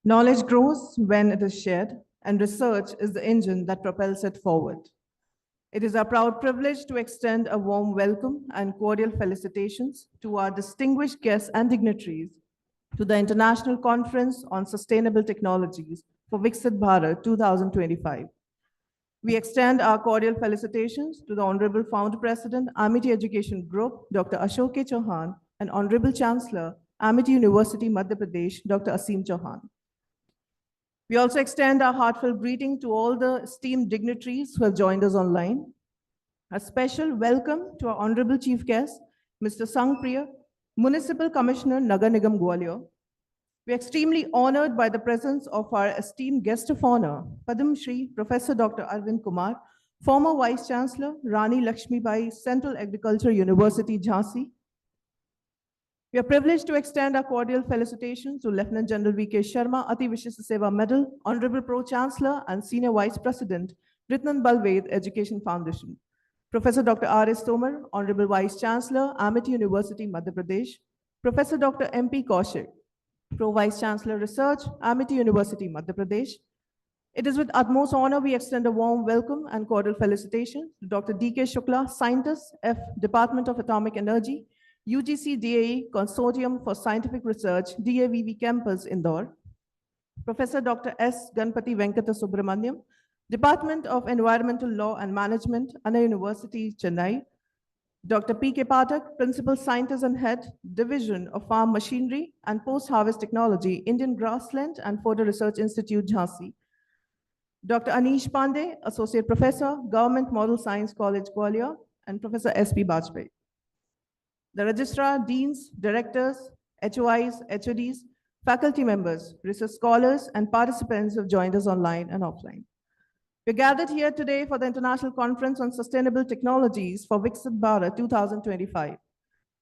Knowledge grows when it is shared, and research is the engine that propels it forward. It is our proud privilege to extend a warm welcome and cordial felicitations to our distinguished guests and dignitaries to the International Conference on Sustainable Technologies for VIKSIT Bharat 2025. We extend our cordial felicitations to the Honorable Founder President, Amity Education Group, Dr. Ashok K. Chauhan, and Honorable Chancellor, Amity University, Madhya Pradesh, Dr. Asim Chauhan. We also extend our heartfelt greeting to all the esteemed dignitaries who have joined us online. A special welcome to our Honorable Chief Guest, Mr. Sangpriya, Municipal Commissioner, Nagar Nigam Gwalior. We are extremely honored by the presence of our esteemed guest of honor, Padam Shri, Professor Dr. Arvind Kumar, former Vice Chancellor, Rani Lakshmi Bai, Central Agriculture University, Jhansi. We are privileged to extend our cordial felicitations to Lieutenant General V.K. Sharma, Ati Vishishta Seva Medal, Honorable Pro-Chancellor and Senior Vice President, Ritnan Balved Education Foundation. Professor Dr. R.S. Tomar, Honorable Vice Chancellor, Amity University, Madhya Pradesh. Professor Dr. M.P. Kaushik, Pro-Vice Chancellor Research, Amity University, Madhya Pradesh. It is with utmost honor we extend a warm welcome and cordial felicitation to Dr. D.K. Shukla, Scientist, F. Department of Atomic Energy, UGC DAE Consortium for Scientific Research, DAVV Campus, Indore. Professor Dr. S. Ganpati Venkata Subramaniam, Department of Environmental Law and Management, Anna University, Chennai. Dr. P.K. Pathak, Principal Scientist and Head, Division of Farm Machinery and Post-Harvest Technology, Indian Grassland and Fodder Research Institute, Jhansi. Dr. Anish Pandey, Associate Professor, Government Model Science College, Gwalior, and Professor S.P. Bajpai. The Registrar, Deans, Directors, HOIs, HODs, faculty members, research scholars, and participants who have joined us online and offline. We're gathered here today for the International Conference on Sustainable Technologies for VIKSIT Bharat 2025.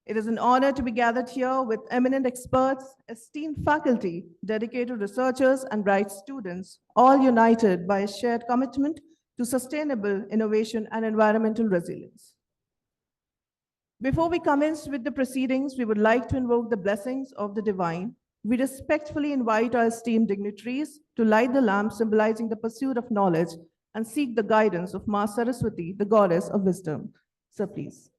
It is an honor to be gathered here with eminent experts, esteemed faculty, dedicated researchers, and bright students, all united by a shared commitment to sustainable innovation and environmental resilience. Before we commence with the proceedings, we would like to invoke the blessings of the divine. We respectfully invite our esteemed dignitaries to light the lamp symbolizing the pursuit of knowledge and seek the guidance of Ma Saraswati, the goddess of wisdom. So please.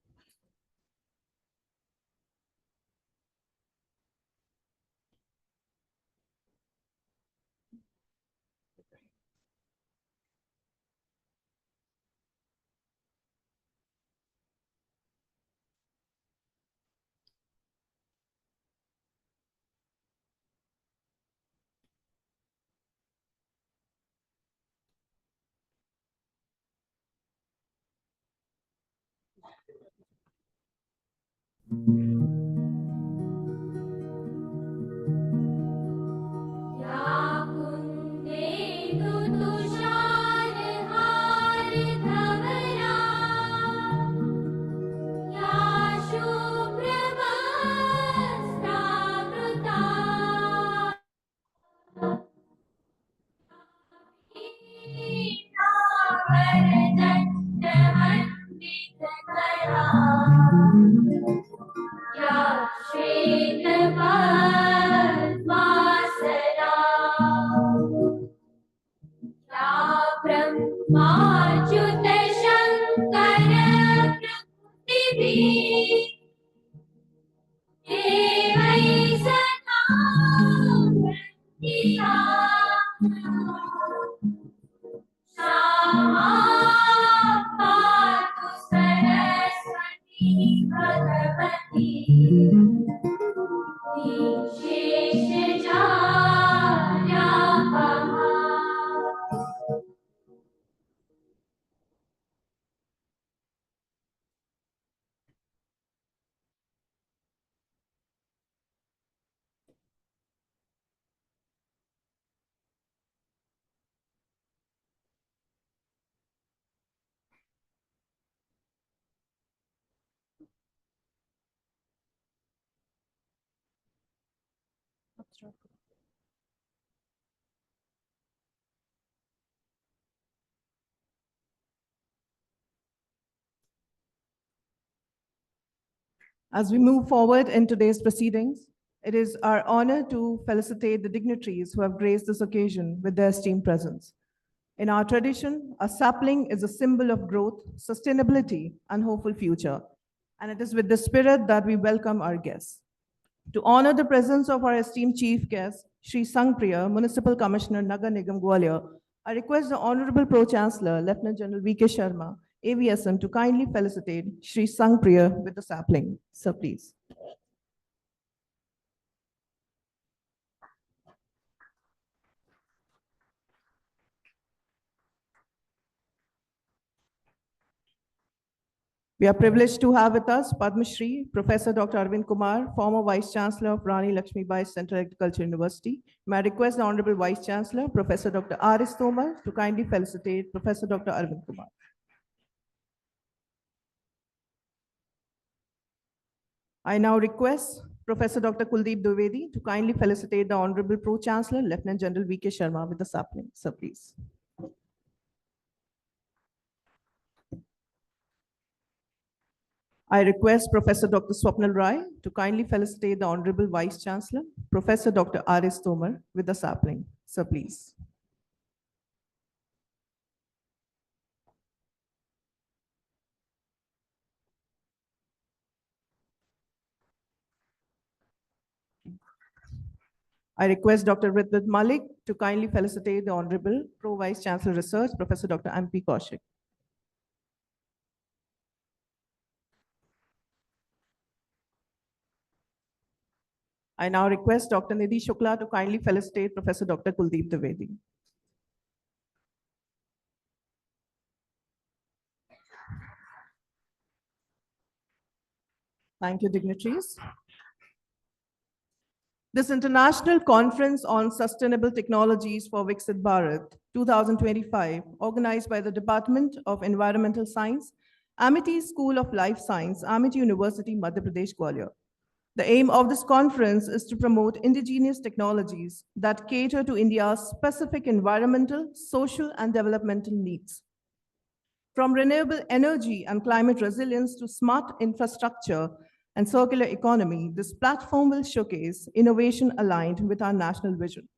As we move forward in today's proceedings, it is our honor to felicitate the dignitaries who have graced this occasion with their esteemed presence. In our tradition, a sapling is a symbol of growth, sustainability, and hopeful future. And it is with this spirit that we welcome our guests. To honor the presence of our esteemed chief guest, Shri Sangpriya, Municipal Commissioner, Nagar Nigam Gwalior, I request the Honorable Pro-Chancellor, Lieutenant General V.K. Sharma, AVSN, to kindly felicitate Shri Sangpriya with the sapling. Sir, please. We are privileged to have with us Padma Shri, Professor Dr. Arvind Kumar, former Vice Chancellor of Rani Lakshmibai Central Agriculture University. May I request the Honorable Vice Chancellor, Professor Dr. R.S. Tomar, to kindly felicitate Professor Dr. Arvind Kumar. I now request Professor Dr. Kuldeep Dwivedi to kindly felicitate the Honorable Pro-Chancellor, Lieutenant General V.K. Sharma with the sapling. Sir, please. I request Professor Dr. Swapnil Rai to kindly felicitate the Honorable Vice Chancellor, Professor Dr. R.S. Tomar with the sapling. Sir, please. I request Dr. Ritwik Malik to kindly felicitate the Honorable Pro-Vice Chancellor Research, Professor Dr. M.P. Kaushik. I now request Dr. Nidhi Shukla to kindly felicitate Professor Dr. Kuldeep Dwivedi. Thank you, dignitaries. This International Conference on Sustainable Technologies for VIKSIT Bharat 2025, organized by the Department of Environmental Science, Amity School of Life Science, Amity University, Madhya Pradesh, Gwalior. The aim of this conference is to promote indigenous technologies that cater to India's specific environmental, social, and developmental needs. From renewable energy and climate resilience to smart infrastructure and circular economy, this platform will showcase innovation aligned with our national vision.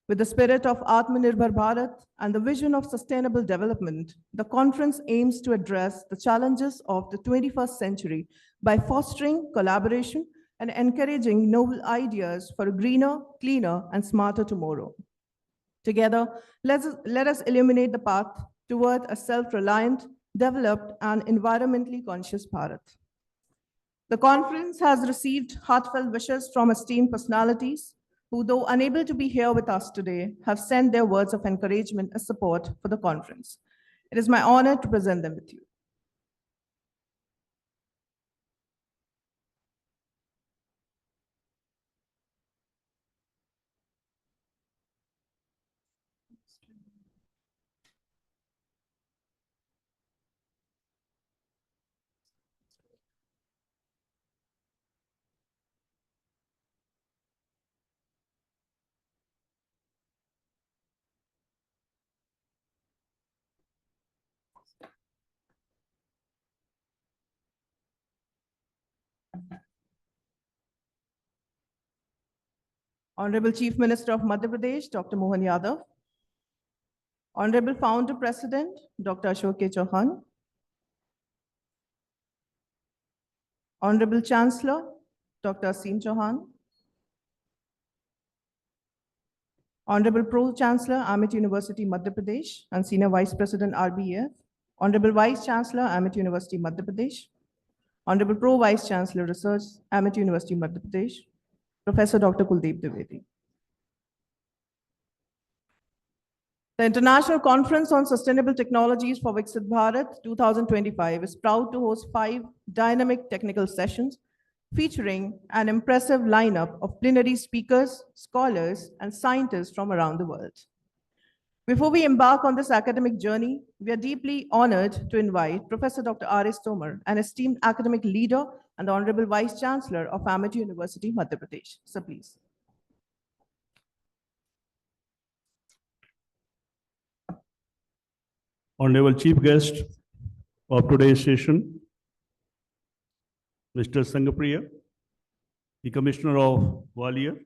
With the spirit of Atmanirbhar Bharat and the vision of sustainable development, the conference aims to address the challenges of the 21st century by fostering collaboration and encouraging novel ideas for a greener, cleaner, and smarter tomorrow. Together, let us illuminate the path toward a self-reliant, developed, and environmentally conscious Bharat. The conference has received heartfelt wishes from esteemed personalities who, though unable to be here with us today, have sent their words of encouragement and support for the conference. It is my honor to present them with you. Honorable Chief Minister of Madhya Pradesh, Dr. Mohan Yadav. Honorable Founder President, Dr. Ashok K. Chauhan. Honorable Chancellor, Dr. Aseem Chauhan. Honorable Pro-Chancellor, Amit University, Madhya Pradesh, and Senior Vice President, RBF. Honorable Vice Chancellor, Amit University, Madhya Pradesh. Honorable Pro-Vice Chancellor, Research, Amit University, Madhya Pradesh, Professor Dr. Kuldeep Dwivedi. The International Conference on Sustainable Technologies for VIKSIT Bharat 2025 is proud to host 5 dynamic technical sessions featuring an impressive lineup of plenary speakers, scholars, and scientists from around the world. Before we embark on this academic journey, we are deeply honored to invite Professor Dr. R.S. Tomar, an esteemed academic leader and the Honorable Vice Chancellor of Amity University, Madhya Pradesh. So please. Honorable Chief Guest of today's session, Mr. Sangapriya, the Commissioner of Gwalior,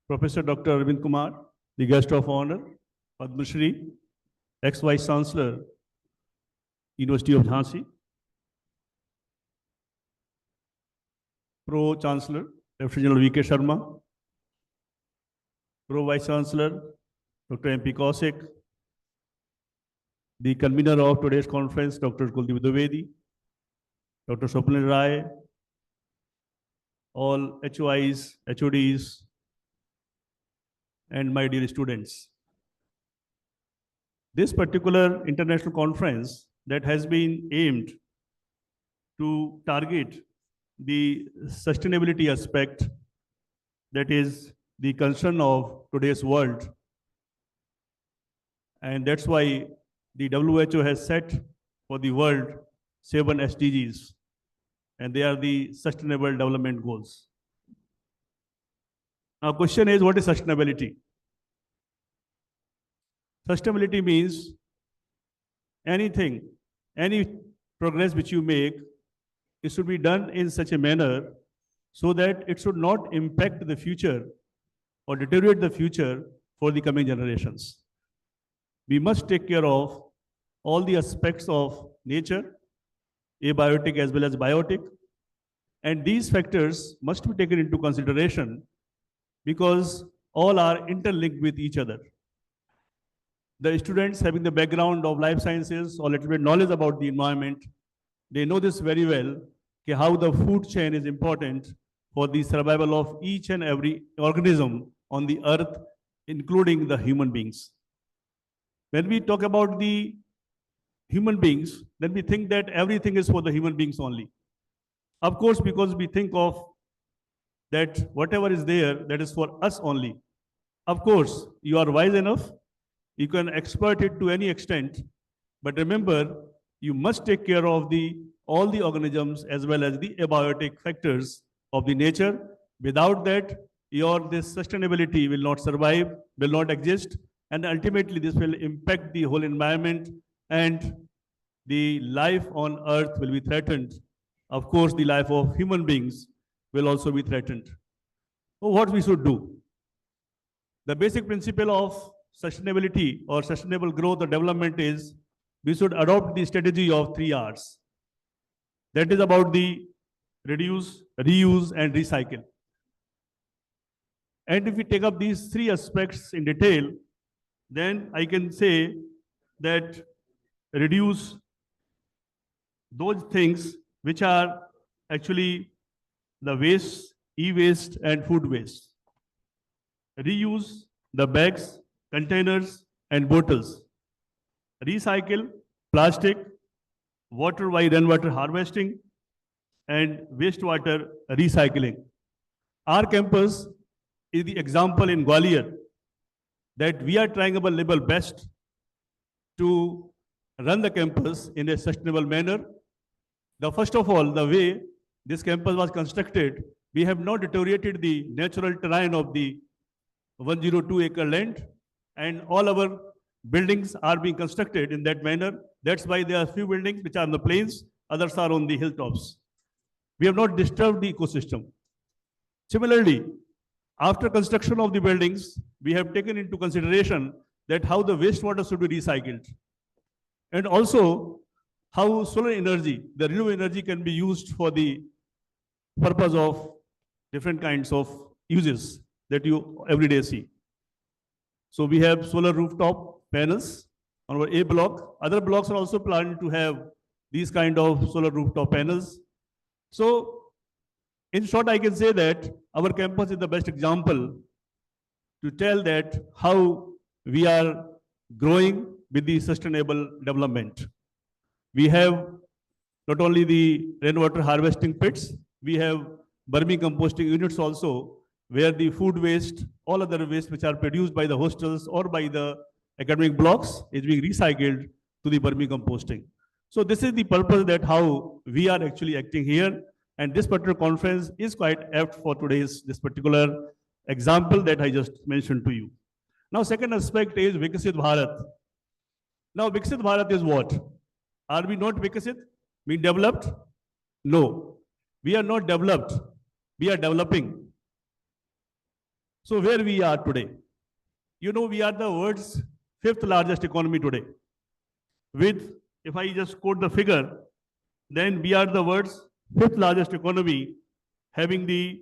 Professor Dr. Arvind Kumar, the Guest of Honor, Padma Shri, ex-Vice Chancellor, University of Jhansi, Pro-Chancellor, Lieutenant General V.K. Sharma, Pro-Vice Chancellor, Dr. M.P. Kaushik, the convener of today's conference, Dr. Kuldeep Dwivedi, Dr. Swapnil Rai, all HOIs, HODs, and my dear students. This particular international conference that has been aimed to target the sustainability aspect, that is the concern of today's world. And that's why the WHO has set for the world 7 SDGs, and they are the Sustainable Development Goals. Now, question is, what is sustainability? Sustainability means anything, any progress which you make, it should be done in such a manner so that it should not impact the future or deteriorate the future for the coming generations. We must take care of all the aspects of nature, abiotic as well as biotic, and these factors must be taken into consideration because all are interlinked with each other. The students having the background of life sciences or little bit knowledge about the environment, they know this very well, how the food chain is important for the survival of each and every organism on the earth, including the human beings. When we talk about the human beings, then we think that everything is for the human beings only. Of course, because we think of that whatever is there, that is for us only. Of course, you are wise enough, you can exploit it to any extent, but remember, you must take care of all the organisms as well as the abiotic factors of the nature. Without that, this sustainability will not survive, will not exist, and ultimately this will impact the whole environment and the life on earth will be threatened. Of course, the life of human beings will also be threatened. So what we should do? The basic principle of sustainability or sustainable growth or development is we should adopt the strategy of 3 Rs. That is about the reduce, reuse, and recycle. And if we take up these 3 aspects in detail, then I can say that reduce those things which are actually the waste, e-waste, and food waste. Reuse the bags, containers, and bottles. Recycle plastic, water by rainwater harvesting, and wastewater recycling. Our campus is the example in Gwalior that we are trying our level best to run the campus in a sustainable manner. First of all, the way this campus was constructed, we have not deteriorated the natural terrain of the 102-acre land, and all our buildings are being constructed in that manner. That's why there are few buildings which are on the plains, others are on the hilltops. We have not disturbed the ecosystem. Similarly, after construction of the buildings, we have taken into consideration that how the wastewater should be recycled. And also, how solar energy, the renewable energy can be used for the purpose of different kinds of uses that you every day see. So we have solar rooftop panels on our A block. Other blocks are also planned to have these kind of solar rooftop panels. So in short, I can say that our campus is the best example to tell that how we are growing with the sustainable development. We have not only the rainwater harvesting pits, we have vermicomposting units also, where the food waste, all other waste which are produced by the hostels or by the academic blocks is being recycled to the vermicomposting. So this is the purpose that how we are actually acting here. And this particular conference is quite apt for this particular example that I just mentioned to you. Now, second aspect is VIKSIT BHARAT. Now, VIKSIT Bharat is what? Are we not VIKSIT? Being developed? No. We are not developed. We are developing. So where we are today? You know, we are the world's 5th largest economy today. With, if I just quote the figure, then we are the world's 5th largest economy, having the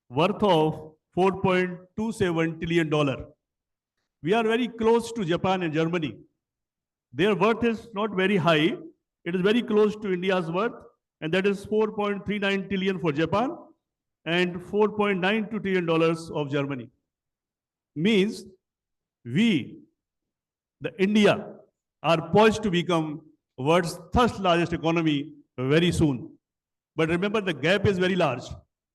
worth of $4.27 trillion. We are very close to Japan and Germany. Their worth is not very high. It is very close to India's worth, and that is 4.39 trillion for Japan and $4.92 trillion of Germany. Means we, the India, are poised to become world's 3rd largest economy very soon. But remember, the gap is very large.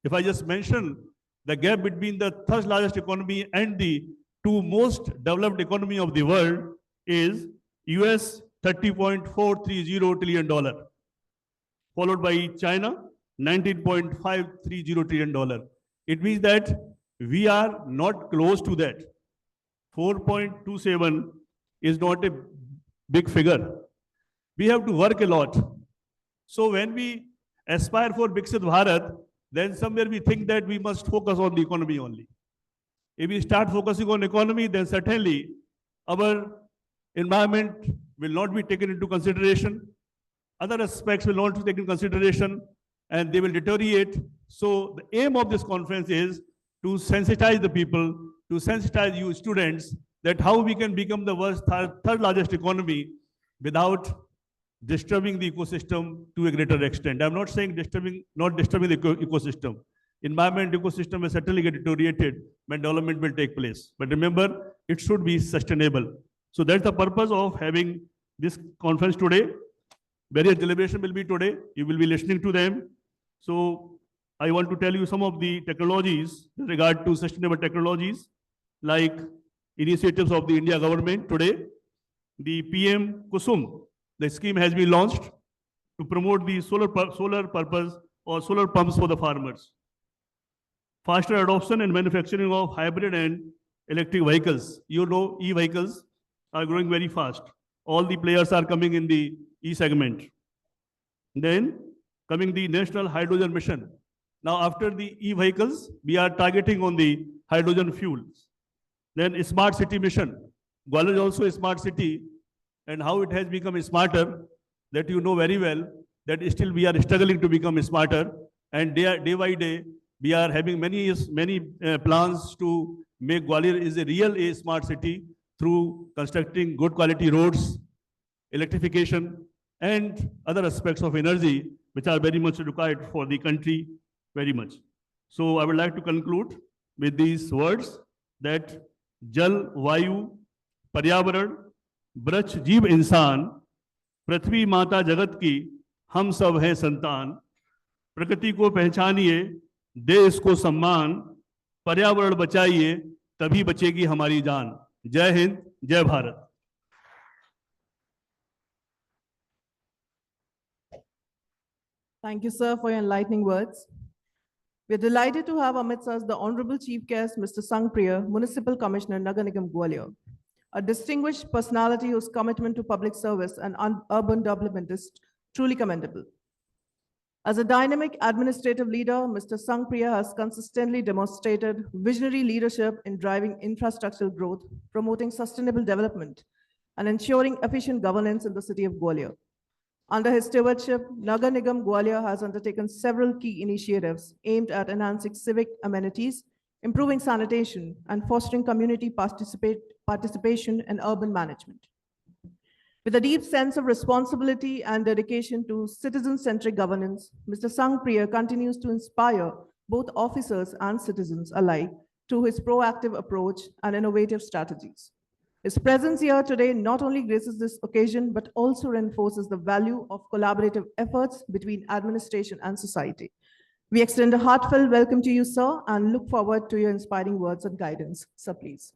If I just mention the gap between the 3rd largest economy and the 2 most developed economy of the world is US $30.430 trillion, followed by China $19.530 trillion. It means that we are not close to that. 4.27 is not a big figure. We have to work a lot. So when we aspire for VIKSIT Bharat, then somewhere we think that we must focus on the economy only. If we start focusing on economy, then certainly our environment will not be taken into consideration. Other aspects will not be taken into consideration, and they will deteriorate. So the aim of this conference is to sensitize the people, to sensitize you students, that how we can become the world's 3rd largest economy without disturbing the ecosystem to a greater extent. I'm not saying not disturbing the ecosystem. Environment ecosystem will certainly get deteriorated when development will take place. But remember, it should be sustainable. So that's the purpose of having this conference today. Various deliberation will be today. You will be listening to them. So I want to tell you some of the technologies with regard to sustainable technologies, like initiatives of the India government today. The PM Kusum, the scheme has been launched to promote the solar purpose or solar pumps for the farmers. Faster adoption and manufacturing of hybrid and electric vehicles. You know, e-vehicles are growing very fast. All the players are coming in the e-segment. Then coming the National Hydrogen Mission. Now after the e-vehicles, we are targeting on the hydrogen fuels. Then Smart City Mission. Gwalior is also a smart city, and how it has become smarter, that you know very well, that still we are struggling to become smarter, and day by day, we are having many plans to make Gwalior is a real smart city through constructing good quality roads, electrification, and other aspects of energy, which are very much required for the country, very much. So I would like to conclude with these words that Jal, Vayu, Paryavaran, वृक्ष जीव इंसान, पृथ्वी माता जगत की हम सब हैं संतान, प्रकृति को पहचानिए, दे इसको सम्मान, पर्यावरण बचाइए, तभी बचेगी हमारी जान. जय हिंद, जय Bharat. Thank you, sir, for your enlightening words. We are delighted to have amidst us the Honorable Chief Guest, Mr. Sangpriya, Municipal Commissioner, Nagar Nigam Gwalior, a distinguished personality whose commitment to public service and urban development is truly commendable. As a dynamic administrative leader, Mr. Sangpriya has consistently demonstrated visionary leadership in driving infrastructural growth, promoting sustainable development, and ensuring efficient governance in the city of Gwalior. Under his stewardship, Nagar Nigam Gwalior has undertaken several key initiatives aimed at enhancing civic amenities, improving sanitation, and fostering community participation in urban management. With a deep sense of responsibility and dedication to citizen-centric governance, Mr. Sangpriya continues to inspire both officers and citizens alike through his proactive approach and innovative strategies. His presence here today not only graces this occasion, but also reinforces the value of collaborative efforts between administration and society. We extend a heartfelt welcome to you, sir, and look forward to your inspiring words and guidance. Sir, please.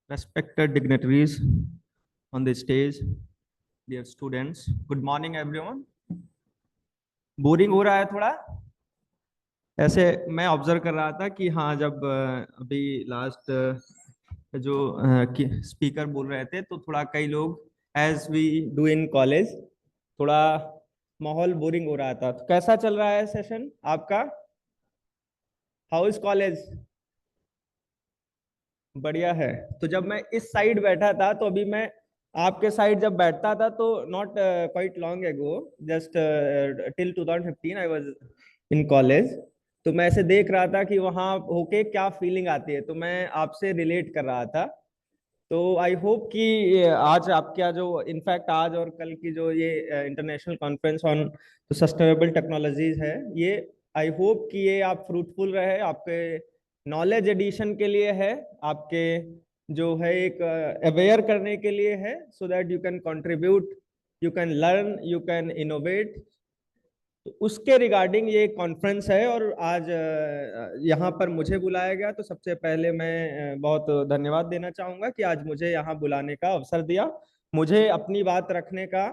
Respected dignitaries on the stage, dear students, good morning everyone. Boring हो रहा है थोड़ा? ऐसे मैं observe कर रहा था कि हाँ, जब अभी लास्ट जो स्पीकर बोल रहे थे, तो थोड़ा कई लोग as we do in college, थोड़ा माहौल बोरिंग हो रहा था। तो कैसा चल रहा है सेशन आपका? How is college? बढ़िया है। तो जब मैं इस साइड बैठा था, तो अभी मैं आपके साइड जब बैठता था, तो not quite long ago, just till 2015 I was in college. तो मैं ऐसे देख रहा था कि वहां होके क्या फीलिंग आती है, तो मैं आपसे रिलेट कर रहा था। तो आई होप कि आज आपका जो इनफैक्ट आज और कल की जो ये international conference on sustainable technologies है, ये आई होप कि ये आप फ्रूटफुल रहे, आपके नॉलेज एडिशन के लिए है, आपके जो है एक अवेयर करने के लिए है, so that you can contribute, you can learn, you can innovate. तो उसके रिगार्डिंग ये कॉन्फ्रेंस है, और आज यहाँ पर मुझे बुलाया गया। तो सबसे पहले मैं बहुत धन्यवाद देना चाहूंगा कि आज मुझे यहाँ बुलाने का अवसर दिया, मुझे अपनी बात रखने का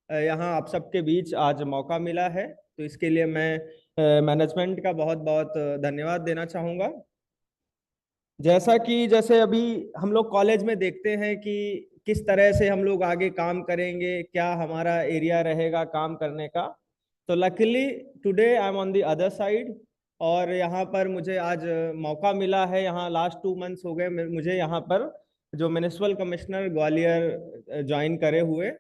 यहाँ आप सबके बीच आज मौका मिला है। तो इसके लिए मैं मैनेजमेंट का बहुत बहुत धन्यवाद देना चाहूंगा। जैसे अभी हम लोग कॉलेज में देखते हैं कि किस तरह से हम लोग आगे काम करेंगे, क्या हमारा एरिया रहेगा काम करने का। तो luckily today I am on the other side, और यहाँ पर मुझे आज मौका मिला है। यहाँ लास्ट 2 मंथ्स हो गए मुझे यहाँ पर जो म्युनिसिपल कमिश्नर ग्वालियर ज्वाइन करे हुए।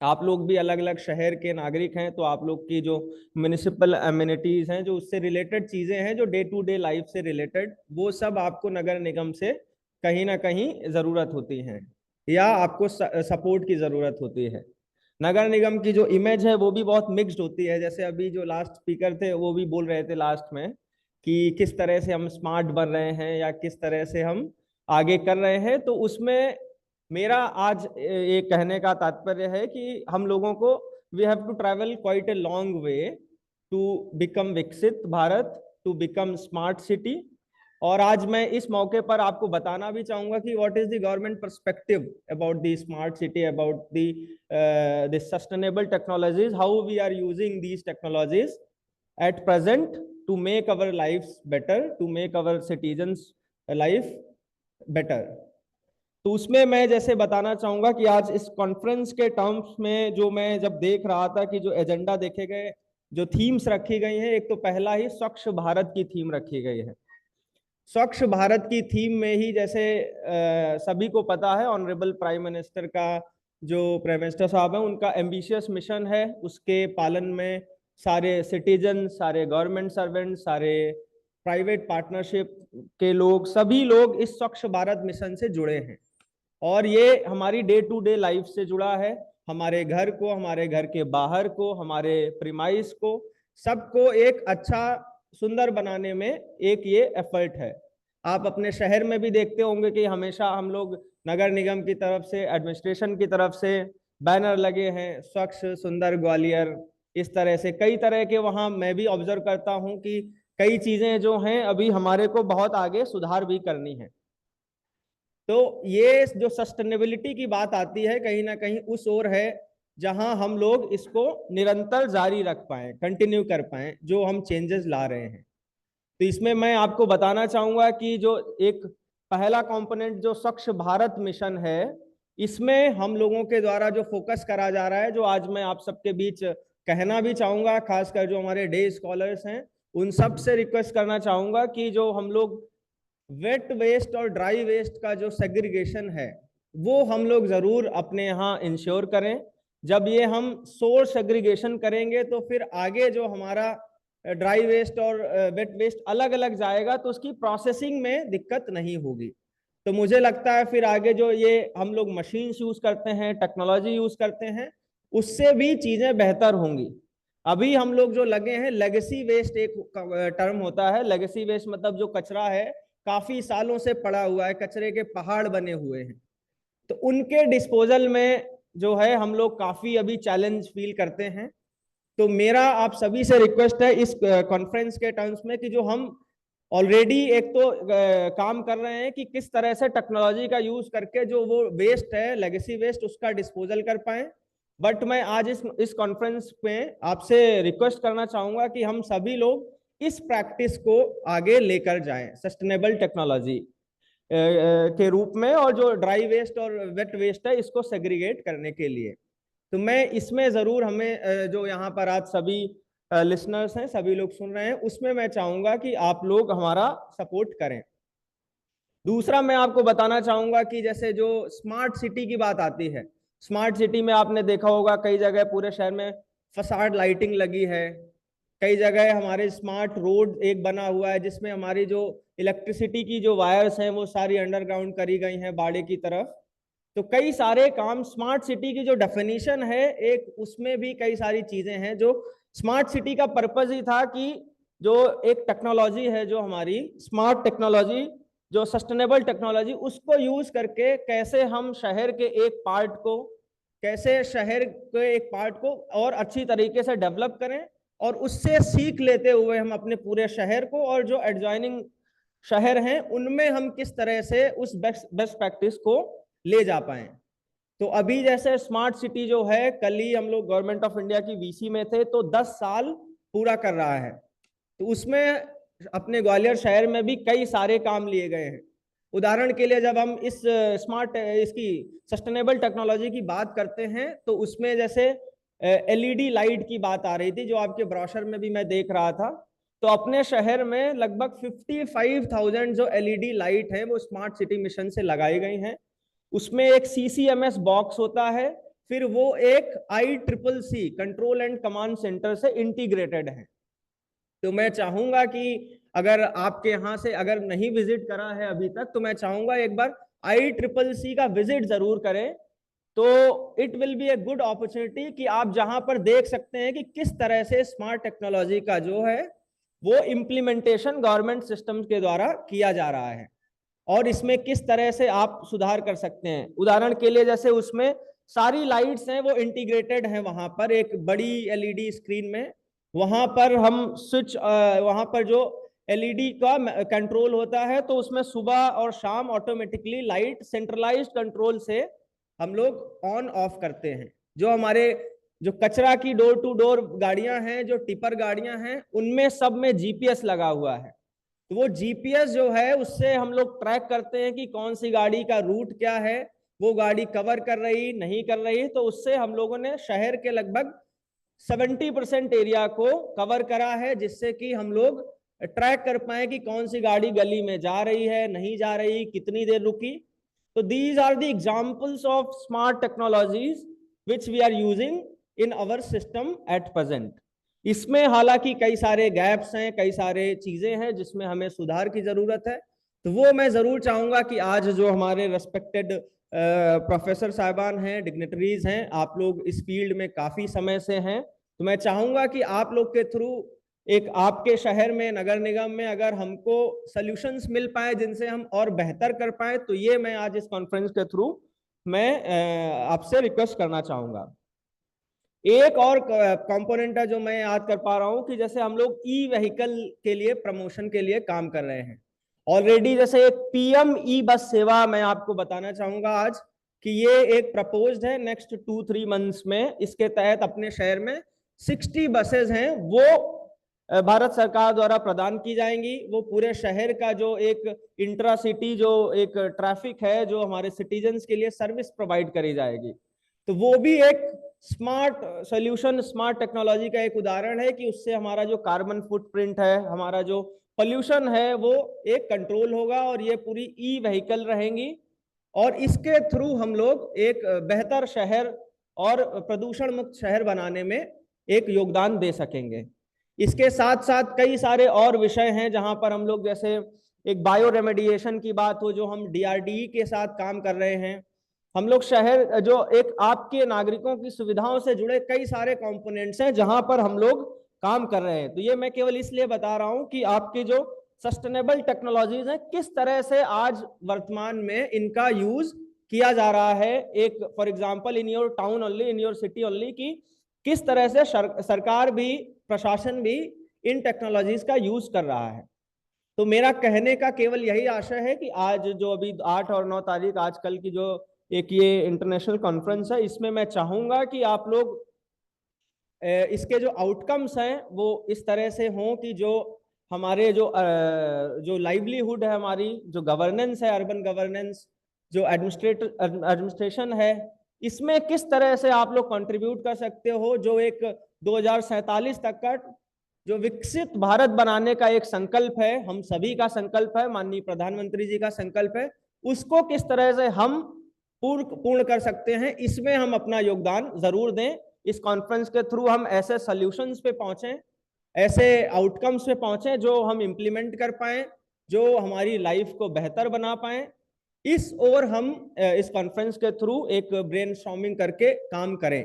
आप लोग भी अलग अलग शहर के नागरिक हैं, तो आप लोग की जो म्युनिसिपल एमिनिटीज हैं, जो उससे रिलेटेड चीजें हैं, जो डे टू डे लाइफ से रिलेटेड, वो सब आपको नगर निगम से कहीं ना कहीं जरूरत होती है, या आपको सपोर्ट की जरूरत होती है। नगर निगम की जो इमेज है वो भी बहुत मिक्स्ड होती है। जैसे अभी जो लास्ट स्पीकर थे वो भी बोल रहे थे लास्ट में कि किस तरह से हम स्मार्ट बन रहे हैं, या किस तरह से हम आगे कर रहे हैं। तो उसमें मेरा आज ये कहने का तात्पर्य है कि हम लोगों को we have to travel quite a long way to become विकसित Bharat, to become smart city. और आज मैं इस मौके पर आपको बताना भी चाहूंगा कि what is the government perspective about the smart city, about the sustainable technologies, how we are using these technologies at present to make our lifes better, to make our citizens life better. तो उसमें मैं जैसे बताना चाहूंगा कि आज इस conference के टर्म्स में जो मैं जब देख रहा था कि जो एजेंडा देखे गए, जो थीम्स रखी गई हैं, एक तो पहला ही स्वच्छ भारत की थीम रखी गई है। स्वच्छ भारत की थीम में ही जैसे सभी को पता है, ऑनरेबल प्राइम मिनिस्टर का जो प्राइम मिनिस्टर साहब हैं, उनका एम्बिशियस मिशन है, उसके पालन में सारे सिटीजन, सारे गवर्नमेंट सर्वेंट, सारे प्राइवेट पार्टनरशिप के लोग, सभी लोग इस स्वच्छ भारत मिशन से जुड़े हैं। और ये हमारी डे टू डे लाइफ से जुड़ा है, हमारे घर को, हमारे घर के बाहर को, हमारे प्रीमाइस को, सबको एक अच्छा सुंदर बनाने में एक ये एफर्ट है। आप अपने शहर में भी देखते होंगे कि हमेशा हम लोग नगर निगम की तरफ से, एडमिनिस्ट्रेशन की तरफ से बैनर लगे हैं, स्वच्छ सुंदर ग्वालियर, इस तरह से कई तरह के वहां मैं भी ऑब्जर्व करता हूं कि कई चीजें जो हैं अभी हमारे को बहुत आगे सुधार भी करनी है। तो ये जो सस्टेनेबिलिटी की बात आती है, कहीं ना कहीं उस ओर है जहां हम लोग इसको निरंतर जारी रख पाए, कंटिन्यू कर पाए, जो हम चेंजेस ला रहे हैं। तो इसमें मैं आपको बताना चाहूंगा कि जो एक पहला कंपोनेंट जो स्वच्छ भारत मिशन है, इसमें हम लोगों के द्वारा जो फोकस करा जा रहा है, जो आज मैं आप सबके बीच कहना भी चाहूंगा, खासकर जो हमारे डे स्कॉलर्स हैं, उन सब से रिक्वेस्ट करना चाहूंगा कि जो हम लोग वेट वेस्ट और ड्राई वेस्ट का जो सेग्रीगेशन है, वो हम लोग जरूर अपने यहाँ इंश्योर करें। जब ये हम सोर्स सेग्रीगेशन करेंगे, तो फिर आगे जो हमारा ड्राई वेस्ट और वेट वेस्ट अलग अलग जाएगा, तो उसकी प्रोसेसिंग में दिक्कत नहीं होगी। तो मुझे लगता है फिर आगे जो ये हम लोग मशीन्स यूज करते हैं, टेक्नोलॉजी यूज करते हैं, उससे भी चीजें बेहतर होंगी। अभी हम लोग जो लगे हैं, लेगेसी वेस्ट एक टर्म होता है, लेगेसी वेस्ट मतलब जो कचरा है काफी सालों से पड़ा हुआ है, कचरे के पहाड़ बने हुए हैं, तो उनके डिस्पोजल में जो है हम लोग काफी अभी चैलेंज फील करते हैं। तो मेरा आप सभी से रिक्वेस्ट है इस कॉन्फ्रेंस के टर्म्स में कि जो हम ऑलरेडी एक तो काम कर रहे हैं कि किस तरह से टेक्नोलॉजी का यूज करके जो वो वेस्ट है, लेगेसी वेस्ट, उसका डिस्पोजल कर पाए। बट मैं आज इस कॉन्फ्रेंस में आपसे रिक्वेस्ट करना चाहूंगा कि हम सभी लोग इस प्रैक्टिस को आगे लेकर जाएं सस्टेनेबल टेक्नोलॉजी के रूप में, और जो ड्राई वेस्ट और वेट वेस्ट है इसको सेग्रीगेट करने के लिए। तो मैं इसमें जरूर हमें जो यहाँ पर आज सभी लिसनर्स हैं, सभी लोग सुन रहे हैं, उसमें मैं चाहूंगा कि आप लोग हमारा सपोर्ट करें। दूसरा मैं आपको बताना चाहूंगा कि जैसे जो स्मार्ट सिटी की बात आती है, स्मार्ट सिटी में आपने देखा होगा कई जगह पूरे शहर में फसाड लाइटिंग लगी है, कई जगह हमारे स्मार्ट रोड एक बना हुआ है जिसमें हमारी जो इलेक्ट्रिसिटी की जो वायर्स हैं वो सारी अंडरग्राउंड करी गई हैं बाड़े की तरफ। तो कई सारे काम स्मार्ट सिटी की जो डेफिनेशन है एक, उसमें भी कई सारी चीजें हैं जो स्मार्ट सिटी का पर्पज ही था कि जो एक टेक्नोलॉजी है जो हमारी स्मार्ट टेक्नोलॉजी, जो सस्टेनेबल टेक्नोलॉजी, उसको यूज करके कैसे हम शहर के एक पार्ट को, कैसे शहर के एक पार्ट को और अच्छी तरीके से डेवलप करें, और उससे सीख लेते हुए हम अपने पूरे शहर को और जो एडजॉइनिंग शहर हैं उनमें हम किस तरह से उस बेस्ट प्रैक्टिस को ले जा पाए। तो अभी जैसे स्मार्ट सिटी जो है, कल ही हम लोग गवर्नमेंट ऑफ इंडिया की वीसी में थे, तो 10 साल पूरा कर रहा है। तो उसमें अपने ग्वालियर शहर में भी कई सारे काम लिए गए हैं। उदाहरण के लिए जब हम इस इसकी सस्टेनेबल टेक्नोलॉजी की बात करते हैं तो उसमें जैसे एलईडी लाइट की बात आ रही थी, जो आपके ब्रोशर में भी मैं देख रहा था। तो अपने शहर में लगभग 55,000 जो एलईडी लाइट है वो स्मार्ट सिटी मिशन से लगाई गई हैं। उसमें एक सीसीएमएस बॉक्स होता है, फिर वो एक ICCTVB control and command centre से इंटीग्रेटेड है। तो मैं चाहूंगा कि अगर आपके यहाँ से अगर नहीं विजिट करा है अभी तक, तो मैं चाहूंगा एक बार ICCTVB का विजिट जरूर करें। तो it will be a good opportunity कि आप जहां पर देख सकते हैं कि किस तरह से स्मार्ट टेक्नोलॉजी का जो है वो इम्प्लीमेंटेशन गवर्नमेंट सिस्टम के द्वारा किया जा रहा है, और इसमें किस तरह से आप सुधार कर सकते हैं। उदाहरण के लिए जैसे उसमें सारी लाइट्स हैं वो इंटीग्रेटेड हैं, वहां पर एक बड़ी एलईडी स्क्रीन में, वहां पर हम स्विच, वहां पर जो एलईडी का कंट्रोल होता है, तो उसमें सुबह और शाम ऑटोमेटिकली लाइट सेंट्रलाइज्ड कंट्रोल से हम लोग ऑन ऑफ करते हैं। जो हमारे जो कचरा की डोर टू डोर गाड़ियां हैं, जो टिपर गाड़ियां हैं, उनमें सब में जीपीएस लगा हुआ है। तो वो जीपीएस जो है उससे हम लोग ट्रैक करते हैं कि कौन सी गाड़ी का रूट क्या है, वो गाड़ी कवर कर रही नहीं कर रही। तो उससे हम लोगों ने शहर के लगभग 70% एरिया को कवर करा है, जिससे कि हम लोग ट्रैक कर पाए कि कौन सी गाड़ी गली में जा रही है, नहीं जा रही, कितनी देर रुकी। तो these are the examples of smart technologies which we are using in our system at present. इसमें हालांकि कई सारे गैप्स हैं, कई सारे चीजें हैं जिसमें हमें सुधार की जरूरत है। तो वो मैं जरूर चाहूंगा कि आज जो हमारे रेस्पेक्टेड प्रोफेसर साहिबान हैं, डिग्नेटरीज हैं, आप लोग इस फील्ड में काफी समय से हैं, तो मैं चाहूंगा कि आप लोग के थ्रू एक आपके शहर में, नगर निगम में अगर हमको सॉल्यूशंस मिल पाए जिनसे हम और बेहतर कर पाए, तो ये मैं आज इस कॉन्फ्रेंस के थ्रू मैं आपसे रिक्वेस्ट करना चाहूंगा। एक और कंपोनेंट है जो मैं याद कर पा रहा हूं कि जैसे हम लोग ई व्हीकल के लिए प्रमोशन के लिए काम कर रहे हैं ऑलरेडी। जैसे एक पीएम ई बस सेवा मैं आपको बताना चाहूंगा आज कि ये एक प्रपोज्ड है नेक्स्ट 2-3 मंथ्स में। इसके तहत अपने शहर में 60 बसेस हैं वो भारत सरकार द्वारा प्रदान की जाएंगी। वो पूरे शहर का जो एक इंट्रा सिटी जो एक ट्रैफिक है, जो हमारे सिटीजन्स के लिए सर्विस प्रोवाइड करी जाएगी। तो वो भी एक स्मार्ट सॉल्यूशन, स्मार्ट टेक्नोलॉजी का एक उदाहरण है कि उससे हमारा जो कार्बन फुटप्रिंट है, हमारा जो पोल्यूशन है, वो एक कंट्रोल होगा, और ये पूरी ई व्हीकल रहेंगी, और इसके थ्रू हम लोग एक बेहतर शहर और प्रदूषण मुक्त शहर बनाने में एक योगदान दे सकेंगे। इसके साथ साथ कई सारे और विषय हैं जहां पर हम लोग, जैसे एक बायो रेमेडिएशन की बात हो, जो हम DRDE के साथ काम कर रहे हैं। हम लोग शहर जो एक आपके नागरिकों की सुविधाओं से जुड़े कई सारे कंपोनेंट्स हैं जहां पर हम लोग काम कर रहे हैं। तो ये मैं केवल इसलिए बता रहा हूं कि आपकी जो सस्टेनेबल टेक्नोलॉजीज हैं किस तरह से आज वर्तमान में इनका यूज किया जा रहा है। एक for example in your town only, in your city only, कि किस तरह से सरकार भी, प्रशासन भी इन टेक्नोलॉजीज का यूज कर रहा है। तो मेरा कहने का केवल यही आशय है कि आज जो अभी 8 और 9 तारीख आजकल की जो एक ये इंटरनेशनल कॉन्फ्रेंस है, इसमें मैं चाहूंगा कि आप लोग इसके जो आउटकम्स हैं वो इस तरह से हों कि जो हमारे जो लाइवलीहुड है, हमारी जो गवर्नेंस है, अर्बन गवर्नेंस, जो एडमिनिस्ट्रेशन है, इसमें किस तरह से आप लोग कंट्रीब्यूट कर सकते हो, जो एक 2047 तक का जो विकसित भारत बनाने का एक संकल्प है, हम सभी का संकल्प है, माननीय प्रधानमंत्री जी का संकल्प है, उसको किस तरह से हम पूर्ण कर सकते हैं, इसमें हम अपना योगदान जरूर दें। इस कॉन्फ्रेंस के थ्रू हम ऐसे सॉल्यूशंस पे पहुंचे, ऐसे आउटकम्स पे पहुंचे जो हम इंप्लीमेंट कर पाए, जो हमारी लाइफ को बेहतर बना पाए। इस ओर हम इस कॉन्फ्रेंस के थ्रू एक ब्रेनस्टॉर्मिंग करके काम करें।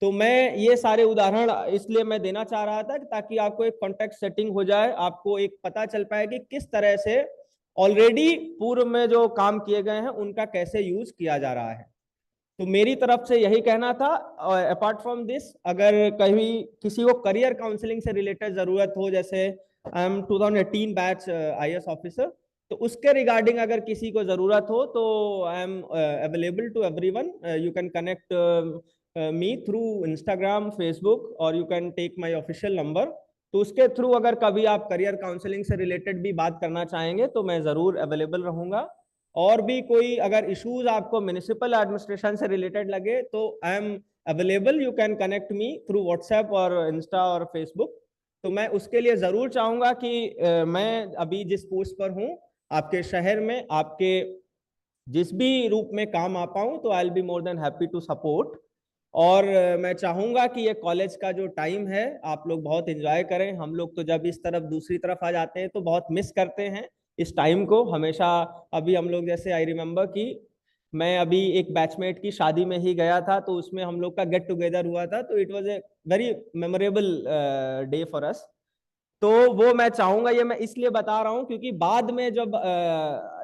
तो मैं ये सारे उदाहरण इसलिए मैं देना चाह रहा था ताकि आपको एक कॉन्टेक्स्ट सेटिंग हो जाए, आपको एक पता चल पाए कि किस तरह से ऑलरेडी पूर्व में जो काम किए गए हैं उनका कैसे यूज किया जा रहा है। तो मेरी तरफ से यही कहना था। अपार्ट फ्रॉम दिस, अगर कहीं किसी को करियर काउंसलिंग से रिलेटेड जरूरत हो, जैसे I am 2018 batch IAS officer, तो उसके रिगार्डिंग अगर किसी को जरूरत हो तो I am available to everyone. You can connect me through Instagram, Facebook, और you can take my official number. तो उसके थ्रू अगर कभी आप करियर काउंसलिंग से रिलेटेड भी बात करना चाहेंगे तो मैं जरूर अवेलेबल रहूंगा। और भी कोई अगर इश्यूज आपको म्युनिसिपल एडमिनिस्ट्रेशन से रिलेटेड लगे तो I am available, you can connect me through WhatsApp और इंस्टा और फेसबुक। तो मैं उसके लिए जरूर चाहूंगा कि मैं अभी जिस पोस्ट पर हूँ आपके शहर में, आपके जिस भी रूप में काम आ पाऊँ, तो I will be more than happy to support. और मैं चाहूंगा कि ये कॉलेज का जो टाइम है आप लोग बहुत एंजॉय करें। हम लोग तो जब इस तरफ दूसरी तरफ आ जाते हैं तो बहुत मिस करते हैं इस टाइम को हमेशा। अभी हम लोग जैसे आई रिमेम्बर कि मैं अभी एक बैचमेट की शादी में ही गया था, तो उसमें हम लोग का गेट टुगेदर हुआ था, तो it was a very memorable day for us. तो वो मैं चाहूंगा, ये मैं इसलिए बता रहा हूं क्योंकि बाद में जब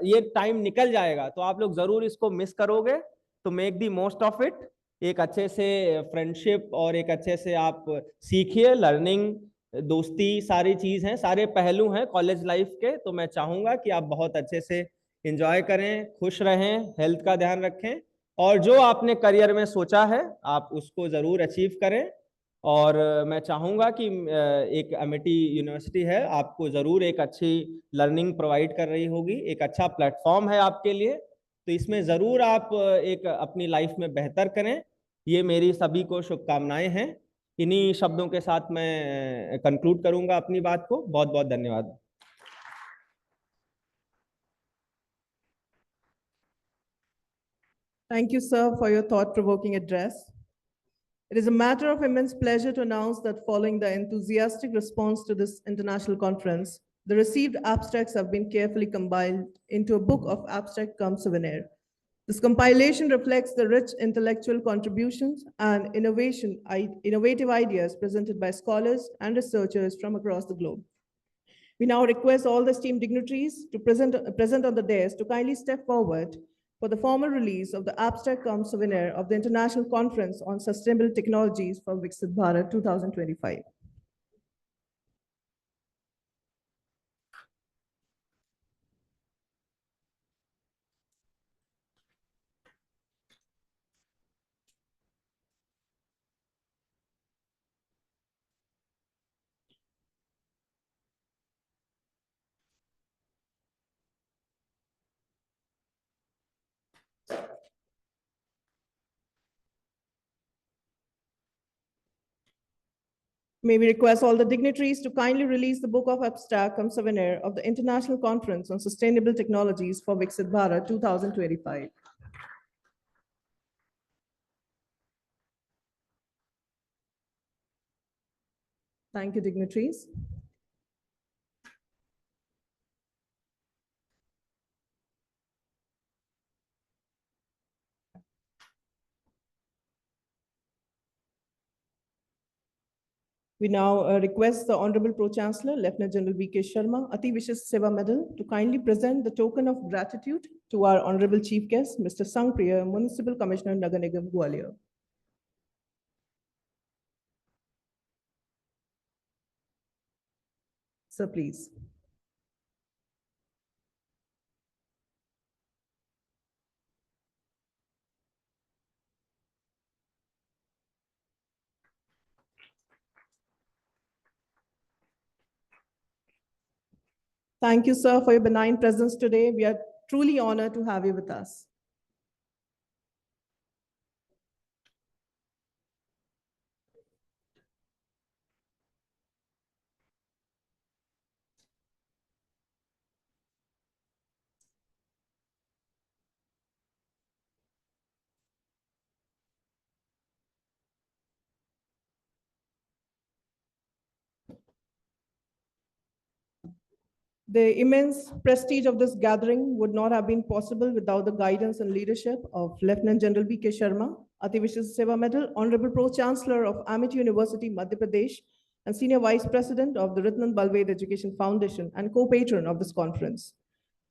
ये टाइम निकल जाएगा तो आप लोग जरूर इसको मिस करोगे। तो make the most of it. एक अच्छे से फ्रेंडशिप और एक अच्छे से आप सीखिए, लर्निंग, दोस्ती, सारी चीज हैं, सारे पहलू हैं कॉलेज लाइफ के। तो मैं चाहूंगा कि आप बहुत अच्छे से एंजॉय करें, खुश रहें, हेल्थ का ध्यान रखें, और जो आपने करियर में सोचा है आप उसको जरूर अचीव करें। और मैं चाहूंगा कि एक अमेठी यूनिवर्सिटी है, आपको जरूर एक अच्छी लर्निंग प्रोवाइड कर रही होगी, एक अच्छा प्लेटफॉर्म है आपके लिए। तो इसमें जरूर आप एक अपनी लाइफ में बेहतर करें। ये मेरी सभी को शुभकामनाएं हैं। इन्हीं शब्दों के साथ मैं कंक्लूड करूंगा अपनी बात को। बहुत बहुत धन्यवाद। Thank you, sir, for your thought-provoking address. It is a matter of immense pleasure to announce that following the enthusiastic response to this international conference, the received abstracts have been carefully compiled into a book of abstract cum souvenir. This compilation reflects the rich intellectual contributions and innovative ideas presented by scholars and researchers from across the globe. We now request all the esteemed dignitaries to present on the dais to kindly step forward for the formal release of the abstract cum souvenir of the International Conference on Sustainable Technologies for VIKSIT Bharat 2025. May we request all the dignitaries to kindly release the book of abstract cum souvenir of the International Conference on Sustainable Technologies for VIKSIT Bharat 2025. Thank you, dignitaries. We now request the Honorable Pro-Chancellor, Lieutenant General V.K. Sharma, Ati Vishish Seva Medal, to kindly present the token of gratitude to our Honorable Chief Guest, Mr. Sangpriya, Municipal Commissioner, Nagar Nigam, Gwalior. Sir, please. Thank you, sir, for your benign presence today. We are truly honored to have you with us. The immense prestige of this gathering would not have been possible without the guidance and leadership of Lieutenant General V.K. Sharma, Ati Vishis Seva Medal, Honorable Pro-Chancellor of Amity University, Madhya Pradesh, and Senior Vice President of the Ratnan Balved Education Foundation and co-patron of this conference.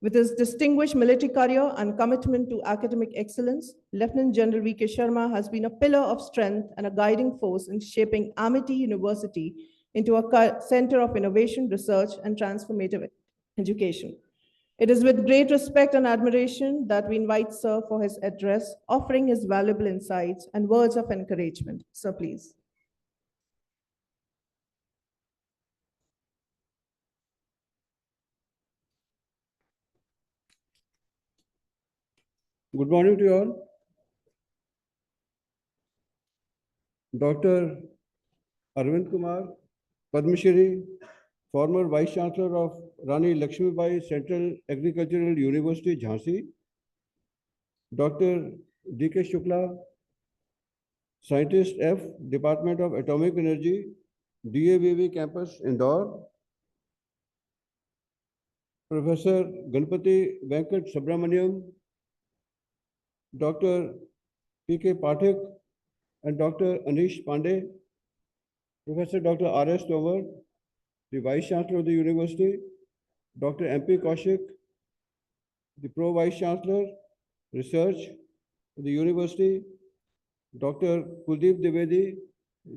With his distinguished military career and commitment to academic excellence, Lieutenant General V.K. Sharma has been a pillar of strength and a guiding force in shaping Amity University into a center of innovation, research, and transformative education. It is with great respect and admiration that we invite Sir for his address, offering his valuable insights and words of encouragement. Sir, please. Good morning to you all. Dr. Arvind Kumar, Padma Shri, former Vice Chancellor of Rani Lakshmibai Central Agricultural University, Jhansi. Dr. D.K. Shukla, Scientist F, Department of Atomic Energy, DAVV Campus, Indore. Professor Ganpati Venkat Subramaniam, Dr. P.K. Pathak, and Dr. Anish Pandey, Professor Dr. R.S. Tovar, the Vice Chancellor of the University, Dr. M.P. Kaushik, the Pro-Vice Chancellor, Research of the University, Dr. Kuldeep Dwivedi,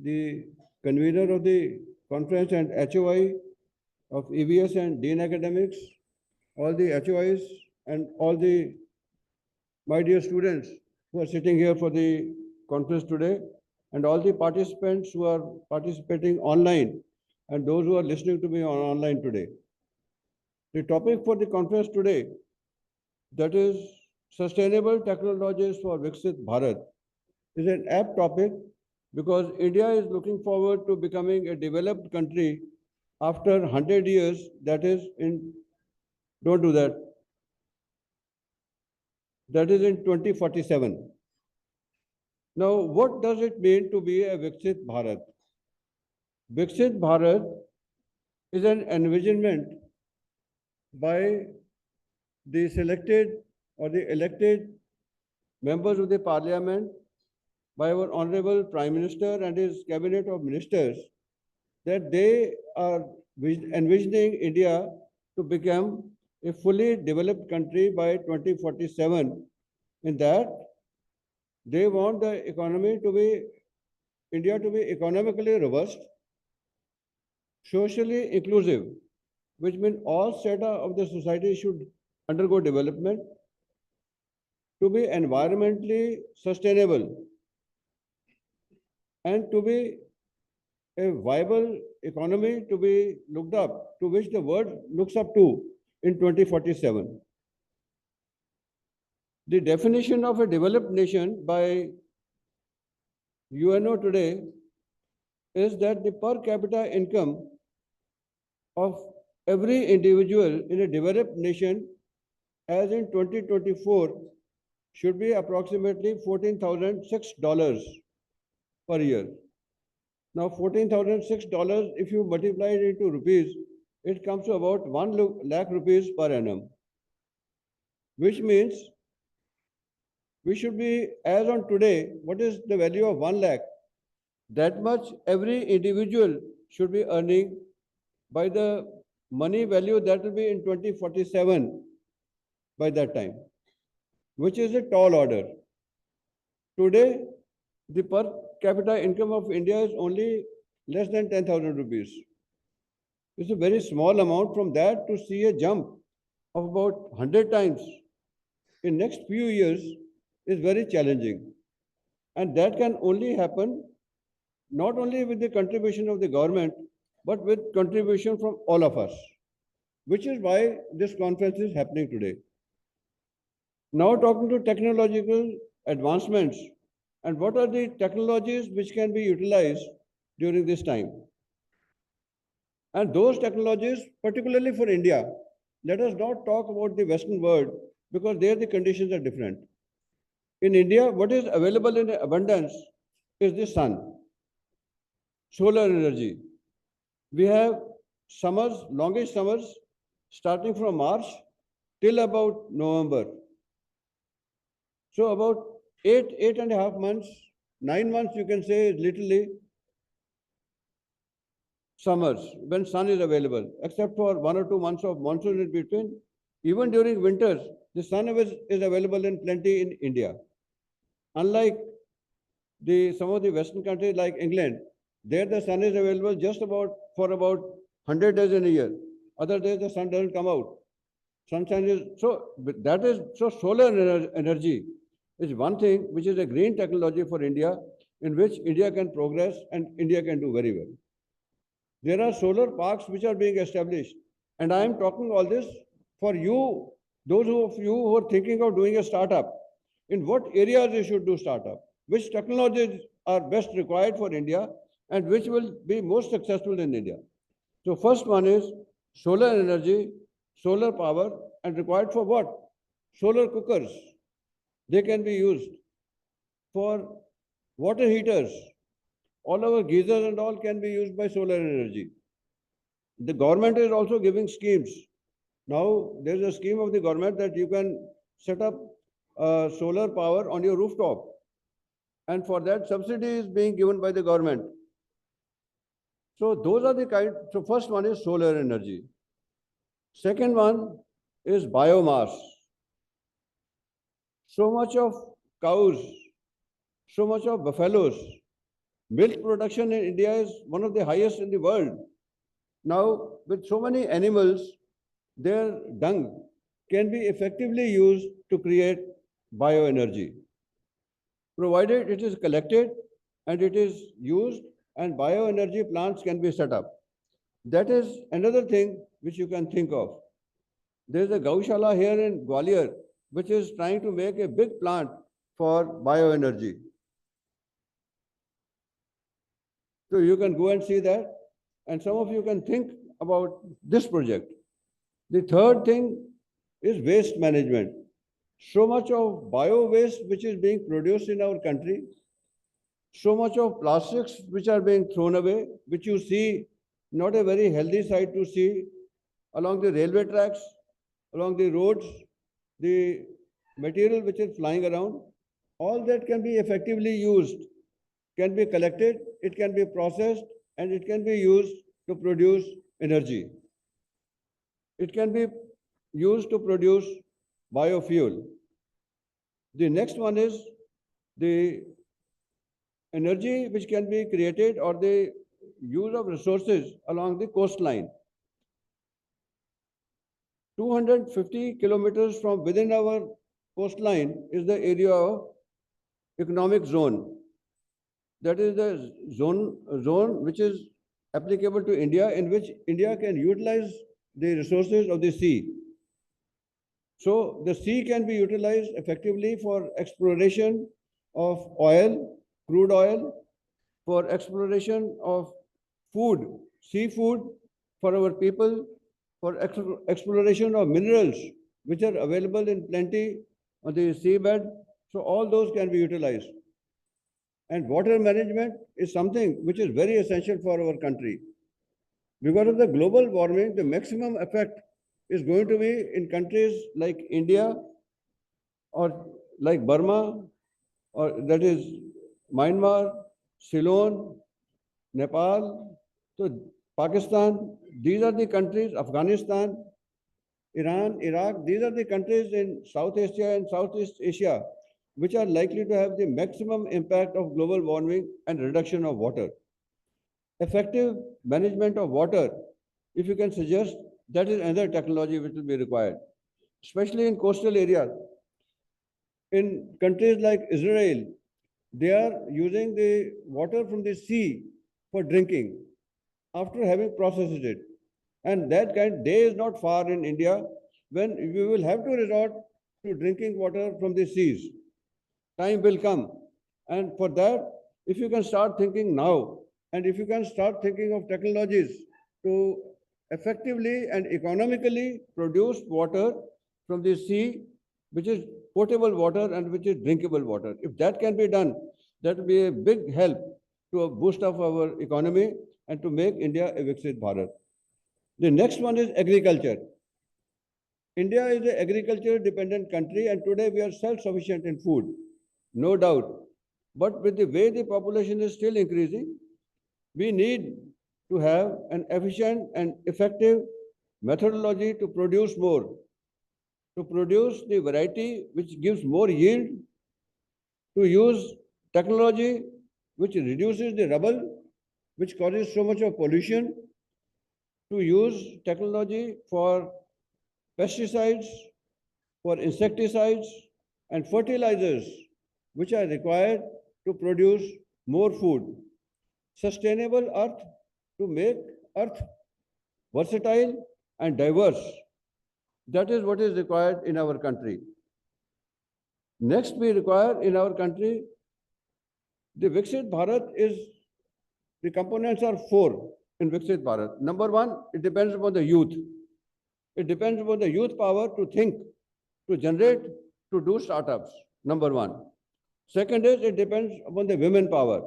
the convener of the conference and HOI of EVS and Dean Academics, all the HOIs and all the my dear students who are sitting here for the conference today, and all the participants who are participating online and those who are listening to me online today. The topic for the conference today, that is Sustainable Technologies for VIKSIT Bharat, is an apt topic because India is looking forward to becoming a developed country after 100 years, that is in, don't do that, that is in 2047. Now, what does it mean to be a VIKSIT Bharat? VIKSIT Bharat is an envisionment by the selected or the elected members of the parliament, by our Honorable Prime Minister and his cabinet of ministers, that they are envisioning India to become a fully developed country by 2047. In that, they want the economy to be, India to be economically robust, socially inclusive, which means all strata of the society should undergo development, to be environmentally sustainable, and to be a viable economy to be looked up, to which the world looks up to in 2047. The definition of a developed nation by UNO today is that the per capita income of every individual in a developed nation as in 2024 should be approximately $14,006 per year. Now, $14,006, if you multiply it into rupees, it comes to about 1 lakh rupees per annum, which means we should be, as on today, what is the value of 1 lakh? That much every individual should be earning by the money value that will be in 2047 by that time, which is a tall order. Today, the per capita income of India is only less than 10,000 rupees. It's a very small amount. From that to see a jump of about 100 times in next few years is very challenging. And that can only happen not only with the contribution of the government, but with contribution from all of us. which is why this conference is happening today. Now talking to technological advancements and what are the technologies which can be utilized during this time. And those technologies, particularly for India, let us not talk about the Western world because there the conditions are different. In India, what is available in abundance is the sun, solar energy. We have summers, longest summers, starting from March till about November. So about 8.5 months, 9 months, you can say, is literally summers when sun is available, except for 1 or 2 months of monsoon in between. Even during winters, the sun is available in plenty in India. Unlike some of the Western countries like England, there the sun is available just for about 100 days in a year. Other days the sun doesn't come out. Sunshine is so solar energy is one thing which is a green technology for India, in which India can progress and India can do very well. There are solar parks which are being established, and I am talking all this for you, those of you who are thinking of doing a startup. In what areas you should do startup? Which technologies are best required for India and which will be most successful in India? So first one is solar energy, solar power, and required for what? Solar cookers. They can be used for water heaters. All our geysers and all can be used by solar energy. The government is also giving schemes. Now there is a scheme of the government that you can set up solar power on your rooftop. And for that, subsidy is being given by the government. So those are the kind. So first one is solar energy. Second one is biomass. So much of cows, so much of buffaloes. Milk production in India is one of the highest in the world. Now, with so many animals, their dung can be effectively used to create bioenergy, provided it is collected and it is used and bioenergy plants can be set up. That is another thing which you can think of. There is a Gaushala here in Gwalior, which is trying to make a big plant for bioenergy. So you can go and see that, and some of you can think about this project. The third thing is waste management. So much of bio waste which is being produced in our country, so much of plastics which are being thrown away, which you see not a very healthy sight to see along the railway tracks, along the roads, the material which is flying around, all that can be effectively used, can be collected, it can be processed, and it can be used to produce energy. It can be used to produce biofuel. The next one is the energy which can be created or the use of resources along the coastline. 250 kilometers from within our coastline is the area of economic zone. That is the zone which is applicable to India, in which India can utilize the resources of the sea. So the sea can be utilized effectively for exploration of oil, crude oil, for exploration of food, seafood for our people, for exploration of minerals which are available in plenty on the seabed. So all those can be utilized. And water management is something which is very essential for our country. Because of the global warming, the maximum effect is going to be in countries like India or like Burma, or that is Myanmar, Ceylon, Nepal, so Pakistan. These are the countries, Afghanistan, Iran, Iraq. These are the countries in South Asia and Southeast Asia which are likely to have the maximum impact of global warming and reduction of water. Effective management of water, if you can suggest, that is another technology which will be required, especially in coastal areas. In countries like Israel, they are using the water from the sea for drinking after having processed it. And that kind day is not far in India when we will have to resort to drinking water from the seas. Time will come. And for that, if you can start thinking now, and if you can start thinking of technologies to effectively and economically produce water from the sea, which is potable water and which is drinkable water. If that can be done, that will be a big help to a boost of our economy and to make India a VIKSIT Bharat. The next one is agriculture. India is an agriculture dependent country and today we are self-sufficient in food, no doubt. But with the way the population is still increasing, we need to have an efficient and effective methodology to produce more, to produce the variety which gives more yield, to use technology which reduces the rubble, which causes so much of pollution, to use technology for pesticides, for insecticides and fertilizers, which are required to produce more food. Sustainable earth to make earth versatile and diverse. That is what is required in our country. Next, we require in our country, the VIKSIT Bharat is, the components are 4 in VIKSIT Bharat. Number 1, it depends upon the youth. It depends upon the youth power to think, to generate, to do startups. Number 1. Second is it depends upon the women power,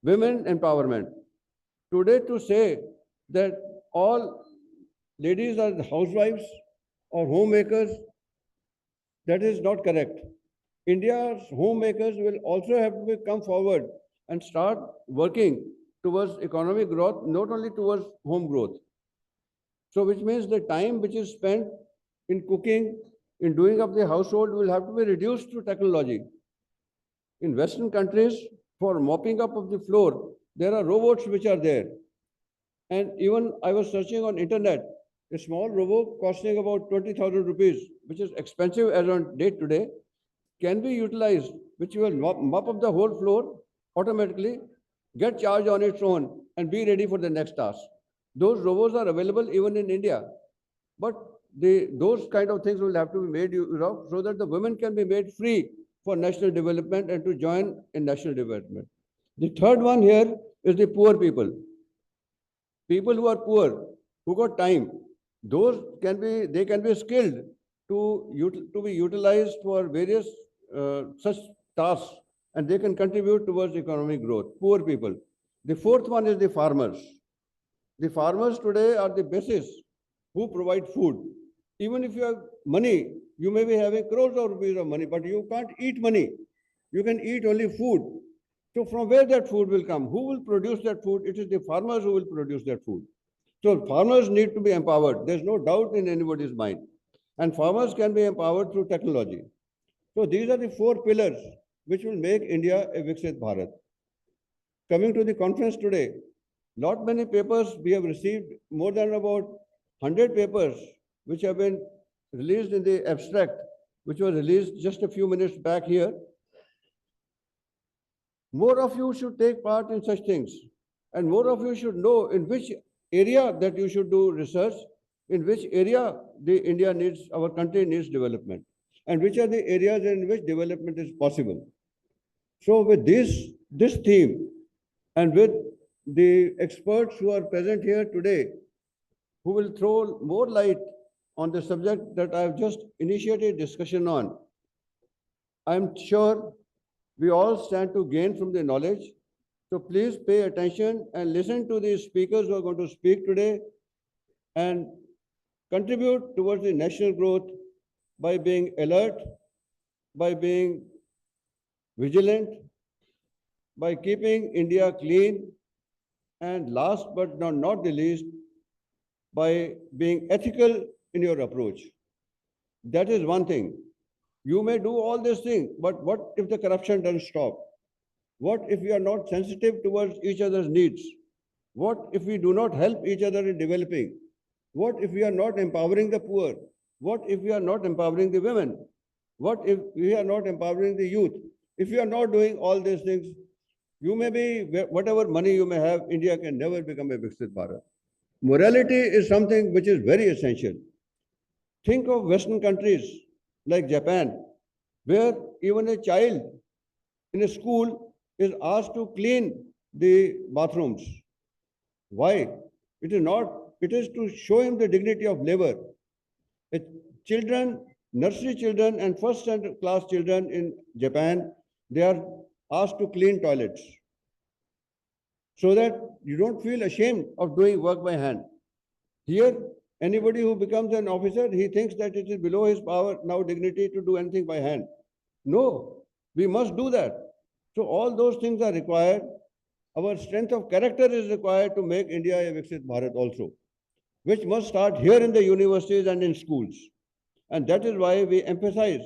women empowerment. Today to say that all ladies are housewives or homemakers, that is not correct. India's homemakers will also have to come forward and start working towards economic growth, not only towards home growth. So which means the time which is spent in cooking, in doing up the household will have to be reduced through technology. In Western countries, for mopping up of the floor, there are robots which are there. And even I was searching on internet, a small robot costing about 20,000 rupees, which is expensive as on date today, can be utilized, which will mop up the whole floor automatically, get charged on its own, and be ready for the next task. Those robots are available even in India. But those kind of things will have to be made so that the women can be made free for national development and to join in national development. The third one here is the poor people. People who are poor, who got time, they can be skilled to be utilized for various such tasks, and they can contribute towards economic growth. Poor people. The fourth one is the farmers. The farmers today are the basis who provide food. Even if you have money, you may be having crores of rupees of money, but you can't eat money. You can eat only food. So from where that food will come? Who will produce that food? It is the farmers who will produce that food. So farmers need to be empowered. There's no doubt in anybody's mind. And farmers can be empowered through technology. So these are the 4 pillars which will make India a VIKSIT Bharat. Coming to the conference today, not many papers we have received, more than about 100 papers which have been released in the abstract, which was released just a few minutes back here. More of you should take part in such things, and more of you should know in which area that you should do research, in which area our country needs development, and which are the areas in which development is possible. So with this theme, and with the experts who are present here today, who will throw more light on the subject that I have just initiated discussion on, I am sure we all stand to gain from the knowledge. So please pay attention and listen to the speakers who are going to speak today and contribute towards the national growth by being alert, by being vigilant, by keeping India clean, and last but not the least, by being ethical in your approach. That is one thing. You may do all these things, but what if the corruption doesn't stop? What if we are not sensitive towards each other's needs? What if we do not help each other in developing? What if we are not empowering the poor? What if we are not empowering the women? What if we are not empowering the youth? If you are not doing all these things, you may be, whatever money you may have, India can never become a VIKSIT Bharat. morality is something which is very essential. Think of Western countries like Japan, where even a child in a school is asked to clean the bathrooms. Why? It is not, it is to show him the dignity of labor. Children, nursery children and first class children in Japan, they are asked to clean toilets so that you don't feel ashamed of doing work by hand. Here, anybody who becomes an officer, he thinks that it is below his power, now dignity, to do anything by hand. No, we must do that. So all those things are required. Our strength of character is required to make India a VIKSIT Bharat also, which must start here in the universities and in schools. And that is why we emphasize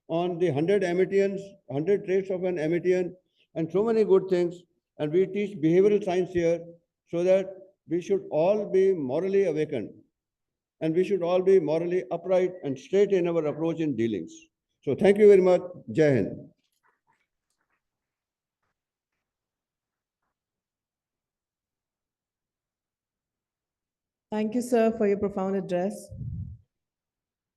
on the 100 Amitians, 100 traits of an Amitian, and so many good things. And we teach behavioral science here so that we should all be morally awakened. And we should all be morally upright and straight in our approach in dealings. So thank you very much. Jai Hind. Thank you, sir, for your profound address.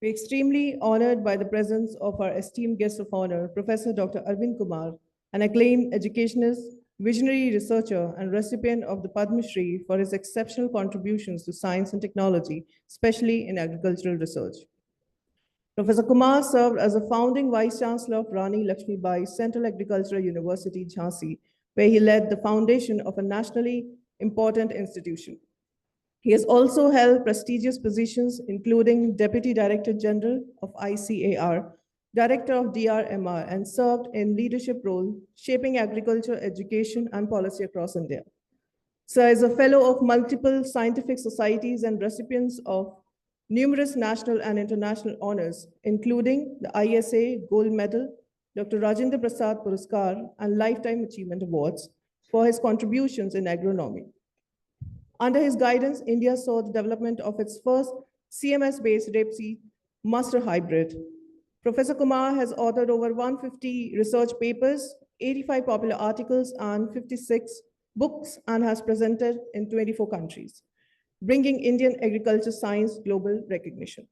We're extremely honored by the presence of our esteemed guest of honor, Professor Dr. Arvind Kumar, an acclaimed educationist, visionary researcher, and recipient of the Padma Shri for his exceptional contributions to science and technology, especially in agricultural research. Professor Kumar served as a founding Vice Chancellor of Rani Lakshmi Bai Central Agricultural University, Jhansi, where he led the foundation of a nationally important institution. He has also held prestigious positions, including Deputy Director General of ICAR, Director of DRMR, and served in leadership role shaping agriculture, education, and policy across India. Sir is a fellow of multiple scientific societies and recipients of numerous national and international honors, including the ISA Gold Medal, Dr. Rajendra Prasad Puraskar, and Lifetime Achievement Awards for his contributions in agronomy. Under his guidance, India saw the development of its first CMS-based rapeseed master hybrid. Professor Kumar has authored over 150 research papers, 85 popular articles, and 56 books, and has presented in 24 countries, bringing Indian agriculture science global recognition.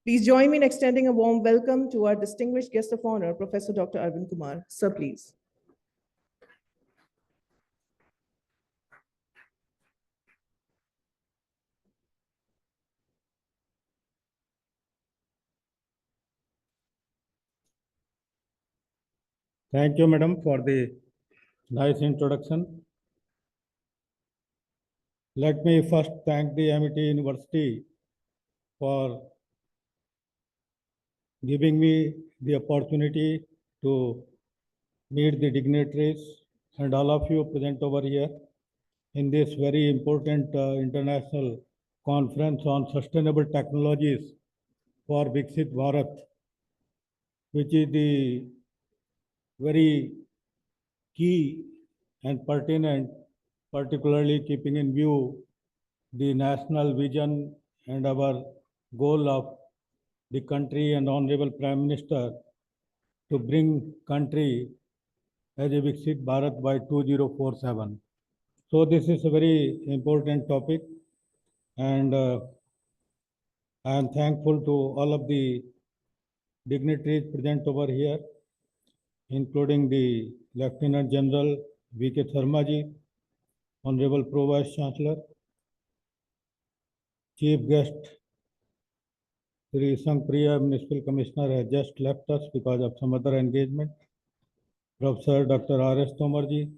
Please join me in extending a warm welcome to our distinguished guest of honor, Professor Dr. Arvind Kumar. Sir, please. Thank you, madam, for the nice introduction. Let me first thank the MIT University for giving me the opportunity to meet the dignitaries and all of you present over here in this very important international conference on sustainable technologies for VIKSIT Bharat, which is the very key and pertinent, particularly keeping in view the national vision and our goal of the country and Honorable Prime Minister to bring country as a VIKSIT Bharat by 2047. So this is a very important topic, and I am thankful to all of the dignitaries present over here, including the Lieutenant General V.K. Sharma ji, Honorable Pro Vice Chancellor, Chief Guest Sri Sangpriya Municipal Commissioner has just left us because of some other engagement. Professor Dr. R.S. Tomar ji,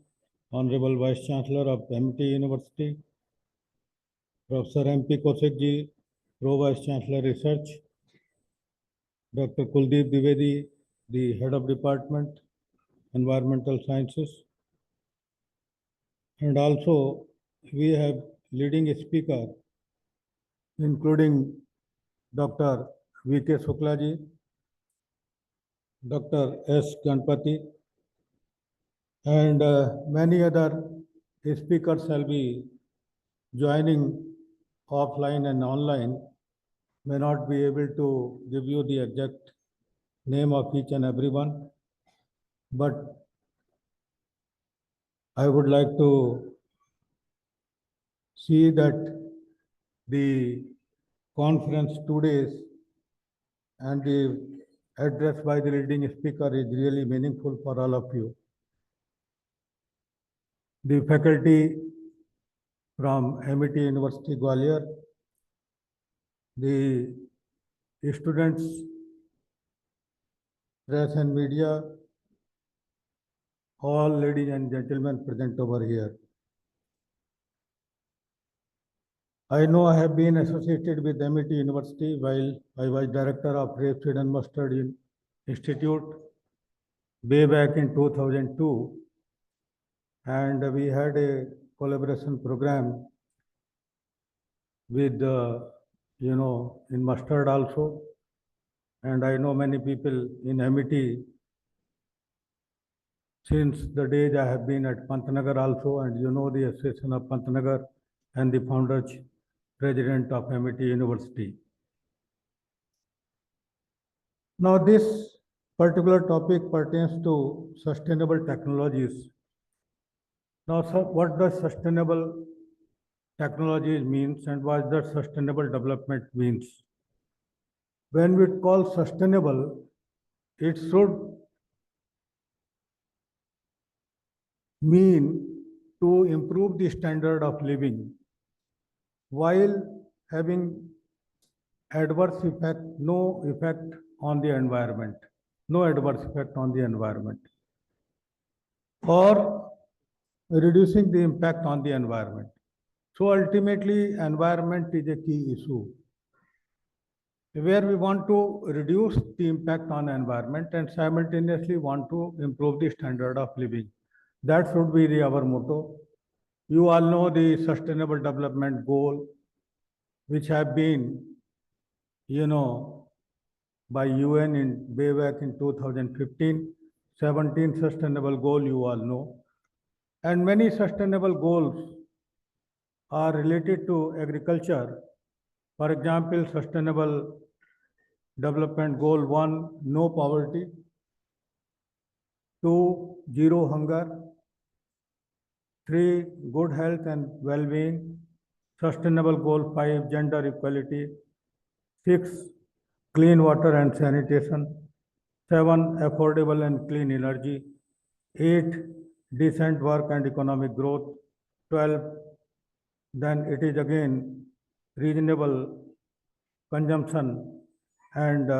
Honorable Vice Chancellor of MIT University, Professor M.P. Kaushik ji, Pro Vice Chancellor Research, Dr. Kuldeep Dwivedi, the Head of Department, Environmental Sciences, and also we have leading speaker, including Dr. V.K. Shukla ji, Dr. S. Ganpati, and many other speakers shall be joining offline and online. May not be able to give you the exact name of each and everyone, but I would like to see that the conference 2 days and the address by the leading speaker is really meaningful for all of you. The faculty from MIT University Gwalior, the students, press and media, all ladies and gentlemen present over here. I know I have been associated with MIT University while I was director of Rapeseed and Mustard Institute way back in 2002. And we had a collaboration program with, in mustard also. And I know many people in MIT since the days I have been at Pantnagar also, and you know the association of Pantnagar and the founder president of MIT University. Now this particular topic pertains to sustainable technologies. Now, what does sustainable technologies means and what does sustainable development means? When we call sustainable, it should mean to improve the standard of living while having adverse effect, no effect on the environment, no adverse effect on the environment, or reducing the impact on the environment. So ultimately, environment is a key issue where we want to reduce the impact on environment and simultaneously want to improve the standard of living. That should be our motto. You all know the Sustainable Development Goal, which have been, by UN in way back in 2015, 17 sustainable goal you all know. And many sustainable goals are related to agriculture. For example, Sustainable Development Goal 1, no poverty. 2, zero hunger. 3, good health and well-being. Sustainable Goal 5, gender equality. 6, clean water and sanitation. 7, affordable and clean energy. 8, decent work and economic growth. 12, then it is again reasonable consumption and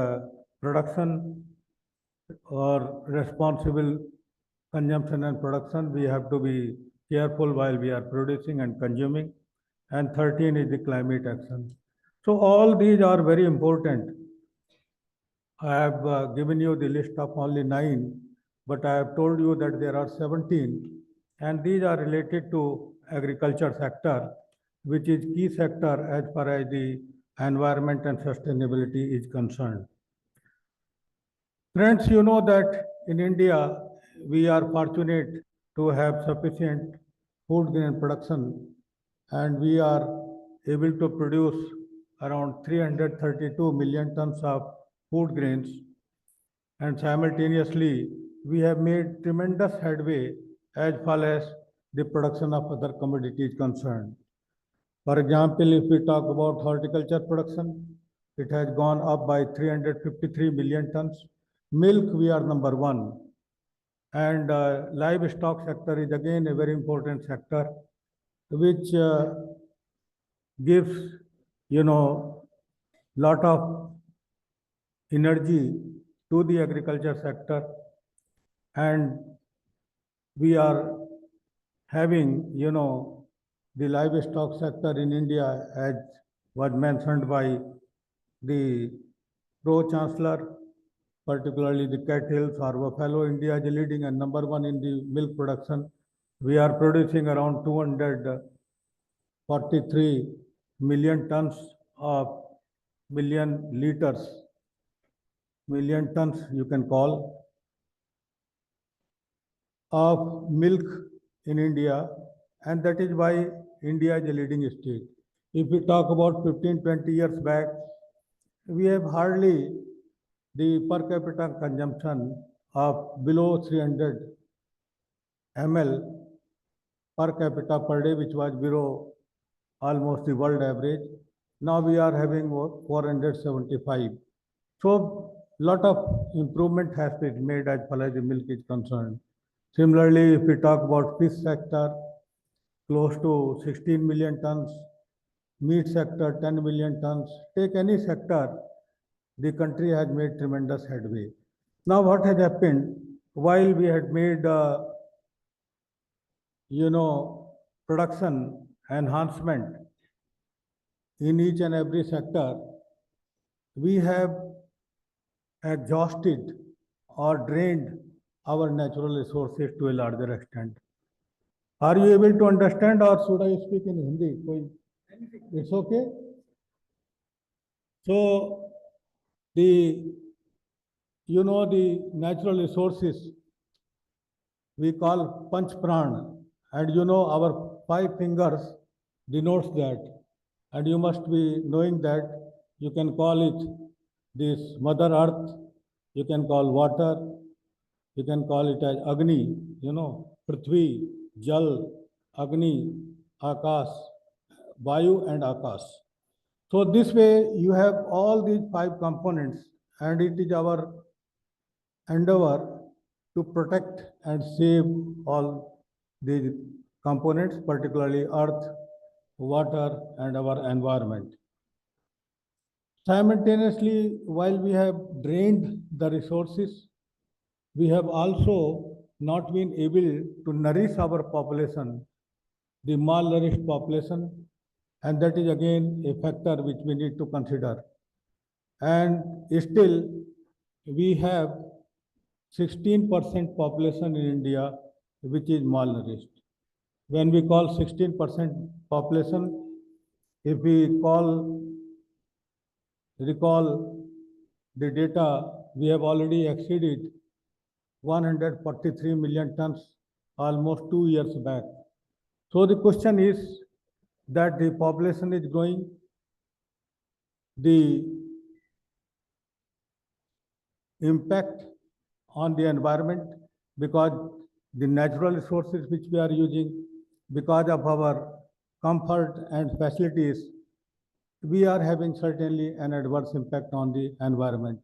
production or responsible consumption and production. We have to be careful while we are producing and consuming. And 13 is the climate action. So all these are very important. I have given you the list of only 9, but I have told you that there are 17, and these are related to agriculture sector, which is key sector as far as the environment and sustainability is concerned. Friends, you know that in India, we are fortunate to have sufficient food grain production, and we are able to produce around 332 million tons of food grains, and simultaneously we have made tremendous headway as far as the production of other commodities concerned. For example, if we talk about horticulture production, it has gone up by 353 million tons. Milk, we are number 1. And livestock sector is again a very important sector, which gives, lot of energy to the agriculture sector. And we are having, the livestock sector in India, as was mentioned by the Pro-Chancellor, particularly the cattle or buffalo. India is leading and number 1 in the milk production. We are producing around 243 million tons of million tons you can call, of milk in India, and that is why India is a leading state. If we talk about 15-20 years back, we have hardly the per capita consumption of below 300 ml per capita per day, which was below almost the world average. Now we are having 475. So lot of improvement has been made as far as the milk is concerned. Similarly, if we talk about fish sector, close to 16 million tons, meat sector 10 million tons, take any sector, the country has made tremendous headway. Now what has happened, while we had made, production enhancement in each and every sector, we have exhausted or drained our natural resources to a larger extent. Are you able to understand or should I speak in Hindi? It's okay? So the natural resources we call Panch Pran, and our 5 fingers denotes that. And you must be knowing that you can call it this Mother Earth, you can call water, you can call it as Agni, Prithvi, Jal, Agni, Akash, Vayu and Akash. So this way you have all these 5 components, and it is our endeavor to protect and save all these components, particularly earth, water and our environment. Simultaneously, while we have drained the resources, we have also not been able to nourish our population, the malnourished population, and that is again a factor which we need to consider. And still, we have 16% population in India which is malnourished. When we call 16% population, if we recall the data, we have already exceeded 143 million tons almost 2 years back. So the question is that the population is growing, the impact on the environment, because the natural resources which we are using, because of our comfort and facilities, we are having certainly an adverse impact on the environment.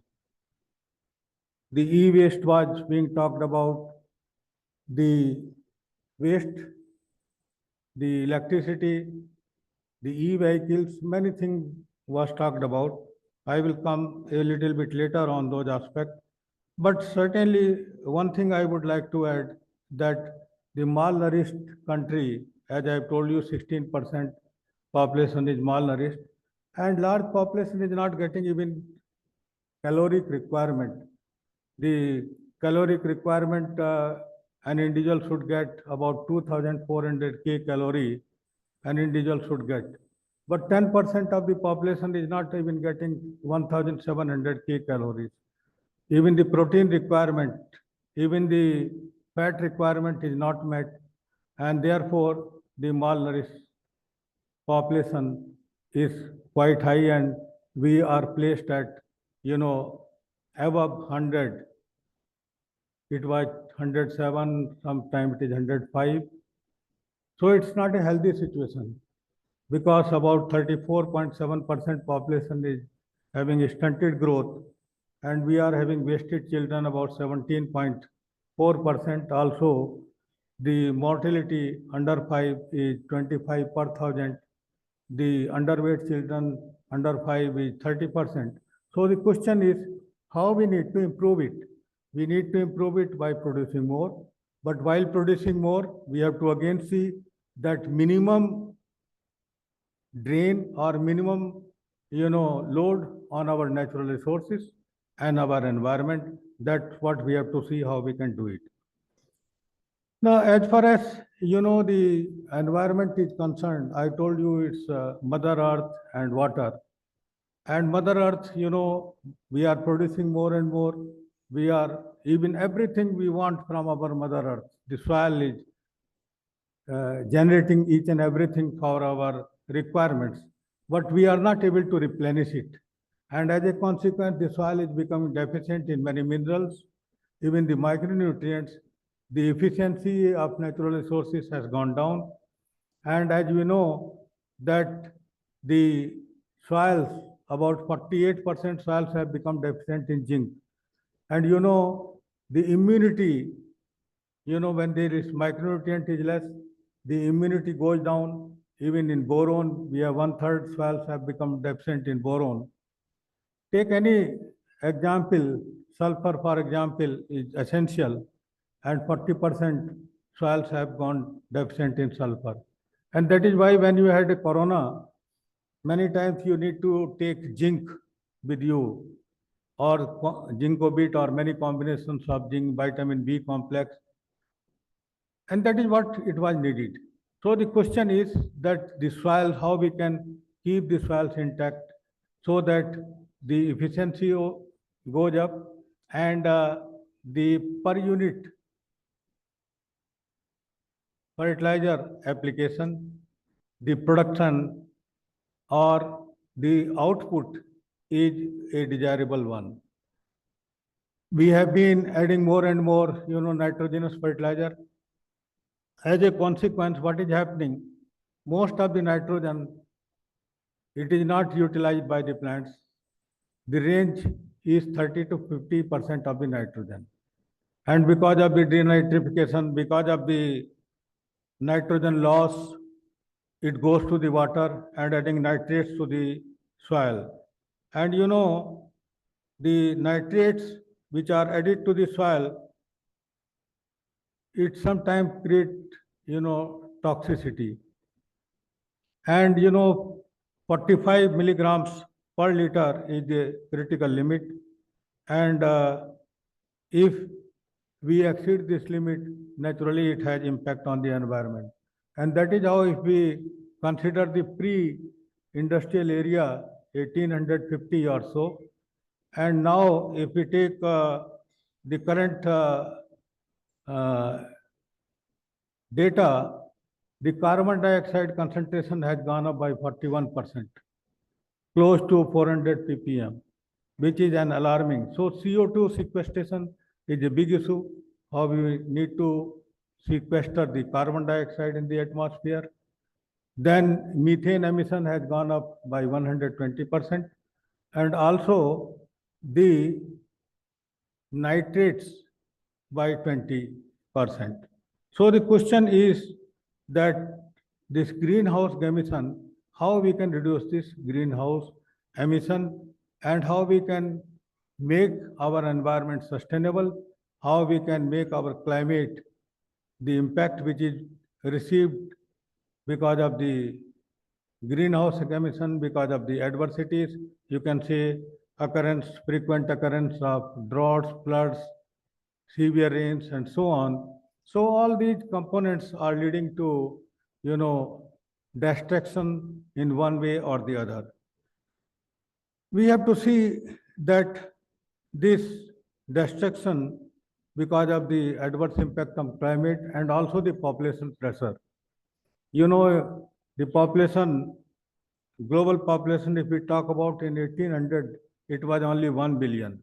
The e-waste was being talked about, the waste, the electricity, the e-vehicles, many things was talked about. I will come a little bit later on those aspects. But certainly one thing I would like to add, that the malnourished country, as I have told you, 16% population is malnourished, and large population is not getting even caloric requirement. The caloric requirement, an individual should get about 2,400 calorie, an individual should get. But 10% of the population is not even getting 1,700 calories. Even the protein requirement, even the fat requirement is not met, and therefore the malnourished population is quite high, and we are placed at, above 100. It was 107, sometimes it is 105. So it's not a healthy situation, because about 34.7% population is having a stunted growth, and we are having wasted children about 17.4%. Also, the mortality under 5 is 25 per 1,000. The underweight children under 5 is 30%. So the question is how we need to improve it. We need to improve it by producing more. But while producing more, we have to again see that minimum drain or minimum, load on our natural resources and our environment. That's what we have to see how we can do it. Now, as far as, the environment is concerned, I told you it's Mother Earth and water. And Mother Earth, we are producing more and more. We are, even everything we want from our Mother Earth. The soil is generating each and everything for our requirements, but we are not able to replenish it. And as a consequence, the soil is becoming deficient in many minerals, even the micronutrients. The efficiency of natural resources has gone down. And as we know that the soils, about 48% soils have become deficient in zinc. And you know, the immunity, you know, when there is micronutrient is less, the immunity goes down. Even in boron, we have 1/3 soils have become deficient in boron. Take any example, sulfur, for example, is essential, and 40% soils have gone deficient in sulfur. And that is why when you had a corona, many times you need to take zinc with you, or ginkgobit, or many combinations of zinc, vitamin B complex, and that is what it was needed. So the question is that the soil, how we can keep the soils intact so that the efficiency goes up, and the per unit fertilizer application, the production or the output is a desirable one. We have been adding more and more, you know, nitrogenous fertilizer. As a consequence, what is happening? Most of the nitrogen, it is not utilized by the plants. The range is 30 to 50% of the nitrogen. And because of the denitrification, because of the nitrogen loss, it goes to the water and adding nitrates to the soil. And you know, the nitrates which are added to the soil, it sometimes create, you know, toxicity. And you know, 45 milligrams per liter is the critical limit. And if we exceed this limit, naturally it has impact on the environment. And that is how, if we consider the pre-industrial area, 1850 or so, and now if we take the current data, the carbon dioxide concentration has gone up by 41%, close to 400 ppm, which is an alarming. So CO2 sequestration is a big issue, how we need to sequester the carbon dioxide in the atmosphere. Then methane emission has gone up by 120%, and also the nitrates by 20%. So the question is that this greenhouse emission, how we can reduce this greenhouse emission, and how we can make our environment sustainable, how we can make our climate, the impact which is received because of the greenhouse emission, because of the adversities, you can say frequent occurrence of droughts, floods, severe rains, and so on. So all these components are leading to, you know, destruction in one way or the other. We have to see that this destruction, because of the adverse impact of climate and also the population pressure. You know, the population, global population, if we talk about in 1800, it was only 1 billion.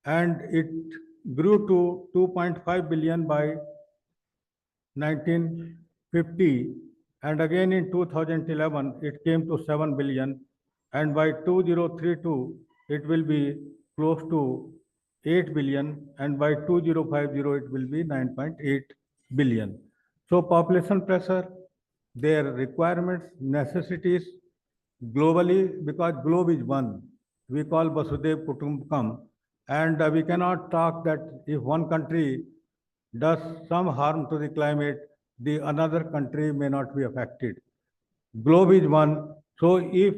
And it grew to 2.5 billion by 1950. And again in 2011, it came to 7 billion. And by 2032, it will be close to 8 billion. And by 2050, it will be 9.8 billion. So population pressure, their requirements, necessities globally, because globe is one. We call Vasudev Kutumbakam. And we cannot talk that if one country does some harm to the climate, the another country may not be affected. Globe is one. So if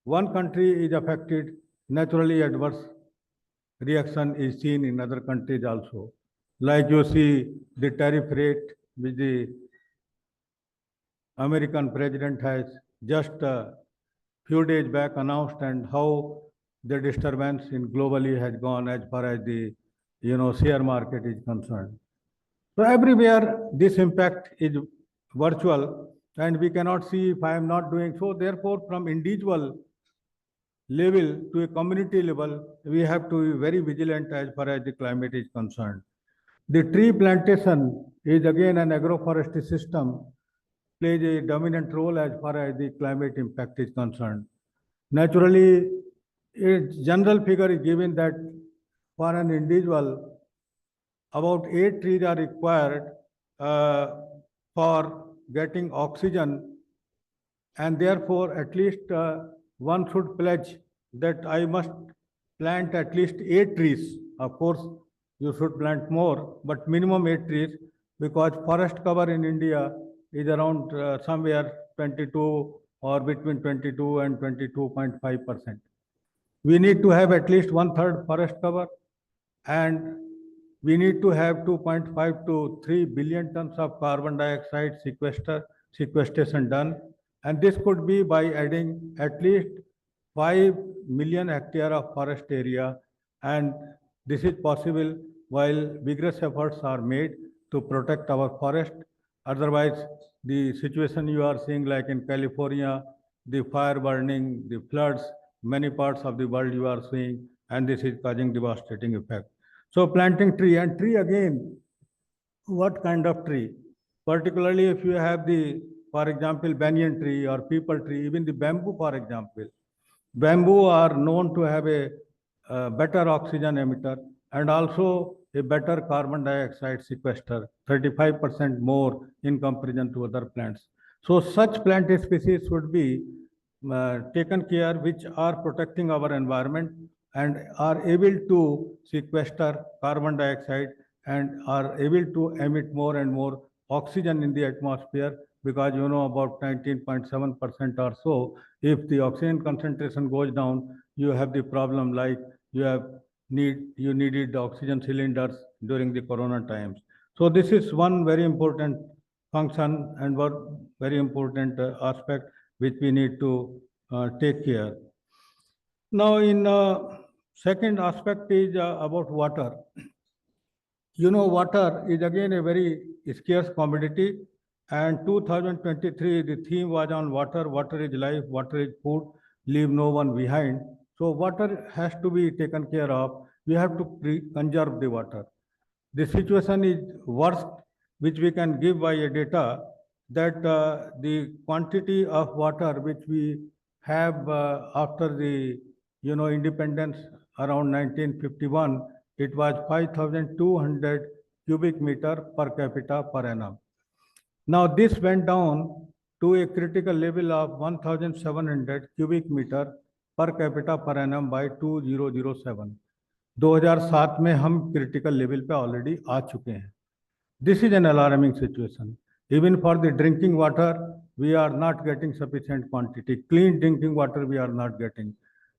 one country is affected, naturally adverse reaction is seen in other countries also. Like you see the tariff rate which the American president has just a few days back announced, and how the disturbance in globally has gone as far as the, you know, share market is concerned. So everywhere this impact is virtual, and we cannot see if I am not doing so. Therefore, from individual level to a community level, we have to be very vigilant as far as the climate is concerned. The tree plantation is again an agroforestry system, plays a dominant role as far as the climate impact is concerned. Naturally, a general figure is given that for an individual, about 8 trees are required for getting oxygen, and therefore at least one should pledge that I must plant at least 8 trees. Of course, you should plant more, but minimum 8 trees, because forest cover in India is around somewhere 22 or between 22 and 22.5%. We need to have at least 1/3 forest cover, and we need to have 2.5 to 3 billion tons of carbon dioxide sequestration done. And this could be by adding at least 5 million hectare of forest area. And this is possible while vigorous efforts are made to protect our forest. Otherwise, the situation you are seeing, like in California, the fire burning, the floods, many parts of the world you are seeing, and this is causing devastating effect. So planting tree, and tree again, what kind of tree? Particularly if you have the, for example, banyan tree or peepal tree, even the bamboo, for example. Bamboo are known to have a better oxygen emitter and also a better carbon dioxide sequester, 35% more in comparison to other plants. So such plant species should be taken care, which are protecting our environment and are able to sequester carbon dioxide and are able to emit more and more oxygen in the atmosphere, because you know about 19.7% or so. If the oxygen concentration goes down, you have the problem like you needed the oxygen cylinders during the corona times. So this is one very important function and one very important aspect which we need to take care. Now, in second aspect is about water. You know, water is again a very scarce commodity, and 2023, the theme was on water. Water is life, water is food, leave no one behind. So water has to be taken care of. We have to conserve the water. The situation is worst, which we can give by a data that the quantity of water which we have after the independence around 1951, it was 5,200 cubic meter per capita per annum. Now this went down to a critical level of 1,700 cubic meter per capita per annum by 2007. 2007 में हम critical level पे already आ चुके हैं. This is an alarming situation. Even for the drinking water, we are not getting sufficient quantity. Clean drinking water we are not getting.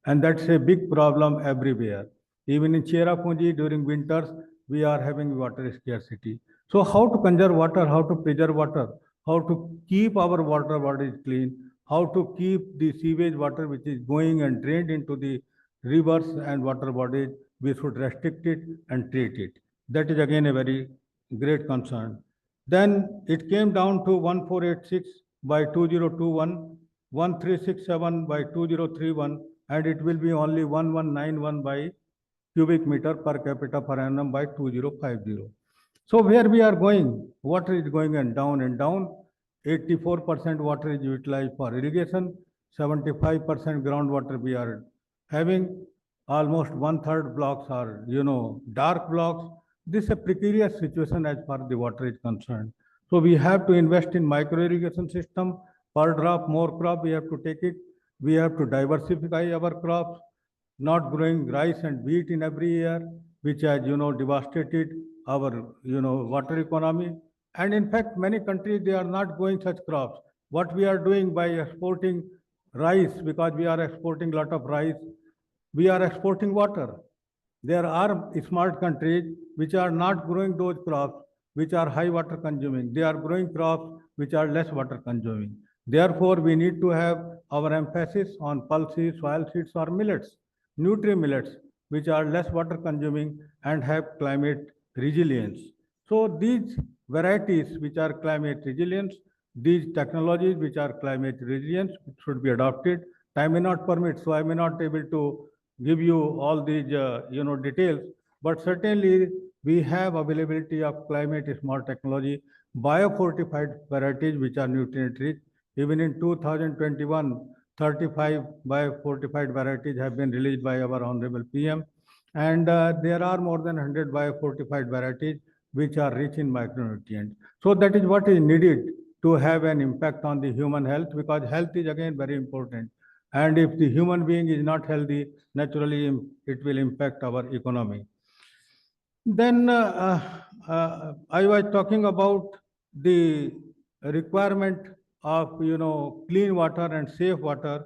And that's a big problem everywhere. Even in Cherrapunji during winters, we are having water scarcity. So how to conserve water, how to preserve water, how to keep our water bodies clean, how to keep the sewage water which is going and drained into the rivers and water bodies, we should restrict it and treat it. That is again a very great concern. Then it came down to 1486 by 2021, 1367 by 2031, and it will be only 1191 by cubic meter per capita per annum by 2050. So where we are going, water is going and down and down. 84% water is utilized for irrigation, 75% groundwater we are having, almost 1/3 blocks are, dark blocks. This is a precarious situation as far as the water is concerned. So we have to invest in micro irrigation system. Per drop, more crop, we have to take it. We have to diversify our crops, not growing rice and wheat in every year, which has, devastated our, water economy. And in fact, many countries, they are not growing such crops. What we are doing by exporting rice, because we are exporting a lot of rice, we are exporting water. There are smart countries which are not growing those crops which are high water consuming. They are growing crops which are less water consuming. Therefore, we need to have our emphasis on pulses, soil seeds or millets, nutri-millets, which are less water consuming and have climate resilience. So these varieties which are climate resilience, these technologies which are climate resilience should be adopted. Time may not permit, so I may not able to give you all these details, but certainly we have availability of climate smart technology, biofortified varieties which are nutrient rich. Even in 2021, 35 biofortified varieties have been released by our Honorable PM. And there are more than 100 biofortified varieties which are rich in micronutrients. So that is what is needed to have an impact on the human health, because health is again very important. And if the human being is not healthy, naturally it will impact our economy. Then I was talking about the requirement of clean water and safe water.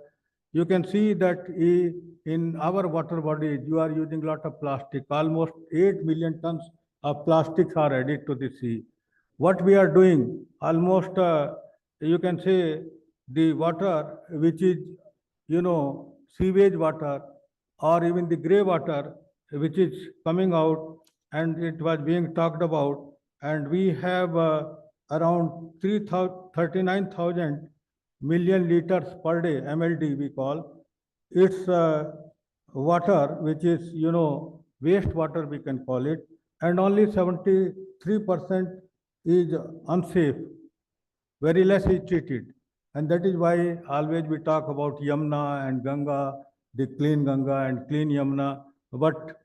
You can see that in our water bodies you are using a lot of plastic. Almost 8 million tons of plastics are added to the sea. What we are doing, almost you can say the water which is sewage water or even the grey water which is coming out, and it was being talked about, and we have around 39,000 million liters per day, MLD we call. It's water which is, waste water we can call it, and only 73% is unsafe, very less is treated. And that is why always we talk about Yamuna and Ganga, the clean Ganga and clean Yamuna, but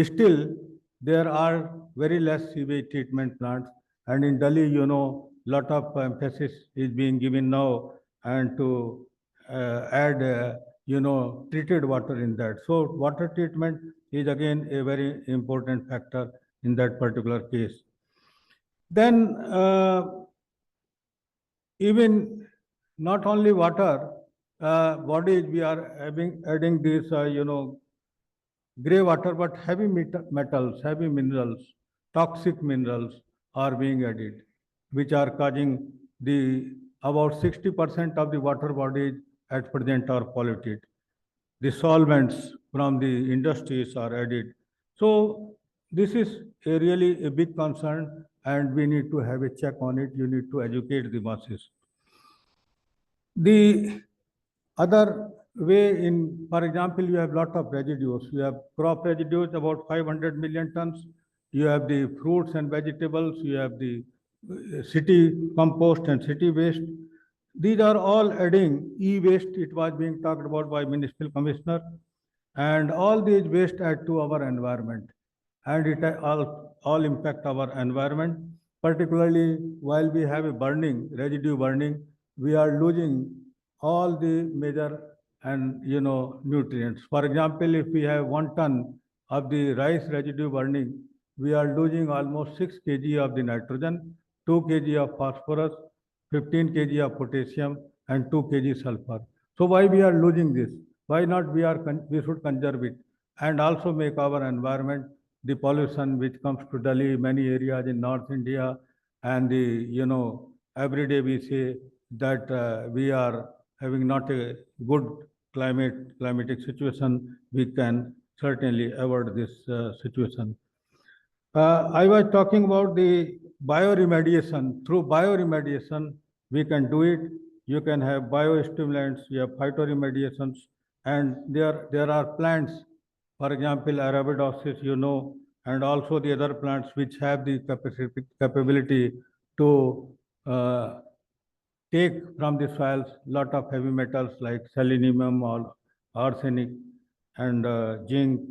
still there are very less sewage treatment plants. And in Delhi, lot of emphasis is being given now and to add, treated water in that. So water treatment is again a very important factor in that particular case. Then even not only water bodies, we are adding this, gray water, but heavy metals, heavy minerals, toxic minerals are being added, which are causing about 60% of the water bodies at present are polluted. The solvents from the industries are added. So this is really a big concern, and we need to have a check on it. You need to educate the masses. The other way, for example, you have lot of residues. You have crop residues, about 500 million tons. You have the fruits and vegetables. You have the city compost and city waste. These are all adding e-waste. It was being talked about by Municipal Commissioner. And all these waste add to our environment. And it all impact our environment, particularly while we have a residue burning, we are losing all the major and nutrients. For example, if we have 1 ton of the rice residue burning, we are losing almost 6 kg of the nitrogen, 2 kg of phosphorus, 15 kg of potassium, and 2 kg sulfur. So why we are losing this? Why not we should conserve it and also make our environment, the pollution which comes to Delhi, many areas in North India, and every day we say that we are having not a good climatic situation. We can certainly avoid this situation. I was talking about the bioremediation. Through bioremediation, we can do it. You can have biostimulants, you have phytoremediations, and there are plants, for example, Arabidopsis, and also the other plants which have the capability to take from the soils lot of heavy metals like selenium or arsenic and zinc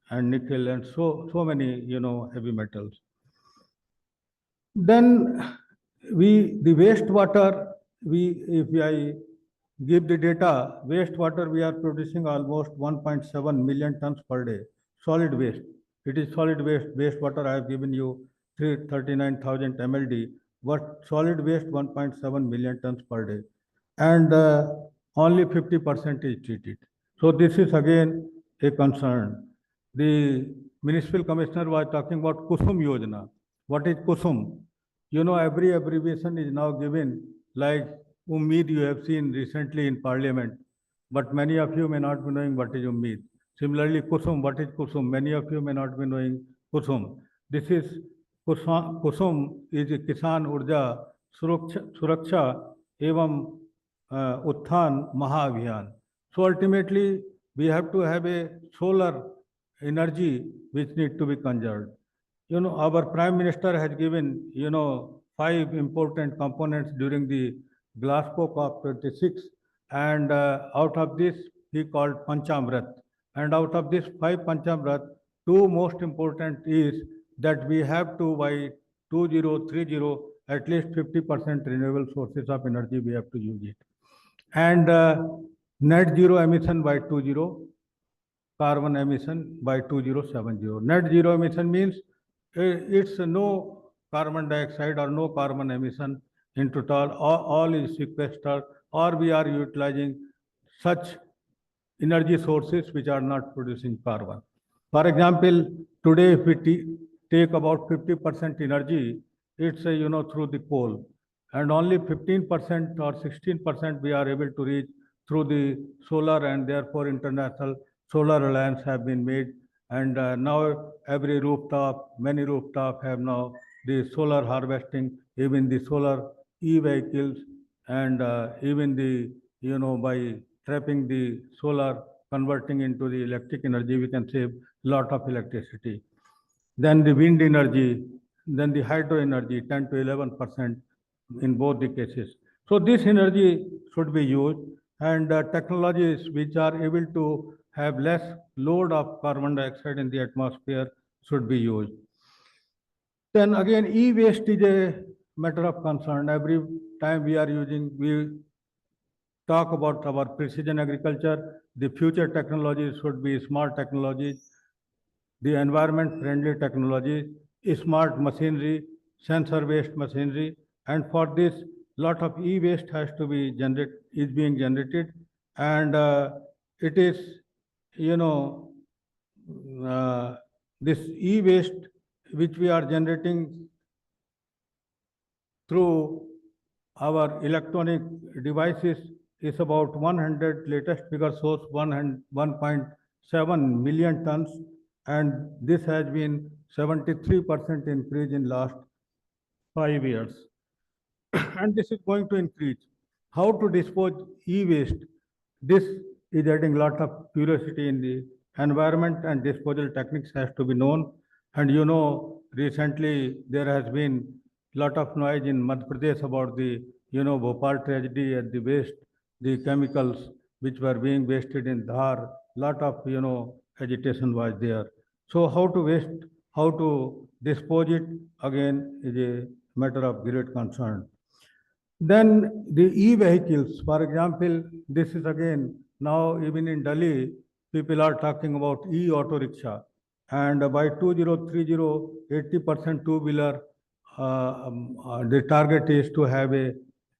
and nickel and so many heavy metals. Then the wastewater, if I give the data, wastewater we are producing almost 1.7 million tons per day, solid waste. It is solid wastewater. I have given you 39,000 MLD, but solid waste 1.7 million tons per day, and only 50% is treated. So this is again a concern. The Municipal Commissioner was talking about Kusum Yojana. What is Kusum? Every abbreviation is now given, like Ummeed you have seen recently in Parliament, but many of you may not be knowing what is Ummeed. Similarly, Kusum, what is Kusum? Many of you may not be knowing Kusum. This is Kusum is a Kisan Urja Suraksha Evam Utthan Mahabhiyan. So ultimately, we have to have a solar energy which need to be conserved. Our Prime Minister has given, 5 important components during the Glasgow COP26, and out of this he called Panchamrit. And out of this 5 Panchamrit, 2 most important is that we have to by 2030 at least 50% renewable sources of energy we have to use it. And net zero emission by 20, carbon emission by 2070. Net zero emission means it's no carbon dioxide or no carbon emission in total, all is sequestered, or we are utilizing such energy sources which are not producing carbon. For example, today if we take about 50% energy, it's through the coal, and only 15% or 16% we are able to reach through the solar, and therefore international solar alliance have been made, and now every rooftop, many rooftop have now the solar harvesting, even the solar e-vehicles, and even the by trapping the solar, converting into the electric energy, we can save lot of electricity. Then the wind energy, then the hydro energy, 10 to 11% in both the cases. So this energy should be used, and technologies which are able to have less load of carbon dioxide in the atmosphere should be used. Then again, e-waste is a matter of concern. Every time we talk about our precision agriculture, the future technologies should be smart technologies, the environment-friendly technology, smart machinery, sensor-based machinery, and for this, lot of e-waste is being generated, and it is, this e-waste which we are generating through our electronic devices is about 100, latest figure shows 1.7 million tons, and this has been 73% increase in last 5 years. And this is going to increase. How to dispose e-waste? This is adding a lot of curiosity in the environment, and disposal techniques has to be known. And recently there has been lot of noise in Madhya Pradesh about the, Bhopal tragedy and the waste, the chemicals which were being wasted in Dhar. Lot of, agitation was there. So how to dispose it, again, is a matter of great concern. Then the e-vehicles, for example, this is again, now even in Delhi, people are talking about e-auto rickshaw. And by 2030, 80% two-wheeler, the target is to have a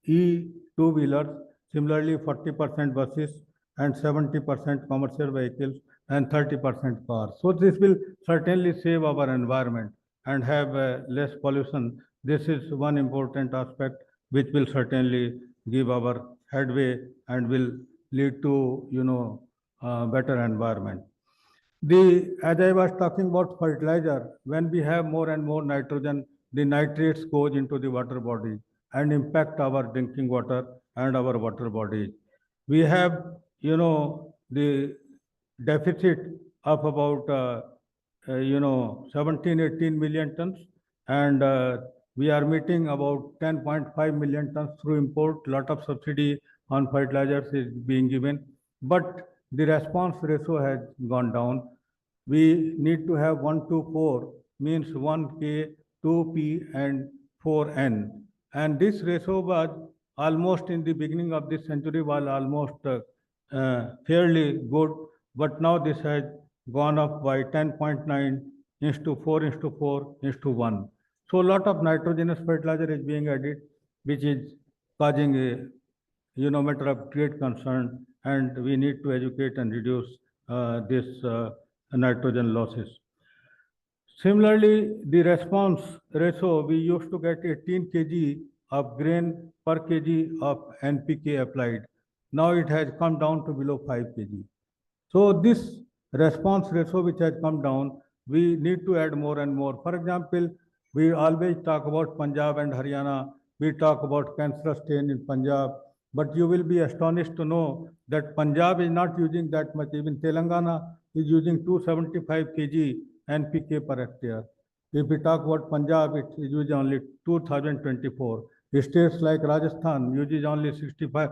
e-two-wheelers, similarly 40% buses and 70% commercial vehicles and 30% cars. So this will certainly save our environment and have less pollution. This is one important aspect which will certainly give our headway and will lead to better environment. As I was talking about fertilizer, when we have more and more nitrogen, the nitrates goes into the water body and impact our drinking water and our water bodies. We have the deficit of about 17-18 million tons, and we are meeting about 10.5 million tons through import. Lot of subsidy on fertilizers is being given, but the response ratio has gone down. We need to have 1 to 4, means 1K, 2P, and 4N. And this ratio was almost in the beginning of this century was almost fairly good, but now this has gone up by 10.9 into 4:4:1. So a lot of nitrogenous fertilizer is being added, which is causing a matter of great concern, and we need to educate and reduce this nitrogen losses. Similarly, the response ratio, we used to get 18 kg of grain per kg of NPK applied. Now it has come down to below 5 kg. So this response ratio which has come down, we need to add more and more. For example, we always talk about Punjab and Haryana. We talk about cancerous stain in Punjab, but you will be astonished to know that Punjab is not using that much. Even Telangana is using 275 kg NPK per hectare. If we talk about Punjab, it is using only 2024. States like Rajasthan uses only 61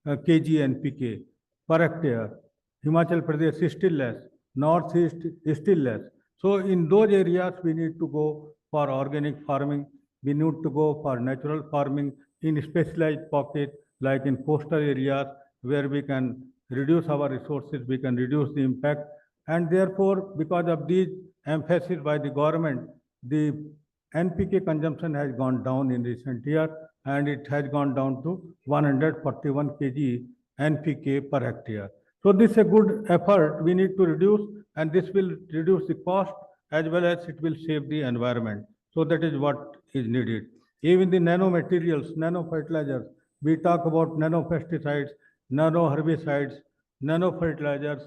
kg NPK per hectare. Himachal Pradesh is still less. Northeast is still less. So in those areas, we need to go for organic farming. We need to go for natural farming in specialized pockets, like in coastal areas where we can reduce our resources, we can reduce the impact. And therefore, because of these emphasis by the government, the NPK consumption has gone down in recent year, and it has gone down to 141 kg NPK per hectare. So this is a good effort we need to reduce, and this will reduce the cost as well as it will save the environment. So that is what is needed. Even the nanomaterials, nanofertilizers, we talk about nanopesticides, nanoherbicides, nanofertilizers.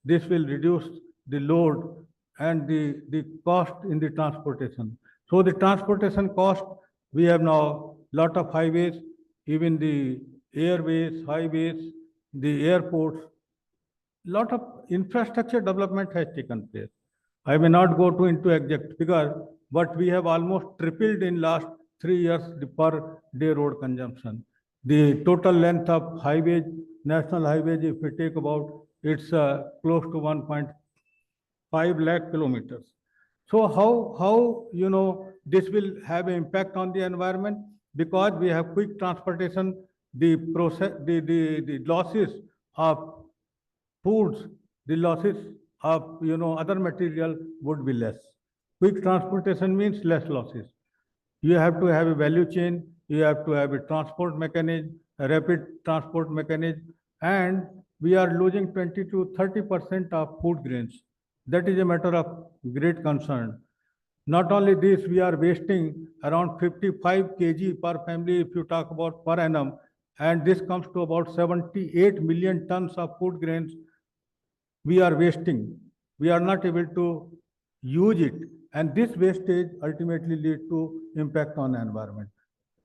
This will reduce the load and the cost in the transportation. So the transportation cost, we have now lot of highways, even the airways, highways, the airports, lot of infrastructure development has taken place. I may not go into exact figure, but we have almost tripled in last 3 years the per day road consumption. The total length of highways, national highways, if we take about, it's close to 1.5 lakh kilometers. So how this will have an impact on the environment? Because we have quick transportation, the process, the losses of foods, the losses of other material would be less. Quick transportation means less losses. You have to have a value chain, you have to have a transport mechanism, a rapid transport mechanism, and we are losing 20 to 30% of food grains. That is a matter of great concern. Not only this, we are wasting around 55 kg per family if you talk about per annum, and this comes to about 78 million tons of food grains we are wasting. We are not able to use it, and this wastage ultimately lead to impact on the environment.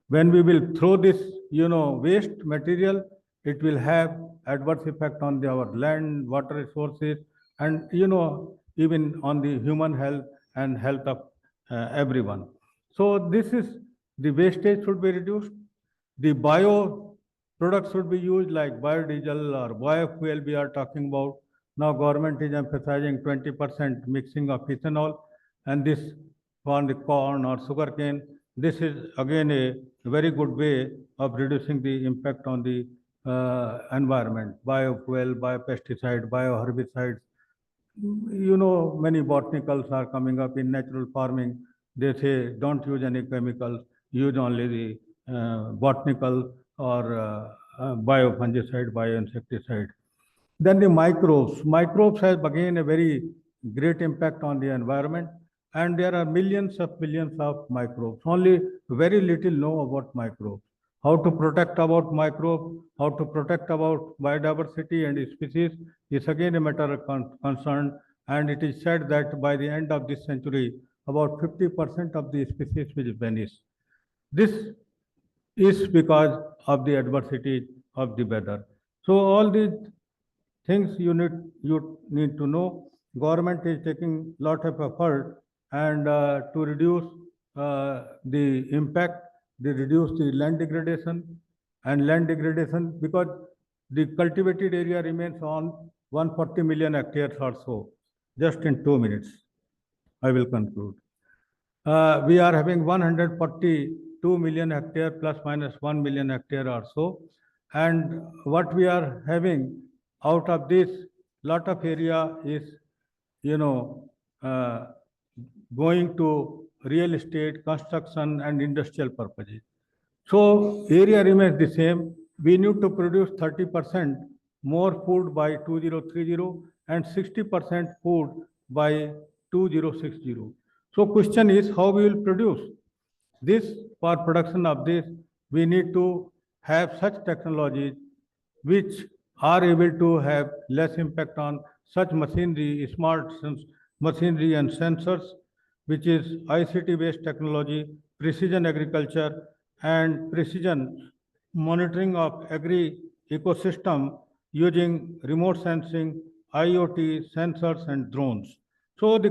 When we will throw this waste material, it will have adverse effect on our land, water resources, and even on the human health and health of everyone. So this is, the wastage should be reduced. The bio products should be used, like biodiesel or biofuel we are talking about. Now government is emphasizing 20% mixing of ethanol, and this on the corn or sugarcane. This is again a very good way of reducing the impact on the environment. Biofuel, biopesticide, bioherbicides. Many botanicals are coming up in natural farming. They say don't use any chemicals, use only the botanical or biofungicide, bioinsecticide. Then the microbes. Microbes have again a very great impact on the environment, and there are millions of microbes. Only very little know about microbes. How to protect about microbes, how to protect about biodiversity and species is again a matter of concern, and it is said that by the end of this century, about 50% of the species will vanish. This is because of the adversity of the weather. So all these things you need to know. Government is taking lot of effort and to reduce the impact, they reduce the land degradation, because the cultivated area remains on 140 million hectares or so. Just in 2 minutes, I will conclude. We are having 142 million hectare plus minus 1 million hectare or so, and what we are having out of this, lot of area is going to real estate, construction, and industrial purposes. So area remains the same. We need to produce 30% more food by 2030 and 60% food by 2060. So question is how we will produce this. For production of this, we need to have such technologies which are able to have less impact on such machinery, smart machinery and sensors, which is ICT-based technology, precision agriculture, and precision monitoring of agri ecosystem using remote sensing, IoT, sensors, and drones. So the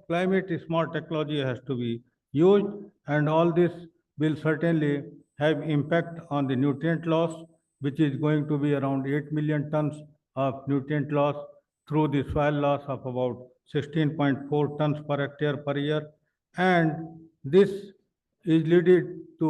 climate smart technology has to be used, and all this will certainly have impact on the nutrient loss, which is going to be around 8 million tons of nutrient loss through the soil loss of about 16.4 tons per hectare per year. And this is leading to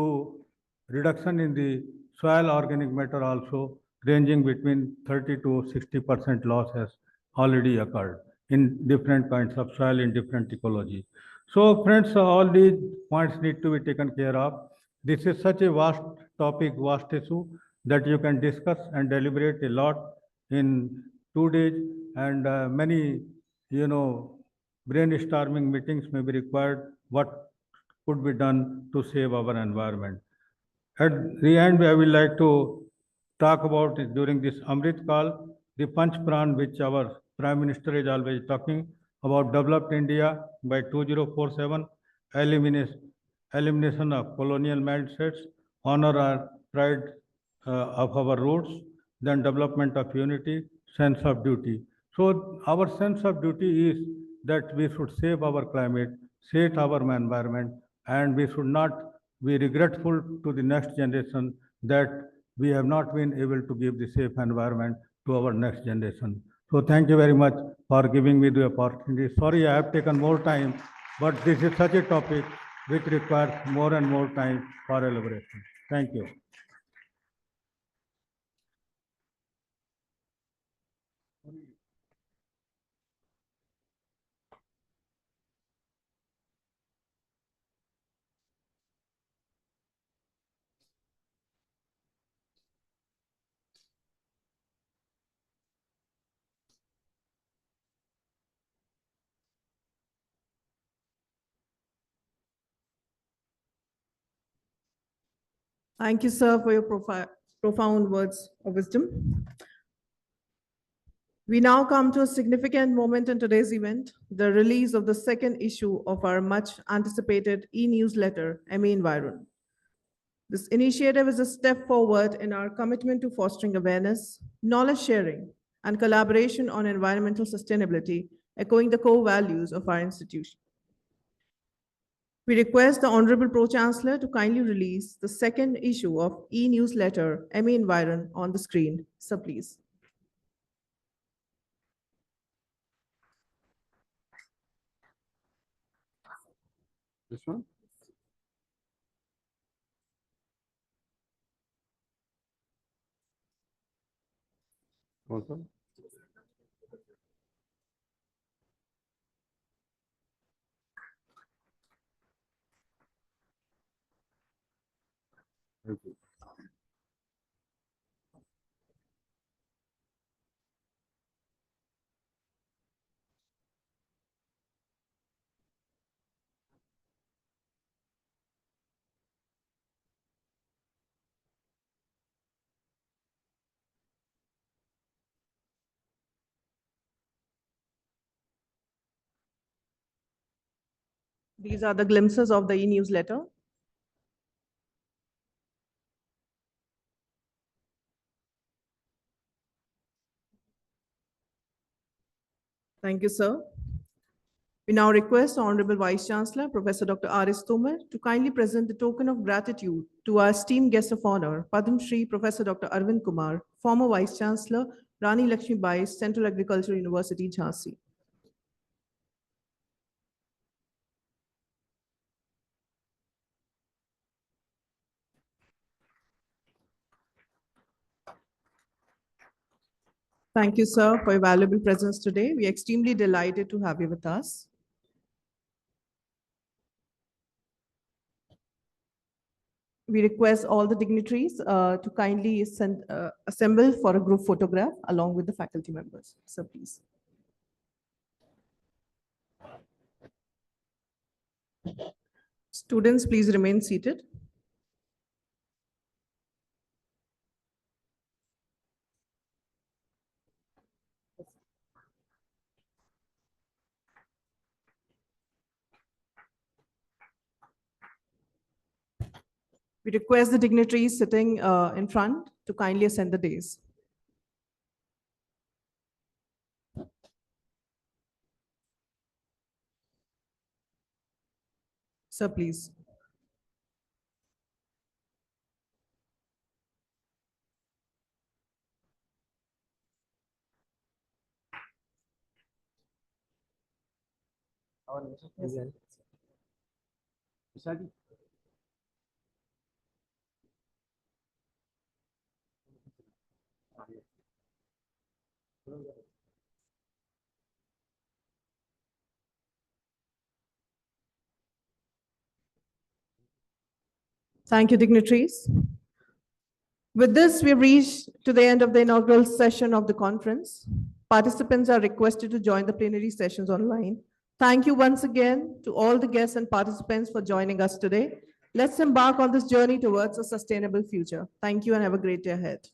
reduction in the soil organic matter also, ranging between 30 to 60% loss has already occurred in different kinds of soil in different ecology. So friends, all these points need to be taken care of. This is such a vast topic, vast issue that you can discuss and deliberate a lot in 2 days, and many, brainstorming meetings may be required what could be done to save our environment. At the end, I would like to talk about it during this Amrit Kal, the Panch Pran, which our Prime Minister is always talking about: developed India by 2047, elimination of colonial mindsets, honor our pride of our roots, then development of unity, sense of duty. So our sense of duty is that we should save our climate, save our environment, and we should not be regretful to the next generation that we have not been able to give the safe environment to our next generation. So thank you very much for giving me the opportunity. Sorry, I have taken more time, but this is such a topic which requires more and more time for elaboration. Thank you. Thank you, sir, for your profound words of wisdom. We now come to a significant moment in today's event, the release of the second issue of our much anticipated e-newsletter, ME Environ. This initiative is a step forward in our commitment to fostering awareness, knowledge sharing, and collaboration on environmental sustainability, echoing the core values of our institution. We request the Honorable Pro-Chancellor to kindly release the second issue of e-newsletter, ME Environ, on the screen. Sir, please. This one? Also? Okay. These are the glimpses of the e-newsletter. Thank you, sir. We now request Honorable Vice Chancellor, Professor Dr. R.S. Tomar, to kindly present the token of gratitude to our esteemed guest of honor, Padma Shri Professor Dr. Arvind Kumar, former Vice Chancellor, Rani Lakshmi Bai, Central Agricultural University, Jhansi. Thank you, sir, for your valuable presence today. We are extremely delighted to have you with us. We request all the dignitaries to kindly assemble for a group photograph along with the faculty members. So please. Students, please remain seated. We request the dignitaries sitting in front to kindly ascend the dais. Sir, please. Thank you, dignitaries. With this, we've reached to the end of the inaugural session of the conference. Participants are requested to join the plenary sessions online. Thank you once again to all the guests and participants for joining us today. Let's embark on this journey towards a sustainable future. Thank you and have a great day ahead.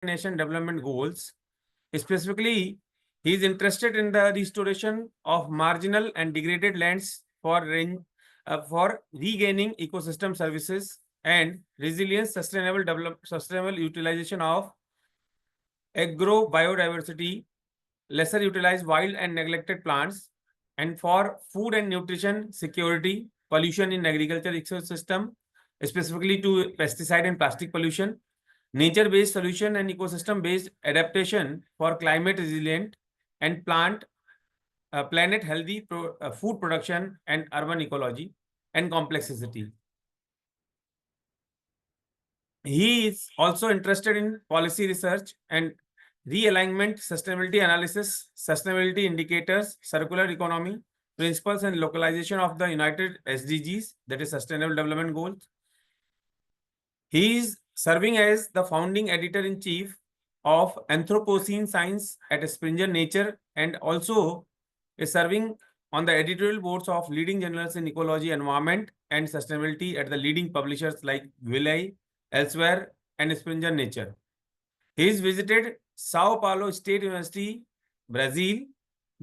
Nation Development Goals. Specifically, he is interested in the restoration of marginal and degraded lands for regaining ecosystem services and resilience, sustainable utilization of agro biodiversity, lesser utilized wild and neglected plants, and for food and nutrition security, pollution in agriculture ecosystem, specifically to pesticide and plastic pollution, nature-based solution and ecosystem-based adaptation for climate resilient and planet healthy food production and urban ecology and complexity. He is also interested in policy research and realignment, sustainability analysis, sustainability indicators, circular economy, principles and localization of the United SDGs, that is Sustainable Development Goals. He is serving as the founding editor-in-chief of Anthropocene Science at Springer Nature, and also is serving on the editorial boards of leading journals in ecology, environment, and sustainability at the leading publishers like Wiley, Elsewhere, and Springer Nature. He has visited Sao Paulo State University, Brazil,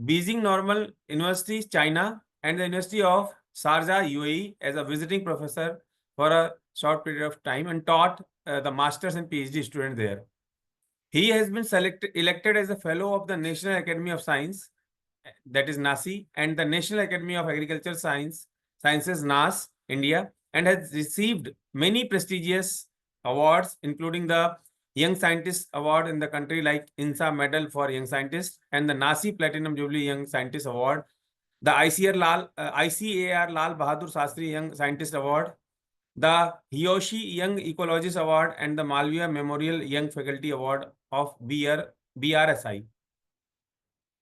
Beijing Normal University, China, and the University of Sharjah, UAE as a visiting professor for a short period of time and taught the masters and PhD students there. He has been elected as a fellow of the National Academy of Science, that is NASI, and the National Academy of Agricultural Sciences, NAS, India, and has received many prestigious awards, including the Young Scientist Award in the country, like INSA Medal for Young Scientists and the NASI Platinum Jubilee Young Scientist Award, the ICAR Lal Bahadur Shastri Young Scientist Award, the Hiyoshi Young Ecologist Award, and the Malviya Memorial Young Faculty Award of BRSI.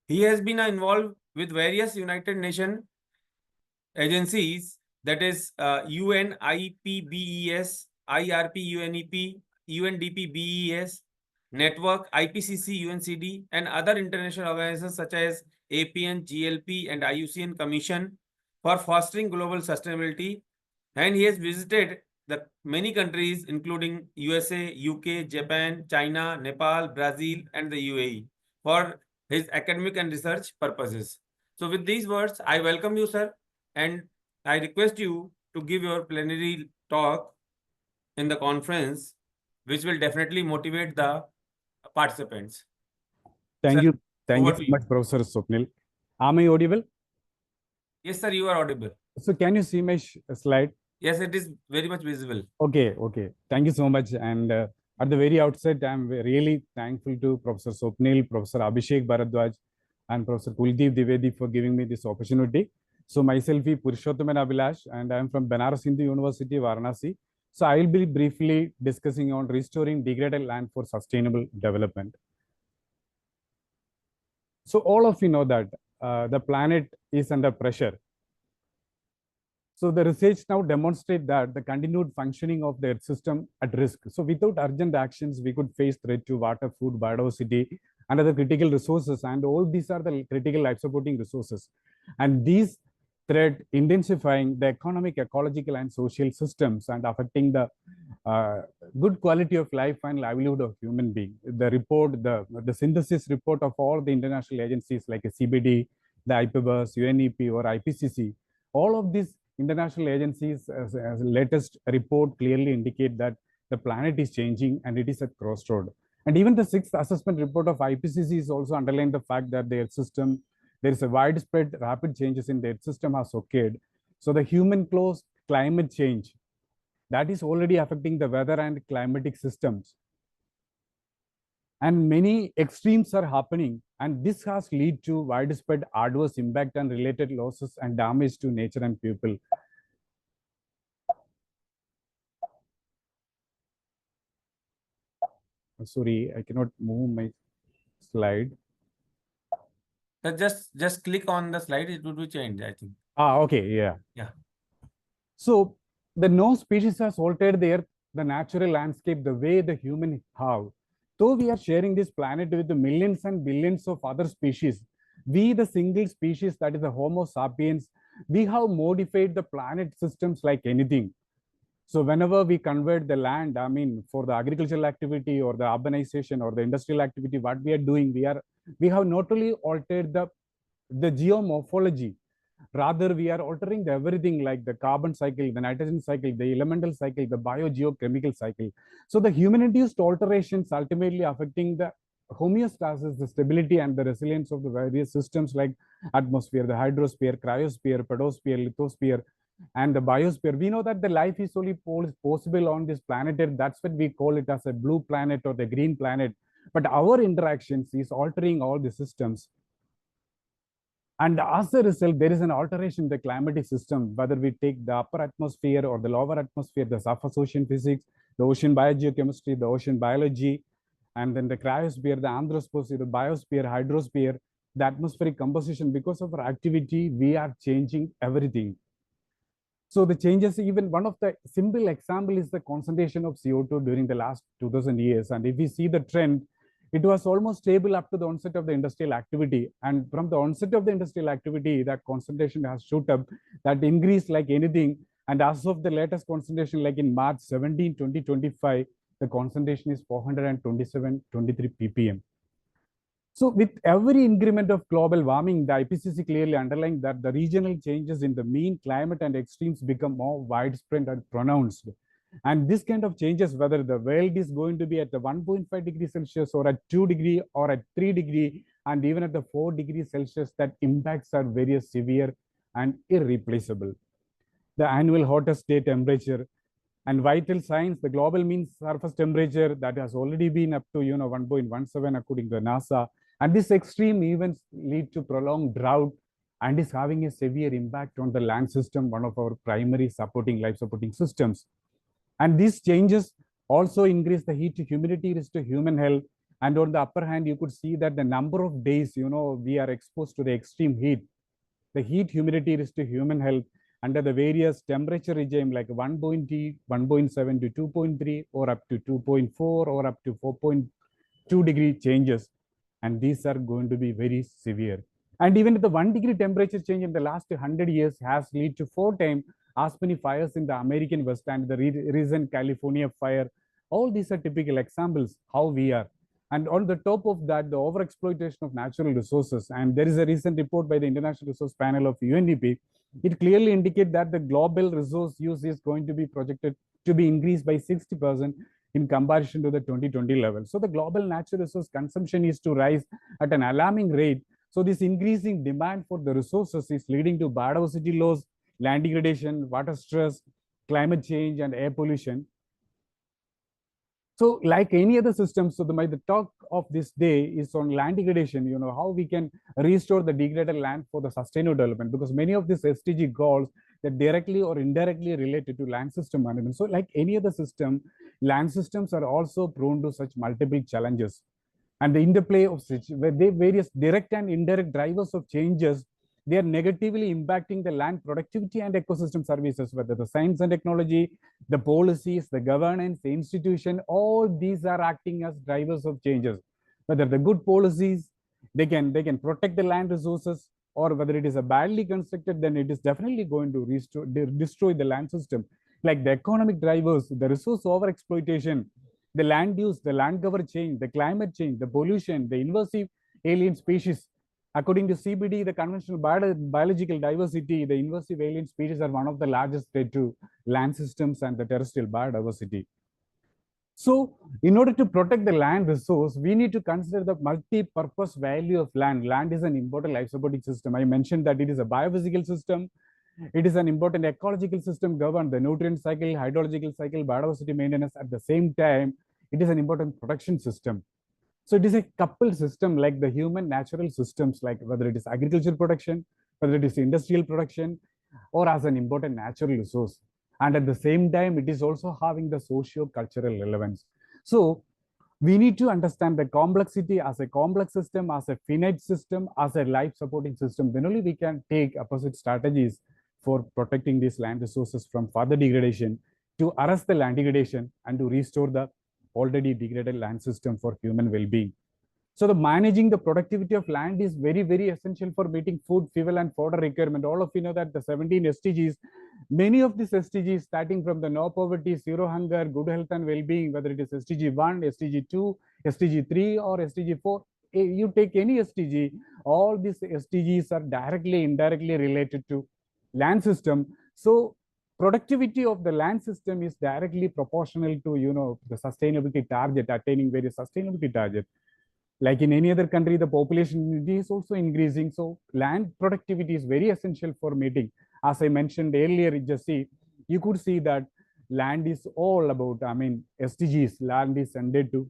He has been involved with various United Nations agencies, that is UNIPBES, IRP UNEP, UNDP BES, Network, IPCC, UNCD, and other international organizations such as APN, GLP, and IUCN Commission for fostering global sustainability. And he has visited the many countries, including USA, UK, Japan, China, Nepal, Brazil, and the UAE for his academic and research purposes. So with these words, I welcome you, sir, and I request you to give your plenary talk in the conference, which will definitely motivate the participants. Thank Sir, you. Thank you over so to you. much, Professor Swapnil. Am I audible? Yes, sir, you are audible. So can you see my slide? Yes, it is very much visible. Okay, okay. Thank you so much. And at the very outset, I'm really thankful to Professor Swapnil, Professor Abhishek Bharadwaj, and Professor Kuldeep Dwivedi for giving me this opportunity. So myself is Purushothaman Abhilash, and I'm from Banaras Hindu University, Varanasi. So I will be briefly discussing on restoring degraded land for sustainable development. So all of you know that the planet is under pressure. So the research now demonstrates that the continued functioning of the Earth system at risk. So without urgent actions, we could face threat to water, food, biodiversity, and other critical resources. And all these are the critical life supporting resources. And these threat intensifying the economic, ecological, and social systems and affecting the good quality of life and livelihood of human being. The report, the synthesis report of all the international agencies like CBD, the IPBES, UNEP, or IPCC, all of these international agencies as latest report clearly indicate that the planet is changing and it is at crossroad. And even the sixth assessment report of IPCC is also underlined the fact that their system, there is a widespread rapid changes in their system has occurred. So the human caused climate change that is already affecting the weather and climatic systems. And many extremes are happening, and this has led to widespread adverse impact and related losses and damage to nature and people. Sorry, I cannot move my slide. Just click on the slide, it would be changed, I think. Okay, yeah. Yeah. So the no species has altered the earth, the natural landscape, the way the human have. Though we are sharing this planet with the millions and billions of other species, we, the single species that is the Homo sapiens, we have modified the planet systems like anything. So whenever we convert the land, I mean, for the agricultural activity or the urbanization or the industrial activity, what we are doing, we have not only altered the geomorphology, rather we are altering everything like the carbon cycle, the nitrogen cycle, the elemental cycle, the biogeochemical cycle. So the human-induced alterations ultimately affecting the homeostasis, the stability and the resilience of the various systems like atmosphere, the hydrosphere, cryosphere, pedosphere, lithosphere, and the biosphere. We know that the life is only possible on this planet Earth. That's what we call it as a blue planet or the green planet. But our interactions is altering all the systems. And as a result, there is an alteration in the climatic system, whether we take the upper atmosphere or the lower atmosphere, the surface ocean physics, the ocean biogeochemistry, the ocean biology, and then the cryosphere, the anthroposphere, the biosphere, hydrosphere, the atmospheric composition. Because of our activity, we are changing everything. So the changes, even one of the simple example is the concentration of CO2 during the last 2000 years. And if we see the trend, it was almost stable up to the onset of the industrial activity. And from the onset of the industrial activity, that concentration has shot up, that increased like anything. And as of the latest concentration, like in March 17, 2025, the concentration is 427.23 ppm. So with every increment of global warming, the IPCC clearly underlined that the regional changes in the mean climate and extremes become more widespread and pronounced. And this kind of changes, whether the world is going to be at the 1.5 degrees Celsius or at 2 degree or at 3 degree, and even at the 4 degrees Celsius, that impacts are very severe and irreplaceable. The annual hottest day temperature and vital signs, the global mean surface temperature that has already been up to 1.17 according to NASA. And these extreme events lead to prolonged drought and is having a severe impact on the land system, one of our primary life supporting systems. And these changes also increase the heat to humidity risk to human health. And on the upper hand, you could see that the number of days, we are exposed to the extreme heat, the heat humidity risk to human health under the various temperature regime like 1.0, 1.7 to 2.3 or up to 2.4 or up to 4.2 degree changes. And these are going to be very severe. And even the 1 degree temperature change in the last 100 years has led to 4 times as many fires in the American West and the recent California fire. All these are typical examples how we are. And on the top of that, the overexploitation of natural resources. And there is a recent report by the International Resource Panel of UNDP. It clearly indicates that the global resource use is going to be projected to be increased by 60% in comparison to the 2020 level. So the global natural resource consumption is to rise at an alarming rate. So this increasing demand for the resources is leading to biodiversity loss, land degradation, water stress, climate change, and air pollution. So like any other system, so the talk of this day is on land degradation, how we can restore the degraded land for the sustainable development, because many of these SDG goals that directly or indirectly related to land system management. So like any other system, land systems are also prone to such multiple challenges. And the interplay of such various direct and indirect drivers of changes, they are negatively impacting the land productivity and ecosystem services, whether the science and technology, the policies, the governance, the institution, all these are acting as drivers of changes. Whether the good policies, they can protect the land resources, or whether it is a badly constructed, then it is definitely going to destroy the land system. Like the economic drivers, the resource overexploitation, the land use, the land cover change, the climate change, the pollution, the invasive alien species. According to CBD, the conventional biological diversity, the invasive alien species are one of the largest threat to land systems and the terrestrial biodiversity. So in order to protect the land resource, we need to consider the multi-purpose value of land. Land is an important life supporting system. I mentioned that it is a biophysical system. It is an important ecological system governed the nutrient cycle, hydrological cycle, biodiversity maintenance. At the same time, it is an important production system. So it is a coupled system like the human natural systems, like whether it is agricultural production, whether it is industrial production, or as an important natural resource. And at the same time, it is also having the socio-cultural relevance. So we need to understand the complexity as a complex system, as a finite system, as a life supporting system. Then only we can take opposite strategies for protecting these land resources from further degradation, to arrest the land degradation and to restore the already degraded land system for human well-being. So the managing the productivity of land is very, very essential for meeting food, fuel, and fodder requirement. All of you know that the 17 SDGs, many of these SDGs starting from the no poverty, zero hunger, good health and well-being, whether it is SDG 1, SDG 2, SDG 3, or SDG 4, you take any SDG, all these SDGs are directly, indirectly related to land system. So productivity of the land system is directly proportional to the sustainability target, attaining various sustainability targets. Like in any other country, the population is also increasing. So land productivity is very essential for meeting. As I mentioned earlier, you could see that land is all about, SDGs, land is ended to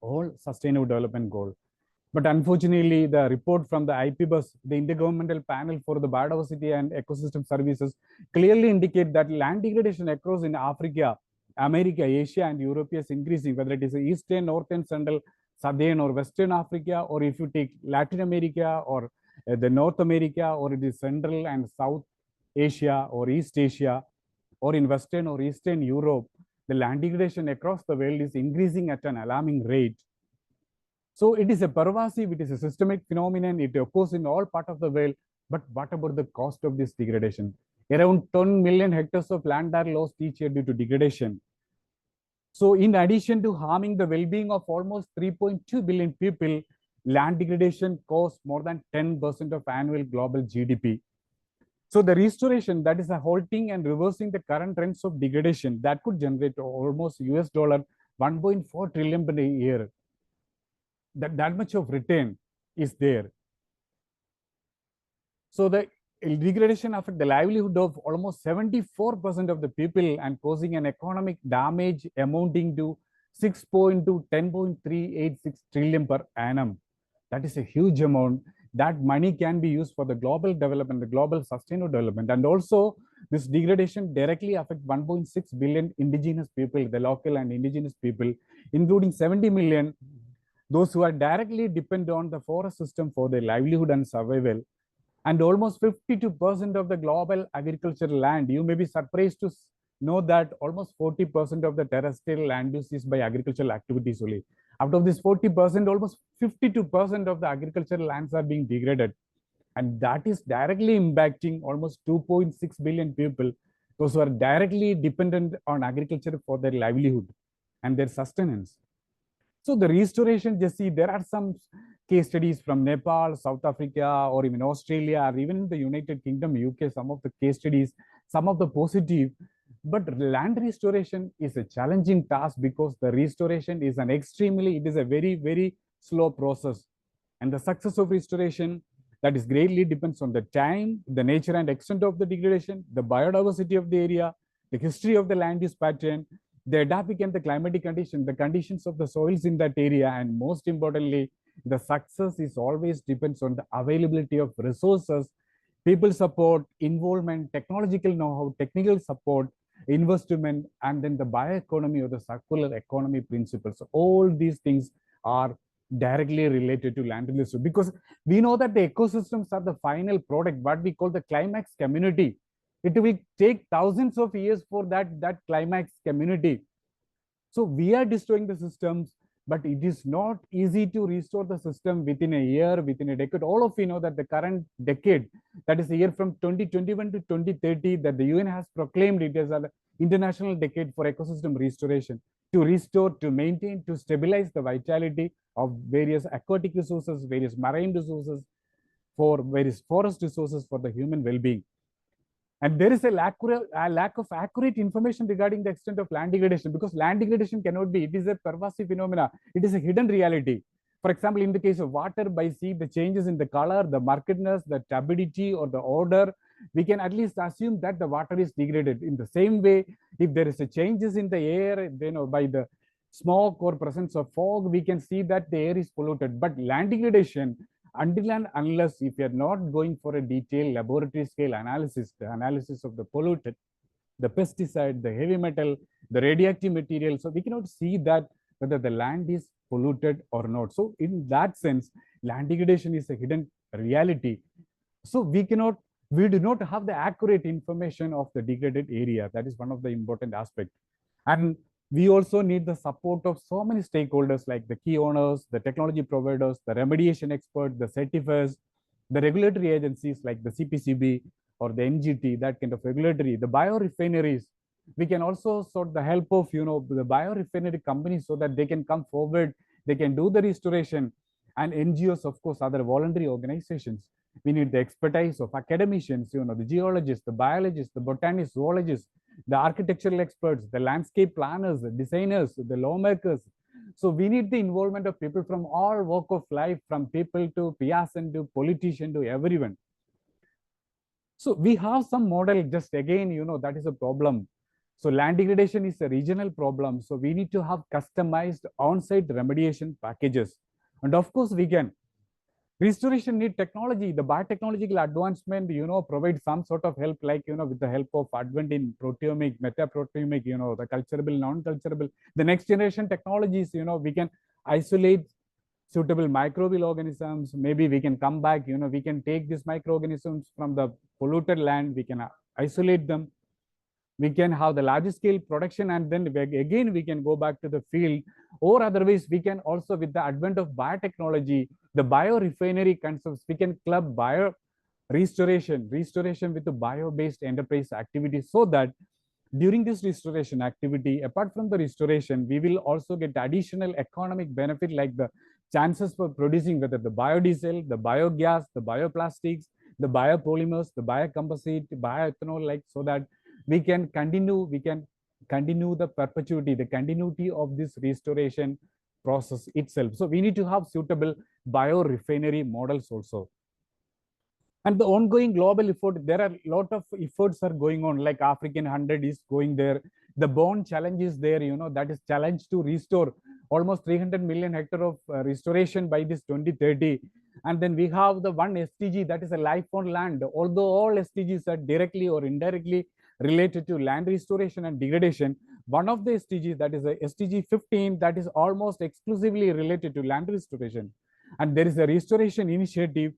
all sustainable development goal. But unfortunately, the report from the IPBUS, the Intergovernmental Panel for the Biodiversity and Ecosystem Services, clearly indicate that land degradation across in Africa, America, Asia, and Europe is increasing, whether it is Eastern, Northern, Central, Southern, or Western Africa, or if you take Latin America, or the North America, or it is Central and South Asia, or East Asia, or in Western or Eastern Europe, the land degradation across the world is increasing at an alarming rate. So it is a pervasive, it is a systemic phenomenon, it occurs in all parts of the world. But what about the cost of this degradation? Around 10 million hectares of land are lost each year due to degradation. So in addition to harming the well-being of almost 3.2 billion people, land degradation costs more than 10% of annual global GDP. So the restoration, that is a halting and reversing the current trends of degradation, that could generate almost $1.4 trillion per year. That much of return is there. So the degradation affects the livelihood of almost 74% of the people and causing an economic damage amounting to 10.386 trillion per annum. That is a huge amount. That money can be used for the global development, the global sustainable development. And also, this degradation directly affects 1.6 billion indigenous people, the local and indigenous people, including 70 million, those who are directly dependent on the forest system for their livelihood and survival. And almost 52% of the global agricultural land, you may be surprised to know that almost 40% of the terrestrial land use is by agricultural activities only. Out of this 40%, almost 52% of the agricultural lands are being degraded. And that is directly impacting almost 2.6 billion people, those who are directly dependent on agriculture for their livelihood and their sustenance. So the restoration, just see, there are some case studies from Nepal, South Africa, or even Australia, or even the United Kingdom, UK, some of the case studies, some of the positive. But land restoration is a challenging task because the restoration is it is a very, very slow process. And the success of restoration, that is greatly depends on the time, the nature and extent of the degradation, the biodiversity of the area, the history of the land use pattern, the adaptive and the climatic condition, the conditions of the soils in that area, and most importantly, the success is always depends on the availability of resources, people support, involvement, technological know-how, technical support, investment, and then the bioeconomy or the circular economy principles. So all these things are directly related to land use, because we know that the ecosystems are the final product, what we call the climax community. It will take thousands of years for that climax community. So we are destroying the systems, but it is not easy to restore the system within a year, within a decade. All of you know that the current decade, that is the year from 2021 to 2030, that the UN has proclaimed it as an international decade for ecosystem restoration, to restore, to maintain, to stabilize the vitality of various aquatic resources, various marine resources, for various forest resources for the human well-being. And there is a lack of accurate information regarding the extent of land degradation, because land degradation cannot be, it is a pervasive phenomena. It is a hidden reality. For example, in the case of water, by sea, the changes in the color, the murkiness, the turbidity, or the odor, we can at least assume that the water is degraded. In the same way, if there is a changes in the air, by the smoke or presence of fog, we can see that the air is polluted. But land degradation, until and unless if you're not going for a detailed laboratory scale analysis, the analysis of the polluted, the pesticide, the heavy metal, the radioactive material, so we cannot see that whether the land is polluted or not. So in that sense, land degradation is a hidden reality. So we do not have the accurate information of the degraded area. That is one of the important aspects. And we also need the support of so many stakeholders like the key owners, the technology providers, the remediation experts, the certifiers, the regulatory agencies like the CPCB or the NGT, that kind of regulatory, the biorefineries. We can also sort the help of, the biorefinery companies so that they can come forward, they can do the restoration, and NGOs, of course, other voluntary organizations. We need the expertise of academicians, the geologists, the biologists, the botanists, zoologists, the architectural experts, the landscape planners, the designers, the lawmakers. So we need the involvement of people from all walk of life, from people to peasant to politician to everyone. So we have some model, just again, that is a problem. So land degradation is a regional problem. So we need to have customized on-site remediation packages. And of course, we can. Restoration need technology. The biotechnological advancement, provide some sort of help, like, with the help of advent in proteomic, metaproteomic, the culturable, non-culturable. The next generation technologies, we can isolate suitable microbial organisms. Maybe we can come back, we can take these microorganisms from the polluted land, we can isolate them. We can have the large scale production, and then again we can go back to the field, or otherwise we can also, with the advent of biotechnology, the biorefinery concepts, we can club bio restoration with the bio-based enterprise activities, so that during this restoration activity, apart from the restoration, we will also get additional economic benefit like the chances for producing whether the biodiesel, the biogas, the bioplastics, the biopolymers, the biocomposite, bioethanol, like, so that we can continue the perpetuity, the continuity of this restoration process itself. So we need to have suitable biorefinery models also. And the ongoing global effort, there are a lot of efforts are going on, like African 100 is going there. The bond challenge is there, that is challenge to restore almost 300 million hectare of restoration by this 2030. And then we have the one SDG, that is a life on land. Although all SDGs are directly or indirectly related to land restoration and degradation, one of the SDGs, that is a SDG 15, that is almost exclusively related to land restoration. And there is a restoration initiative.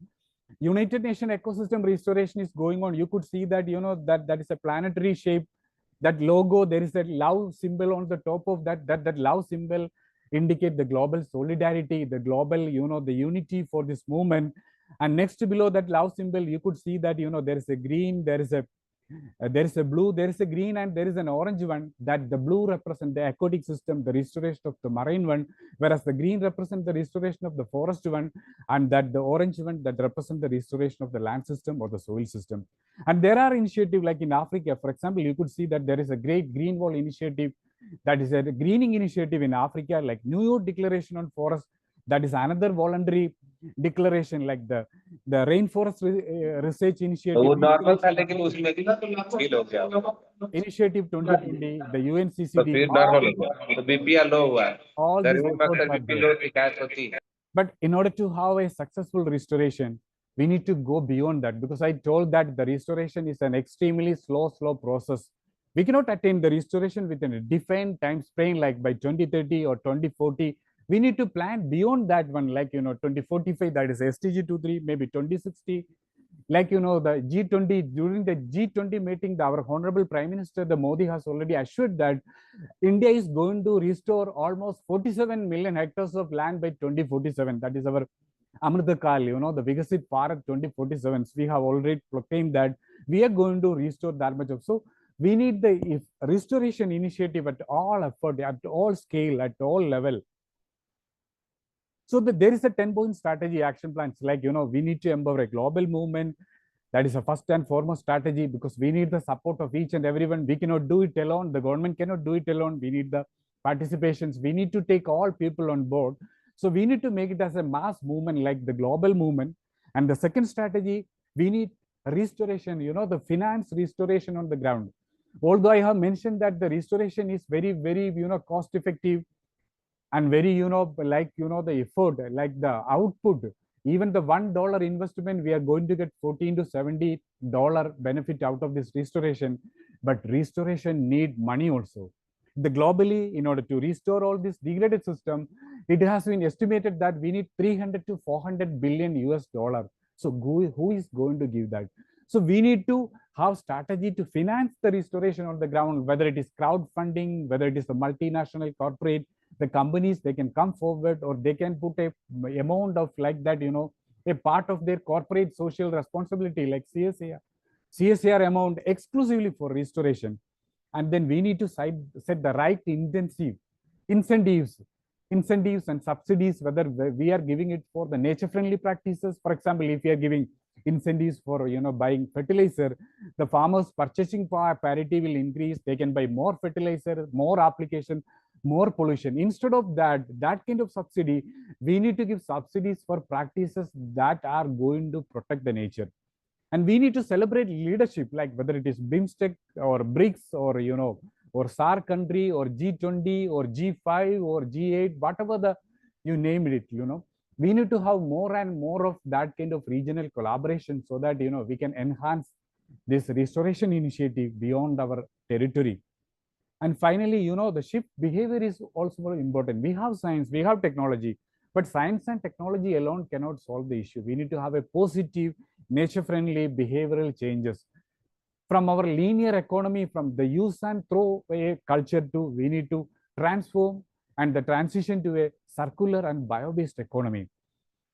United Nations ecosystem restoration is going on. You could see that, that is a planetary shape. That logo, there is a love symbol on the top of that. That love symbol indicate the global solidarity, the global, the unity for this movement. And next below that love symbol, you could see that, there is a green, there is a blue, there is a green, and there is an orange one. That the blue represent the aquatic system, the restoration of the marine one, whereas the green represent the restoration of the forest one, and that the orange one that represent the restoration of the land system or the soil system. And there are initiatives like in Africa, for example, you could see that there is a great green wall initiative, that is a greening initiative in Africa, like New York Declaration on Forest. That is another voluntary declaration, like the Rainforest Research Initiative. Initiative 2020, the UNCCD. All these efforts are there. But in order to have a successful restoration, we need to go beyond that, because I told that the restoration is an extremely slow process. We cannot attain the restoration within a defined time frame, like by 2030 or 2040. We need to plan beyond that one, like, 2045, that is SDG 23, maybe 2060. Like, the G20, during the G20 meeting, our Honorable Prime Minister, the Modi, has already assured that India is going to restore almost 47 million hectares of land by 2047. That is our Amritakal, the VIKSIT BHARAT 2047. We have already proclaimed that we are going to restore that much of. So we need the restoration initiative at all effort, at all scale, at all level. So there is a 10-point strategy action plans, like, we need to empower a global movement. That is a first and foremost strategy, because we need the support of each and everyone. We cannot do it alone. The government cannot do it alone. We need the participations. We need to take all people on board. So we need to make it as a mass movement, like the global movement. And the second strategy, we need restoration, the finance restoration on the ground. Although I have mentioned that the restoration is very, very, cost effective and very, the effort, like the output, even the $1 investment, we are going to get $14 to $70 benefit out of this restoration. But restoration need money also. The globally, in order to restore all this degraded system, it has been estimated that we need 300 to 400 billion US dollar. So who is going to give that? So we need to have strategy to finance the restoration on the ground, whether it is crowdfunding, whether it is a multinational corporate, the companies, they can come forward, or they can put a amount of like that, a part of their corporate social responsibility, like CSR amount exclusively for restoration. And then we need to set the right incentives and subsidies, whether we are giving it for the nature friendly practices. For example, if we are giving incentives for buying fertilizer, the farmers purchasing parity will increase. They can buy more fertilizer, more application, more pollution. Instead of that kind of subsidy, we need to give subsidies for practices that are going to protect the nature. And we need to celebrate leadership, like whether it is BIMSTEC or BRICS or or SAR country or G20 or G5 or G8, whatever you name it, we need to have more and more of that kind of regional collaboration, so that we can enhance this restoration initiative beyond our territory. And finally, the shift behavior is also very important. We have science, we have technology, but science and technology alone cannot solve the issue. We need to have a positive, nature-friendly behavioral changes. From our linear economy, from the use and throw away culture, to we need to transform and the transition to a circular and bio-based economy.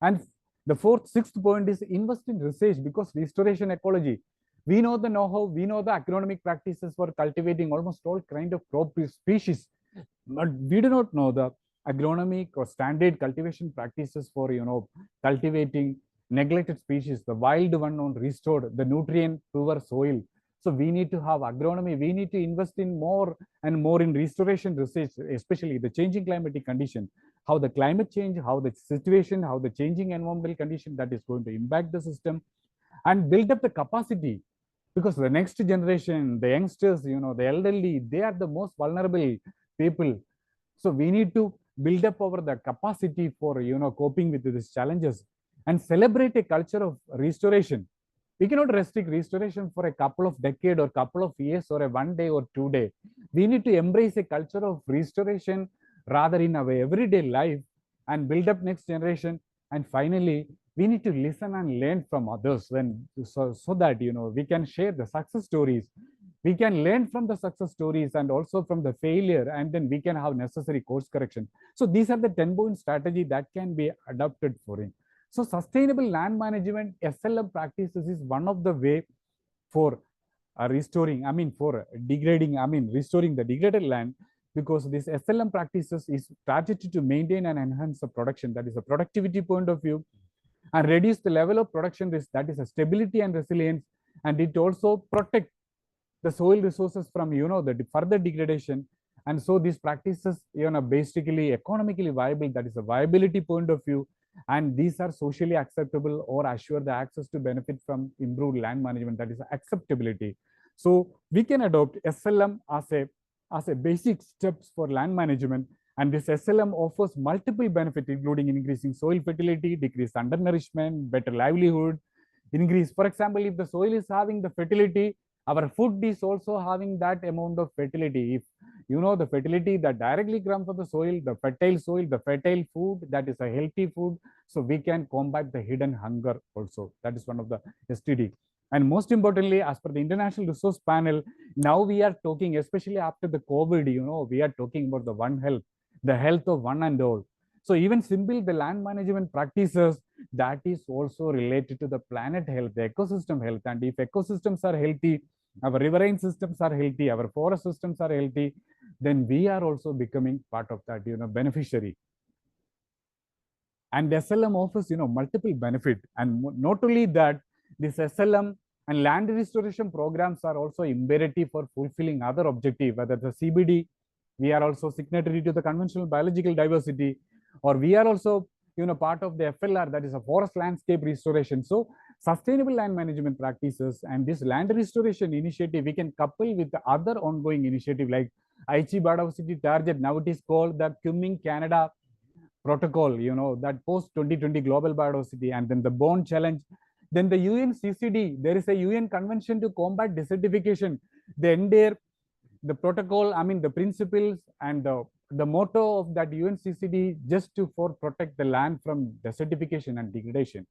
And the sixth point is invest in research, because restoration ecology, we know the know-how, we know the agronomic practices for cultivating almost all kind of crop species, but we do not know the agronomic or standard cultivation practices for, cultivating neglected species, the wild one on restored, the nutrient poor soil. So we need to have agronomy. We need to invest in more and more in restoration research, especially the changing climatic condition, how the climate change, how the situation, how the changing environmental condition that is going to impact the system, and build up the capacity, because the next generation, the youngsters, the elderly, they are the most vulnerable people. So we need to build up our the capacity for, coping with these challenges and celebrate a culture of restoration. We cannot restrict restoration for a couple of decades or couple of years or a 1 day or 2 day. We need to embrace a culture of restoration rather in our everyday life and build up next generation. And finally, we need to listen and learn from others so that we can share the success stories. We can learn from the success stories and also from the failure, and then we can have necessary course correction. So these are the 10-point strategy that can be adopted for it. So sustainable land management SLM practices is one of the way for restoring, restoring the degraded land, because this SLM practices is targeted to maintain and enhance the production, that is a productivity point of view, and reduce the level of production risk, that is a stability and resilience, and it also protect the soil resources from the further degradation. And so these practices basically economically viable, that is a viability point of view, and these are socially acceptable or assure the access to benefit from improved land management, that is acceptability. So we can adopt SLM as a basic steps for land management, and this SLM offers multiple benefits, including increasing soil fertility, decrease undernourishment, better livelihood, increase, for example, if the soil is having the fertility, our food is also having that amount of fertility. If the fertility that directly comes from the soil, the fertile food, that is a healthy food, so we can combat the hidden hunger also. That is one of the STD. And most importantly, as per the International Resource Panel, now we are talking, especially after the COVID, we are talking about the one health, the health of one and all. So even simple, the land management practices, that is also related to the planet health, the ecosystem health. And if ecosystems are healthy, our riverine systems are healthy, our forest systems are healthy, then we are also becoming part of that, beneficiary. And SLM offers, multiple benefit. And not only that, this SLM and land restoration programs are also imperative for fulfilling other objective, whether the CBD, we are also signatory to the conventional biological diversity, or we are also part of the FLR, that is a forest landscape restoration. So sustainable land management practices and this land restoration initiative, we can couple with the other ongoing initiative like Aichi biodiversity target. Now it is called the Kunming Canada protocol, that post 2020 global biodiversity, and then the Bond challenge. Then the UN CCD, there is a UN convention to combat desertification. The entire, the protocol, the principles and the motto of that UNCCD just for protect the land from desertification and degradation.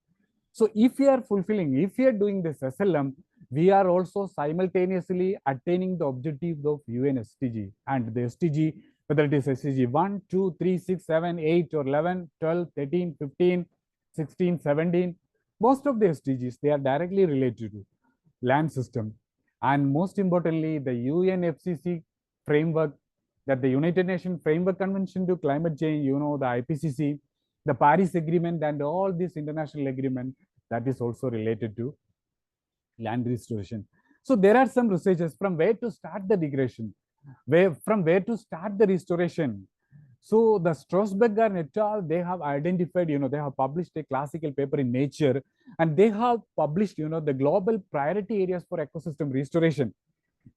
So if we are fulfilling, if we are doing this SLM, we are also simultaneously attaining the objectives of UN SDG, and the SDG, whether it is SDG 1, 2, 3, 6, 7, 8 or 11, 12, 13, 15, 16, 17, most of the SDGs, they are directly related to land system. And most importantly, the UNFCCC framework, that the United Nations Framework Convention to Climate Change, the IPCC, the Paris Agreement, and all these international agreement, that is also related to land restoration. So there are some researches from where to start the degradation, from where to start the restoration. So the Strasberg and et al., they have identified, they have published a classical paper in Nature, and they have published, the global priority areas for ecosystem restoration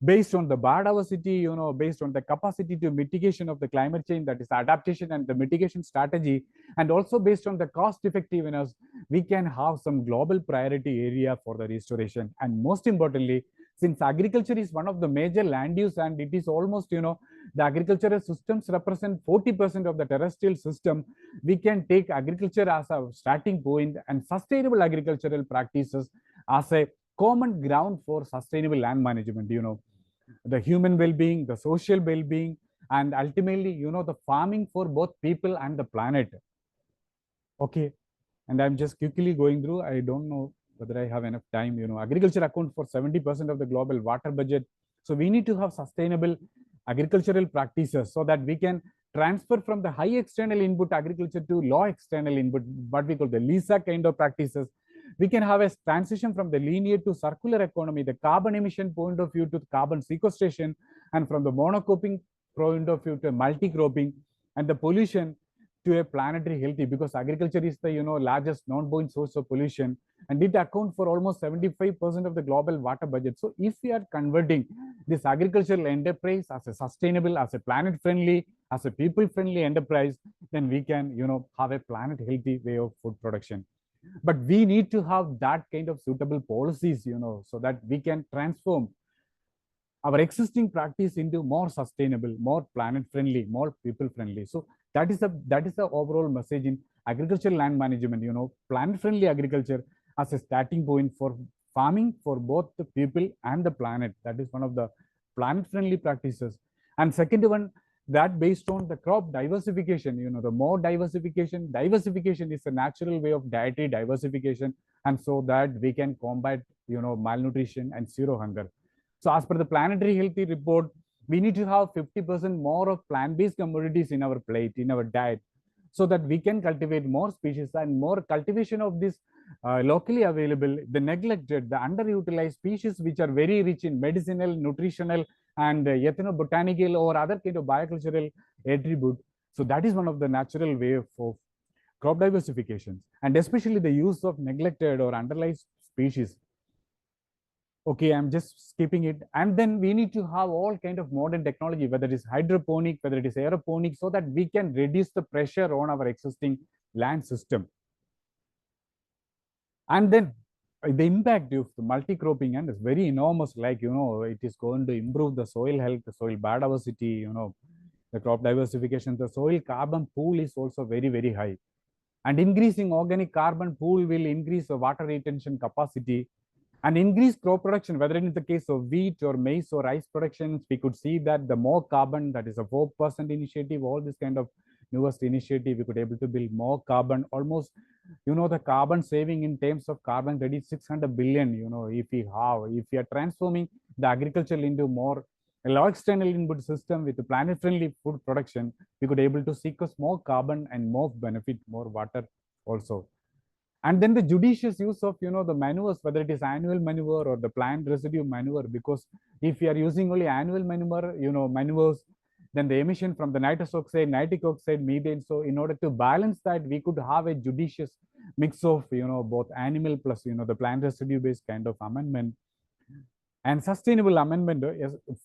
based on the biodiversity, based on the capacity to mitigation of the climate change, that is adaptation and the mitigation strategy, and also based on the cost effectiveness, we can have some global priority area for the restoration. And most importantly, since agriculture is one of the major land use, and it is almost, the agricultural systems represent 40% of the terrestrial system, we can take agriculture as a starting point and sustainable agricultural practices as a common ground for sustainable land management, the human well-being, the social well-being, and ultimately, the farming for both people and the planet. Okay, and I'm just quickly going through, I don't know whether I have enough time, agriculture accounts for 70% of the global water budget. So we need to have sustainable agricultural practices so that we can transfer from the high external input agriculture to low external input, what we call the LISA kind of practices. We can have a transition from the linear to circular economy, the carbon emission point of view to carbon sequestration, and from the monocropping point of view to multi-cropping, and the pollution to a planetary healthy, because agriculture is the largest non-borne source of pollution, and it accounts for almost 75% of the global water budget. So if we are converting this agricultural enterprise as a sustainable, as a planet friendly, as a people friendly enterprise, then we can have a planet healthy way of food production. But we need to have that kind of suitable policies, so that we can transform our existing practice into more sustainable, more planet friendly, more people friendly. So that is the overall message in agricultural land management, planet friendly agriculture as a starting point for farming for both the people and the planet. That is one of the planet friendly practices. And second one, that based on the crop diversification, the more diversification is a natural way of dietary diversification, and so that we can combat malnutrition and zero hunger. So as per the planetary healthy report, we need to have 50% more of plant-based commodities in our plate, in our diet, so that we can cultivate more species, and more cultivation of this locally available, the neglected, the underutilized species, which are very rich in medicinal, nutritional, and ethnobotanical or other kind of biocultural attribute. So that is one of the natural way of crop diversification, and especially the use of neglected or underutilized species. Okay, I'm just skipping it. And then we need to have all kind of modern technology, whether it is hydroponic, whether it is aeroponic, so that we can reduce the pressure on our existing land system. And then the impact of the multi-cropping and is very enormous, like, it is going to improve the soil health, the soil biodiversity, the crop diversification, the soil carbon pool is also very, very high. And increasing organic carbon pool will increase the water retention capacity and increase crop production, whether in the case of wheat or maize or rice productions. We could see that the more carbon, that is a 4% initiative, all this kind of newest initiative, we could able to build more carbon, almost, the carbon saving in terms of carbon credit, 600 billion, if we are transforming the agriculture into more a low external input system with a planet friendly food production, we could able to sequester more carbon and more benefit, more water also. And then the judicious use of, the manures, whether it is annual manure or the plant residue manure, because if you are using only annual manure, manures, then the emission from the nitrous oxide, nitric oxide, methane. So in order to balance that, we could have a judicious mix of, both animal plus, the plant residue based kind of amendment. And sustainable amendment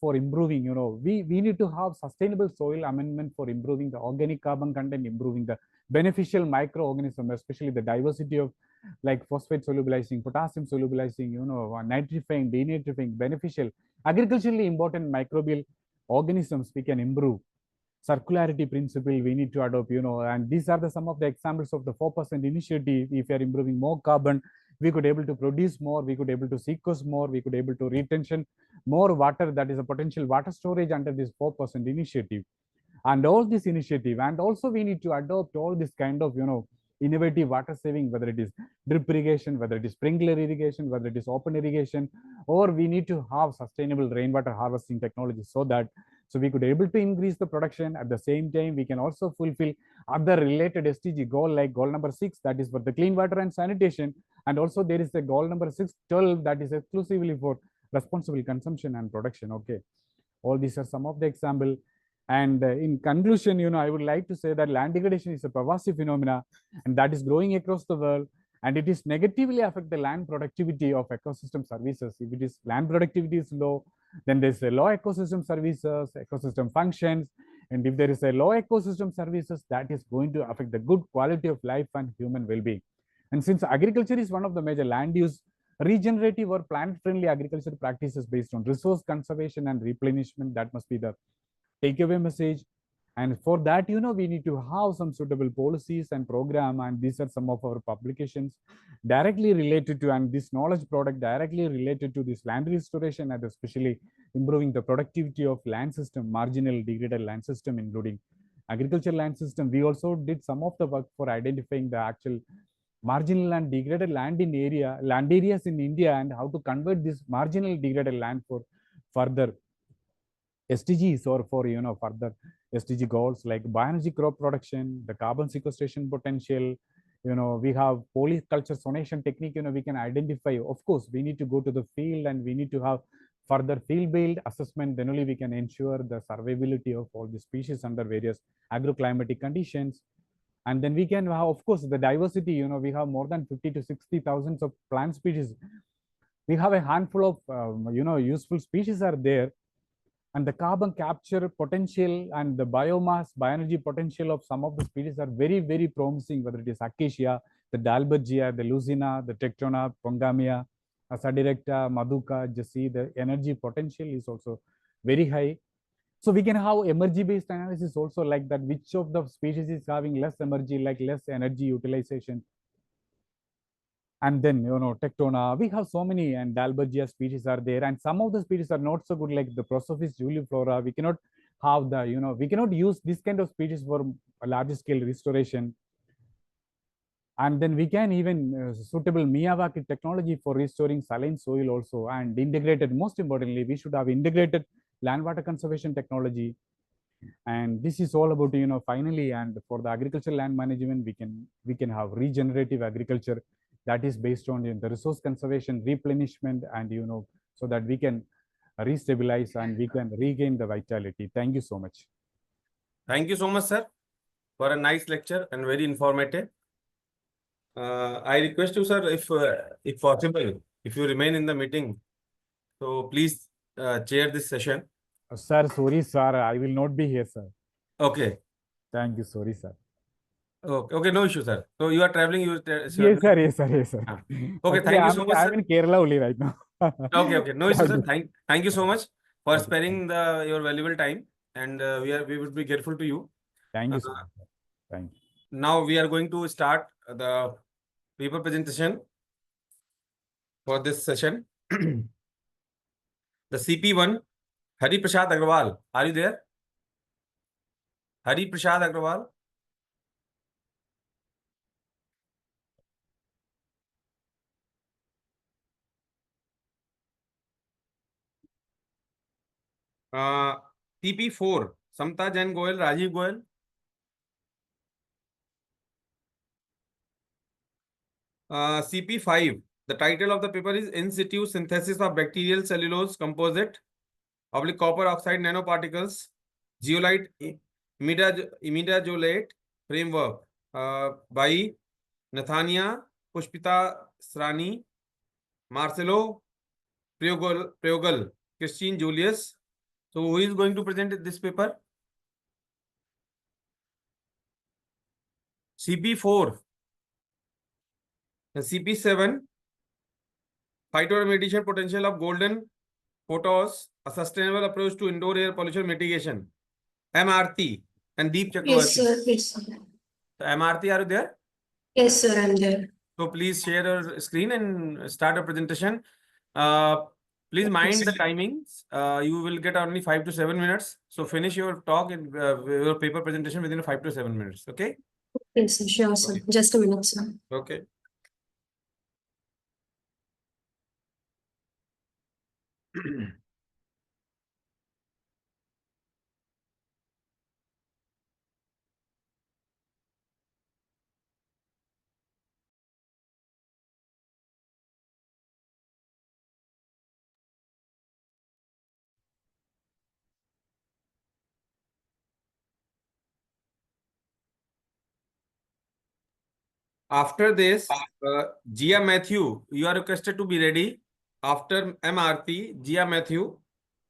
for improving, we need to have sustainable soil amendment for improving the organic carbon content, improving the beneficial microorganism, especially the diversity of like phosphate solubilizing, potassium solubilizing, nitrifying, denitrifying, beneficial, agriculturally important microbial organisms we can improve. Circularity principle we need to adopt, and these are some of the examples of the 4% initiative. If we are improving more carbon, we could able to produce more, we could able to sequester more, we could able to retention more water, that is a potential water storage under this 4% initiative. And all this initiative, and also we need to adopt all this kind of, innovative water saving, whether it is drip irrigation, whether it is sprinkler irrigation, whether it is open irrigation, or we need to have sustainable rainwater harvesting technology, so we could able to increase the production. At the same time, we can also fulfill other related SDG goal, like goal number 6, that is for the clean water and sanitation. And also there is a goal number 612, that is exclusively for responsible consumption and production. Okay, all these are some of the example. And in conclusion, I would like to say that land degradation is a pervasive phenomena, and that is growing across the world, and it is negatively affect the land productivity of ecosystem services. If it is land productivity is low, then there's a low ecosystem services, ecosystem functions, and if there is a low ecosystem services, that is going to affect the good quality of life and human well-being. And since agriculture is one of the major land use, regenerative or plant-friendly agriculture practices based on resource conservation and replenishment, that must be the takeaway message. And for that, we need to have some suitable policies and program, and these are some of our publications directly related to, and this knowledge product directly related to this land restoration, and especially improving the productivity of land system, marginal degraded land system, including agricultural land system. We also did some of the work for identifying the actual marginal and degraded land areas in India, and how to convert this marginal degraded land for further SDGs or for further SDG goals like bioenergy crop production, the carbon sequestration potential. We have polyculture zonation technique. We can identify. Of course, we need to go to the field and we need to have further field-based assessment. Then only we can ensure the survivability of all the species under various agroclimatic conditions. And then we can have, of course, the diversity. We have more than 50 to 60,000 of plant species. We have a handful of useful species are there, and the carbon capture potential and the bioenergy potential of some of the species are very, very promising, whether it is acacia, the dalbergia, the lucina, the tectona, pongamia, Sadirecta, maduka, jassi. The energy potential is also very high. So we can have energy-based analysis also, like that, which of the species is having less energy, like less energy utilization. And then, tectona, we have so many, and dalbergia species are there, and some of the species are not so good, like the Prosophis juliflora. We cannot have the, we cannot use this kind of species for a large scale restoration. And then we can even suitable Miyawaki technology for restoring saline soil also, and integrated, most importantly, we should have integrated land water conservation technology. And this is all about, finally, and for the agricultural land management, we can have regenerative agriculture that is based on the resource conservation, replenishment, and, so that we can restabilize and we can regain the vitality. Thank you so much. Thank you so much, sir, for a nice lecture and very informative. I request you, sir, if possible, if you remain in the meeting, so please chair this session. Sir, sorry, sir. I will not be here, sir. Okay. Thank you. Sorry, sir. Okay, no issue, sir. So you are traveling. Yes, sir. Yes, sir. Yes, sir. Okay, thank you so much, I'm sir. in Kerala only right now. Okay, no issue, sir. Thank you so much for sparing your valuable time, and we would be grateful to you. Thank you, sir. Thank you. Now we are going to start the paper presentation for this session. The CP1, Hari Prasad Agrawal. Are you there? Hari Prasad Agrawal. CP4, Samta Jain Goyal, Rajiv Goyal. CP5, the title of the paper is In situ synthesis of bacterial cellulose composite, copper oxide nanoparticles, zeolite imidazolate framework by Nathania Pushpita Srani, Marcelo Priogal, Christine Julius. So who is going to present this paper? CP4 and CP7, phytoremediation potential of golden photos, a sustainable approach to indoor air pollution mitigation. MRT and Deep Chakravarti. Yes, sir. Yes, sir. MRT, are you there? Yes, sir. I'm there. So please share your screen and start a presentation. Please mind the timings. You will get only 5 to 7 minutes. So finish your talk and your paper presentation within 5 to 7 minutes. Okay? Yes, sir. Sure, sir. Okay. Just a minute, sir. Okay. After this, Gia Matthew, you are requested to be ready. After MRT, Gia Matthew,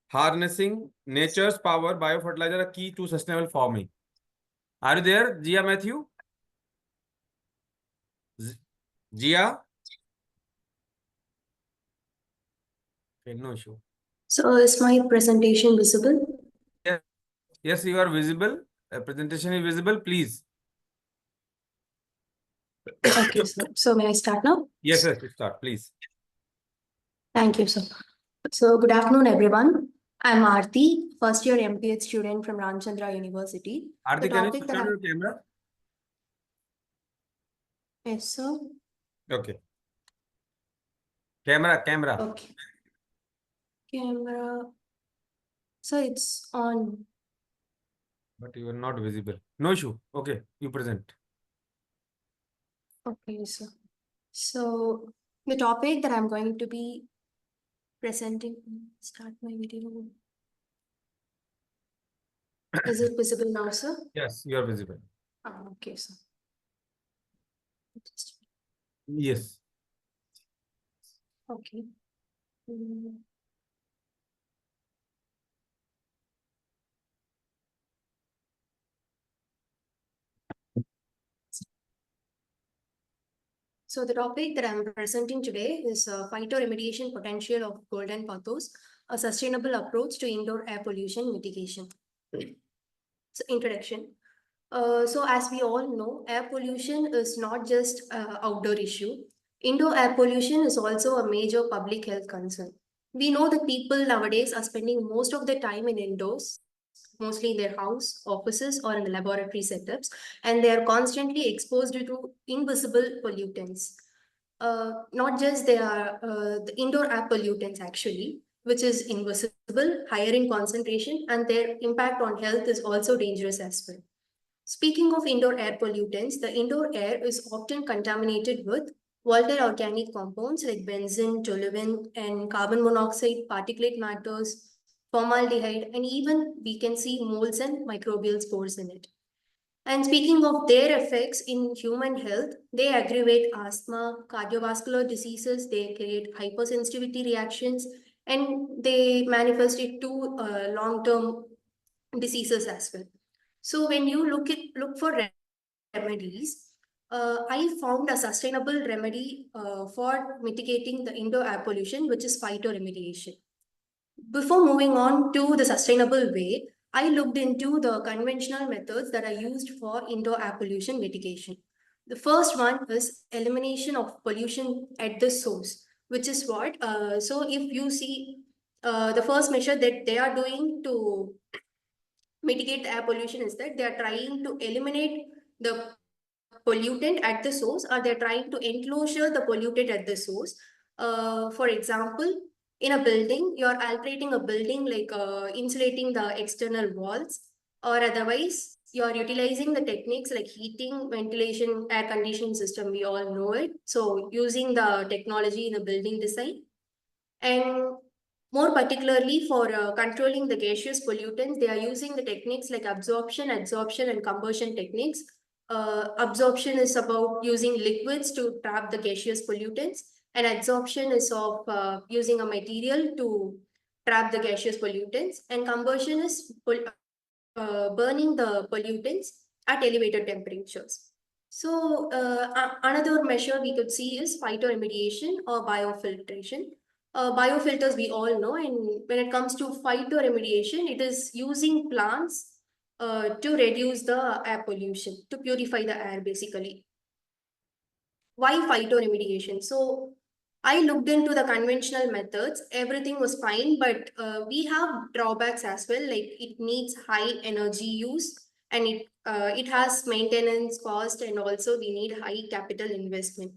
harnessing nature's power, biofertilizer, a key to sustainable farming. Are you there, Gia Matthew? Gia? Okay, no issue. So is my presentation visible? Yes, you are visible. Presentation is visible, please. Okay, sir. So may I start now? Yes, sir. Start, please. Thank you, sir. So good afternoon, everyone. I'm Aarti, first year MPH student from Ramchandra University. Aarti, can you switch on your camera? Yes, sir. Okay. Camera. Okay. Camera. So it's on. But you are not visible. No issue. Okay, you present. Okay, so the topic that I'm going to be presenting, start my video. Is it visible now, sir? Yes, you are visible. Okay, sir. Just- Yes. Okay. Mm. So the topic that I'm presenting today is phytoremediation potential of golden pothos, a sustainable approach to indoor air pollution mitigation. So introduction. So as we all know, air pollution is not just an outdoor issue. Indoor air pollution is also a major public health concern. We know that people nowadays are spending most of their time in indoors, mostly in their house, offices, or in the laboratory setups, and they are constantly exposed to invisible pollutants. Not just they are the indoor air pollutants actually, which is invisible, higher in concentration, and their impact on health is also dangerous as well. Speaking of indoor air pollutants, the indoor air is often contaminated with volatile organic compounds like benzene, toluene, and carbon monoxide, particulate matters, formaldehyde, and even we can see molds and microbial spores in it. And speaking of their effects in human health, they aggravate asthma, cardiovascular diseases, they create hypersensitivity reactions, and they manifest it to long-term diseases as well. So when you look for remedies, I found a sustainable remedy for mitigating the indoor air pollution, which is phytoremediation. Before moving on to the sustainable way, I looked into the conventional methods that are used for indoor air pollution mitigation. The first one is elimination of pollution at the source, which is what? So if you see the first measure that they are doing to mitigate the air pollution is that they are trying to eliminate the pollutant at the source, or they're trying to enclosure the pollutant at the source. For example, in a building, you're altering a building like insulating the external walls, or otherwise you're utilizing the techniques like heating, ventilation, air conditioning system. We all know it. So using the technology in a building design, and more particularly for controlling the gaseous pollutants, they are using the techniques like absorption, adsorption, and combustion techniques. Absorption is about using liquids to trap the gaseous pollutants, and adsorption is of using a material to trap the gaseous pollutants, and combustion is burning the pollutants at elevated temperatures. So another measure we could see is phytoremediation or biofiltration. Biofilters we all know, and when it comes to phytoremediation, it is using plants to reduce the air pollution, to purify the air basically. Why phytoremediation? So I looked into the conventional methods, everything was fine, but we have drawbacks as well, like it needs high energy use, and it has maintenance cost, and also we need high capital investment.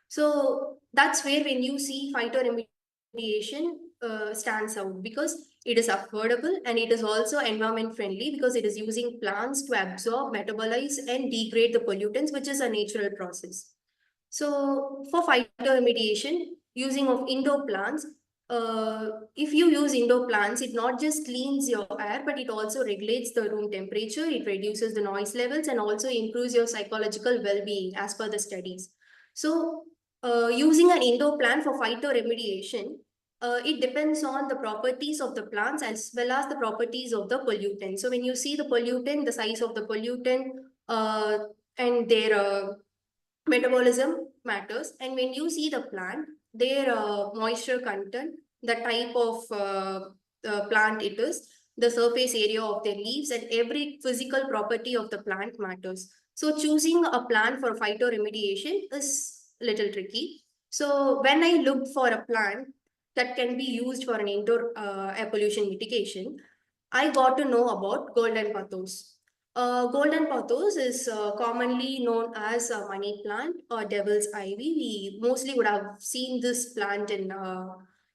So that's where when you see phytoremediation stands out, because it is affordable and it is also environment friendly, because it is using plants to absorb, metabolize, and degrade the pollutants, which is a natural process. So for phytoremediation, using of indoor plants, if you use indoor plants, it not just cleans your air, but it also regulates the room temperature, it reduces the noise levels, and also improves your psychological well-being as per the studies. So using an indoor plant for phytoremediation, it depends on the properties of the plants as well as the properties of the pollutant. So when you see the pollutant, the size of the pollutant, and their metabolism matters. And when you see the plant, their moisture content, the type of plant it is, the surface area of their leaves, and every physical property of the plant matters. So choosing a plant for phytoremediation is little tricky. So when I looked for a plant that can be used for an indoor air pollution mitigation, I got to know about golden pothos. Golden pothos is commonly known as a money plant or devil's ivy. We mostly would have seen this plant in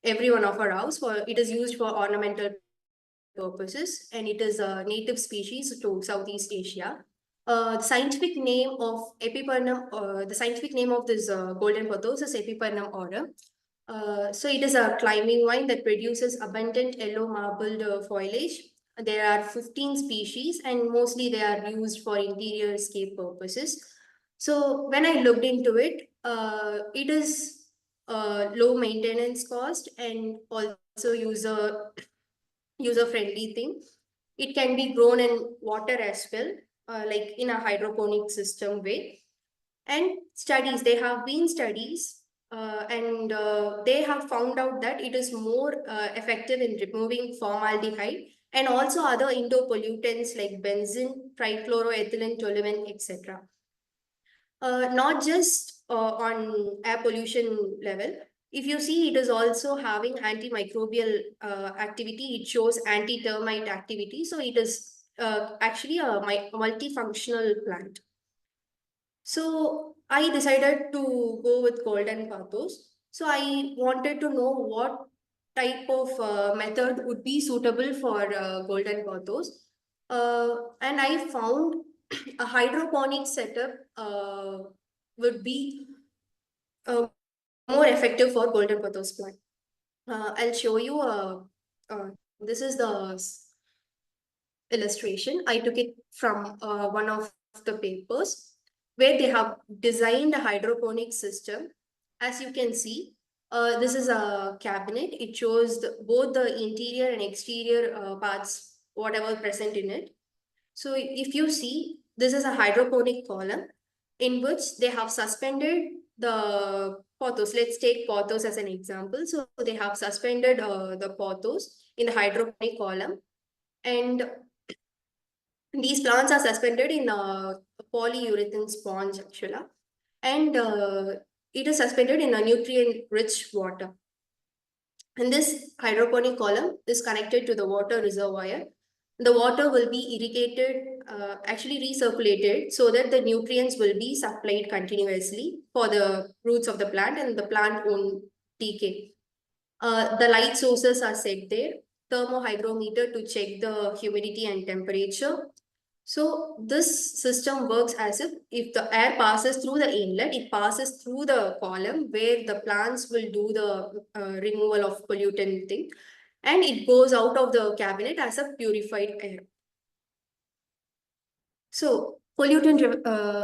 every one of our house. For it is used for ornamental purposes, and it is a native species to Southeast Asia. The scientific name of this golden pothos is Epipernum aurum. So it is a climbing vine that produces abundant yellow marbled foliage. There are 15 species, and mostly they are used for interior escape purposes. So when I looked into it, it is low maintenance cost and also user friendly thing. It can be grown in water as well, like in a hydroponic system way. And there have been studies, and they have found out that it is more effective in removing formaldehyde and also other indoor pollutants like benzene, trichloroethylene, toluene, etc. Not just on air pollution level. If you see, it is also having antimicrobial activity. It shows anti-termite activity. So it is actually a multifunctional plant. So I decided to go with golden pathos. So I wanted to know what type of method would be suitable for golden pathos. And I found a hydroponic setup would be more effective for golden pothos plant. I'll show you. This is the illustration. I took it from one of the papers where they have designed a hydroponic system. As you can see, this is a cabinet. It shows both the interior and exterior parts, whatever present in it. So if you see, this is a hydroponic column in which they have suspended the pothos. Let's take pothos as an example. So they have suspended the pothos in the hydroponic column, and these plants are suspended in a polyurethane sponge actually, and it is suspended in a nutrient-rich water. And this hydroponic column is connected to the water reservoir. The water will be irrigated, actually recirculated, so that the nutrients will be supplied continuously for the roots of the plant and the plant won't decay. The light sources are set there. Thermohygrometer to check the humidity and temperature. So this system works as if the air passes through the inlet, it passes through the column where the plants will do the removal of pollutant thing, and it goes out of the cabinet as a purified air. So pollutant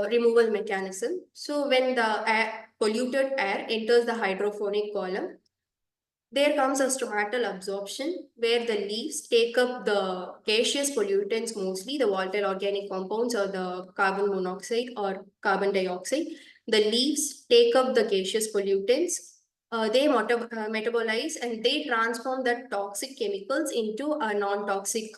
removal mechanism. So when the polluted air enters the hydroponic column, there comes a stomatal absorption where the leaves take up the gaseous pollutants, mostly the volatile organic compounds or the carbon monoxide or carbon dioxide. The leaves take up the gaseous pollutants. They metabolize and they transform the toxic chemicals into a non-toxic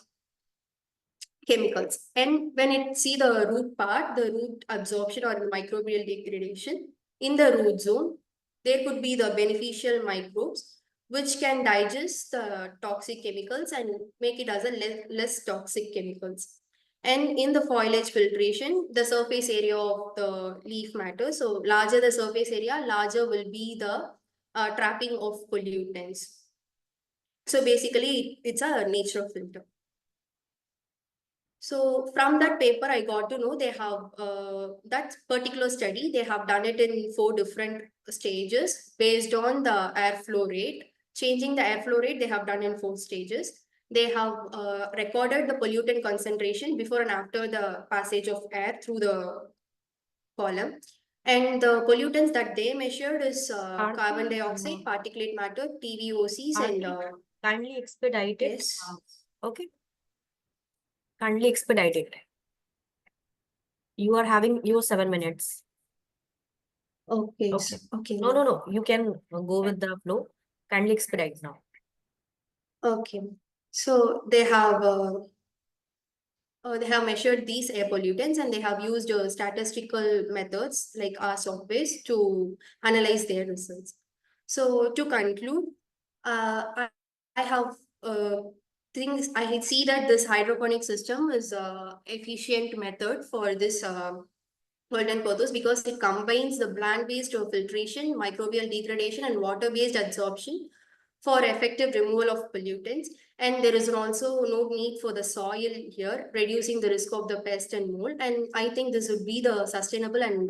chemicals. And when it see the root part, the root absorption or microbial degradation in the root zone, there could be the beneficial microbes which can digest the toxic chemicals and make it as a less toxic chemicals. And in the foliage filtration, the surface area of the leaf matters. So larger the surface area, larger will be the trapping of pollutants. So basically, it's a natural filter. So from that paper, I got to know they have that particular study, they have done it in 4 different stages based on the airflow rate. Changing the airflow rate, they have done in 4 stages. They have recorded the pollutant concentration before and after the passage of air through the column. And the pollutants that they measured is carbon dioxide, particulate matter, TVOCs, and kindly expedite it. yes. Okay. Kindly expedite it. You are having your 7 minutes. Okay. Okay. Okay. No. You can go with the flow. Kindly expedite now. Okay. So they have measured these air pollutants and they have used statistical methods like our softwares to analyze their results. So to conclude, I have things. I see that this hydroponic system is a efficient method for this golden pothos because it combines the plant-based filtration, microbial degradation, and water-based absorption for effective removal of pollutants. And there is also no need for the soil here, reducing the risk of the pest and mold. And I think this would be the sustainable and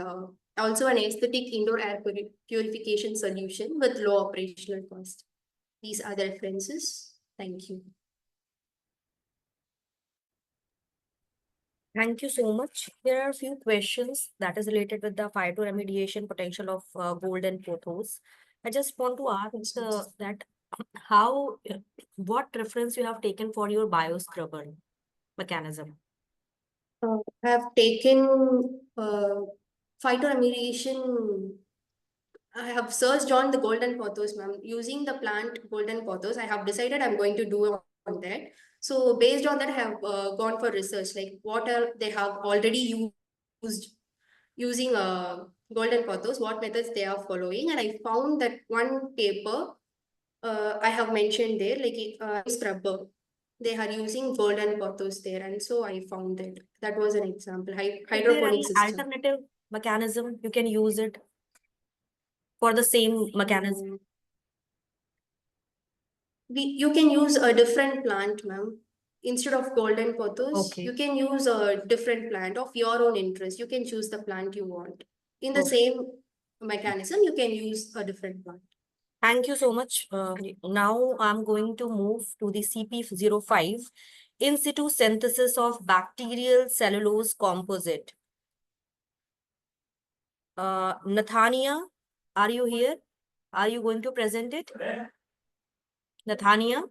also an aesthetic indoor air purification solution with low operational cost. These are the references. Thank you. Thank you so much. There are a few questions that is related with the phytoremediation potential of golden pothos. I just want to ask that how, what reference you have taken for your bioscrubber mechanism? I have taken phytoremediation. I have searched on the golden pothos, ma'am. Using the plant golden pothos, I have decided I'm going to do on that. So based on that, I have gone for research, like what are they have already used using golden pothos, what methods they are following. And I found that one paper I have mentioned there, like scrubber. They are using golden pothos there. And so I found that. That was an example. Is there Hydroponic any system. alternative mechanism you can use it for the same mechanism? You can use a different plant, ma'am. Instead of golden pothos, Okay. you can use a different plant of your own interest. You can choose the plant you want. In the Okay. same mechanism, you can use a different plant. Thank you so much. Now I'm going to move to the CP05, in situ synthesis of bacterial cellulose composite. Nathania, are you here? Are you going to present it? Nathania?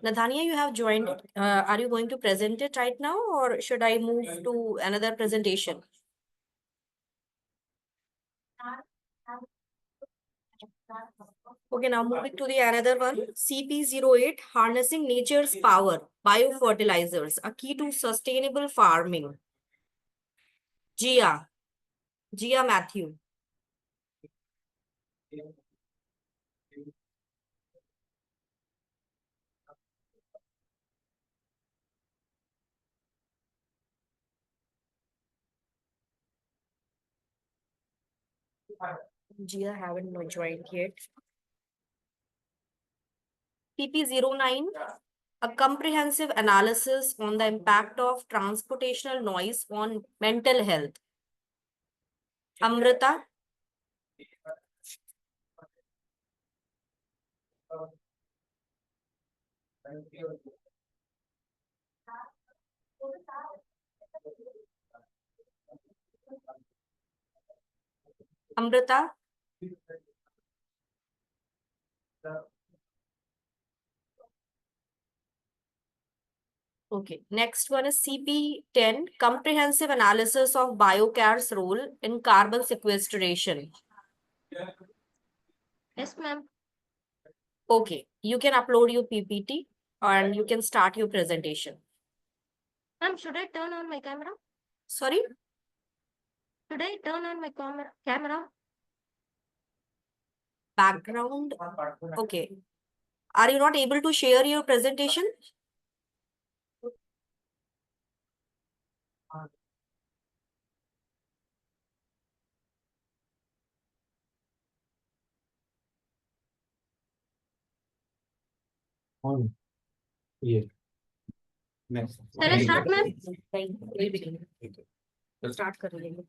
Nathania, you have joined. Are you going to present it right now, or should I move to another presentation? Okay, now moving to the another one. CP08, harnessing nature's power, biofertilizers, a key to sustainable farming. Gia Matthew. Gia haven't joined yet. CP09, a comprehensive analysis on the impact of transportational noise on mental health. Amrita. Amrita. Okay, next one is CP10, comprehensive analysis of biocar's role in carbon sequestration. Yes, ma'am. Okay, you can upload your PPT and you can start your presentation. Ma'am, should I turn on my camera? Sorry? Should I turn on my camera? Background. Okay. Are you not able to share your presentation? On. Yeah. Next. Shall I start, ma'am? Start कर लेंगे.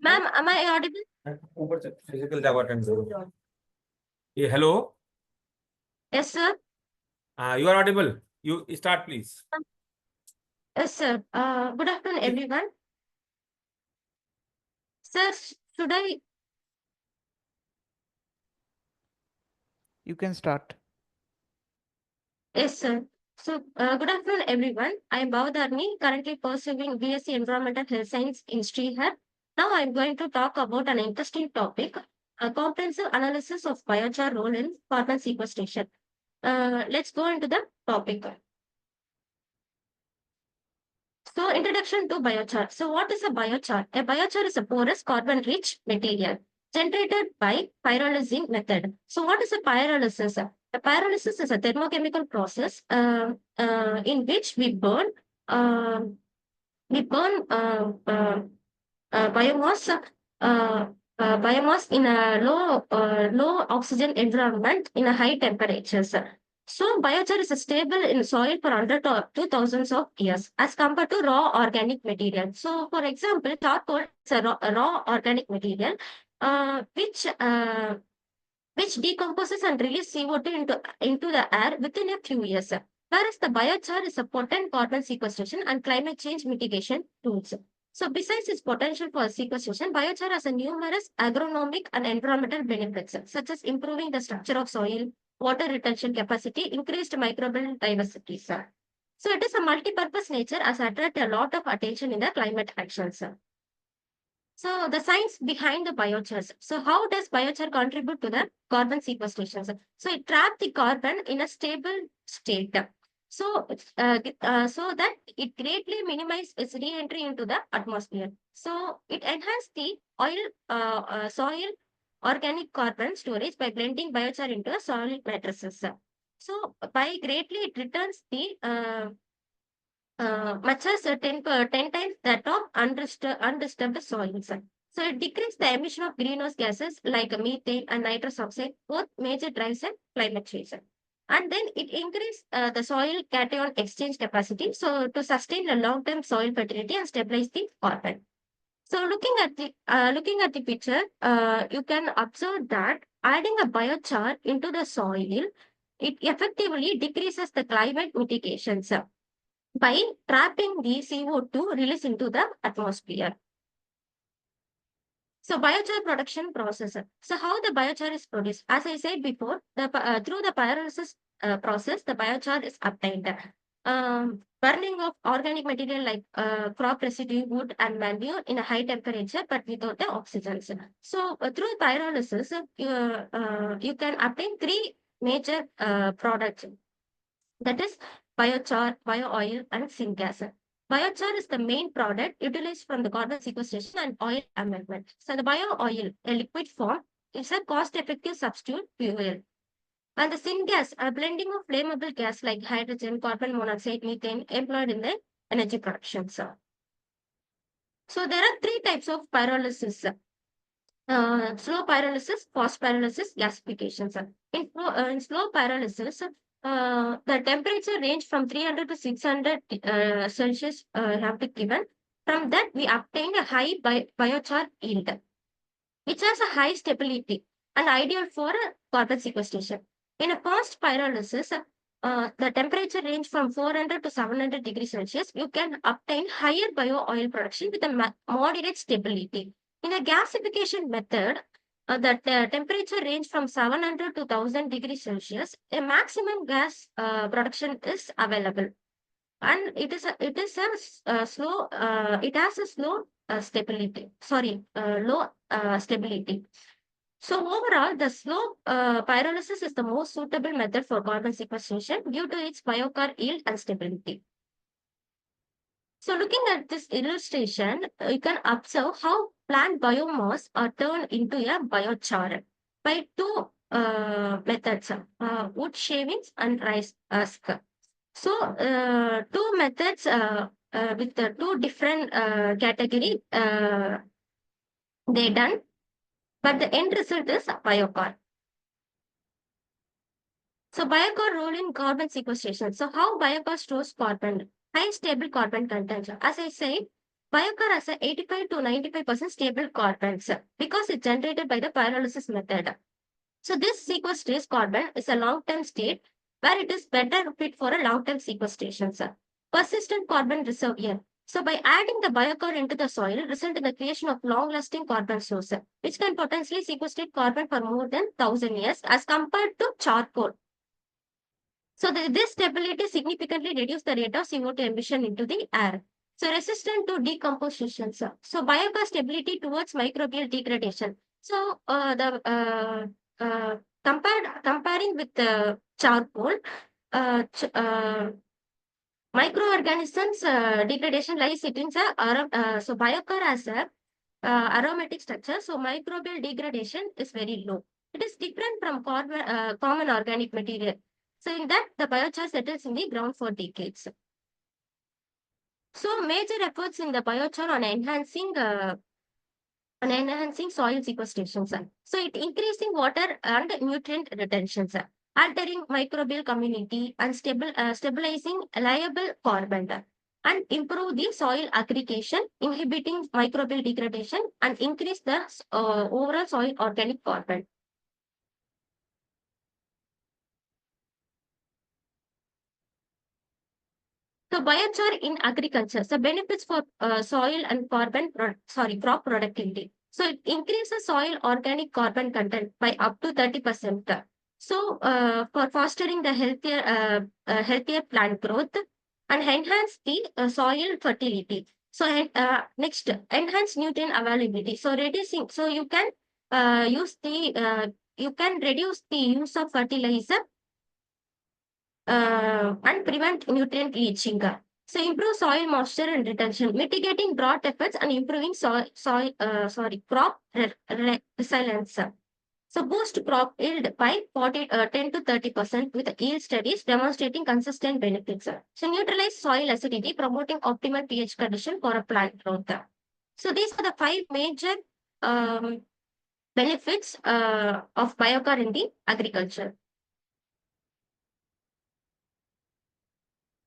Ma'am, am I audible? ऊपर से physical जब attend करो. Yeah, hello. Yes, sir. You are audible. You start, please. Yes, sir. Good afternoon, everyone. Sir, should I? You can start. Yes, sir. So, good afternoon, everyone. I am Bhavadharni, currently pursuing BSc Environmental Health Science in Srihar. Now, I am going to talk about an interesting topic, a comprehensive analysis of biochar role in carbon sequestration. Let's go into the topic. So, introduction to biochar. So, what is a biochar? A biochar is a porous carbon-rich material generated by pyrolysis method. So, what is a pyrolysis? A pyrolysis is a thermochemical process in which we burn we burn biomass biomass in a low oxygen environment in a high temperatures. So biochar is stable in soil for hundreds to thousands of years as compared to raw organic material. So for example, charcoal is a raw organic material which decomposes and releases CO2 into the air within a few years. Whereas the biochar is a potent carbon sequestration and climate change mitigation tools. So besides its potential for sequestration, biochar has a numerous agronomic and environmental benefits, such as improving the structure of soil, water retention capacity, increased microbial diversity. So it is a multi-purpose nature as attracted a lot of attention in the climate actions. So the science behind the biochars. So how does biochar contribute to the carbon sequestration? So it traps the carbon in a stable state. So that it greatly minimizes its re-entry into the atmosphere. So it enhances the soil organic carbon storage by blending biochar into soil matrices. So by greatly it returns the much as 10 times that of undisturbed soils. So it decreases the emission of greenhouse gases like methane and nitrous oxide, both major drives in climate change. And then it increases the soil cation exchange capacity, so to sustain the long-term soil fertility and stabilize the carbon. So looking at the picture, you can observe that adding a biochar into the soil, it effectively decreases the climate mitigations by trapping the CO2 released into the atmosphere. So biochar production process. So how the biochar is produced? As I said before, through the pyrolysis process, the biochar is obtained. Burning of organic material like crop residue, wood and manure in a high temperature but without the oxygens. So through pyrolysis, you can obtain three major products. That is biochar, bio-oil, and syngas. Biochar is the main product utilized from the carbon sequestration and oil amendment. So the bio-oil, a liquid form, is a cost-effective substitute fuel. And the syngas, a blending of flammable gas like hydrogen, carbon monoxide, methane, employed in the energy production. So there are three types of pyrolysis. Slow pyrolysis, fast pyrolysis, gasification. In slow pyrolysis, the temperature range from 300 to 600 Celsius have been given. From that, we obtain a high biochar yield, which has a high stability and ideal for carbon sequestration. In a fast pyrolysis, the temperature range from 400 to 700 degrees Celsius, you can obtain higher bio-oil production with a moderate stability. In a gasification method, the temperature range from 700 to 1000 degrees Celsius, a maximum gas production is available. And it has a slow stability, low stability. So overall, the slow pyrolysis is the most suitable method for carbon sequestration due to its biochar yield and stability. So looking at this illustration, you can observe how plant biomass are turned into a biochar by two methods, wood shavings and rice husk. So two methods with the two different category they done, but the end result is biochar. So biochar role in carbon sequestration. So how biochar stores carbon? High stable carbon content. As I said, biochar has a 85 to 95% stable carbons because it's generated by the pyrolysis method. So this sequestrates carbon is a long-term state where it is better fit for a long-term sequestration. Persistent carbon reserve here. So by adding the biochar into the soil, result in the creation of long-lasting carbon source, which can potentially sequestrate carbon for more than 1000 years as compared to charcoal. So this stability significantly reduces the rate of CO2 emission into the air. So resistant to decomposition. So biochar stability towards microbial degradation. So comparing with the charcoal, microorganisms degradation lies between so biochar has a aromatic structure. So microbial degradation is very low. It is different from common organic material. So in that, the biochar settles in the ground for decades. So major efforts in the biochar on enhancing soil sequestration, sir. So it increasing water and nutrient retention, sir, altering microbial community and stabilizing liable carbon, and improve the soil aggregation, inhibiting microbial degradation, and increase the overall soil organic carbon. So biochar in agriculture, so benefits for soil and crop productivity. So it increases soil organic carbon content by up to 30%. So for fostering the healthier plant growth and enhance the soil fertility. So next, enhance nutrient availability. So reducing, so you can you can reduce the use of fertilizer and prevent nutrient leaching. So improve soil moisture and retention, mitigating drought effects and improving crop resilience. So boost crop yield by 10 to 30% with yield studies demonstrating consistent benefits. So neutralize soil acidity, promoting optimal pH condition for a plant growth. So these are the 5 major benefits of biochar in the agriculture.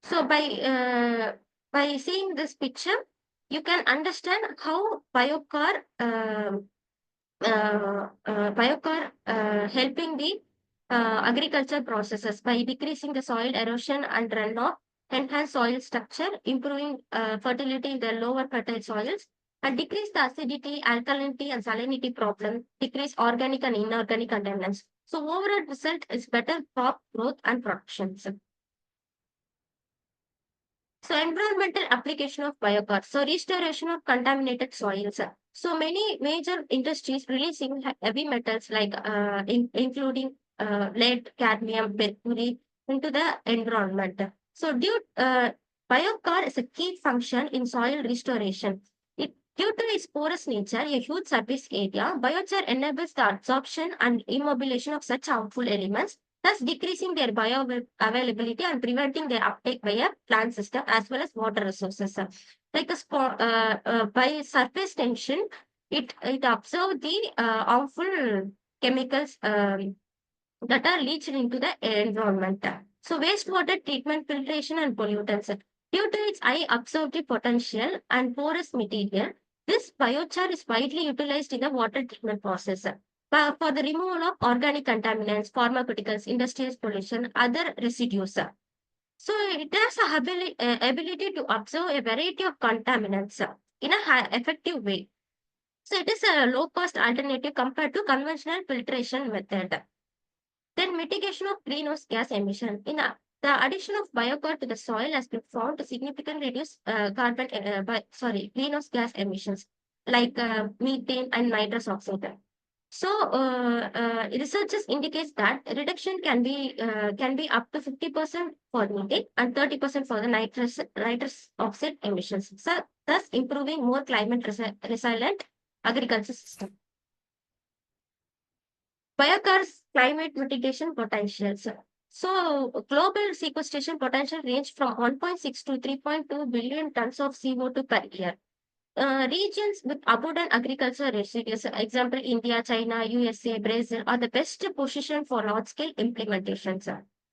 So by seeing this picture, you can understand how biochar helping the agriculture processes by decreasing the soil erosion and runoff, enhance soil structure, improving fertility in the lower fertile soils, and decrease the acidity, alkalinity, and salinity problem, decrease organic and inorganic contaminants. So overall result is better crop growth and production. So environmental application of biochar. So restoration of contaminated soils. So many major industries releasing heavy metals like including lead, cadmium, mercury into the environment. So biochar is a key function in soil restoration. Due to its porous nature, a huge surface area, biochar enables the absorption and immobilization of such harmful elements, thus decreasing their bioavailability and preventing their uptake by a plant system as well as water resources. Like by surface tension, it absorbs the harmful chemicals that are leached into the environment. So wastewater treatment, filtration, and pollutants. Due to its high absorptive potential and porous material, this biochar is widely utilized in the water treatment process for the removal of organic contaminants, pharmaceuticals, industrial pollution, other residues. So it has the ability to absorb a variety of contaminants in a effective way. So it is a low-cost alternative compared to conventional filtration method. Then mitigation of greenhouse gas emission. The addition of biochar to the soil has been found to significantly reduce greenhouse gas emissions like methane and nitrous oxide. So researchers indicates that reduction can be up to 50% for methane and 30% for the nitrous oxide emissions. So thus improving more climate resilient agriculture system. Biochar's climate mitigation potentials. So global sequestration potential range from 1.6 to 3.2 billion tons of CO2 per year. Regions with abundant agricultural residues, example India, China, USA, Brazil, are the best positioned for large-scale implementations.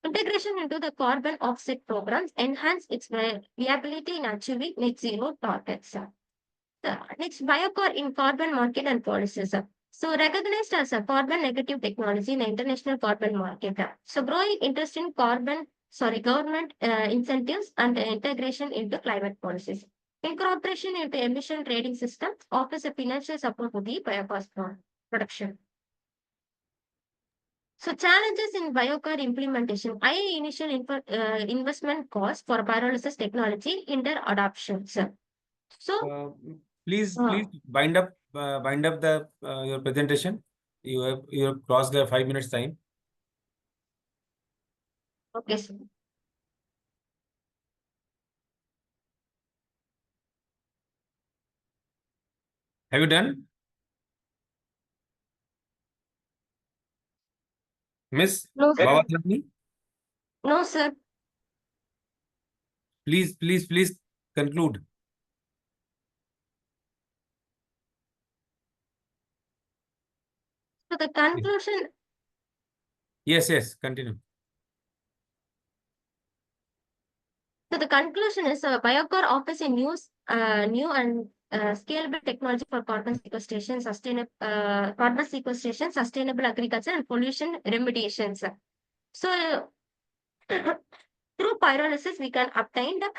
Integration into the carbon offset programs enhance its viability in achieving net zero targets. Next, biochar in carbon market and policies. So recognized as a carbon negative technology in the international carbon market. So growing interest in government incentives and integration into climate policies. Incorporation into emission trading system offers a financial support for the biochar production. So challenges in biochar implementation. High initial investment cost for pyrolysis technology hinder adoptions. So Please bind up the your presentation. You have crossed the 5 minutes time. Okay, sir. Have you done? Miss No, sir. Bawatani? No, sir. Please conclude. So the conclusion, Yes, continue. so the conclusion is Biocar offers a new and scalable technology for carbon sequestration, sustainable agriculture, and pollution remediation. So through pyrolysis, we can obtain the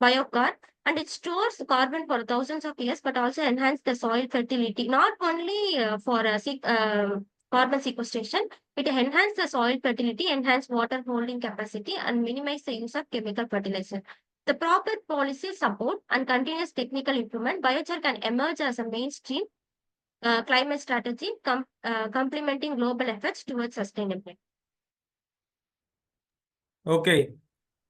biocar, and it stores carbon for thousands of years, but also enhance the soil fertility. Not only for carbon sequestration, it enhances the soil fertility, enhance water holding capacity, and minimize the use of chemical fertilizer. The proper policy support and continuous technical improvement, biochar can emerge as a mainstream climate strategy, complementing global efforts towards sustainability. Okay.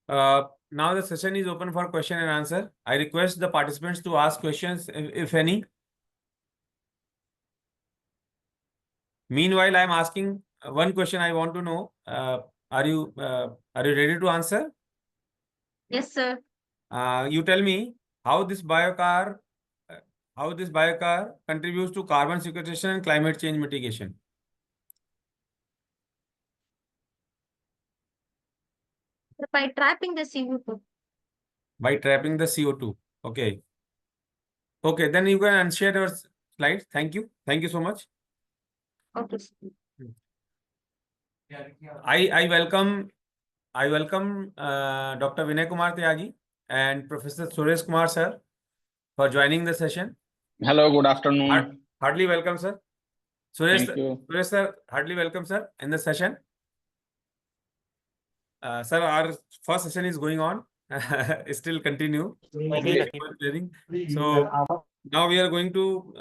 Now the session is open for question and answer. I request the participants to ask questions, if any. Meanwhile, I am asking one question. I want to know: are you ready to answer? Yes, sir. You tell me how this biocar contributes to carbon sequestration and climate change mitigation. By trapping the CO2. By trapping the CO2. Okay. Okay, then you can unshare your slides. Thank you. Thank you so much. Okay. I welcome Dr. Vinay Kumar Tyagi and Professor Suresh Kumar sir for joining the session. Hello, good afternoon. Heartily welcome, sir. Thank you. Suresh sir, heartily welcome, sir, in the session. Sir, our first session is going on. Still continue. So now we are going to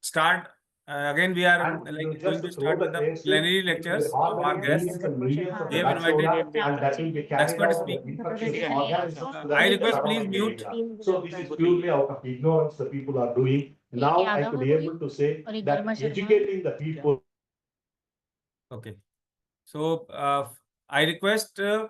start. Again, we are going to start with the plenary lectures of our guests. We have invited expert speakers. I request please mute. So this is purely out of ignorance the people are doing. Now I could be able to say that educating the people. Okay. So I request so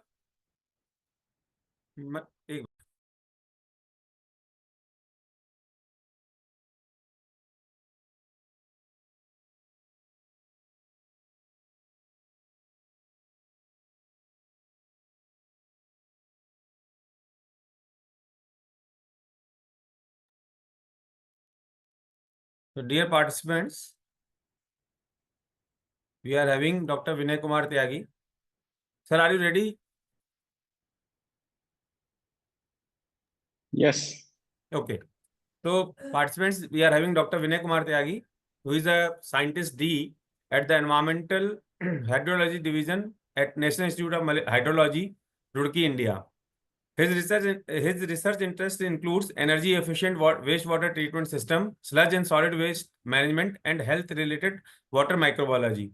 dear participants, we are having Dr. Vinay Kumar Tyagi. Sir, are you ready? Yes. Okay. So participants, we are having Dr. Vinay Kumar Tyagi, who is a scientist D at the Environmental Hydrology Division at National Institute of Hydrology, Roorkee, India. His research interest includes energy efficient wastewater treatment system, sludge and solid waste management, and health related water microbiology.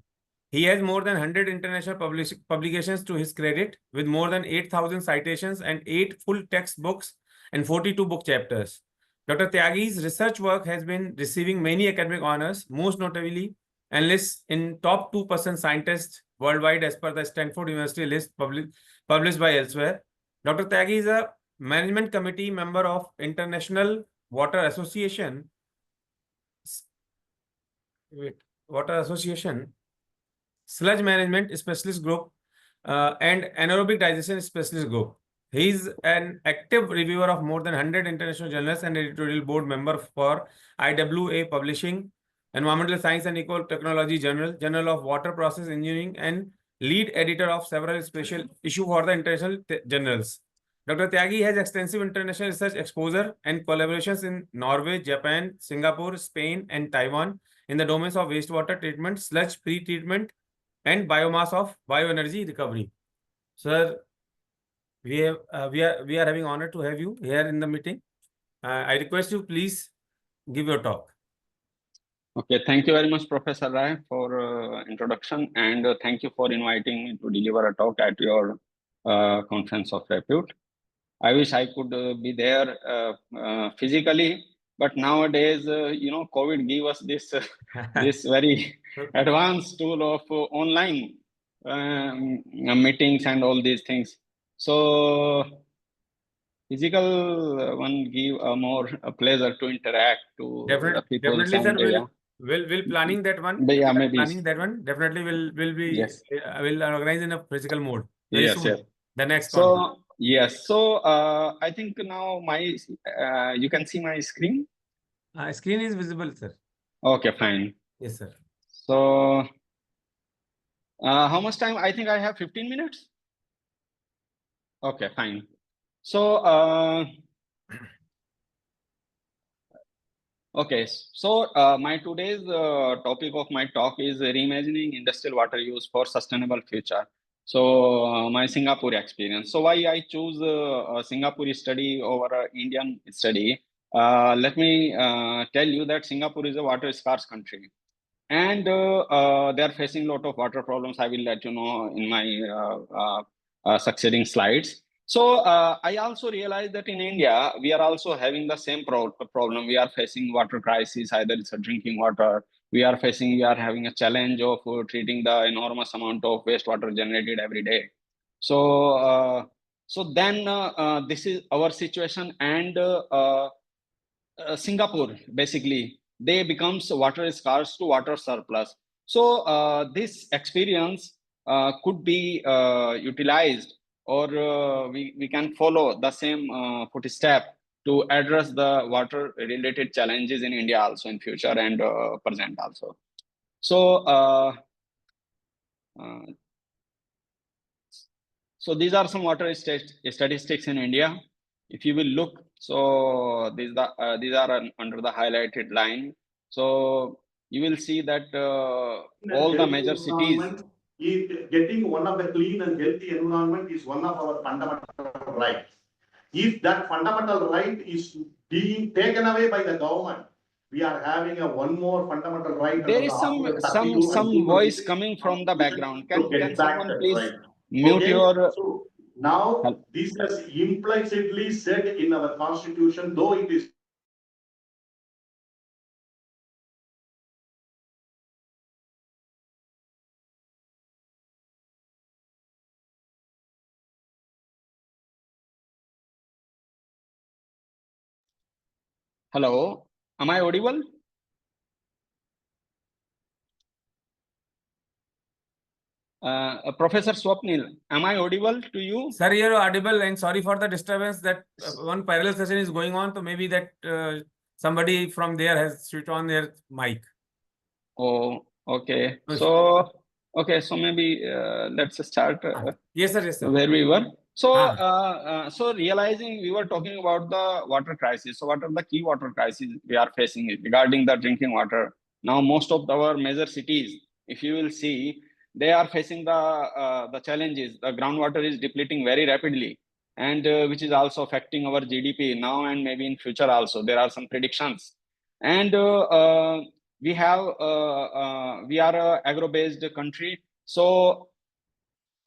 He has more than 100 international publications to his credit, with more than 8,000 citations and 8 full textbooks and 42 book chapters. Dr. Tyagi's research work has been receiving many academic honors, most notably enlists in top 2% scientists worldwide as per the Stanford University list published by elsewhere. Dr. Tyagi is a management committee member of International Water Association. Sludge Management Specialist Group and Anaerobic Digestion Specialist Group. He is an active reviewer of more than 100 international journals and editorial board member for IWA Publishing, Environmental Science and Eco-Technology Journal, Journal of Water Process Engineering, and lead editor of several special issues for the international journals. Dr. Tyagi has extensive international research exposure and collaborations in Norway, Japan, Singapore, Spain, and Taiwan in the domains of wastewater treatment, sludge pre-treatment, and biomass of bioenergy recovery. Sir, we are having honor to have you here in the meeting. I request you please give your talk. Okay, thank you very much, Professor Rai, for introduction, and thank you for inviting me to deliver a talk at your conference of repute. I wish I could be there physically, but nowadays, COVID gave us this this very advanced tool of online meetings and all these things. So physical one give a more pleasure to interact to the people. Definitely, sir. We'll planning that one. But yeah, We are maybe. planning that one. Definitely, will be Yes. will organize in a physical mode very Yes, soon. yes. The next conference. So yes, so I think now my you can see my screen. Screen is visible, sir. Okay, fine. Yes, sir. So how much time? I think I have 15 minutes. Okay, fine. So okay, so my today's topic of my talk is reimagining industrial water use for sustainable future. So my Singapore experience. So why I choose a Singapore study over an Indian study? Let me tell you that Singapore is a water scarce country, and they are facing a lot of water problems. I will let you know in my succeeding slides. So I also realized that in India, we are also having the same problem. We are facing water crisis, either it's a drinking water. We are having a challenge of treating the enormous amount of wastewater generated every day. So, this is our situation, and Singapore, basically, they becomes water scarce to water surplus. So this experience could be utilized, or we can follow the same footstep to address the water related challenges in India also in future and present also. So so these are some water statistics in India. If you will look, so these are under the highlighted line. So you will see that all the major cities. Getting one of the clean and healthy environment is one of our fundamental rights. If that fundamental right is being taken away by the government, we are having one more fundamental right. There is some voice coming from the background. Can someone please mute your? So now this is implicitly said in our constitution, though it is. Hello, am I audible? Professor Swapnil, am I audible to you? Sir, you're audible, and sorry for the disturbance. That one parallel session is going on, so maybe that somebody from there has switched on their mic. Oh, okay. So okay, so maybe let's start. Yes, sir. Yes, sir. Where we were. So so realizing we were talking about the water crisis. So what are the key water crises we are facing regarding the drinking water? Now most of our major cities, if you will see, they are facing the challenges. The groundwater is depleting very rapidly, and which is also affecting our GDP now and maybe in future also. There are some predictions, and we are a agro-based country, so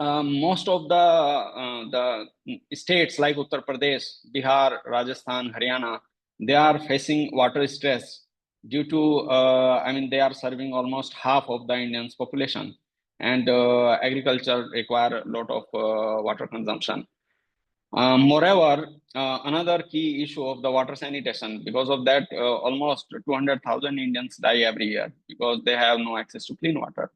most of the states like Uttar Pradesh, Bihar, Rajasthan, Haryana, they are facing water stress due to I mean, they are serving almost half of the Indian's population, and agriculture require a lot of water consumption. Moreover, another key issue of the water sanitation. Because of that, almost 200,000 Indians die every year because they have no access to clean water.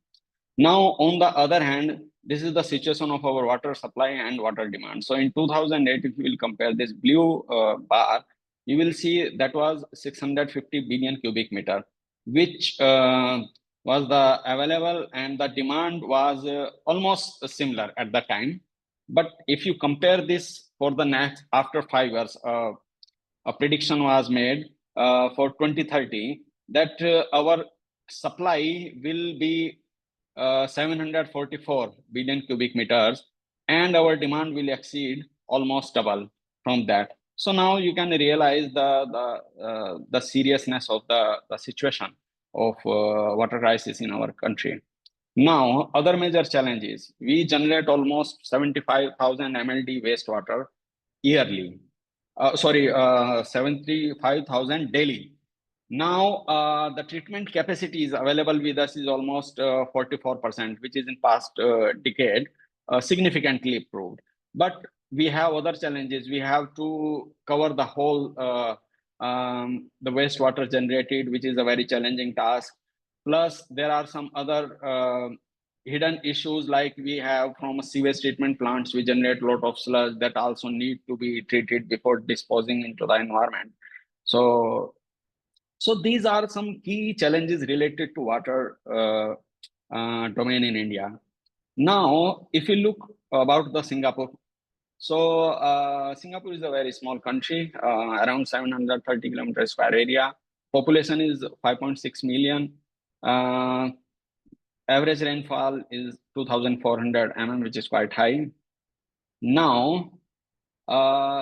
Now, on the other hand, this is the situation of our water supply and water demand. So in 2008, if you will compare this blue bar, you will see that was 650 billion cubic meter, which was the available, and the demand was almost similar at that time. But if you compare this for the next, after 5 years, a prediction was made for 2030 that our supply will be 744 billion cubic meters, and our demand will exceed almost double from that. So now you can realize the seriousness of the situation of water crisis in our country. Now, other major challenges: we generate almost 75,000 MLD wastewater yearly. 75,000 daily. Now, the treatment capacities available with us is almost 44%, which is in past decade significantly improved. But we have other challenges. We have to cover the whole the wastewater generated, which is a very challenging task. Plus, there are some other hidden issues, like we have from sewage treatment plants, we generate a lot of sludge that also need to be treated before disposing into the environment. So these are some key challenges related to water domain in India. Now, if you look about the Singapore, so Singapore is a very small country, around 730 kilometers square area. Population is 5.6 million. Average rainfall is 2,400 mm, which is quite high. Now,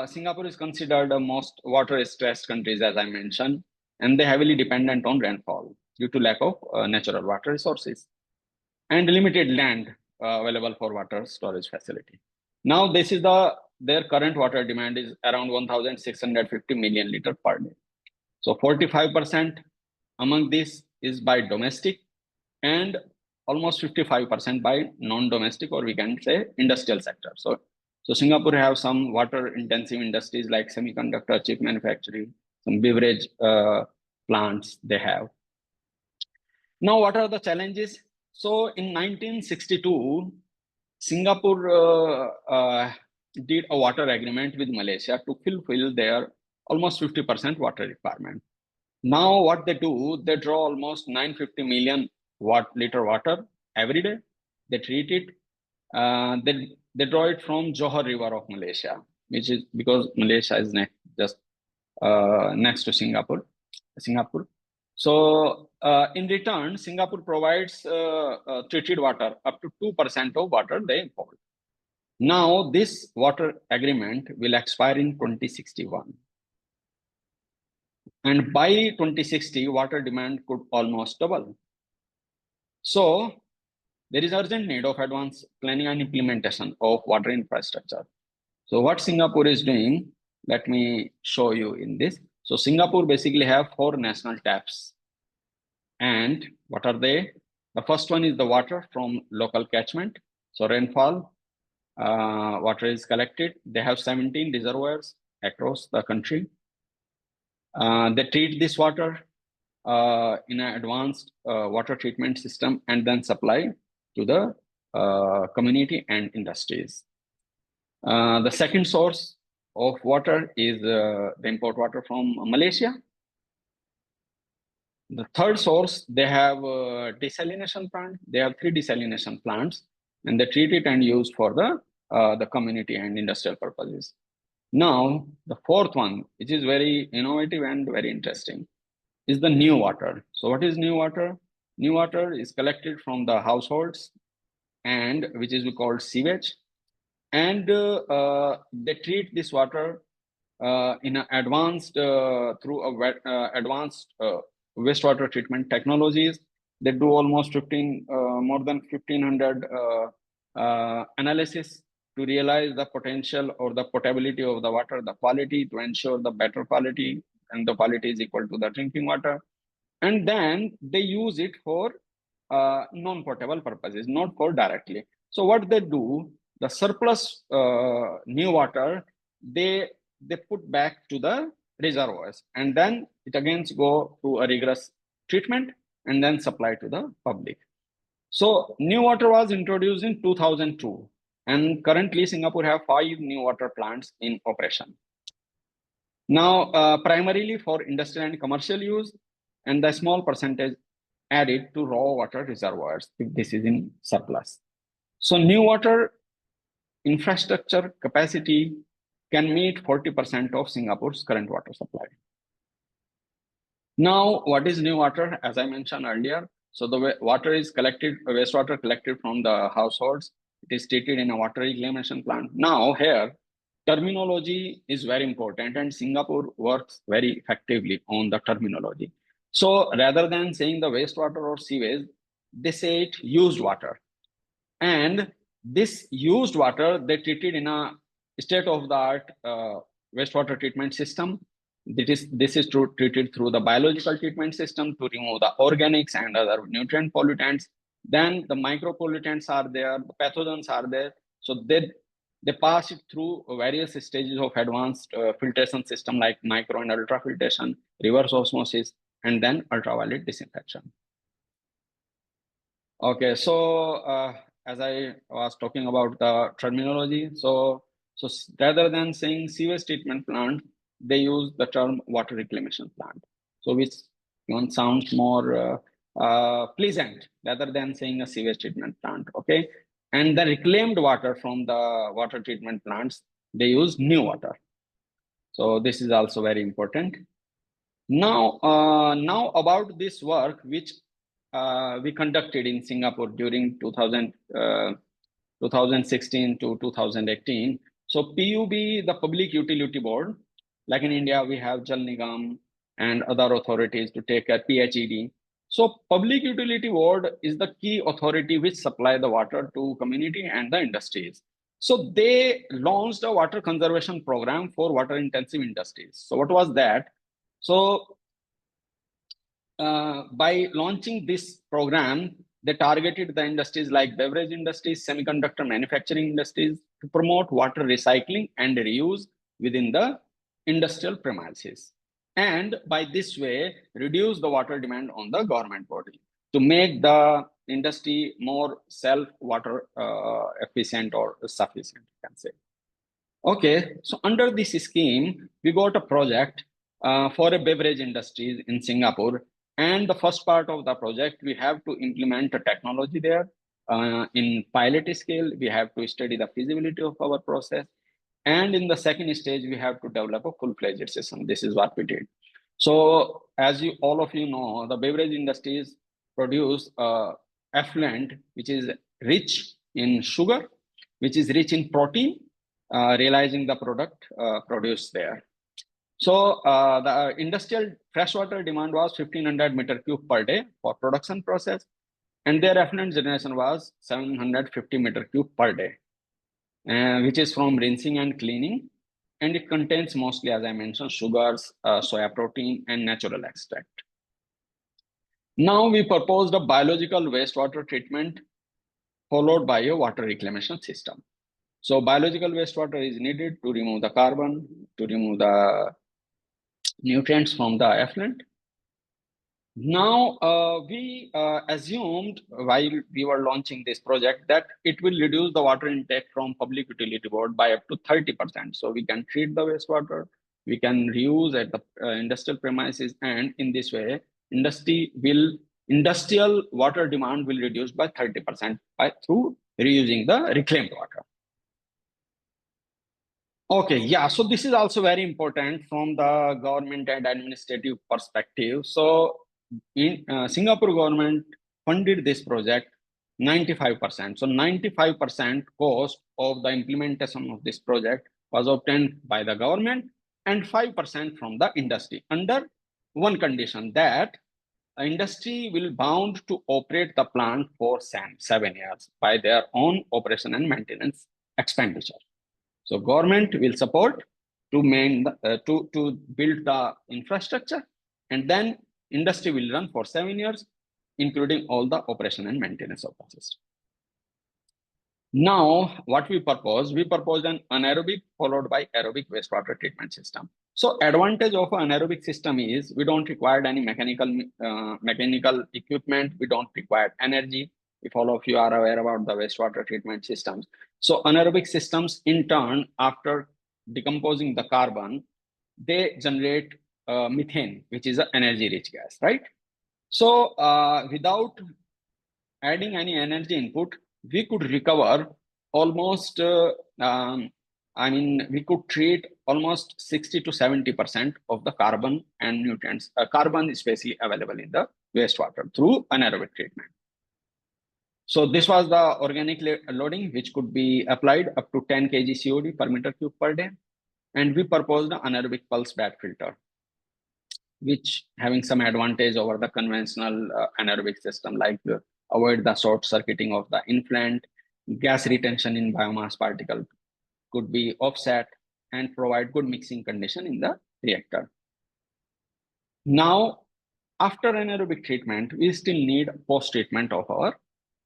Singapore is considered the most water-stressed countries, as I mentioned, and they're heavily dependent on rainfall due to lack of natural water resources and limited land available for water storage facility. Now, this is their current water demand is around 1,650 million liters per day. So 45% among this is by domestic and almost 55% by non-domestic, or we can say industrial sector. So Singapore have some water-intensive industries like semiconductor, chip manufacturing, some beverage plants they have. Now, what are the challenges? So in 1962, Singapore did a water agreement with Malaysia to fulfill their almost 50% water requirement. Now, what they do, they draw almost 950 million liter water every day. They treat it. They draw it from Johor River of Malaysia, which is because Malaysia is just next to Singapore. So in return, Singapore provides treated water up to 2% of water they import. Now, this water agreement will expire in 2061. And by 2060, water demand could almost double. So there is urgent need of advanced planning and implementation of water infrastructure. So what Singapore is doing, let me show you in this. So Singapore basically have 4 national taps. And what are they? The first one is the water from local catchment. So rainfall, water is collected. They have 17 reservoirs across the country. They treat this water in an advanced water treatment system and then supply to the community and industries. The second source of water is the import water from Malaysia. The third source, they have a desalination plant. They have 3 desalination plants, and they treat it and use for the community and industrial purposes. Now, the fourth one, which is very innovative and very interesting, is the new water. So what is new water? New water is collected from the households, and which is called sewage. And they treat this water in an advanced through advanced wastewater treatment technologies. They do almost more than 1,500 analysis to realize the potential or the potability of the water, the quality, to ensure the better quality, and the quality is equal to the drinking water. And then they use it for non-potable purposes, not for directly. So what they do, the surplus new water, they put back to the reservoirs, and then it again go through a rigorous treatment and then supply to the public. So new water was introduced in 2002, and currently Singapore have 5 new water plants in operation. Now, primarily for industrial and commercial use, and the small percentage added to raw water reservoirs if this is in surplus. So new water infrastructure capacity can meet 40% of Singapore's current water supply. Now, what is new water? As I mentioned earlier, so the water is collected, wastewater collected from the households. It is treated in a water reclamation plant. Now here, terminology is very important, and Singapore works very effectively on the terminology. So rather than saying the wastewater or sewage, they say it used water. And this used water, they treated in a state-of-the-art wastewater treatment system. This is treated through the biological treatment system to remove the organics and other nutrient pollutants. Then the micropollutants are there, the pathogens are there. So They pass it through various stages of advanced filtration system like micro and ultra filtration, reverse osmosis, and then ultraviolet disinfection. Okay, so as I was talking about the terminology, so rather than saying sewage treatment plant, they use the term water reclamation plant. So which one sounds more pleasant rather than saying a sewage treatment plant. Okay, and the reclaimed water from the water treatment plants, they use new water. So this is also very important. Now, now about this work which we conducted in Singapore during 2016 to 2018. So PUB, the Public Utility Board, like in India, we have Jal Nigam and other authorities to take care, PHED. So Public Utility Board is the key authority which supply the water to community and the industries. So they launched a water conservation program for water intensive industries. So what was that? So by launching this program, they targeted the industries like beverage industries, semiconductor manufacturing industries to promote water recycling and reuse within the industrial premises. And by this way, reduce the water demand on the government body to make the industry more self-water efficient or sufficient, you can say. Okay, so under this scheme, we got a project for a beverage industries in Singapore. And the first part of the project, we have to implement a technology there. In pilot scale, we have to study the feasibility of our process. And in the second stage, we have to develop a full-fledged system. This is what we did. So as you all of you know, the beverage industries produce effluent, which is rich in sugar, which is rich in protein, realizing the product produced there. So the industrial freshwater demand was 1500 meter cube per day for production process, and their effluent generation was 750 meter cube per day, which is from rinsing and cleaning, and it contains mostly, as I mentioned, sugars, soya protein, and natural extract. Now we proposed a biological wastewater treatment followed by a water reclamation system. So biological wastewater is needed to remove the carbon, to remove the nutrients from the effluent. Now, we assumed while we were launching this project that it will reduce the water intake from Public Utility Board by up to 30%. So we can treat the wastewater, we can reuse at the industrial premises, and in this way, industrial water demand will reduce by 30% through reusing the reclaimed water. Okay, yeah, so this is also very important from the government and administrative perspective. So in Singapore government funded this project 95%. So 95% cost of the implementation of this project was obtained by the government and 5% from the industry under one condition, that the industry will bound to operate the plant for 7 years by their own operation and maintenance expenditure. So government will support to build the infrastructure, and then industry will run for 7 years, including all the operation and maintenance of the system. Now, what we proposed an anaerobic followed by aerobic wastewater treatment system. So advantage of an anaerobic system is we don't require any mechanical equipment. We don't require energy. If all of you are aware about the wastewater treatment systems. So anaerobic systems, in turn, after decomposing the carbon, they generate methane, which is an energy-rich gas, right? So without adding any energy input, we could recover almost, we could treat almost 60 to 70% of the carbon and nutrients, carbon especially available in the wastewater through anaerobic treatment. So this was the organic loading, which could be applied up to 10 kg COD per meter cube per day. And we proposed the anaerobic pulse bed filter, which having some advantage over the conventional anaerobic system, like avoid the short circuiting of the influent, gas retention in biomass particle could be offset, and provide good mixing condition in the reactor. Now, after anaerobic treatment, we still need post-treatment of our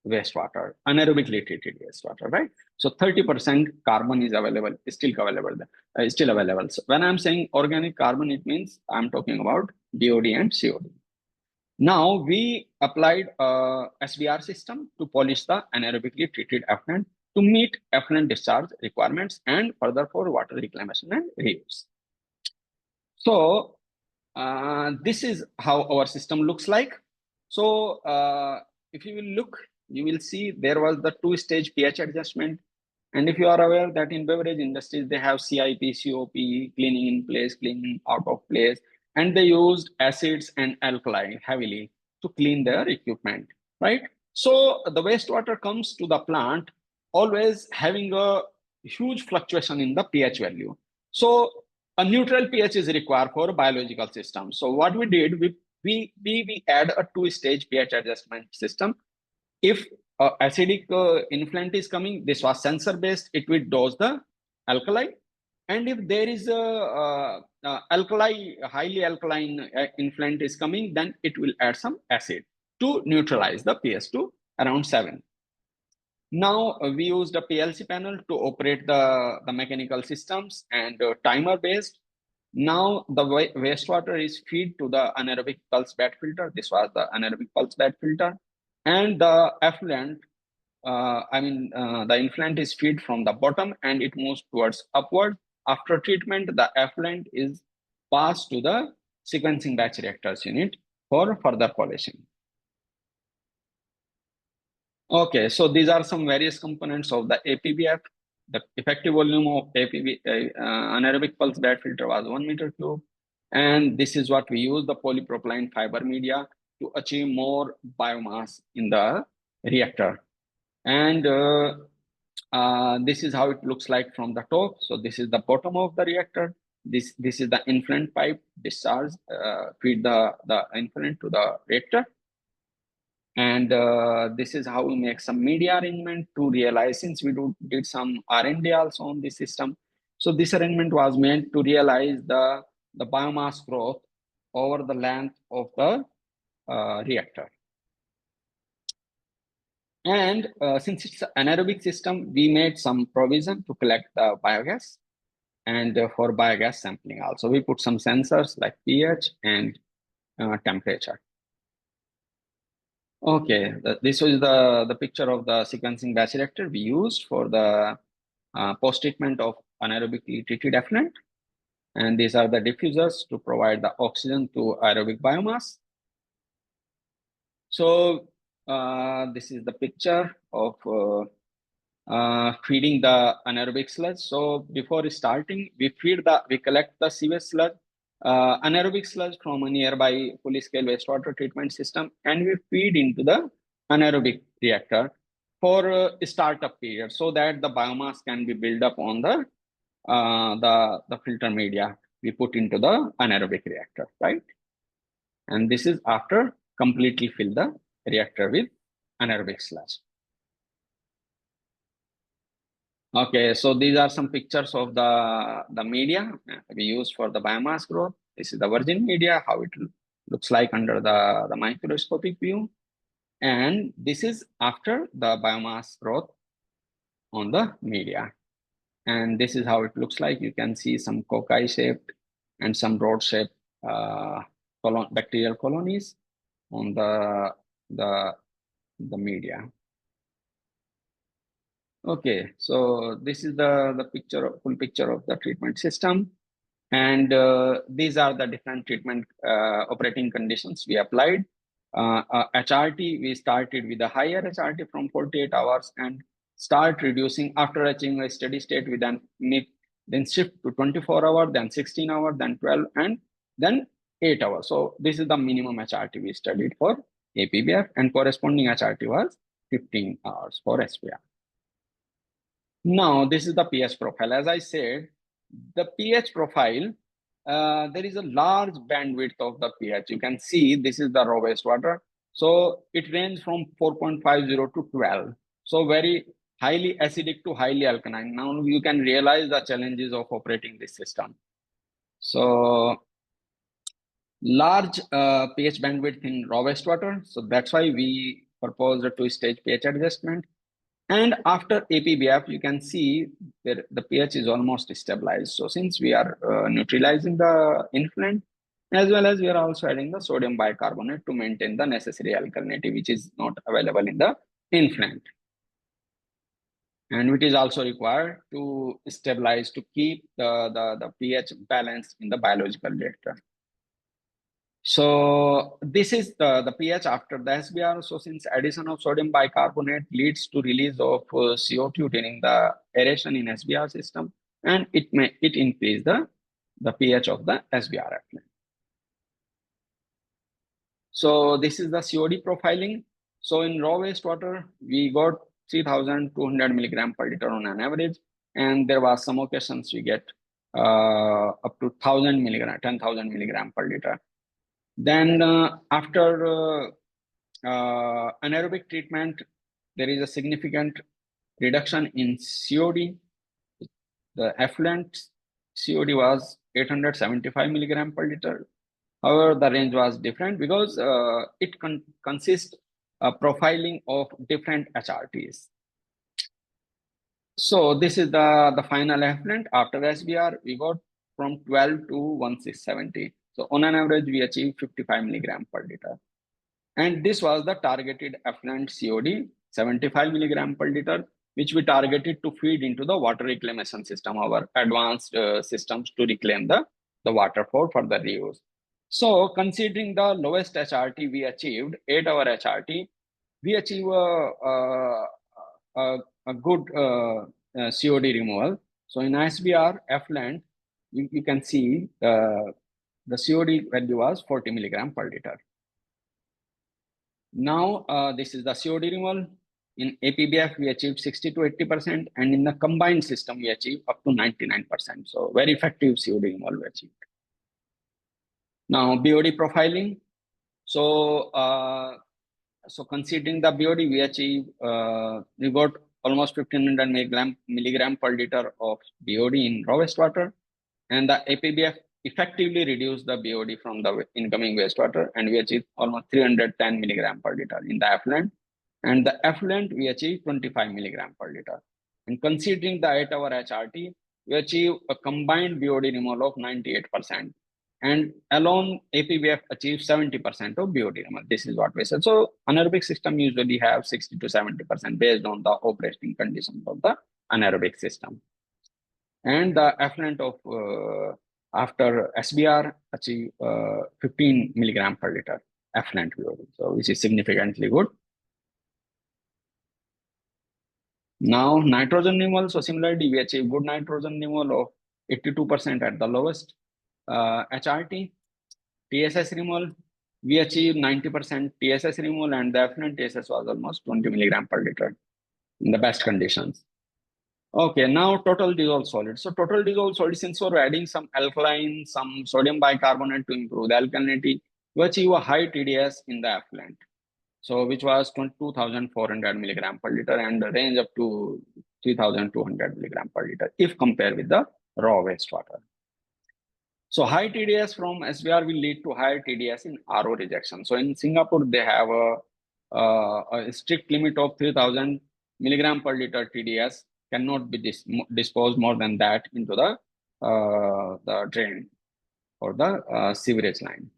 wastewater, anaerobically treated wastewater, right? So 30% carbon is available, still available. So when I'm saying organic carbon, it means I'm talking about DOD and COD. Now we applied a SBR system to polish the anaerobically treated effluent to meet effluent discharge requirements and further for water reclamation and reuse. So this is how our system looks like. So if you will look, you will see there was the two-stage pH adjustment. And if you are aware that in beverage industries, they have CIP, COP, cleaning in place, cleaning out of place, and they used acids and alkali heavily to clean their equipment, right? So the wastewater comes to the plant always having a huge fluctuation in the pH value. So a neutral pH is required for a biological system. So what we did, we add a two-stage pH adjustment system. If acidic influent is coming, this was sensor-based, it will dose the alkali. And if there is a highly alkaline influent is coming, then it will add some acid to neutralize the pH to around 7. Now we used a PLC panel to operate the mechanical systems and timer-based. Now the wastewater is fed to the anaerobic pulse bed filter. This was the anaerobic pulse bed filter. And the effluent, the influent is fed from the bottom and it moves towards upward. After treatment, the effluent is passed to the sequencing batch reactors unit for further polishing. Okay, so these are some various components of the APBF. The effective volume of anaerobic pulse bed filter was 1 meter cube. And this is what we use, the polypropylene fiber media, to achieve more biomass in the reactor. And this is how it looks like from the top. So this is the bottom of the reactor. This is the influent pipe discharge, feed the influent to the reactor. And this is how we make some media arrangement to realize, since we did some R&D also on this system. So this arrangement was meant to realize the biomass growth over the length of the reactor. And since it's an anaerobic system, we made some provision to collect the biogas and for biogas sampling also. We put some sensors like pH and temperature. Okay, this was the picture of the sequencing batch reactor we used for the post-treatment of anaerobically treated effluent. And these are the diffusers to provide the oxygen to aerobic biomass. So this is the picture of feeding the anaerobic sludge. So before starting, we collect the sewage sludge, anaerobic sludge from a nearby fully scale wastewater treatment system, and we feed into the anaerobic reactor for a startup period so that the biomass can be built up on the filter media we put into the anaerobic reactor, right? And this is after completely fill the reactor with anaerobic sludge. Okay, so these are some pictures of the media we use for the biomass growth. This is the virgin media, how it looks like under the microscopic view. And this is after the biomass growth on the media. And this is how it looks like. You can see some cocci shaped and some rod shaped bacterial colonies on the media. Okay, so this is the full picture of the treatment system. And these are the different treatment operating conditions we applied. HRT, we started with a higher HRT from 48 hours and start reducing after achieving a steady state. We then shift to 24 hours, then 16 hours, then 12, and then 8 hours. So this is the minimum HRT we studied for APBF, and corresponding HRT was 15 hours for SPR. Now, this is the pH profile. As I said, the pH profile, there is a large bandwidth of the pH. You can see this is the raw wastewater. So it ranges from 4.50 to 12. So very highly acidic to highly alkaline. Now you can realize the challenges of operating this system. So large pH bandwidth in raw wastewater. So that's why we proposed a two-stage pH adjustment. And after APBF, you can see that the pH is almost stabilized. So since we are neutralizing the influent, as well as we are also adding the sodium bicarbonate to maintain the necessary alkalinity, which is not available in the influent, and which is also required to stabilize, to keep the pH balanced in the biological reactor. So this is the pH after the SBR. So since addition of sodium bicarbonate leads to release of CO2 during the aeration in SBR system, and it increase the pH of the SBR effluent. So this is the COD profiling. So in raw wastewater, we got 3,200 milligram per liter on an average, and there was some occasions we get up to 1,000 milligram, 10,000 milligram per liter. Then after anaerobic treatment, there is a significant reduction in COD. The effluent COD was 875 milligram per liter. However, the range was different because it consists of profiling of different HRTs. So this is the final effluent. After SBR, we got from 12 to 1670. So on an average, we achieved 55 milligram per liter. And this was the targeted effluent COD, 75 milligram per liter, which we targeted to feed into the water reclamation system, our advanced systems to reclaim the water for further reuse. So considering the lowest HRT we achieved, 8-hour HRT, we achieve a good COD removal. So in SBR effluent, you can see the COD value was 40 milligram per liter. Now, this is the COD removal. In APBF, we achieved 60 to 80%, and in the combined system, we achieved up to 99%. So very effective COD removal we achieved. Now, BOD profiling. So, so considering the BOD, we achieved, we got almost 1500 milligram per liter of BOD in raw wastewater, and the APBF effectively reduced the BOD from the incoming wastewater, and we achieved almost 310 milligram per liter in the effluent. And the effluent, we achieved 25 milligram per liter. And considering the 8-hour HRT, we achieved a combined BOD removal of 98%. And alone, APBF achieved 70% of BOD removal. This is what we said. So anaerobic system usually have 60 to 70% based on the operating conditions of the anaerobic system. And the effluent of after SBR achieve 15 milligram per liter effluent BOD, so which is significantly good. Now nitrogen removal. So similarly, we achieve good nitrogen removal of 82% at the lowest HRT. TSS removal, we achieved 90% TSS removal, and the effluent TSS was almost 20 milligram per liter in the best conditions. Okay, now total dissolved solid. So total dissolved solid, since we're adding some alkaline, some sodium bicarbonate to improve the alkalinity, we achieve a high TDS in the effluent. So which was 22,400 milligram per liter and the range up to 3,200 milligram per liter if compared with the raw wastewater. So high TDS from SBR will lead to higher TDS in RO rejection. So in Singapore, they have a strict limit of 3,000 milligram per liter TDS cannot be disposed more than that into the drain or the sewerage line.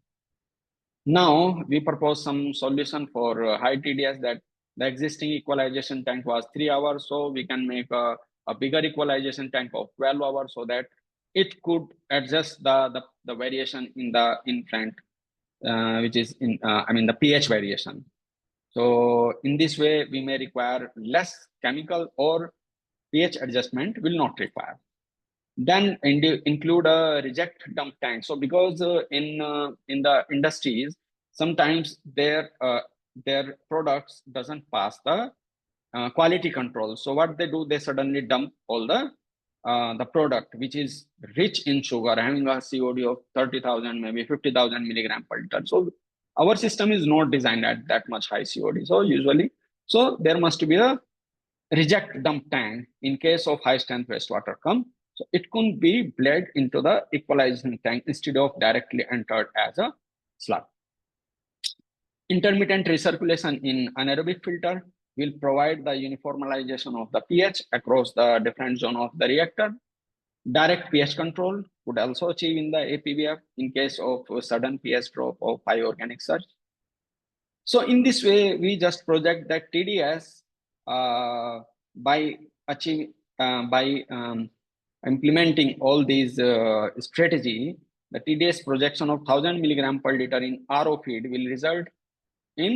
Now we propose some solution for high TDS, that the existing equalization tank was 3 hours, so we can make a bigger equalization tank of 12 hours so that it could adjust the variation in the influent, which is in the pH variation. So in this way, we may require less chemical or pH adjustment will not require. Then include a reject dump tank. So because in the industries, sometimes their products doesn't pass the quality control. So what they do, they suddenly dump all the product which is rich in sugar, having a COD of 30,000, maybe 50,000 milligram per liter. So our system is not designed at that much high COD. So usually, so there must be a reject dump tank in case of high strength wastewater come. So it could be bled into the equalization tank instead of directly entered as a slug. Intermittent recirculation in anaerobic filter will provide the uniformization of the pH across the different zone of the reactor. Direct pH control would also achieve in the APBF in case of a sudden pH drop of high organic surge. So in this way, we just project that TDS by implementing all these strategy, the TDS projection of 1000 milligram per liter in RO feed will result in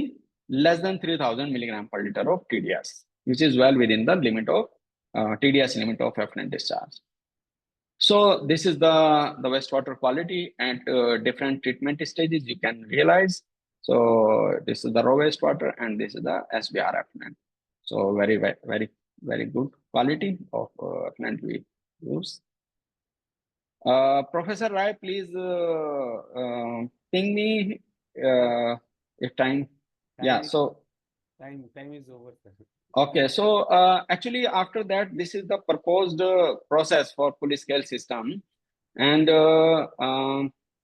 less than 3000 milligram per liter of TDS, which is well within the limit of TDS limit of effluent discharge. So this is the wastewater quality at different treatment stages you can realize. So this is the raw wastewater and this is the SBR effluent. So very good quality of effluent we use. Professor Rai, please ping me if time. Yeah, so time is over, sir. okay, so actually after that, this is the proposed process for full scale system. And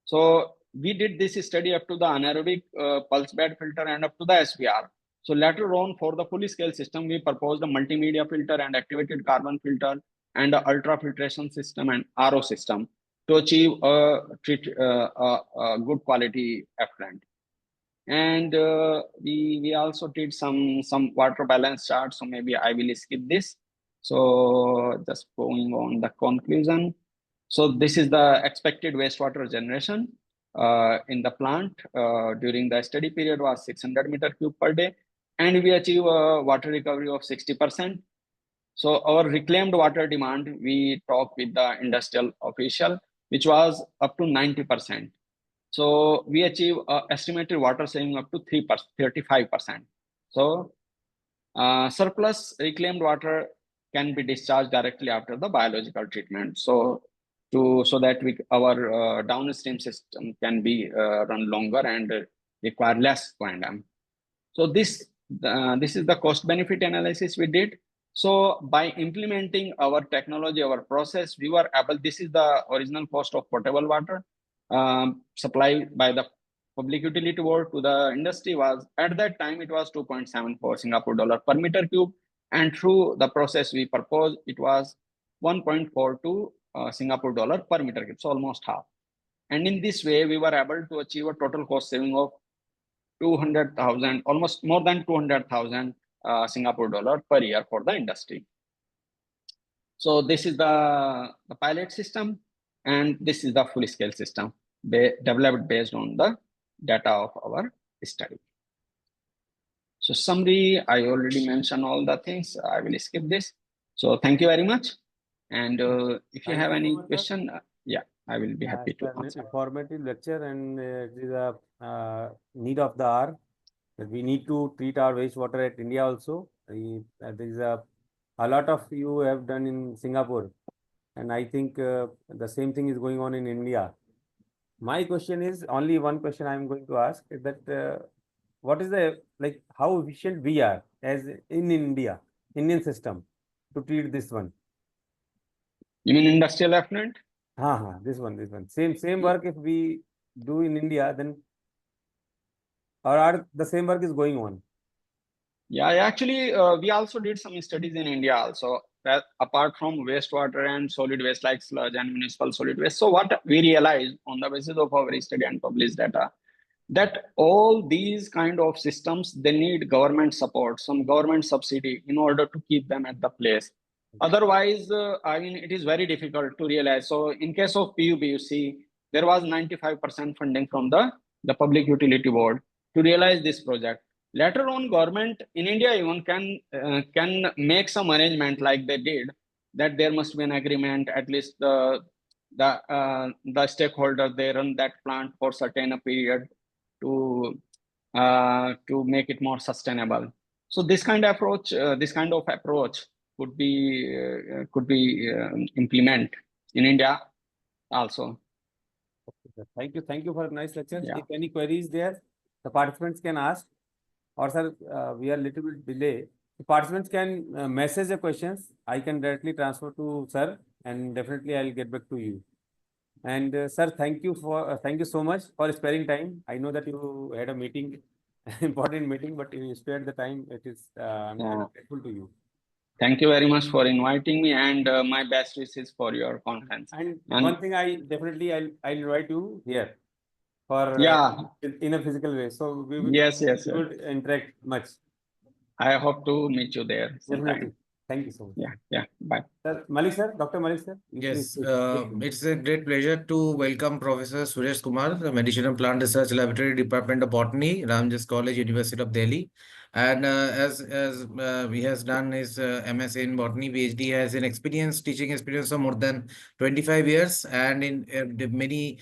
so we did this study up to the anaerobic pulse bed filter and up to the SBR. So later on for the full scale system, we proposed a multimedia filter and activated carbon filter and the ultra filtration system and RO system to achieve a good quality effluent. And we also did some water balance charts. So maybe I will skip this. So just going on the conclusion. So this is the expected wastewater generation in the plant during the study period was 600 meter cube per day, and we achieve a water recovery of 60%. So our reclaimed water demand, we talked with the industrial official, which was up to 90%. So we achieve estimated water saving up to 35%. So surplus reclaimed water can be discharged directly after the biological treatment. So that our downstream system can be run longer and require less O&M. So this is the cost benefit analysis we did. So by implementing our technology, our process, we were able, this is the original cost of potable water supplied by the public utility board to the industry was, at that time, it was 2.74 Singapore dollar per meter cube. And through the process we proposed, it was 1.42 Singapore dollar per meter cube, so almost half. And in this way, we were able to achieve a total cost saving of 200,000, almost more than 200,000 Singapore dollar per year for the industry. So this is the pilot system, and this is the full scale system developed based on the data of our study. So summary, I already mentioned all the things. I will skip this. So thank you very much. And if you have any question, yeah, I will be happy to answer. Informative lecture, and it is a need of the hour that we need to treat our wastewater at India also. There is a lot of you have done in Singapore, and I think the same thing is going on in India. My question is, only one question I am going to ask, is that what is the, like, how efficient we are as in India, Indian system, to treat this one? You mean industrial effluent? This one. Same work if we do in India, then or the same work is going on? Yeah, actually, we also did some studies in India also, that apart from wastewater and solid waste like sludge and municipal solid waste. So what we realized on the basis of our study and published data, that all these kind of systems, they need government support, some government subsidy in order to keep them at the place. Otherwise, I mean, it is very difficult to realize. So in case of PUBUC, there was 95% funding from the public utility board to realize this project. Later on, government in India even can make some arrangement like they did, that there must be an agreement, at least the stakeholder, they run that plant for certain period to make it more sustainable. So this kind of approach could be implement in India also. Okay, thank you for a nice lecture. Yeah. If any queries there, the participants can ask. Or sir, we are little bit delay. The participants can message the questions. I can directly transfer to sir, and definitely I'll get back to you. And sir, thank you so much for sparing time. I know that you had a meeting important meeting, but you spared the time. It is, I'm Yeah. grateful to you. Thank you very much for inviting me, and my best wishes for your conference. And And one thing I definitely, I'll invite you here for yeah, in a physical way. So we will, yes, yes, we yes. will interact much. I hope to meet you there sometime. Definitely. Thank you so much. Yeah, yeah. Bye. Sir, Malik sir, Dr. Malik sir. Yes, Please. it's a great pleasure to welcome Professor Suresh Kumar, the Medicinal Plant Research Laboratory, Department of Botany, Ramjas College, University of Delhi. And as he has done his MS in Botany, PhD, has an experience, teaching experience of more than 25 years, and in many,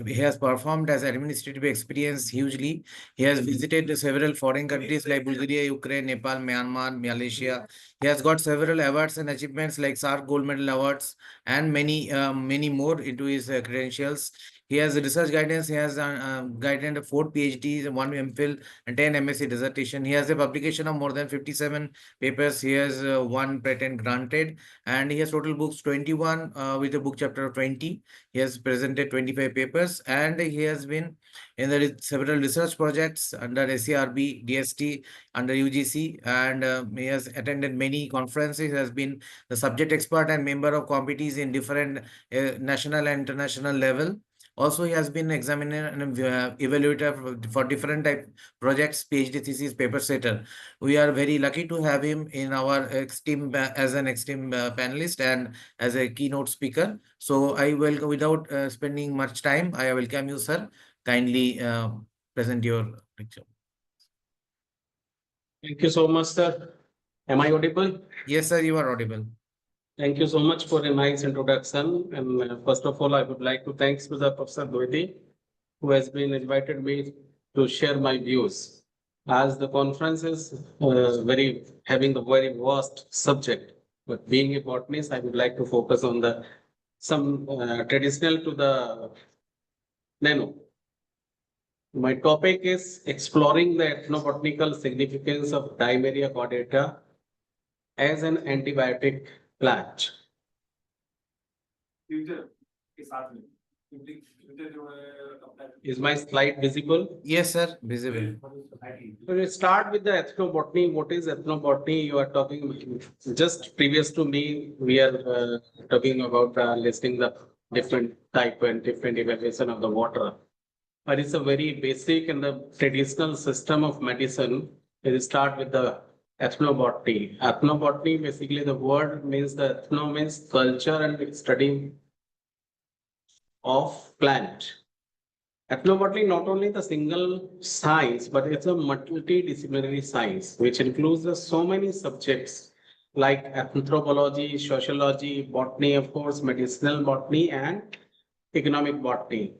he has performed as administrative experience hugely. He has visited several foreign countries like Bulgaria, Ukraine, Nepal, Myanmar, Malaysia. He has got several awards and achievements like SARC Gold Medal Awards and many more into his credentials. He has research guidance. He has guided 4 PhDs, 1 MPhil, and 10 MSc dissertation. He has a publication of more than 57 papers. He has 1 patent granted, and he has total books 21 with a book chapter of 20. He has presented 25 papers, and he has been in several research projects under SCRB, DST, under UGC, and he has attended many conferences. He has been the subject expert and member of committees in different national and international level. Also, he has been examiner and evaluator for different type projects, PhD thesis, paper setter. We are very lucky to have him in our esteemed as an esteemed panelist and as a keynote speaker. So I will, without spending much time, I welcome you, sir. Kindly present your lecture. Thank you so much, sir. Am I audible? Yes, sir, you are audible. Thank you so much for a nice introduction. And first of all, I would like to thank Professor Dwivedi, who has been invited me to share my views. As the conference is having a very vast subject, but being a botanist, I would like to focus on some traditional to the nano. My topic is exploring the ethnobotanical significance of Dimeria cordata as an antibiotic plant. Is my slide visible? Yes, sir, visible. So we start with the ethnobotany. What is ethnobotany? You are talking just previous to me. We are talking about listing the different type and different evaluation of the water. But it's a very basic and the traditional system of medicine. It start with the ethnobotany. Ethnobotany, basically the word means the ethno means culture and study of plant. Ethnobotany not only the single science, but it's a multidisciplinary science, which includes so many subjects like anthropology, sociology, botany, of course, medicinal botany, and economic botany.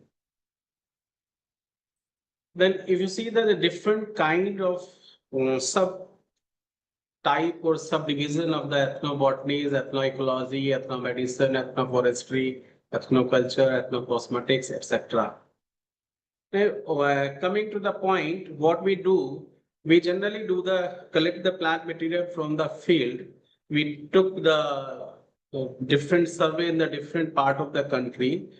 Then if you see that the different kind of sub type or subdivision of the ethnobotany is ethnoecology, ethnomedicine, ethnoforestry, ethnoculture, ethnocosmetics, etc. Now, coming to the point, what we do, we generally collect the plant material from the field. We took the different survey in the different part of the country,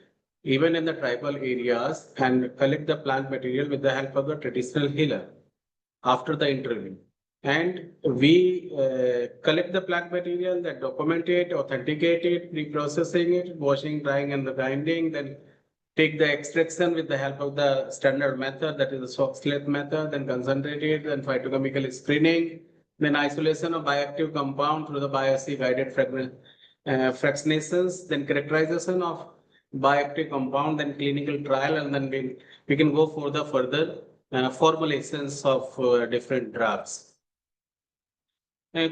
even in the tribal areas, and collect the plant material with the help of the traditional healer after the interview. And we collect the plant material, that document it, authenticate it, reprocessing it, washing, drying, and the grinding, then take the extraction with the help of the standard method, that is the Soxhlet method, then concentrate it, then phytochemical screening, then isolation of bioactive compound through the BIOC guided fractionations, then characterization of bioactive compound, then clinical trial, and then we can go for the further formulations of different drugs. I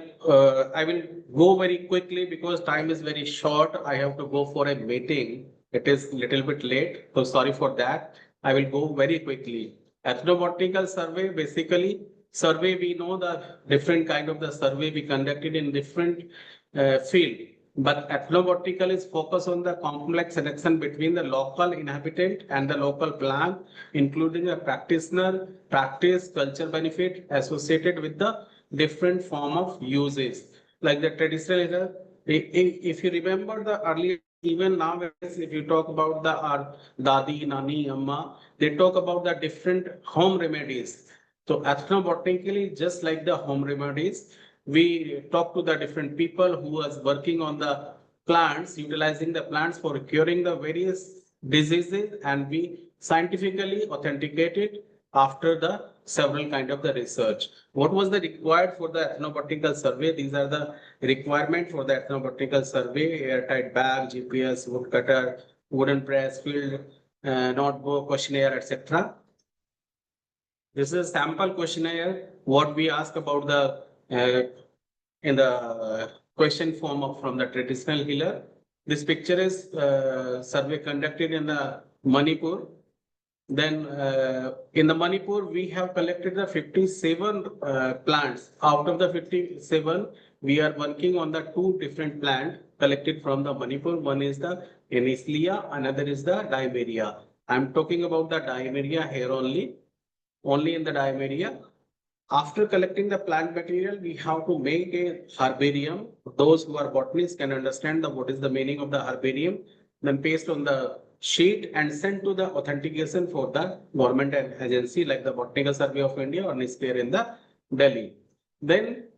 will go very quickly because time is very short. I have to go for a meeting. It is little bit late, so sorry for that. I will go very quickly. Ethnobotanical survey, basically survey, we know the different kind of the survey we conducted in different field. But ethnobotanical is focused on the complex selection between the local inhabitant and the local plant, including a practitioner, practice, culture benefit associated with the different form of uses. Like the traditional, if you remember the earlier, even now, if you talk about the our dadi, nani, amma, they talk about the different home remedies. So ethnobotanically, just like the home remedies, we talk to the different people who was working on the plants, utilizing the plants for curing the various diseases, and we scientifically authenticate it after the several kind of the research. What was the required for the ethnobotanical survey? These are the requirement for the ethnobotanical survey: airtight bag, GPS, woodcutter, wooden press, field notebook, questionnaire, etc. This is a sample questionnaire. What we ask about the in the question form of from the traditional healer. This picture is survey conducted in the Manipur. Then in the Manipur, we have collected the 57 plants. Out of the 57, we are working on the 2 different plants collected from the Manipur. One is the Anislia, another is the Dimeria. I'm talking about the Dimeria here only in the Dimeria. After collecting the plant material, we have to make a herbarium. Those who are botanists can understand what is the meaning of the herbarium. Then paste on the sheet and send to the authentication for the government agency like the Botanical Survey of India or NISPER in the Delhi. Then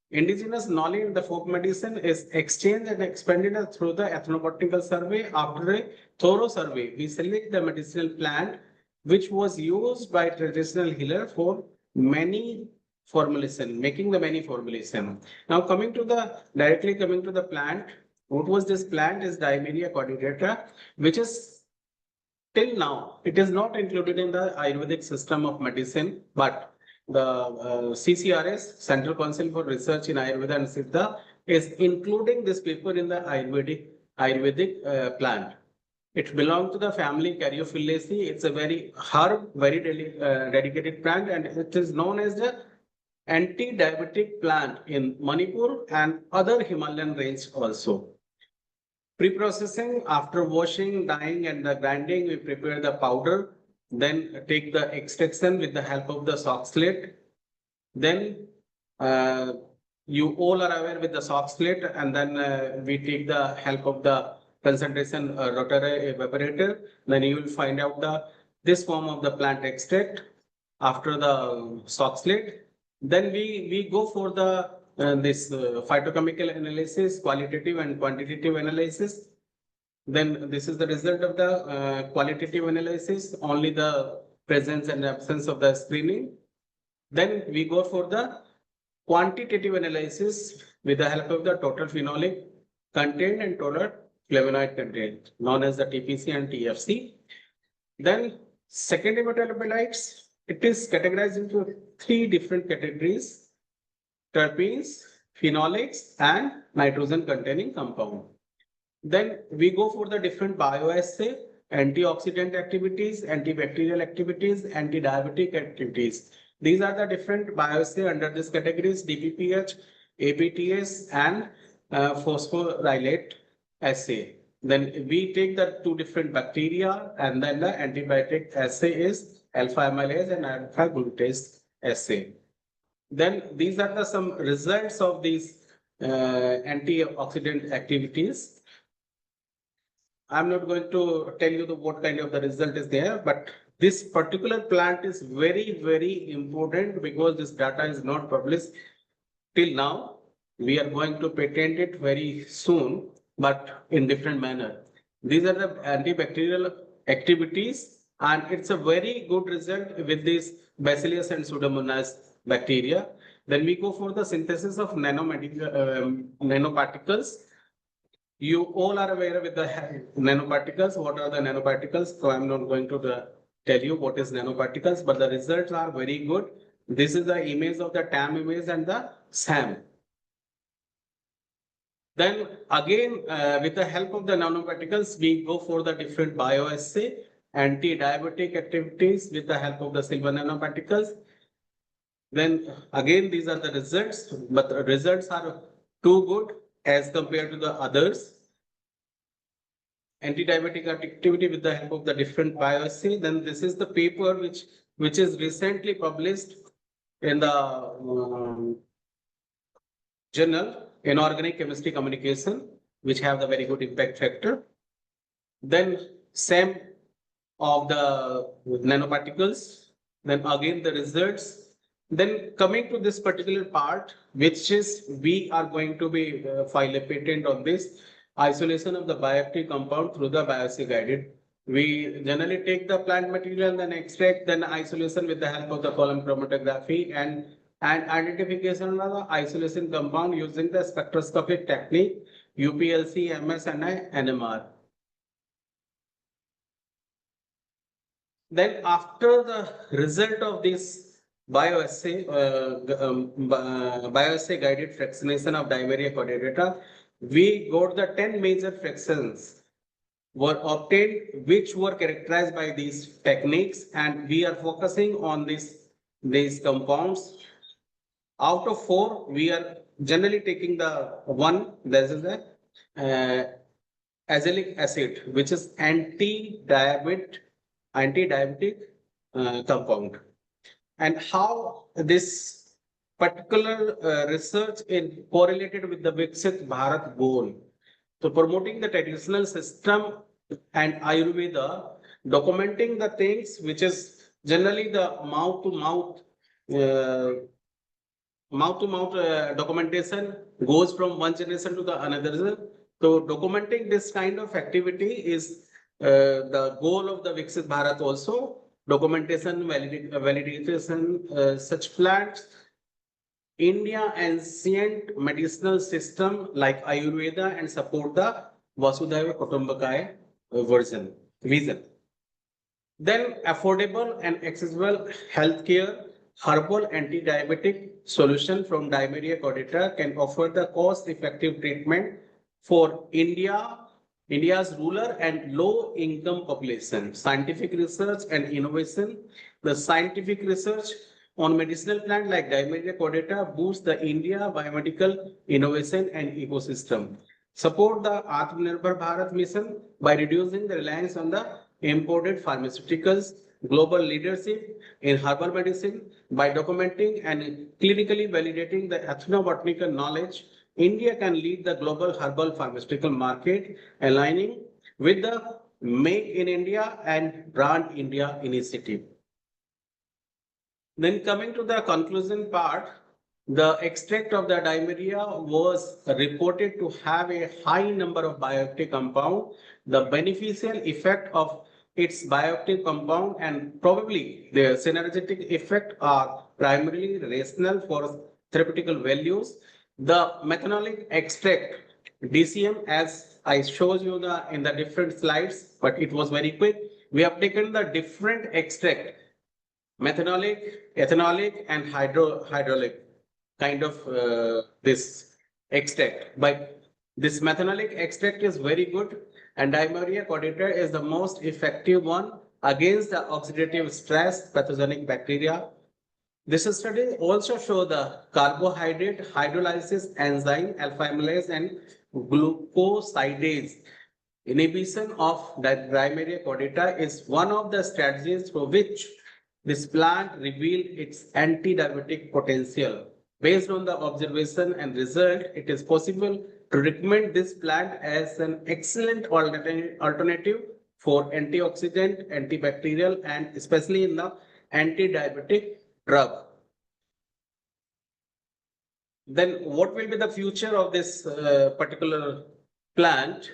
indigenous knowledge in the folk medicine is exchanged and expanded through the ethnobotanical survey. After a thorough survey, we select the medicinal plant which was used by traditional healer for many formulation, making the many formulation. Now directly coming to the plant, what was this plant is Dimeria cordata, which is till now, it is not included in the Ayurvedic system of medicine, but the CCRS, Central Council for Research in Ayurveda and Siddha, is including this paper in the Ayurvedic plant. It belongs to the family Caryophyllaceae. It's a very dedicated plant, and it is known as the anti-diabetic plant in Manipur and other Himalayan range also. Pre-processing, after washing, dyeing, and the grinding, we prepare the powder, then take the extraction with the help of the sock slate. Then you all are aware with the sock slate, and then we take the help of the concentration rotary evaporator. Then you will find out this form of the plant extract after the sock slate. Then we go for the this phytochemical analysis, qualitative and quantitative analysis. Then this is the result of the qualitative analysis, only the presence and absence of the screening. Then we go for the quantitative analysis with the help of the total phenolic content and total flavonoid content, known as the TPC and TFC. Then secondary metabolites, it is categorized into 3 different categories: terpenes, phenolics, and nitrogen containing compound. Then we go for the different bioassay, antioxidant activities, antibacterial activities, anti-diabetic activities. These are the different bioassay under this categories: DPPH, ABTS, and phosphorylate assay. Then we take the 2 different bacteria, and then the antibiotic assay is alpha amylase and alpha glutatase assay. Then these are some results of these antioxidant activities. I'm not going to tell you what kind of the result is there, but this particular plant is very, very important because this data is not published till now. We are going to patent it very soon, but in different manner. These are the antibacterial activities, and it's a very good result with this Bacillus and Pseudomonas bacteria. Then we go for the synthesis of nanoparticles. You all are aware with the nanoparticles. What are the nanoparticles? So I'm not going to tell you what is nanoparticles, but the results are very good. This is the image of the TAM image and the SAM. Then again, with the help of the nanoparticles, we go for the different bioassay, anti-diabetic activities with the help of the silver nanoparticles. Then again, these are the results, but the results are too good as compared to the others. Anti-diabetic activity with the help of the different bioassay. Then this is the paper which is recently published in the journal Inorganic Chemistry Communication, which have the very good impact factor. Then same of the nanoparticles. Then again the results Then coming to this particular part, which is we are going to be file a patent on this isolation of the bioactive compound through the bioassay guided. We generally take the plant material, then extract, then isolation with the help of the column chromatography and identification of the isolation compound using the spectroscopic technique, UPLC, MS and NMR. Then after the result of this bioassay guided fractionation of dimeria chordata, we got the 10 major fractions were obtained, which were characterized by these techniques, and we are focusing on these compounds. Out of 4, we are generally taking the one, that is the azelaic acid, which is anti-diabetic compound. And how this particular research is correlated with the VIKSIT Bharat goal. So promoting the traditional system and Ayurveda, documenting the things which is generally the mouth-to-mouth documentation goes from one generation to the another. So documenting this kind of activity is the goal of the VIKSIT Bharat also. Documentation, validation, such plants. India ancient medicinal system like Ayurveda and support the Vasudhaiva Kutumbakaya vision. Then affordable and accessible healthcare, herbal anti-diabetic solution from dimeria chordata can offer the cost-effective treatment for India's rural and low-income population. Scientific research and innovation. The scientific research on medicinal plant like dimeria chordata boosts the India biomedical innovation and ecosystem. Support the Atmanirbhar Bharat mission by reducing the reliance on the imported pharmaceuticals. Global leadership in herbal medicine by documenting and clinically validating the ethnobotanical knowledge. India can lead the global herbal pharmaceutical market, aligning with the Make in India and Brand India initiative. Then coming to the conclusion part, the extract of the dimeria was reported to have a high number of bioactive compound. The beneficial effect of its bioactive compound and probably the synergetic effect are primarily rational for therapeutical values. The methanolic extract DCM, as I showed you in the different slides, but it was very quick. We have taken the different extract, methanolic, ethanolic, and hydraulic kind of this extract. But this methanolic extract is very good, and dimeria chordata is the most effective one against the oxidative stress pathogenic bacteria. This study also shows the carbohydrate hydrolysis enzyme alpha amylase and glucosidase inhibition of the dimeria chordata is one of the strategies for which this plant revealed its anti-diabetic potential. Based on the observation and result, it is possible to recommend this plant as an excellent alternative for antioxidant, antibacterial, and especially in the anti-diabetic drug. Then what will be the future of this particular plant?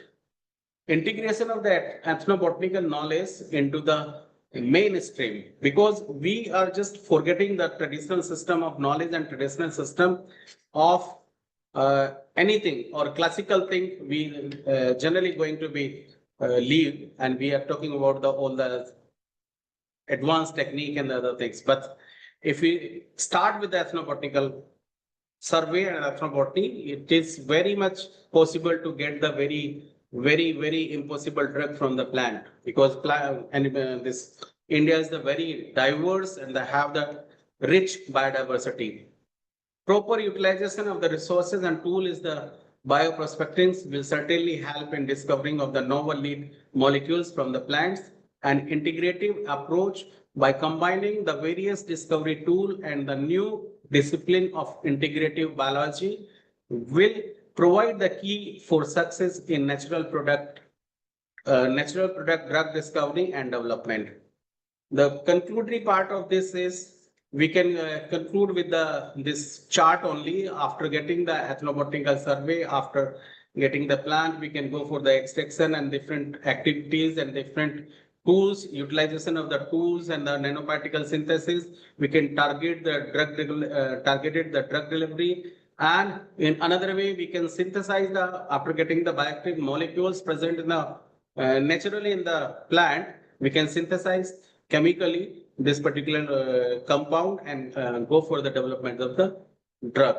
Integration of that ethnobotanical knowledge into the mainstream, because we are just forgetting the traditional system of knowledge and traditional system of anything or classical thing we generally going to be leave, and we are talking about all the advanced technique and the other things. But if we start with the ethnobotanical survey and ethnobotany, it is very much possible to get the very impossible drug from the plant, because this India is the very diverse and they have the rich biodiversity. Proper utilization of the resources and tool is the bioprospectings will certainly help in discovering of the novel lead molecules from the plants. An integrative approach by combining the various discovery tool and the new discipline of integrative biology will provide the key for success in natural product drug discovery and development. The concludatory part of this is we can conclude with this chart only. After getting the ethnobotanical survey, after getting the plant, we can go for the extraction and different activities and different tools, utilization of the tools and the nanoparticle synthesis. We can target the targeted the drug delivery. And in another way, we can synthesize after getting the bioactive molecules present in the naturally in the plant, we can synthesize chemically this particular compound and go for the development of the drug.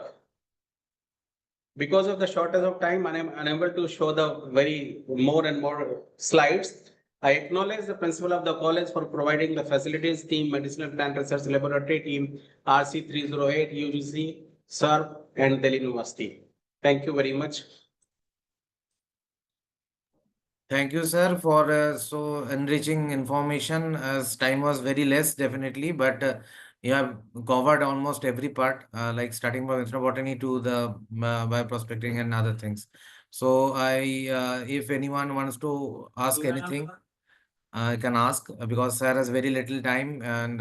Because of the shortage of time, I am unable to show the very more and more slides. I acknowledge the principal of the college for providing the facilities team, medicinal plant research laboratory team, RC308, UGC, SERP, and Delhi University. Thank you very much. Thank you, sir, for so enriching information. As time was very less, definitely, but you have covered almost every part, like starting from ethnobotany to the bioprospecting and other things. So if anyone wants to ask anything, I can ask because sir has very little time and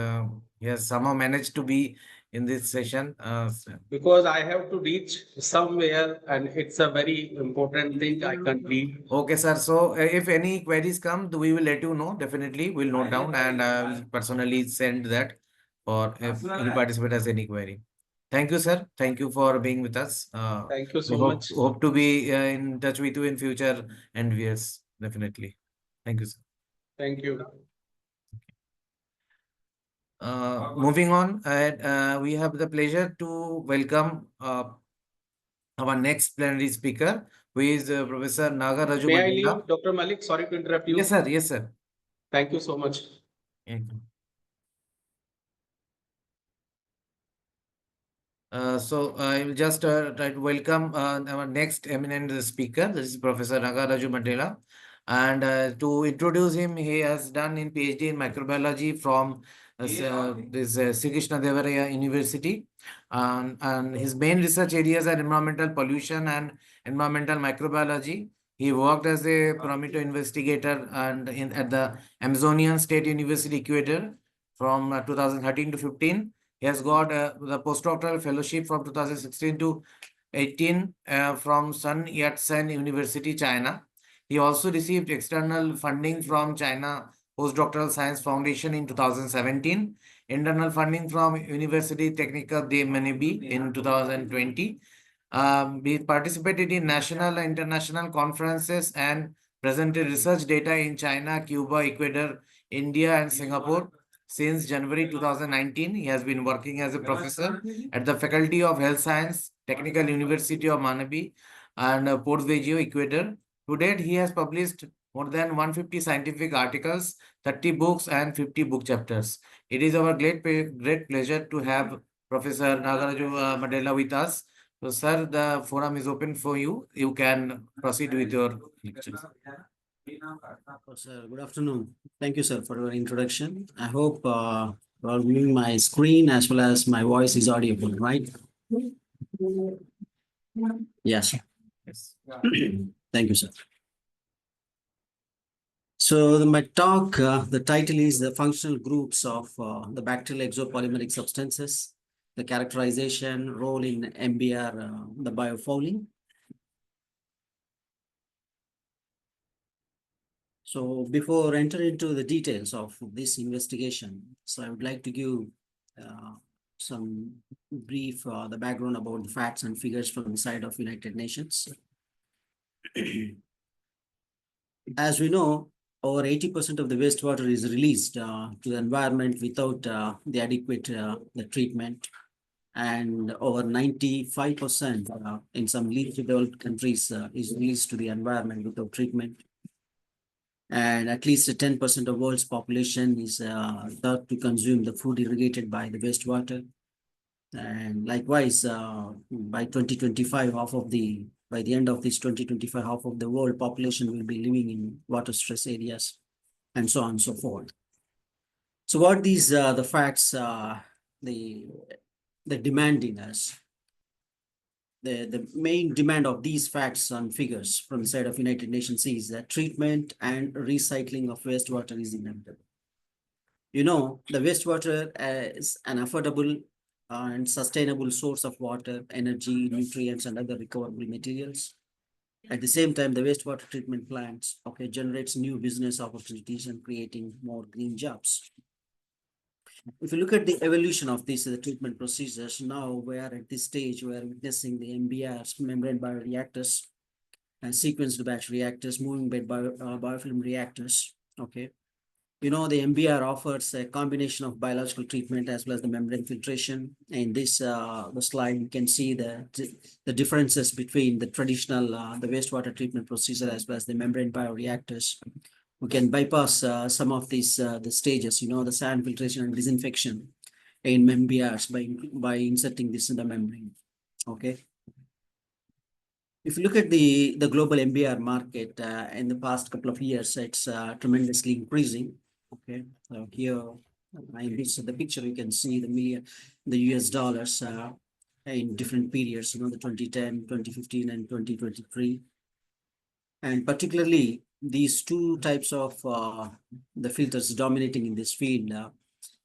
he has somehow managed to be in this session. Because I have to reach somewhere and it's a very important thing I can't leave. Okay, sir. So if any queries come, we will let you know. Definitely, we'll note down and I will personally send that for if any participant has any query. Thank you, sir. Thank you for being with us. Thank you so We much. hope to be in touch with you in future and years. Definitely. Thank you, sir. Thank you. Moving on, we have the pleasure to welcome our next plenary speaker, who is Professor Naga Raju May I Mandela. leave, Dr. Malik? Sorry to interrupt you. Yes, sir. Yes, sir. Thank you so much. Thank you. So I will just try to welcome our next eminent speaker. This is Professor Naga Raju Mandela. And to introduce him, he has done in PhD in microbiology from Sri Krishna Devaraya University. And his main research areas are environmental pollution and environmental microbiology. He worked as a Prometo investigator and at the Amazonian State University, Ecuador from 2013 to 15. He has got the postdoctoral fellowship from 2016 to 18 from Sun Yat-sen University, China. He also received external funding from China Postdoctoral Science Foundation in 2017, internal funding from University Technical de Manabí in 2020. He participated in national and international conferences and presented research data in China, Cuba, Ecuador, India, and Singapore. Since January 2019, he has been working as a professor at the Faculty of Health Science, Technical University of Manabí and Port Vecchio, Ecuador. To date, he has published more than 150 scientific articles, 30 books, and 50 book chapters. It is our great pleasure to have Professor Nagaraju Mandela with us. So, sir, the forum is open for you. You can proceed with your lectures. Sir, good afternoon. Thank you, sir, for your introduction. I hope you are viewing my screen as well as my voice is audible, right? Yes. Yes. Thank you, sir. So my talk, the title is the functional groups of the bacterial exopolymeric substances, the characterization, role in MBR, the biofouling. So before entering into the details of this investigation, so I would like to give some brief the background about the facts and figures from the side of United Nations. As we know, over 80% of the wastewater is released to the environment without the adequate the treatment, and over 95% in some least developed countries is released to the environment without treatment. And at least 10% of world's population is thought to consume the food irrigated by the wastewater. And likewise, by 2025, by the end of this 2025, half of the world population will be living in water stress areas, and so on and so forth. So what these the facts the demanding us? The main demand of these facts and figures from the side of United Nations is that treatment and recycling of wastewater is inevitable. You know, the wastewater is an affordable and sustainable source of water, energy, nutrients, and other recoverable materials. At the same time, the wastewater treatment plants, okay, generates new business opportunities and creating more green jobs. If you look at the evolution of these the treatment procedures, now we are at this stage, we are witnessing the MBRs, membrane bioreactors, and sequenced batch reactors, moving bed biofilm reactors, okay. You know, the MBR offers a combination of biological treatment as well as the membrane filtration. In this the slide, you can see the differences between the traditional the wastewater treatment procedure as well as the membrane bioreactors. We can bypass some of these the stages, you know, the sand filtration and disinfection in MBRs by inserting this in the membrane. Okay. If you look at the global MBR market in the past couple of years, it's tremendously increasing. Okay, so here in the picture you can see the US dollars in different periods, you know, the 2010, 2015, and 2023, and particularly these two types of the filters dominating in this field.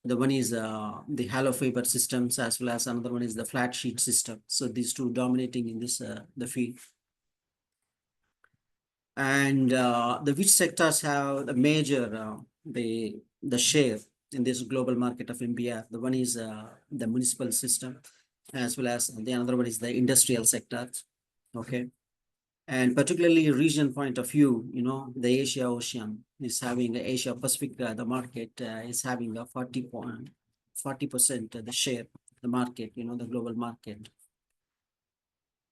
The one is the hollow fiber systems, as well as another one is the flat sheet system. So these two dominating in this the field. And the which sectors have the major the share in this global market of MBR. The one is the municipal system, as well as the another one is the industrial sector. Okay, and particularly region point of view, you know, the Asia Ocean is having Asia Pacific. The market is having a 40% the share the market. You know, the global market.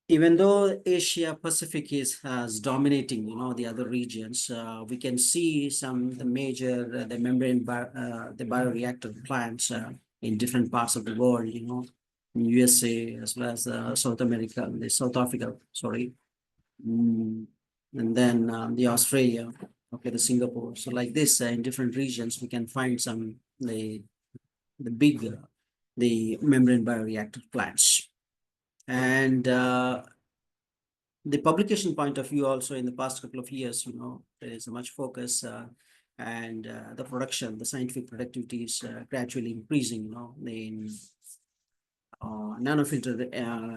Even though Asia Pacific is dominating, you know, the other regions, we can see some the major the membrane the bioreactor plants in different parts of the world. You know, in USA as well as South America, South Africa, sorry, and then the Australia, okay, the Singapore. So like this, in different regions, we can find some the big the membrane bioreactor plants. And the publication point of view also in the past couple of years, you know, there is much focus and the production, the scientific productivity is gradually increasing, you know, in nanofilter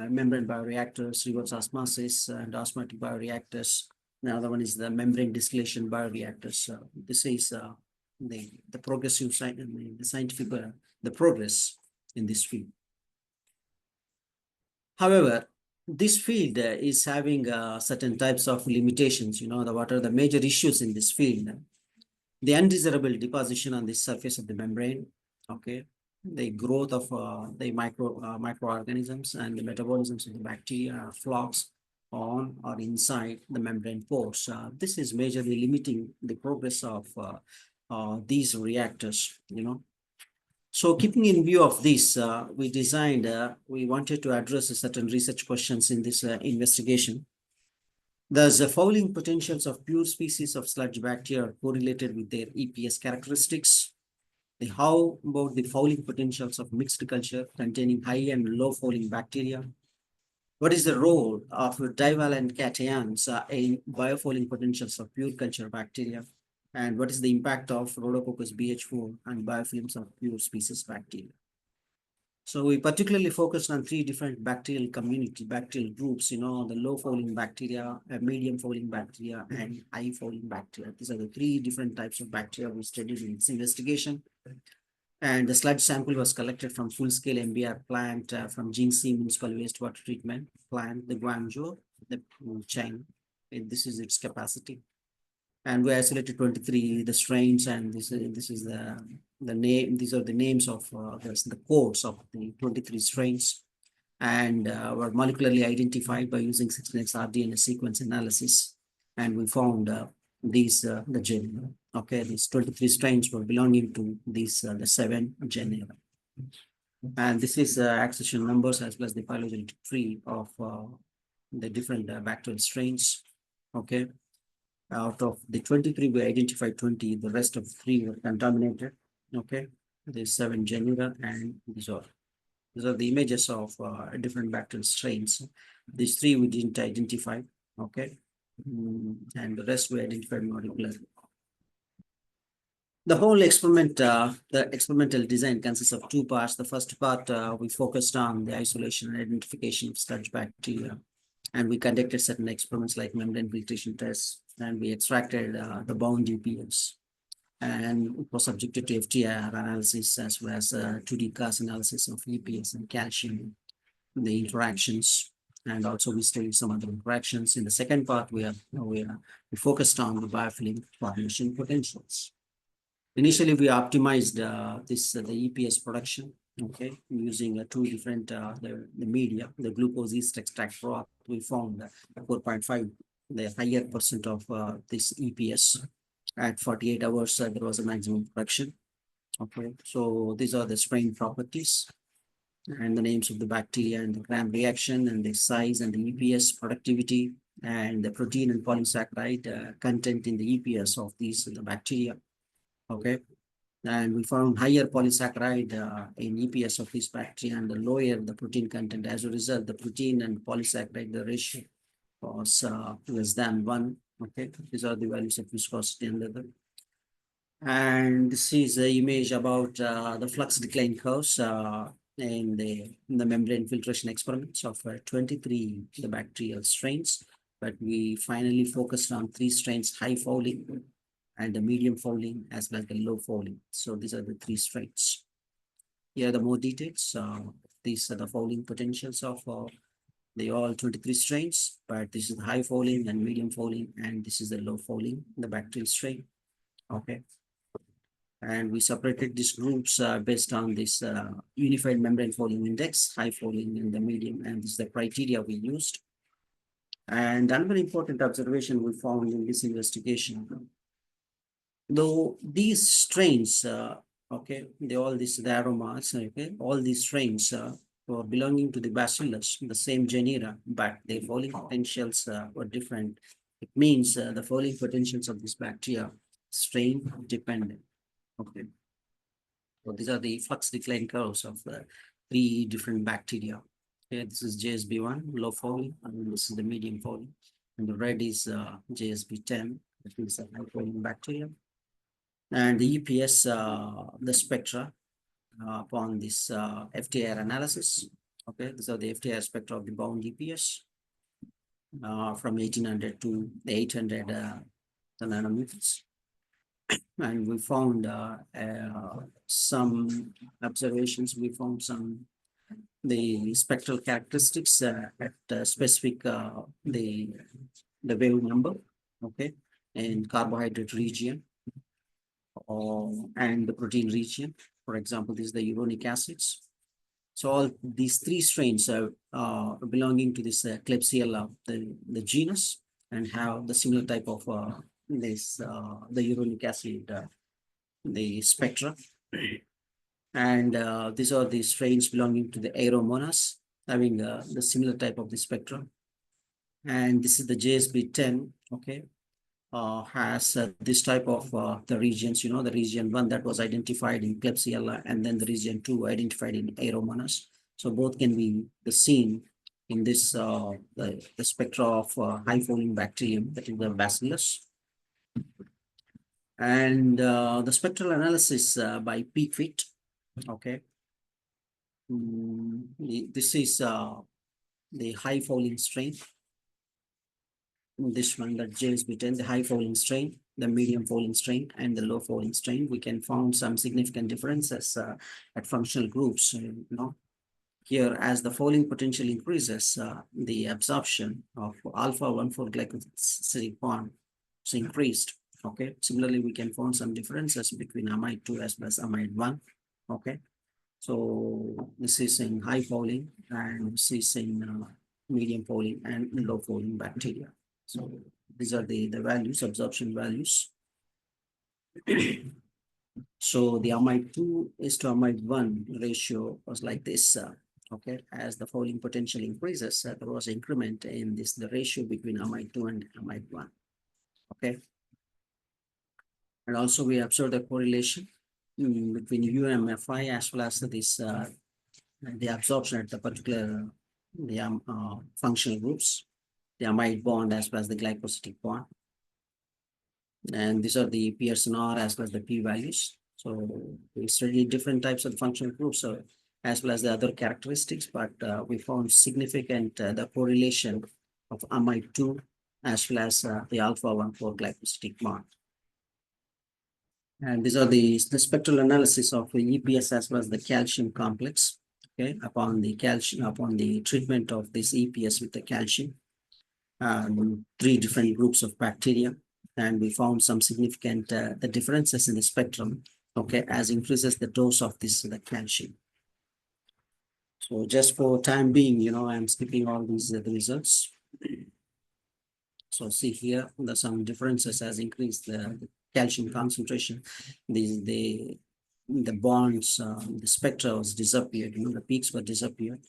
membrane bioreactors, reverse osmosis and osmotic bioreactors. The other one is the membrane distillation bioreactors. This is the progressive the scientific the progress in this field. However, this field is having certain types of limitations. You know, what are the major issues in this field? The undesirable deposition on the surface of the membrane. Okay, the growth of the microorganisms and the metabolisms of the bacteria, flocks on or inside the membrane pores. This is majorly limiting the progress of these reactors. You know. So keeping in view of this, we designed, we wanted to address certain research questions in this investigation. Thus, the fouling potentials of pure species of sludge bacteria are correlated with their EPS characteristics. How about the fouling potentials of mixed culture containing high and low fouling bacteria? What is the role of divalent cations in biofouling potentials of pure culture bacteria? And what is the impact of Rhodococcus BH4 and biofilms of pure species bacteria? So we particularly focused on three different bacterial groups, you know, the low fouling bacteria, medium fouling bacteria, and high fouling bacteria. These are the three different types of bacteria we studied in this investigation. And the sludge sample was collected from full-scale MBR plant from Jingxi Municipal Wastewater Treatment Plant, the Guangzhou, the China. And this is its capacity. And we isolated 23 the strains, and this is the name. These are the names of the codes of the 23 strains, and were molecularly identified by using 16x rDNA sequence analysis, and we found these the genera. Okay, these 23 strains were belonging to these the 7 genera, and this is accession numbers as well as the phylogenetic tree of the different bacterial strains. Okay. Out of the 23, we identified 20. The rest of 3 were contaminated. Okay, there's 7 genera, and these are the images of different bacterial strains. These 3 we didn't identify. Okay, and the rest we identified molecularly. The whole experiment, the experimental design consists of two parts. The first part, we focused on the isolation and identification of sludge bacteria. And we conducted certain experiments like membrane filtration tests, and we extracted the bound EPS. And it was subjected to FTIR analysis as well as 2D CAS analysis of EPS and calcium, the interactions. And also we studied some other interactions. In the second part, we focused on the biofilm formation potentials. Initially, we optimized the EPS production, okay, using two different the media, the glucose yeast extract broth. We found 4.5, the higher percent of this EPS. At 48 hours, there was a maximum production. Okay, so these are the strain properties and the names of the bacteria and the gram reaction and the size and the EPS productivity and the protein and polysaccharide content in the EPS of these the bacteria. Okay, and we found higher polysaccharide in EPS of this bacteria and the lower the protein content. As a result, the protein and polysaccharide, the ratio was less than 1. Okay, these are the values of viscosity and leather. And this is the image about the flux decline curves in the membrane filtration experiments of 23 the bacterial strains. But we finally focused on 3 strains: high fouling and the medium fouling as well as the low fouling. So these are the 3 strains. Here are the more details. These are the fouling potentials of the all 23 strains, but this is the high fouling and medium fouling, and this is the low fouling, the bacterial strain. Okay. And we separated these groups based on this unified membrane fouling index, high fouling and the medium, and this is the criteria we used. And another important observation we found in this investigation, though these strains, okay, the aromas, okay, all these strains were belonging to the bacillus, the same genera, but their fouling potentials were different. It means the fouling potentials of this bacteria strain dependent. Okay, so these are the flux decline curves of the 3 different bacteria. Okay, this is JSB1, low fouling, and this is the medium fouling, and the red is JSB10, that is a high fouling bacteria. And the EPS, the spectra upon this FTIR analysis. Okay, these are the FTIR spectra of the bound EPS from 1800 to 800 nanometers. And we found some observations. We found the spectral characteristics at specific the wave number, okay, in carbohydrate region and the protein region. For example, this is the uronic acids. So all these 3 strains are belonging to this Klebsiella, the genus, and have the similar type of the uronic acid, the spectra. And these are the strains belonging to the Aeromonas, having the similar type of the spectra. And this is the JSB10, okay, has this type of the regions, the region 1 that was identified in Klebsiella, and then the region 2 identified in Aeromonas. So both can be seen in this the spectra of high fouling bacterium, that is the bacillus. And the spectral analysis by VIKSIT, okay. This is the high fouling strain. This one, that JSB10, the high fouling strain, the medium fouling strain, and the low fouling strain. We can find some significant differences at functional groups. Here, as the fouling potential increases, the absorption of alpha-1,4-glycosidic bond is increased. Okay. Similarly, we can find some differences between amide 2 as well as amide 1. Okay. So this is in high fouling, and this is in medium fouling and low fouling bacteria. So these are the values, absorption values. So the amide 2 is to amide 1 ratio was like this. Okay, as the fouling potential increases, there was increment in the ratio between amide 2 and amide 1. Okay. And also we observed the correlation between UMFI as well as this the absorption at the particular functional groups, the amide bond as well as the glycosidic bond. And these are the Pearson R as well as the P values. So we studied different types of functional groups, so as well as the other characteristics, but we found significant the correlation of amide 2 as well as the alpha-1 for glycosidic bond. And these are the spectral analysis of the EPS as well as the calcium complex. Okay, upon the treatment of this EPS with the calcium, 3 different groups of bacteria, and we found some significant the differences in the spectrum. Okay, as increases the dose of this the calcium. So just for time being, I'm skipping all these the results. So see here, there's some differences as increased the calcium concentration. The bonds, the spectra was disappeared. The peaks were disappeared.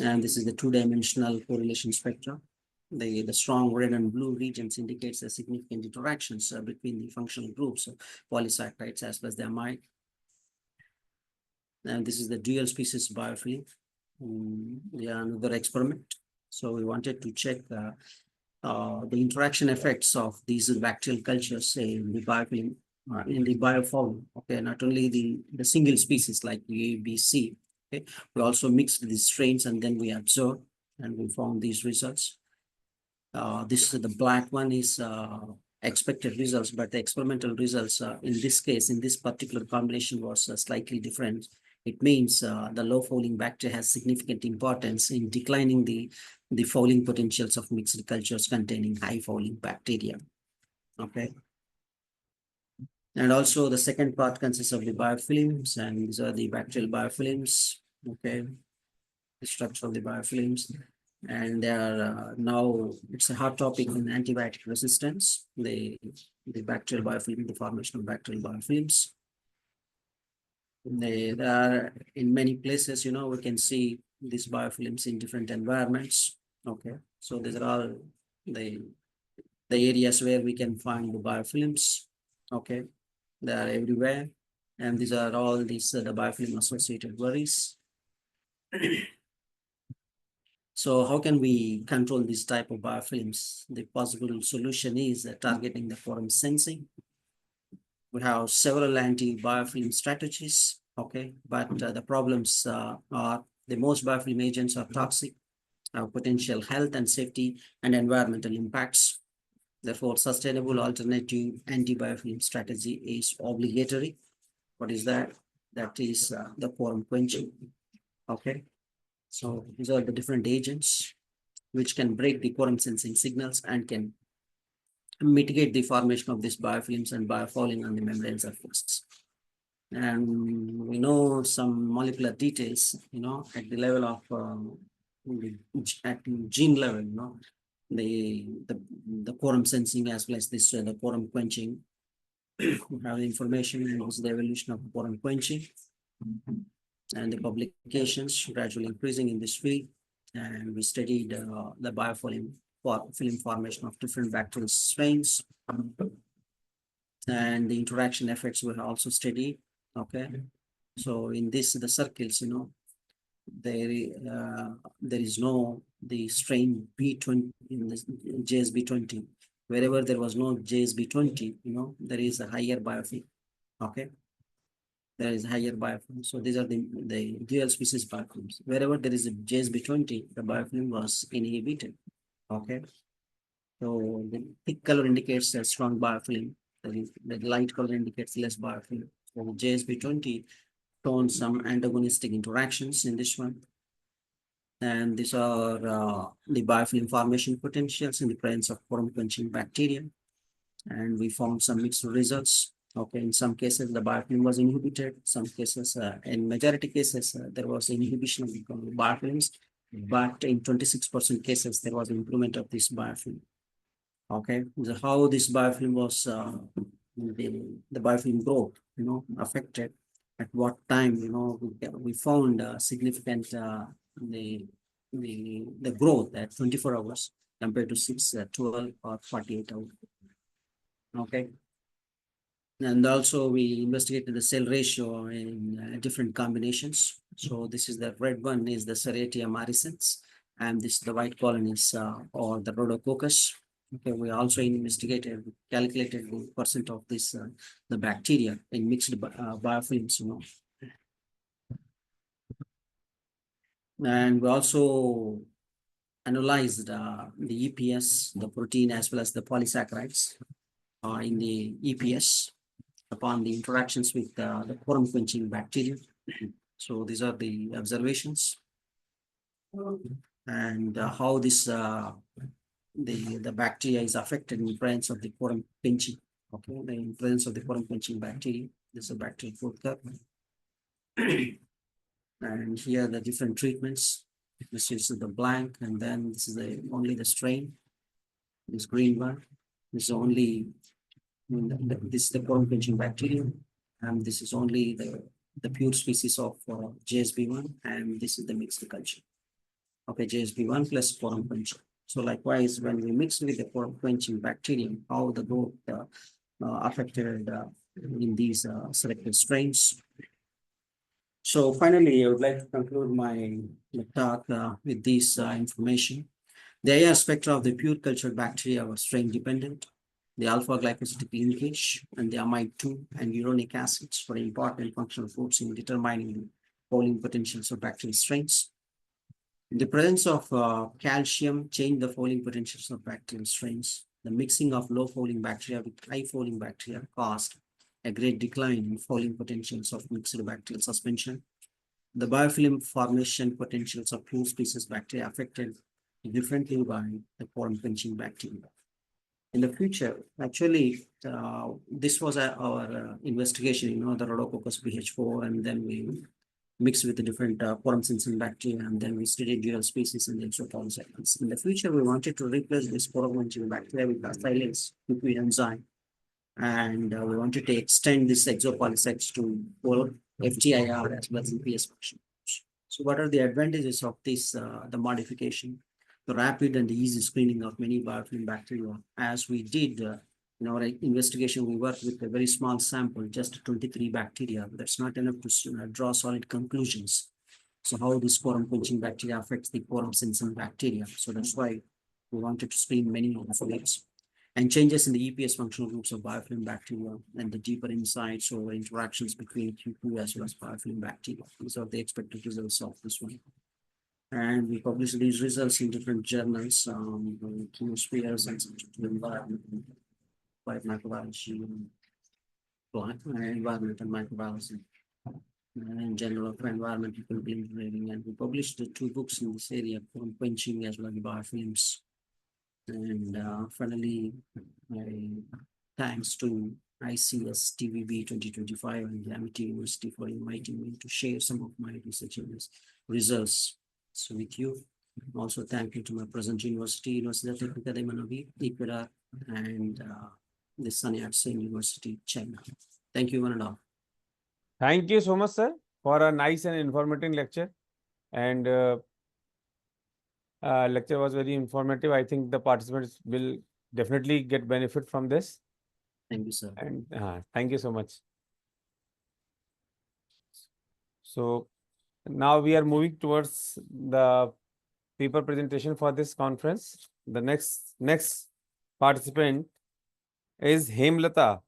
And this is the 2-dimensional correlation spectra. The strong red and blue regions indicates the significant interactions between the functional groups of polysaccharides as well as the amide. And this is the dual species biofilm. Another experiment. So we wanted to check the interaction effects of these bacterial cultures, say in the biofilm, in the biofauna. Okay, not only the single species like A, B, C. Okay, we also mixed these strains and then we observed and we found these results. This is the black one is expected results, but the experimental results in this case, in this particular combination was slightly different. It means the low fouling bacteria has significant importance in declining the fouling potentials of mixed cultures containing high fouling bacteria. Okay. And also the second part consists of the biofilms, and these are the bacterial biofilms. Okay. The structure of the biofilms. And they are now, it's a hot topic in antibiotic resistance, the bacterial biofilm, the formation of bacterial biofilms. They are in many places, we can see these biofilms in different environments. Okay, so these are all the areas where we can find the biofilms. Okay, they are everywhere, and these are all these the biofilm associated worries. So how can we control this type of biofilms? The possible solution is targeting the quorum sensing. We have several anti-biofilm strategies, okay, but the problems are the most biofilm agents are toxic, have potential health and safety and environmental impacts. Therefore, sustainable alternative anti-biofilm strategy is obligatory. What is that? That is the quorum quenching, okay. So these are the different agents which can break the quorum sensing signals and can mitigate the formation of these biofilms and biofouling on the membrane surface. And we know some molecular details, at the level of at gene level, the quorum sensing as well as this the quorum quenching. We have the information and also the evolution of quorum quenching. And the publications gradually increasing in this field, and we studied the biofilm film formation of different bacterial strains, and the interaction effects were also studied. Okay, so in this the circles, there is no the strain B20 in this JSB20. Wherever there was no JSB20, there is a higher biofilm. Okay. There is higher biofilm. So these are the dual species biofilms. Wherever there is a JSB20, the biofilm was inhibited. Okay. So the thick color indicates a strong biofilm. The light color indicates less biofilm. So JSB20 shown some antagonistic interactions in this one. And these are the biofilm formation potentials in the presence of quorum quenching bacteria. And we found some mixed results. Okay, in some cases, the biofilm was inhibited. Some cases, in majority cases, there was inhibition of the biofilms, but in 26% cases, there was improvement of this biofilm. Okay, how this biofilm was, the biofilm growth, affected. At what time, we found significant the growth at 24 hours compared to 6, 12, or 48 hours. Okay. And also we investigated the cell ratio in different combinations. So this is the red one is the Serratia maricens, and this the white colonies or the Rhodococcus. Okay, we also investigated, calculated the percent of this, the bacteria in mixed biofilms, And we also analyzed the EPS, the protein, as well as the polysaccharides in the EPS upon the interactions with the quorum quenching bacteria. So these are the observations and how this the bacteria is affected in presence of the quorum quenching. Okay, the presence of the quorum quenching bacteria. This is a bacterial food curve. And here are the different treatments. This is the blank, and then this is the only the strain. This green one. This is only this is the quorum quenching bacteria, and this is only the pure species of JSB1, and this is the mixed culture. Okay, JSB1 plus quorum quenching. So likewise, when we mix with the quorum quenching bacterium, how the growth affected in these selected strains. So finally, I would like to conclude my talk with this information. The AR spectra of the pure cultured bacteria were strain dependent. The alpha glycosidic linkage and the amide 2 and uronic acids were important functional groups in determining the polling potentials of bacterial strains. The presence of calcium changed the folding potentials of bacterial strains. The mixing of low folding bacteria with high folding bacteria caused a great decline in folding potentials of mixed bacterial suspension. The biofilm formation potentials of pure species bacteria affected differently by the quorum quenching bacteria. In the future, actually, this was our investigation, the Rhodococcus BH4, and then we mixed with the different quorum sensing bacteria, and then we studied dual species in the exopolycycles. In the future, we wanted to replace this quorum quenching bacteria with acylase liquid enzyme, and we wanted to extend this exopolycycles to both FTIR as well as EPS function. So what are the advantages of this, the modification? The rapid and easy screening of many biofilm bacteria. As we did in our investigation, we worked with a very small sample, just 23 bacteria. That's not enough to draw solid conclusions. So how this quorum quenching bacteria affects the quorum sensing bacteria. So that's why we wanted to screen many of these. And changes in the EPS functional groups of biofilm bacteria and the deeper insights over interactions between Q2 as well as biofilm bacteria. These are the expected results of this one. And we publish these results in different journals, chemospheres and environment, microbiology, environment and microbiology, and general of environmental engineering. And we published the 2 books in this area, quorum quenching as well as biofilms. And finally, thanks to ICSTVB 2025 and the Amity University for inviting me to share some of my research results with you. Also, thank you to my present university, Universidad Técnica de Manabí, Ecuador, and the Sun Yat-sen University, China. Thank you, one and all. Thank you so much, sir, for a nice and informative lecture. And lecture was very informative. I think the participants will definitely get benefit from this. Thank you, sir. And thank you so much. So now we are moving towards the paper presentation for this conference. The next participant is Hemlata,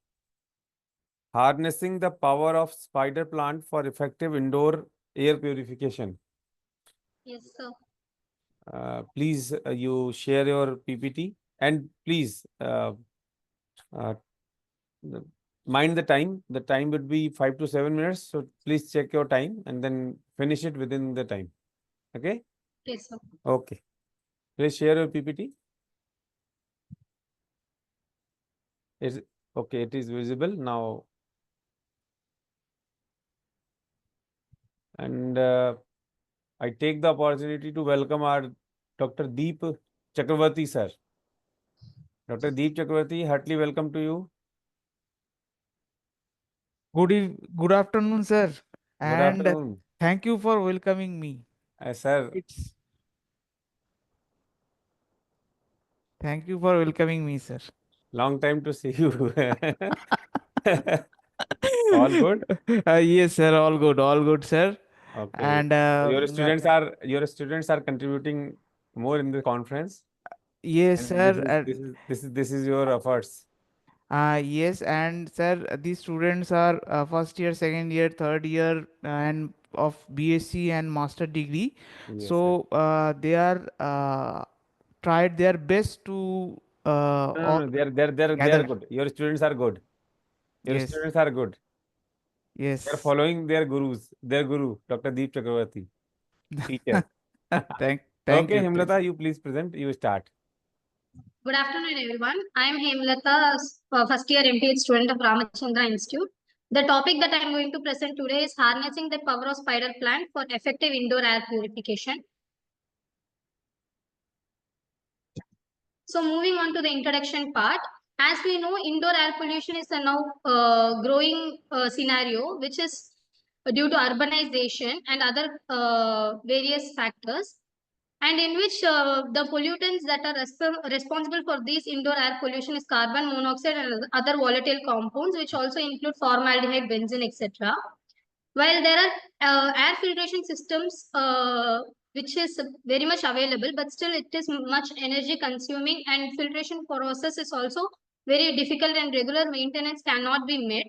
harnessing the power of spider plant for effective indoor air purification. Yes, sir. Please, you share your PPT, and please mind the time. The time would be 5 to 7 minutes. So please check your time and then finish it within the time. Okay? Yes, sir. Okay. Please share your PPT. Okay, it is visible now. And I take the opportunity to welcome our Dr. Deep Chakravarti, sir. Dr. Deep Chakravarti, heartily welcome to you. Good afternoon, sir. Good And afternoon. thank you for welcoming me. Sir. Thank you for welcoming me, sir. Long time to see you. All good? Yes, sir. All good, sir. Okay. And Your students are contributing more in the conference. Yes, And sir. this is your efforts. Yes, and sir, these students are first year, second year, third year, and of BSc and master degree. Yes, sir. So they are tried their best to No, they're gather. good. Your students are good. Your Yes, students are good. They're yes. following their gurus, their guru, Dr. Deep Chakravarti, teacher. Thank Okay, you. Himlata, you please present. You start. Good afternoon, everyone. I am Hemlata, first year MPH student of Ramachandra Institute. The topic that I am going to present today is harnessing the power of spider plant for effective indoor air purification. So moving on to the introduction part, as we know, indoor air pollution is a now growing scenario, which is due to urbanization and other various factors, and in which the pollutants that are responsible for this indoor air pollution is carbon monoxide and other volatile compounds, which also include formaldehyde, benzene, etc. While there are air filtration systems which is very much available, but still it is much energy consuming, and filtration process is also very difficult and regular maintenance cannot be met.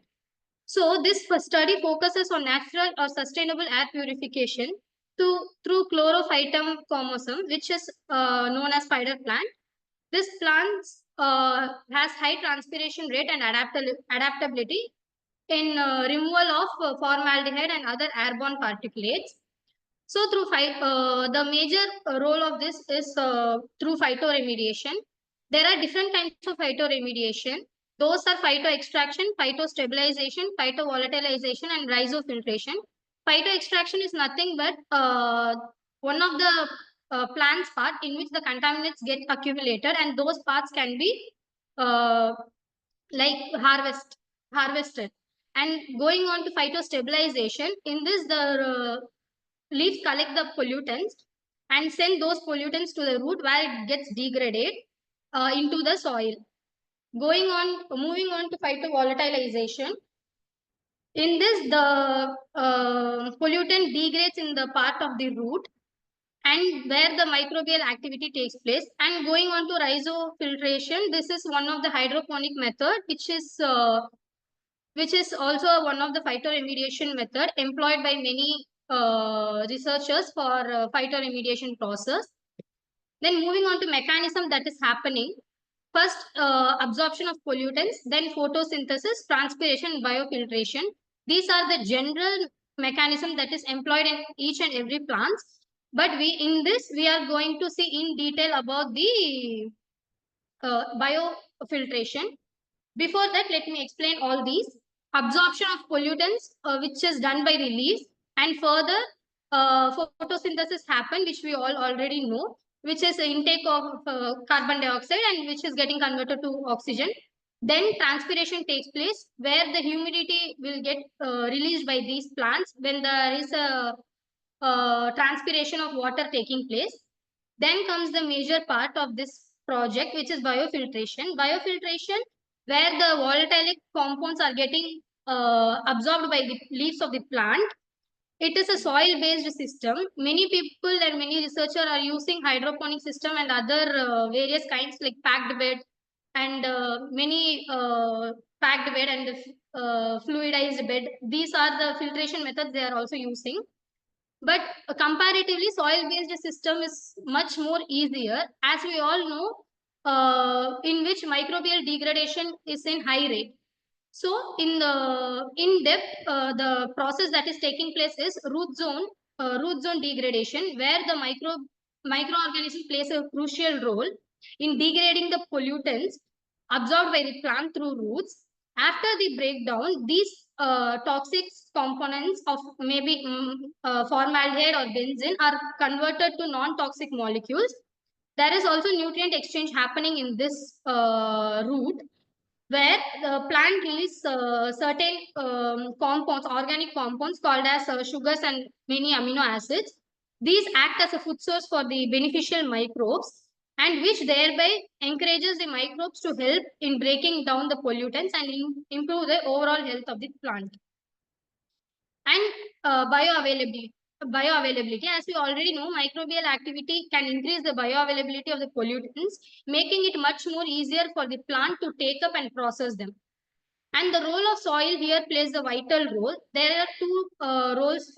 So this study focuses on natural or sustainable air purification through chlorophytum comosum, which is known as spider plant. This plant has high transpiration rate and adaptability in removal of formaldehyde and other airborne particulates. So the major role of this is through phytoremediation. There are different kinds of phytoremediation. Those are phytoextraction, phytostabilization, phytovolatilization, and rhizofiltration. Phytoextraction is nothing but one of the plant's part in which the contaminants get accumulated, and those parts can be uh, like harvested. And going on to phytostabilization, in this the leaves collect the pollutants and send those pollutants to the root where it gets degraded into the soil. Moving on to phytovolatilization. In this, the pollutant degrades in the part of the root and where the microbial activity takes place. And going on to rhizofiltration, this is one of the hydroponic method, which is also one of the phytoremediation method employed by many researchers for phytoremediation process. Then moving on to mechanism that is happening. First, absorption of pollutants, then photosynthesis, transpiration, biofiltration. These are the general mechanism that is employed in each and every plant. But we are going to see in detail about the biofiltration. Before that, let me explain all these. Absorption of pollutants, which is done by the leaves, and further photosynthesis happen, which we all already know, which is intake of carbon dioxide and which is getting converted to oxygen. Then transpiration takes place, where the humidity will get released by these plants when there is a transpiration of water taking place. Then comes the major part of this project, which is biofiltration. Biofiltration, where the volatile compounds are getting absorbed by the leaves of the plant. It is a soil-based system. Many people and many researchers are using hydroponic system and other various kinds like packed bed and many packed bed and fluidized bed. These are the filtration methods they are also using. But comparatively, soil-based system is much more easier, as we all know, in which microbial degradation is in high rate. So in depth, the process that is taking place is root zone degradation, where the microorganism plays a crucial role in degrading the pollutants absorbed by the plant through roots. After the breakdown, these toxic components of maybe formaldehyde or benzene are converted to non-toxic molecules. There is also nutrient exchange happening in this root, where the plant releases certain compounds, organic compounds called as sugars and many amino acids. These act as a food source for the beneficial microbes, and which thereby encourages the microbes to help in breaking down the pollutants and improve the overall health of the plant. And bioavailability. bioavailability. As we already know, microbial activity can increase the bioavailability of the pollutants, making it much more easier for the plant to take up and process them. And the role of soil here plays a vital role. There are two roles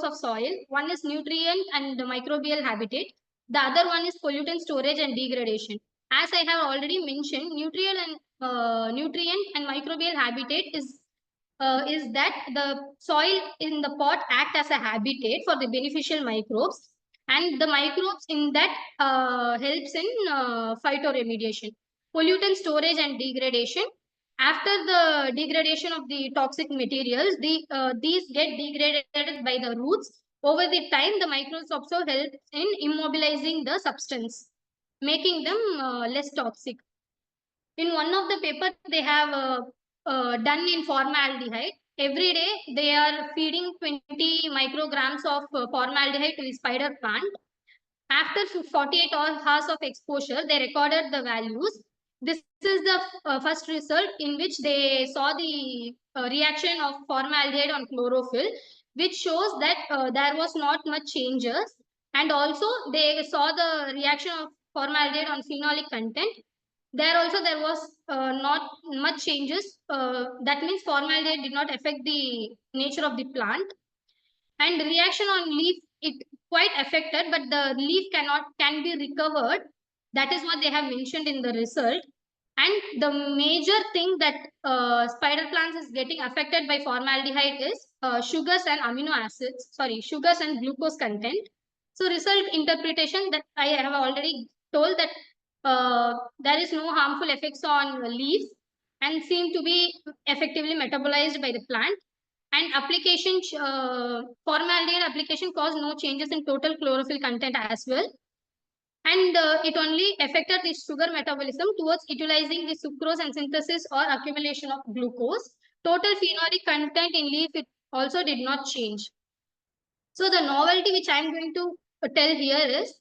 of soil. One is nutrient and microbial habitat. The other one is pollutant storage and degradation. As I have already mentioned, nutrient and microbial habitat is that the soil in the pot act as a habitat for the beneficial microbes, and the microbes in that helps in phytoremediation. Pollutant storage and degradation. After the degradation of the toxic materials, these get degraded by the roots. Over the time, the microbes also help in immobilizing the substance, making them less toxic. In one of the paper, they have done in formaldehyde. Every day, they are feeding 20 micrograms of formaldehyde to the spider plant. After 48 hours of exposure, they recorded the values. This is the first result in which they saw the reaction of formaldehyde on chlorophyll, which shows that there was not much changes. And also they saw the reaction of formaldehyde on phenolic content. There was not much changes. That means formaldehyde did not affect the nature of the plant. And reaction on leaf, it quite affected, but the leaf can be recovered. That is what they have mentioned in the result. And the major thing that spider plants is getting affected by formaldehyde is sugars and glucose content. So result interpretation, that I have already told, that there is no harmful effects on leaves and seem to be effectively metabolized by the plant. And formaldehyde application caused no changes in total chlorophyll content as well. And it only affected the sugar metabolism towards utilizing the sucrose and synthesis or accumulation of glucose. Total phenolic content in leaf, it also did not change. So the novelty which I am going to tell here is,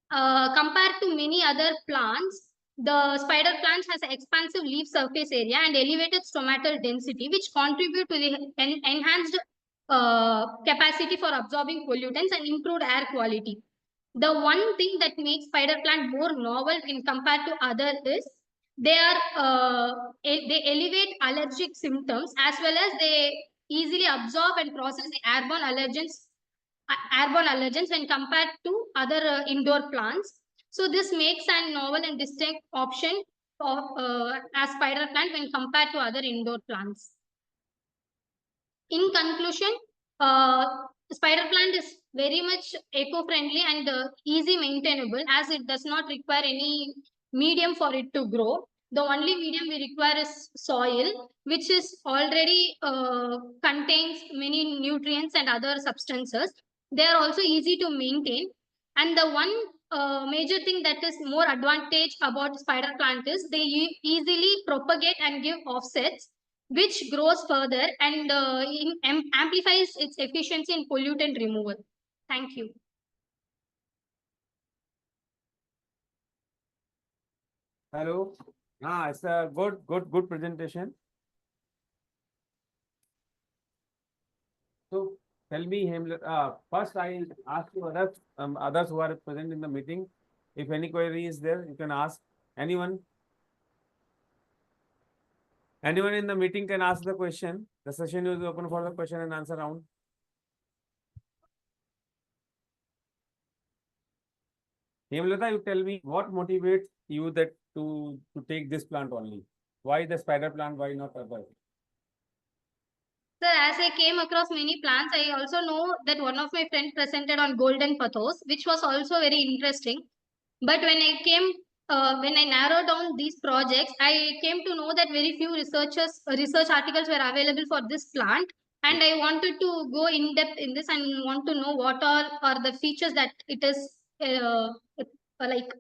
compared to many other plants, the spider plant has an expansive leaf surface area and elevated stomatal density, which contribute to the enhanced capacity for absorbing pollutants and improved air quality. The one thing that makes spider plant more novel in compared to others is they elevate allergic symptoms, as well as they easily absorb and process the airborne allergens when compared to other indoor plants. So this makes a novel and distinct option as spider plant when compared to other indoor plants. In conclusion, spider plant is very much eco-friendly and easy maintainable, as it does not require any medium for it to grow. The only medium we require is soil, which is already contains many nutrients and other substances. They are also easy to maintain. And the one major thing that is more advantage about spider plant is they easily propagate and give offsets, which grows further and amplifies its efficiency in pollutant removal. Thank you. Hello. It's a good presentation. So tell me, first I'll ask you others who are present in the meeting. If any query is there, you can ask. Anyone in the meeting can ask the question. The session is open for the question and answer round. Hemlata, you tell me what motivates you that to take this plant only? Why the spider plant? Why not other? Sir, as I came across many plants, I also know that one of my friends presented on golden pothos, which was also very interesting. But when I narrowed down these projects, I came to know that very few research articles were available for this plant. And I wanted to go in depth in this and want to know what all are the features that it is like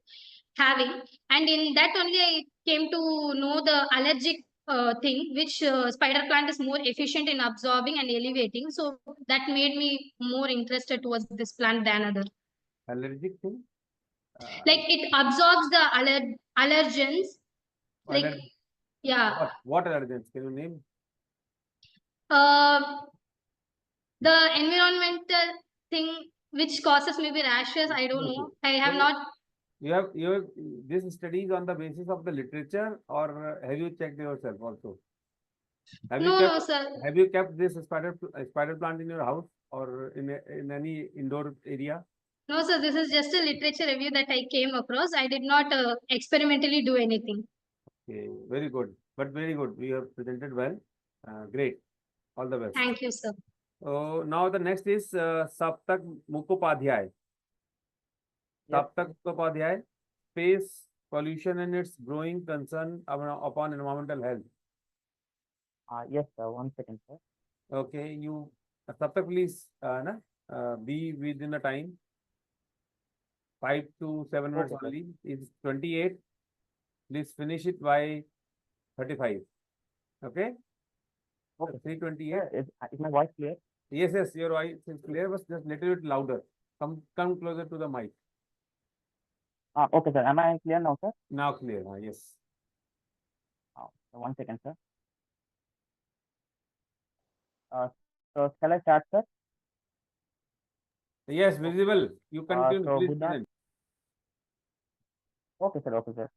having. And in that only I came to know the allergic thing, which spider plant is more efficient in absorbing and elevating. So that made me more interested towards this plant than other. Allergic thing? Like it absorbs the allergens. Like, yeah. What allergens? Can you name? The environmental thing which causes maybe rashes, I don't know. I have not. You have this studies on the basis of the literature, or have you checked yourself also? No, sir. Have you kept this spider plant in your house or in any indoor area? No, sir. This is just a literature review that I came across. I did not experimentally do anything. Okay, very good, but very good. We have presented well. Great. All the best. Thank you, sir. So now the next is Saptak Mukhopadhyay. Saptak Mukhopadhyay, space pollution and its growing concern upon environmental health. Yes, sir. 1 second, sir. Okay, you Saptak, please be within the time. 5 to 7 minutes Okay, sir. only. It's 28. Please finish it by 35. Okay? Okay. 328. Is my voice clear? Yes, your voice is clear, but just little bit louder. Come closer to the mic. Okay, sir. Am I clear now, sir? Now clear. Yes. 1 second, sir. So shall I start, sir? Yes, visible. You continue. So Please good present. Okay, sir. Okay, sir.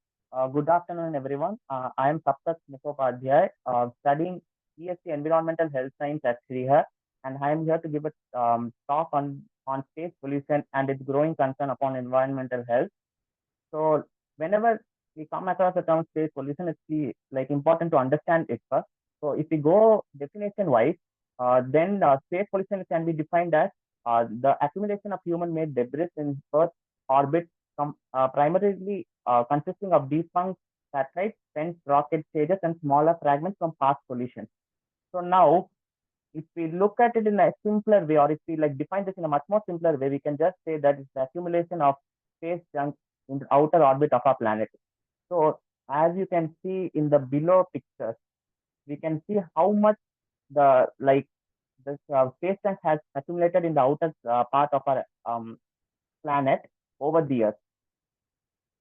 Good afternoon, everyone. I am Saptak Mukhopadhyay, studying BSc Environmental Health Science at Srihar, and I am here to give a talk on space pollution and its growing concern upon environmental health. So whenever we come across the term space pollution, it's important to understand it first. So if we go definition wise, then space pollution can be defined as the accumulation of human-made debris in Earth's orbit, primarily consisting of defunct satellites, spent rocket stages, and smaller fragments from past collisions. So now, if we look at it in a simpler way, or if we define this in a much more simpler way, we can just say that it's the accumulation of space junk in the outer orbit of our planet. So as you can see in the below pictures, we can see how much the space junk has accumulated in the outer part of our planet over the years.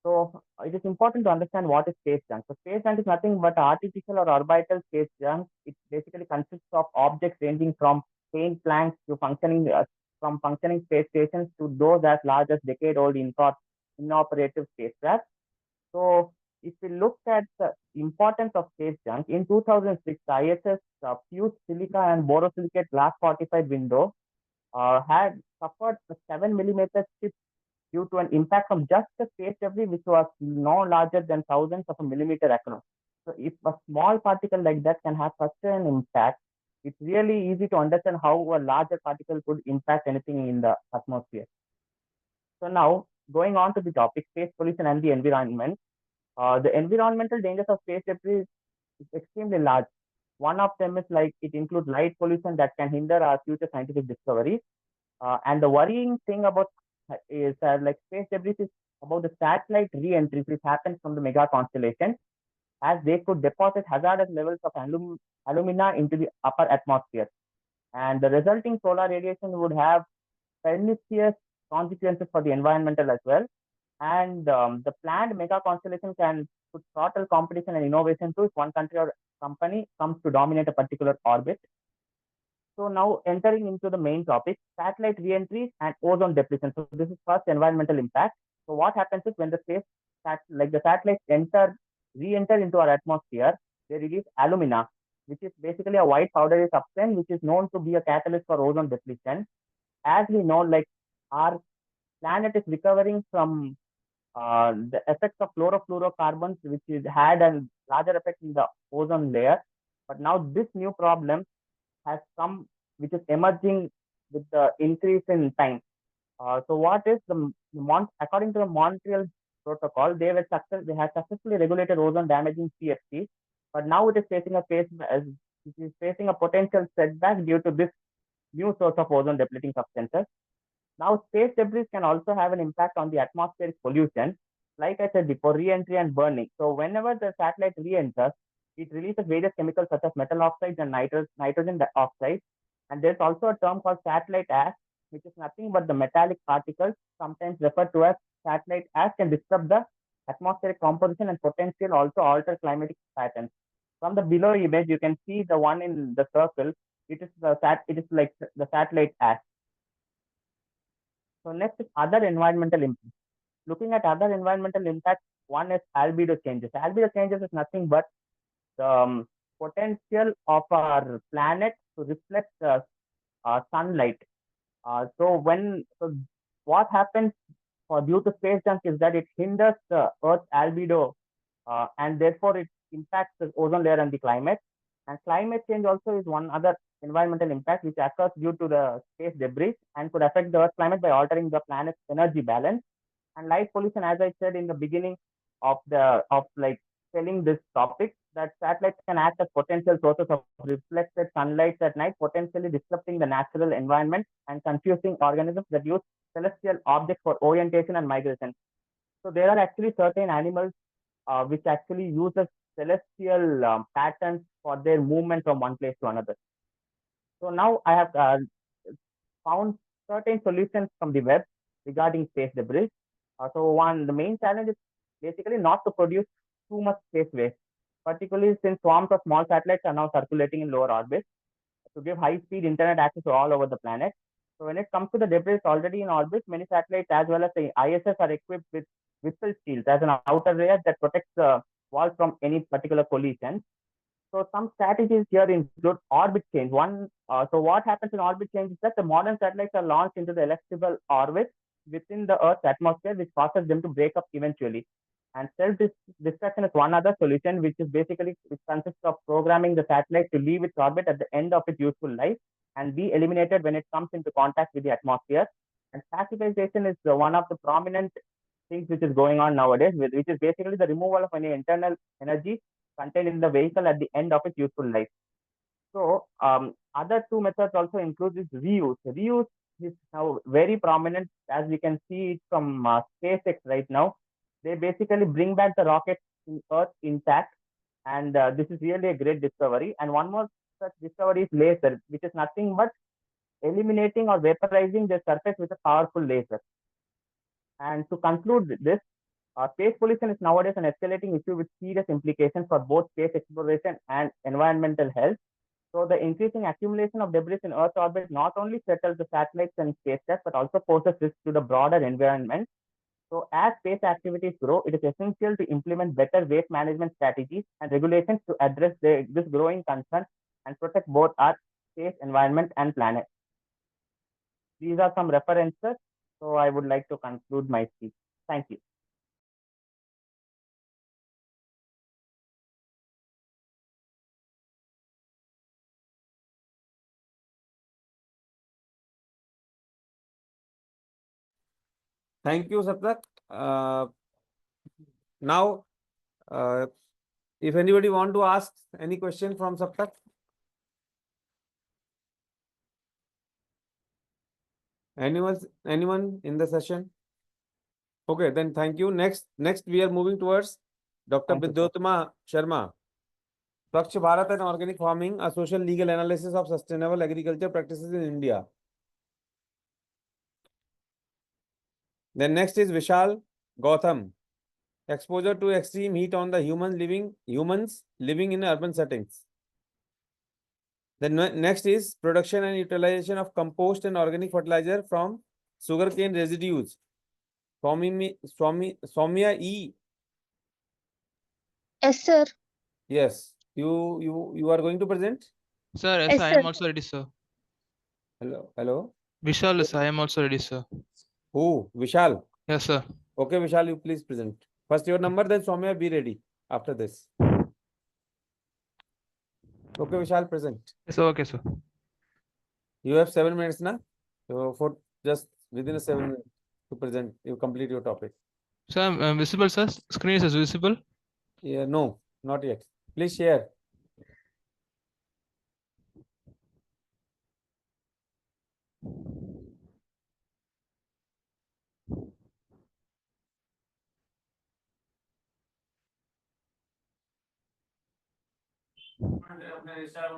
So it is important to understand what is space junk. So space junk is nothing but artificial or orbital space junk. It basically consists of objects ranging from paint planks to functioning space stations to those as large as decade-old inoperative spacecraft. So if we look at the importance of space junk, in 2006, ISS fused silica and borosilicate glass fortified window had suffered a 7 mm chip due to an impact from just the space debris, which was no larger than thousands of a millimeter across. So if a small particle like that can have such an impact, it's really easy to understand how a larger particle could impact anything in the atmosphere. So now, going on to the topic, space pollution and the environment. The environmental dangers of space debris is extremely large. One of them is it includes light pollution that can hinder our future scientific discoveries. And the worrying thing about is space debris is about the satellite re-entries which happens from the mega constellation, as they could deposit hazardous levels of alumina into the upper atmosphere. And the resulting solar radiation would have pernicious consequences for the environmental as well. And the planned mega constellation can put total competition and innovation to if one country or company comes to dominate a particular orbit. So now entering into the main topic, satellite reentries and ozone depletion. So this is first environmental impact. So what happens is when the satellites re-enter into our atmosphere, they release alumina, which is basically a white powdery substance, which is known to be a catalyst for ozone depletion. As we know, our planet is recovering from the effects of chlorofluorocarbons, which had a larger effect in the ozone layer. But now this new problem has come, which is emerging with the increase in time. So what is according to the Montreal Protocol, they had successfully regulated ozone damaging CFC, but now it is facing a potential setback due to this new source of ozone depleting substances. Now, space debris can also have an impact on the atmospheric pollution, like I said before, re-entry and burning. So whenever the satellite re-enters, it releases various chemicals such as metal oxides and nitrogen oxides. And there's also a term called satellite ash, which is nothing but the metallic particles, sometimes referred to as satellite ash, can disrupt the atmospheric composition and potentially also alter climatic patterns. From the below image, you can see the one in the circle. it is like the satellite ash. So next is other environmental impacts. Looking at other environmental impacts, one is albedo changes. Albedo changes is nothing but the potential of our planet to reflect sunlight. So what happens due to space junk is that it hinders the Earth's albedo, and therefore it impacts the ozone layer and the climate. And climate change also is one other environmental impact which occurs due to the space debris and could affect the Earth's climate by altering the planet's energy balance. And light pollution, as I said in the beginning of telling this topic, that satellites can act as potential sources of reflected sunlight at night, potentially disrupting the natural environment and confusing organisms that use celestial objects for orientation and migration. So there are actually certain animals which actually uses celestial patterns for their movement from one place to another. So now I have found certain solutions from the web regarding space debris. The main challenge is basically not to produce too much space waste, particularly since swarms of small satellites are now circulating in lower orbit to give high-speed internet access to all over the planet. So when it comes to the debris already in orbit, many satellites as well as the ISS are equipped with whistle shields as an outer layer that protects the wall from any particular collision. So some strategies here include orbit change. So what happens in orbit change is that the modern satellites are launched into the elliptical orbit within the Earth's atmosphere, which causes them to break up eventually. And self-destruction is one other solution, which consists of programming the satellite to leave its orbit at the end of its useful life and be eliminated when it comes into contact with the atmosphere. And pacifization is one of the prominent things which is going on nowadays, which is basically the removal of any internal energy contained in the vehicle at the end of its useful life. So other two methods also include this reuse. Reuse is now very prominent, as we can see it from SpaceX right now. They basically bring back the rocket in Earth intact, and this is really a great discovery. And one more such discovery is laser, which is nothing but eliminating or vaporizing the surface with a powerful laser. And to conclude this, space pollution is nowadays an escalating issue with serious implications for both space exploration and environmental health. So the increasing accumulation of debris in Earth's orbit not only threatens the satellites and spacecraft, but also poses risks to the broader environment. So as space activities grow, it is essential to implement better waste management strategies and regulations to address this growing concern and protect both our space environment and planet. These are some references. So I would like to conclude my speech. Thank you. Thank you, Saptak. Now, if anybody want to ask any question from Saptak. Anyone in the session? Okay, then thank you. Next we are moving towards Dr. Bidyotama Sharma. Swachh Bharat and Organic Farming, a social legal analysis of sustainable agriculture practices in India. Then next is Vishal Gautam. Exposure to extreme heat on the humans living in urban settings. Then next is production and utilization of compost and organic fertilizer from sugarcane residues. Soumya E. Yes, sir. Yes, you are going to present? Sir, yes, Yes, I am sir. also ready, sir. Hello. Vishal, yes, I am also ready, sir. Who? Vishal? Yes, sir. Okay, Vishal, you please present. First your number, then Soumya, be ready after this. Okay, Vishal, present. Yes, okay, sir. You have 7 minutes now. So for just within 7 minutes to present, you complete your topic. Sir, I'm visible, sir. Screen is visible. Yeah, no, not yet. Please share.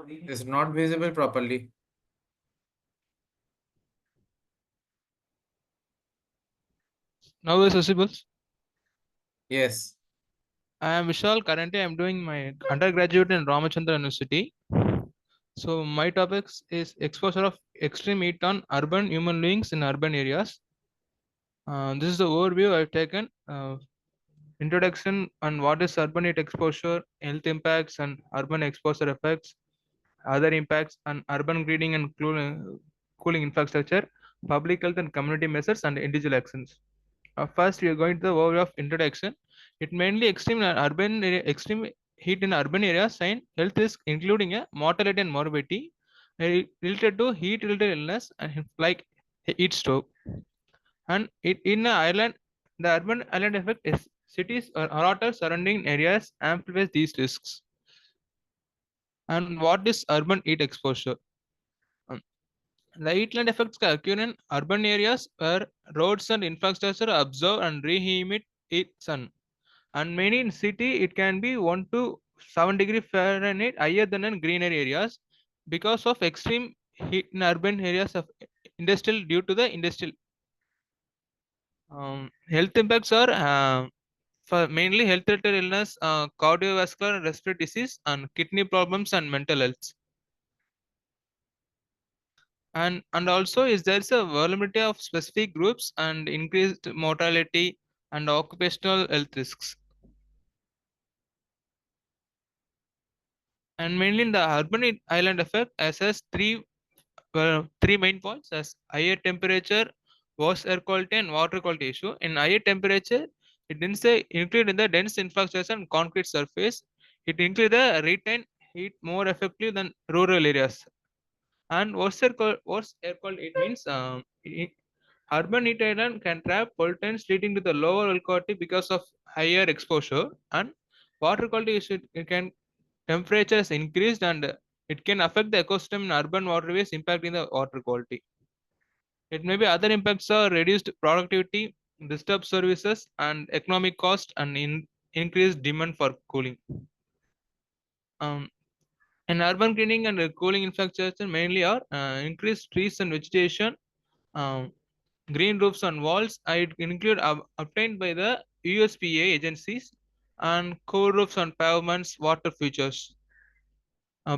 It's not visible properly. Now it's visible. Yes. I am Vishal. Currently, I'm doing my undergraduate in Ramachandra University. So my topics is exposure of extreme heat on urban human beings in urban areas. This is the overview I've taken. Introduction on what is urban heat exposure, health impacts and urban exposure effects, other impacts on urban greening and cooling infrastructure, public health and community measures and individual actions. First, we are going to the overview of introduction. It mainly extreme heat in urban areas sign health risk, including a mortality and morbidity related to heat-related illness and like heat stroke. And in Ireland, the urban island effect is cities or hotter surrounding areas amplifies these risks. And what is urban heat exposure? The heatland effects occur in urban areas where roads and infrastructure absorb and re-emit heat sun. And mainly in city, it can be 1 to 7 degree Fahrenheit higher than in greener areas because of extreme heat in urban areas of industrial due to the industrial. Health impacts are for mainly health-related illness, cardiovascular and respiratory disease, and kidney problems and mental health. And also is there's a vulnerability of specific groups and increased mortality and occupational health risks. And mainly in the urban island effect assess three main points as higher temperature, worse air quality and water quality issue. In higher temperature, it didn't say include in the dense infrastructure and concrete surface. It include the retain heat more effectively than rural areas. And worse air quality, it means urban heat island can trap pollutants leading to the lower air quality because of higher exposure. And water quality issue, it can temperature has increased and it can affect the ecosystem in urban waterways, impacting the water quality. It may be other impacts are reduced productivity, disturbed services, and economic cost, and increased demand for cooling. In urban cleaning and cooling infrastructure mainly are increased trees and vegetation, green roofs on walls. It include obtained by the USPA agencies, and cool roofs on pavements, water features.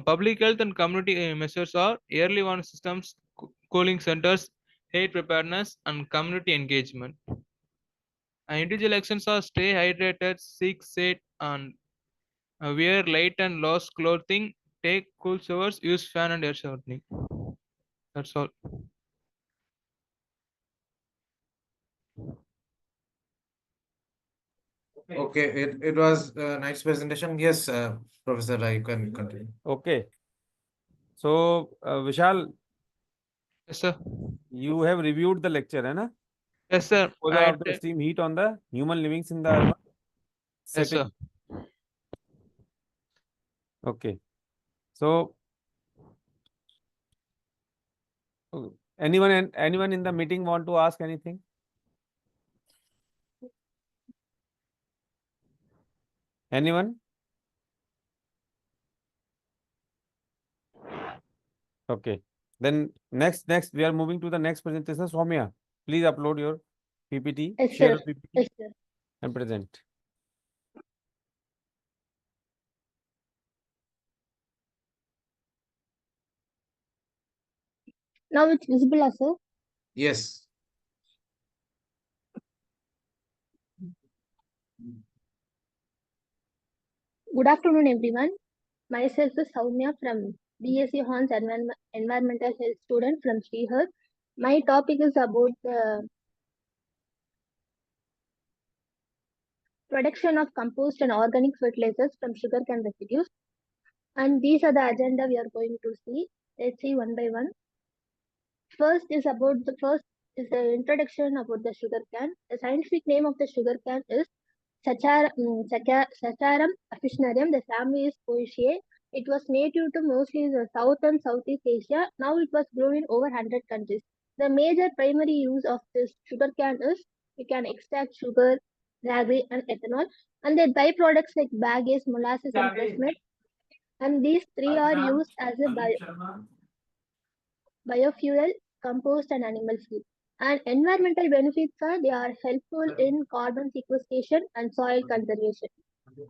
Public health and community measures are early warning systems, cooling centers, heat preparedness, and community engagement. Individual actions are stay hydrated, seek shade, and wear light and loose clothing, take cool showers, use fan and air conditioning. That's all. Okay, it was a nice presentation. Yes, Professor, I can continue. Okay. So, Vishal. Yes, sir. You have reviewed the lecture, है ना? Yes, sir. Exposure of the extreme heat on the human livings in the urban setting. Yes, sir. Okay. So, anyone in the meeting want to ask anything? Anyone? Okay. Then next we are moving to the next presentation. Soumya, please upload your PPT, Yes, share sir. your PPT, Yes, sir. and present. Now it's visible, sir. Yes. Good afternoon, everyone. Myself is Soumya from BSc Hans Environmental Health student from Srihar. My topic is about the production of compost and organic fertilizers from sugarcane residues. And these are the agenda we are going to see. Let's see one by one. First is the introduction about the sugarcane. The scientific name of the sugarcane is Saccharum officinarium. The family is Poaceae. It was native to mostly the South and Southeast Asia. Now it was grown in over 100 countries. The major primary use of this sugarcane is you can extract sugar, jaggery, and ethanol. And their byproducts like bagasse, molasses, and pressmade. And these three are used as a biofuel, compost, and animal feed. And environmental benefits are they are helpful in carbon sequestration and soil conservation.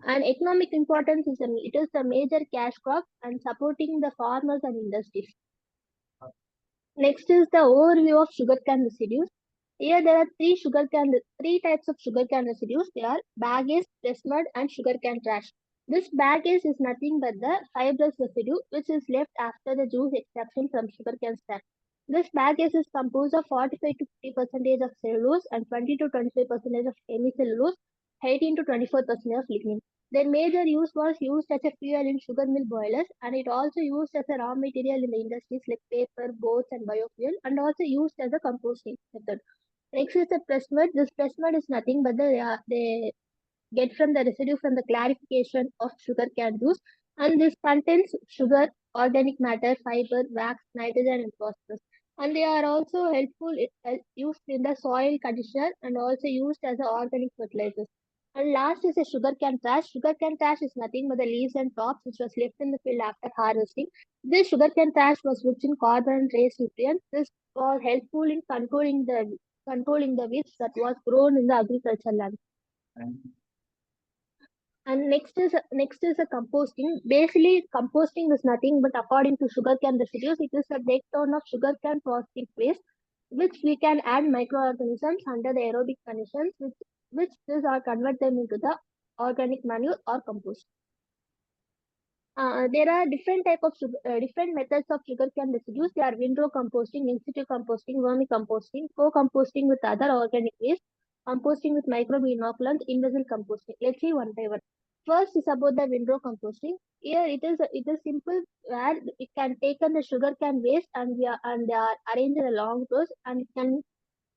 And economic importance is it is a major cash crop and supporting the farmers and industries. Next is the overview of sugarcane residues. Here there are three types of sugarcane residues. They are baggage, press mud, and sugarcane trash. This baggage is nothing but the fibrous residue which is left after the juice extraction from sugarcane stack. This baggage is composed of 45 to 50% of cellulose and 20 to 25% of hemicellulose, 18 to 24% of lignin. Their major use was used as a fuel in sugar mill boilers, and it also used as a raw material in the industries like paper, boards, and biofuel, and also used as a composting method. Next is the press mud. This press mud is nothing but they get from the residue from the clarification of sugar cane juice, and this contains sugar, organic matter, fiber, wax, nitrogen, and phosphorus. And they are also helpful used in the soil conditioner and also used as a organic fertilizers. And last is a sugar cane trash. Sugar cane trash is nothing but the leaves and tops which was left in the field after harvesting. This sugar cane trash was rich in carbon and trace nutrients. This was helpful in controlling the weeds that was grown in the agricultural land. And next is a composting. Basically, composting is nothing but according to sugarcane residues, it is a breakdown of sugarcane processing waste, which we can add microorganisms under the aerobic conditions, which these are convert them into the organic manure or compost. There are different methods of sugarcane residues. They are windrow composting, in situ composting, vermicomposting, co-composting with other organic waste, composting with microbe-inoculants, invisible composting. Let's see one by one. First is about the windrow composting. Here it is simple where it can take on the sugarcane waste and they are arranged in a long rows and it can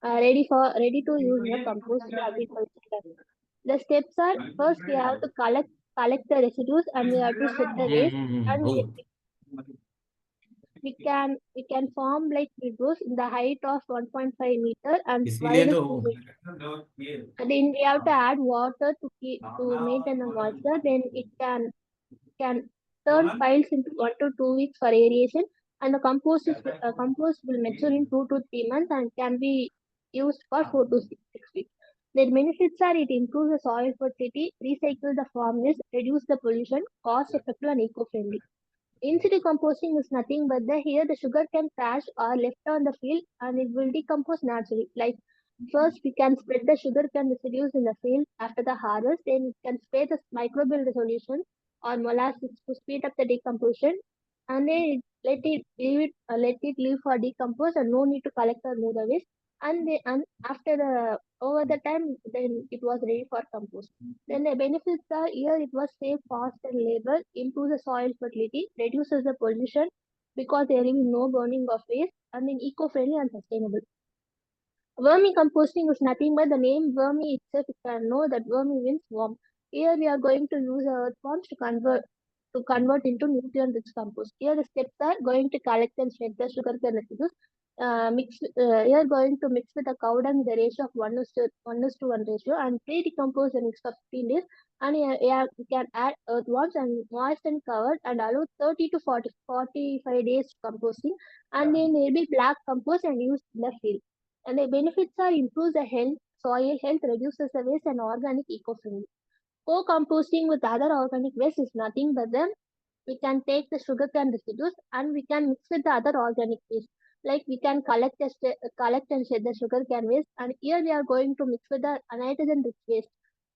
ready to use in the compost in the agriculture. The steps are first we have to collect the residues and we have to set the waste and we can form like windrows in the height of 1.5 meter and wide of 2 meters. And then we have to add water to maintain the moisture. Then it can turn piles into 1 to 2 weeks for aeration, and the compost will mature in 2 to 3 months and can be used for 4 to 6 weeks. The benefits are it improves the soil fertility, recycle the farm waste, reduce the pollution, cost effective and eco-friendly. In-situ composting is nothing but here the sugarcane trash are left on the field and it will decompose naturally. Like first we can spread the sugarcane residues in the field after the harvest, then we can spray the microbial resolution or molasses to speed up the decomposition, and then let it live for decompose and no need to collect or move the waste. And after over the time, then it was ready for compost. Then the benefits are here it was save cost and labor, improves the soil fertility, reduces the pollution because there will be no burning of waste, and then eco-friendly and sustainable. Vermicomposting is nothing but the name vermi itself. You can know that vermi means worm. Here we are going to use earthworms to convert into nutrient-rich compost. Here the steps are going to collect and shred the sugarcane residues. Here going to mix with the cow dung in the ratio of 1:1 ratio and pre-decompose the mix for 15 days. And here we can add earthworms and moisten covered and allow 30 to 45 days composting. And then there will be black compost and used in the field. And the benefits are improves the health, soil health, reduces the waste and organic eco-friendly. Co-composting with other organic waste is nothing but we can take the sugarcane residues and we can mix with the other organic waste. Like we can collect and shed the sugarcane waste, and here we are going to mix with the nitrogen-rich waste.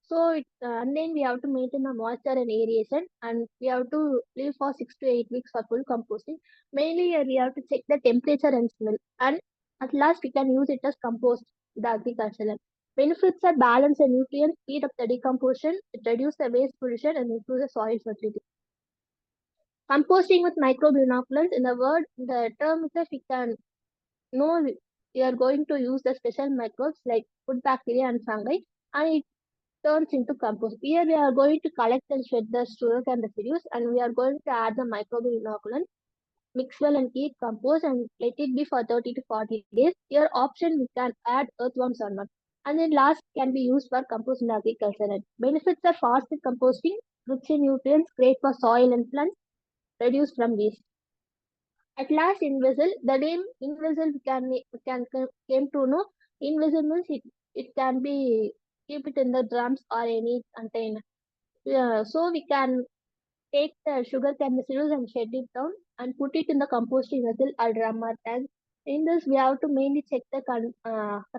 So and then we have to maintain the moisture and aeration, and we have to leave for 6 to 8 weeks for full composting. Mainly here we have to check the temperature and smell, and at last we can use it as compost in the agricultural. Benefits are balance the nutrients, speed up the decomposition, it reduces the waste pollution and improves the soil fertility. Composting with microbe-inoculants, in the term itself we can know we are going to use the special microbes like food bacteria and fungi, and it turns into compost. Here we are going to collect and shed the sugarcane residues and we are going to add the microbe-inoculant, mix well and keep compost and let it be for 30 to 40 days. Here option we can add earthworms or not. And then last can be used for compost in agriculture. Benefits are faster composting, rich in nutrients, great for soil and plants, reduced from waste. At last, invisible. The name invisible can came to know. Invisible means it can be keep it in the drums or any container. So we can take the sugarcane residues and shed it down and put it in the composting vessel or drum or tank. In this, we have to mainly check the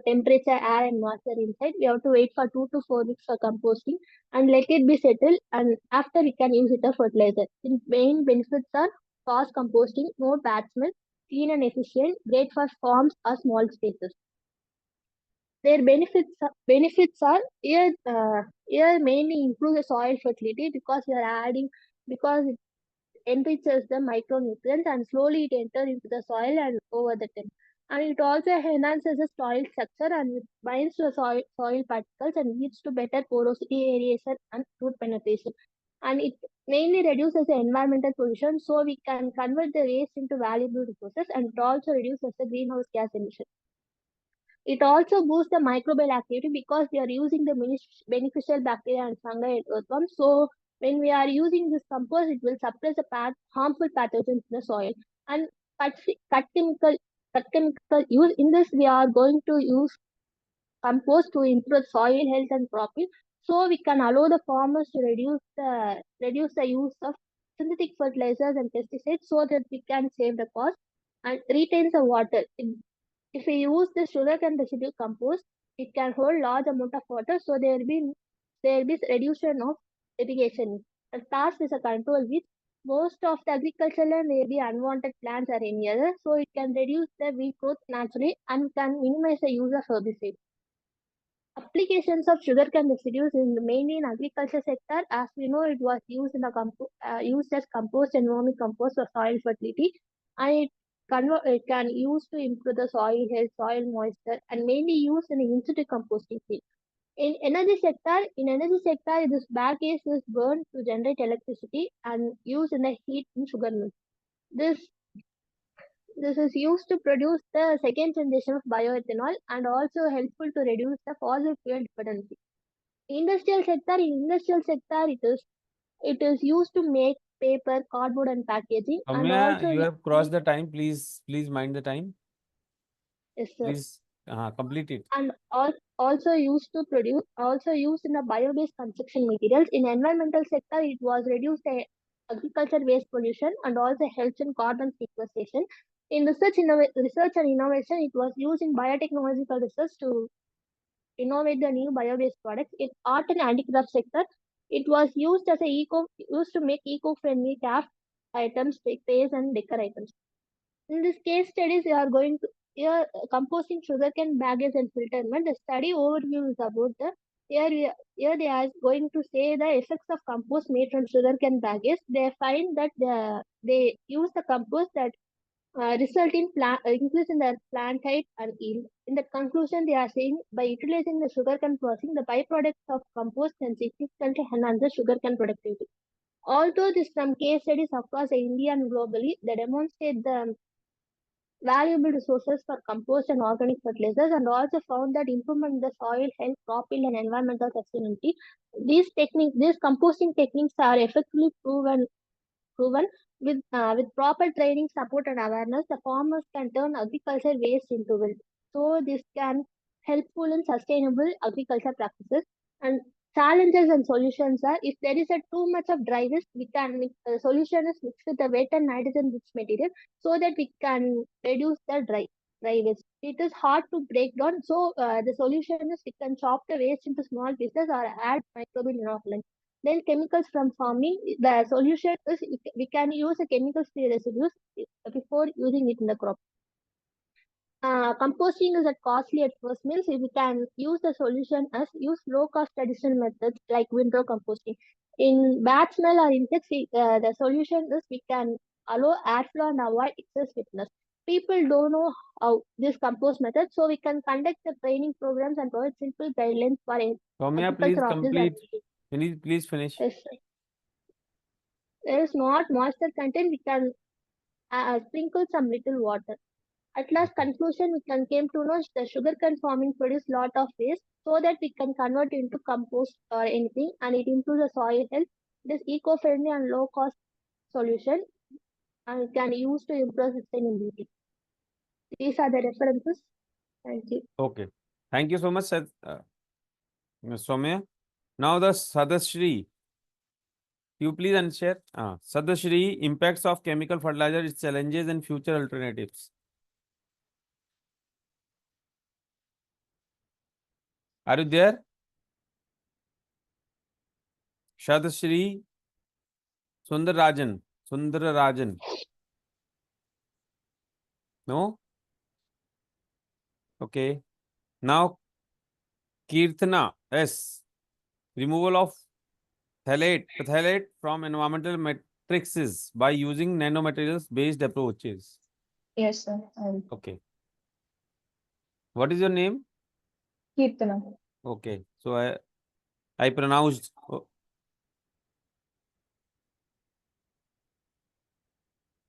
temperature, air, and moisture inside. We have to wait for 2 to 4 weeks for composting and let it be settled. And after, we can use it as fertilizer. The main benefits are fast composting, no bad smell, clean and efficient, great for farms or small spaces. Their benefits are here mainly improve the soil fertility because you are adding because it enriches the micronutrients and slowly it enters into the soil and over the time. And it also enhances the soil structure and it binds to the soil particles and leads to better porosity, aeration, and root penetration. And it mainly reduces the environmental pollution, so we can convert the waste into valuable resources, and it also reduces the greenhouse gas emission. It also boosts the microbial activity because we are using the beneficial bacteria and fungi and earthworms. So when we are using this compost, it will suppress the harmful pathogens in the soil. And cut, cut chemical use. In this, we are going to use compost to improve soil health and crop yield. So we can allow the farmers to reduce the use of synthetic fertilizers and pesticides so that we can save the cost and retains the water. If we use the sugarcane residue compost, it can hold large amount of water, so there will be reduction of irrigation. The task is a control which most of the agricultural and maybe unwanted plants are in here, so it can reduce the weed growth naturally and can minimize the use of herbicides. Applications of sugarcane residues in mainly in agriculture sector, as we know, it was used in used as compost and vermicompost for soil fertility, and it can use to improve the soil health, soil moisture, and mainly used in the in-situ composting field. In energy sector, this bagasse is burned to generate electricity and used in the heat in sugar mills. This is used to produce the second generation of bioethanol and also helpful to reduce the fossil fuel dependency. In industrial sector, it is used to make paper, cardboard, and packaging, and Soumya, also you have crossed the time. Please mind the time. yes, sir. Please complete it. And also used in the bio-based construction materials. In environmental sector, it was reduced the agriculture waste pollution and also helps in carbon sequestration. In research and innovation, it was used in biotechnological research to innovate the new bio-based products. In art and handicraft sector, it was used to make eco-friendly craft items, trays, and decor items. In this case studies, we are going to here composting sugarcane baggage and filterment. The study overview is about here they are going to say the effects of compost made from sugarcane baggage. They find that they use the compost that result in increase in the plant height and yield. In the conclusion, they are saying by utilizing the sugarcane processing, the byproducts of compost can significantly enhance the sugarcane productivity. Although this some case studies across India and globally, they demonstrate the valuable resources for compost and organic fertilizers and also found that improvement in the soil health, crop yield, and environmental sustainability. These composting techniques are effectively proven with proper training, support, and awareness. The farmers can turn agriculture waste into wealth. So this can helpful in sustainable agriculture practices. And challenges and solutions are if there is a too much of dry waste, we can solution is mixed with the wet and nitrogen rich material so that we can reduce the dry waste. It is hard to break down, so the solution is we can chop the waste into small pieces or add microbial inoculants. Then chemicals from farming, the solution is we can use a chemical-free residues before using it in the crop. Composting is costly at first means we can use the solution as use low-cost traditional methods like windrow composting. In bad smell or insects, the solution is we can allow airflow and avoid excess wetness. People don't know how this compost method, so we can conduct the training programs and provide simple guidelines for Soumya, please agriculture of this complete. activity. Please finish. Yes, sir. There is not moisture content, we can sprinkle some little water. At last conclusion, we can came to know the sugarcane farming produce lot of waste so that we can convert into compost or anything and it improves the soil health. This eco-friendly and low-cost solution and it can use to improve sustainability. These are the references. Thank you. Okay. Thank you so much, Ms. Soumya. Now the Sadashri. You please unshare. Sadashri, impacts of chemical fertilizer, its challenges and future alternatives. Are you there? Shadashri Sundarajan. Sundarajan. No? Okay. Now, Kirtana S. Removal of phthalate from environmental matrices by using nanomaterials based approaches. Yes, sir. Okay. What is your name? Kirtana. Okay. So I pronounced.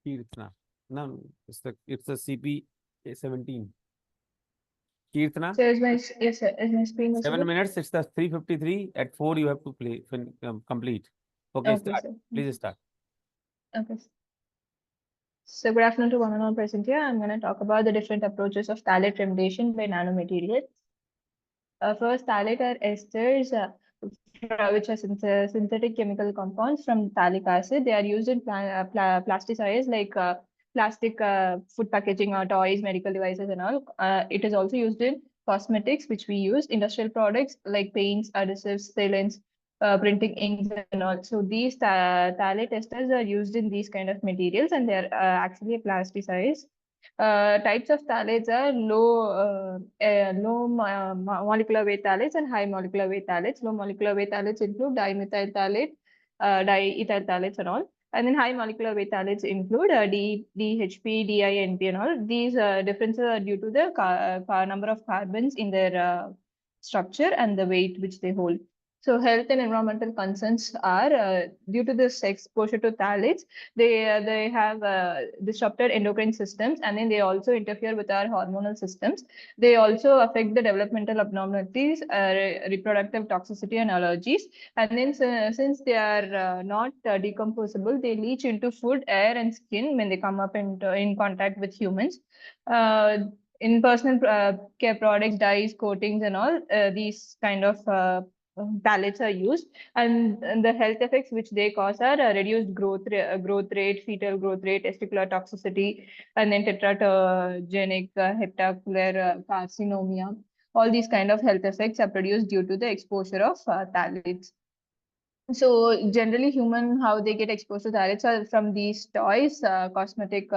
Kirtana. No, it's the CP 17. Kirtana. So is my yes, sir. Is my screen 7 visible? minutes. It's the 3:53. At 4 you have to complete. Okay, Okay, start. sir. Please start. Okay. So good afternoon to one and all present here. I'm going to talk about the different approaches of phthalate remediation by nanomaterials. First, phthalate are esters, which are synthetic chemical compounds from phthalic acid. They are used in plasticides like plastic food packaging or toys, medical devices and all. It is also used in cosmetics, which we use, industrial products like paints, adhesives, sealants, printing inks and all. So these phthalate esters are used in these kind of materials, and they are actually plasticides. Types of phthalates are low molecular weight phthalates and high molecular weight phthalates. Low molecular weight phthalates include dimethyl phthalate, diethyl phthalates and all. And then high molecular weight phthalates include DHP, DINP and all. These differences are due to the number of carbons in their structure and the weight which they hold. So health and environmental concerns are due to this exposure to phthalates, they have disrupted endocrine systems, and then they also interfere with our hormonal systems. They also affect the developmental abnormalities, reproductive toxicity and allergies. And then since they are not decomposable, they leach into food, air and skin when they come up in contact with humans. In personal care products, dyes, coatings and all, these kind of phthalates are used, and the health effects which they cause are reduced growth rate, fetal growth rate, testicular toxicity, and then teratogenic hepatocellular carcinomia. All these kind of health effects are produced due to the exposure of phthalates. So generally, how they get exposed to phthalates are from these toys, cosmetics,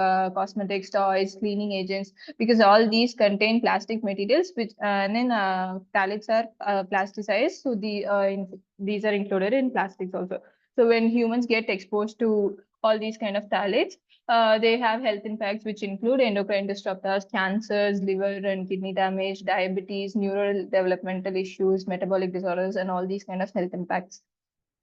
toys, cleaning agents, because all these contain plastic materials, which and then phthalates are plasticized. So these are included in plastics also. So when humans get exposed to all these kind of phthalates, they have health impacts which include endocrine disruptors, cancers, liver and kidney damage, diabetes, neural developmental issues, metabolic disorders, and all these kind of health impacts.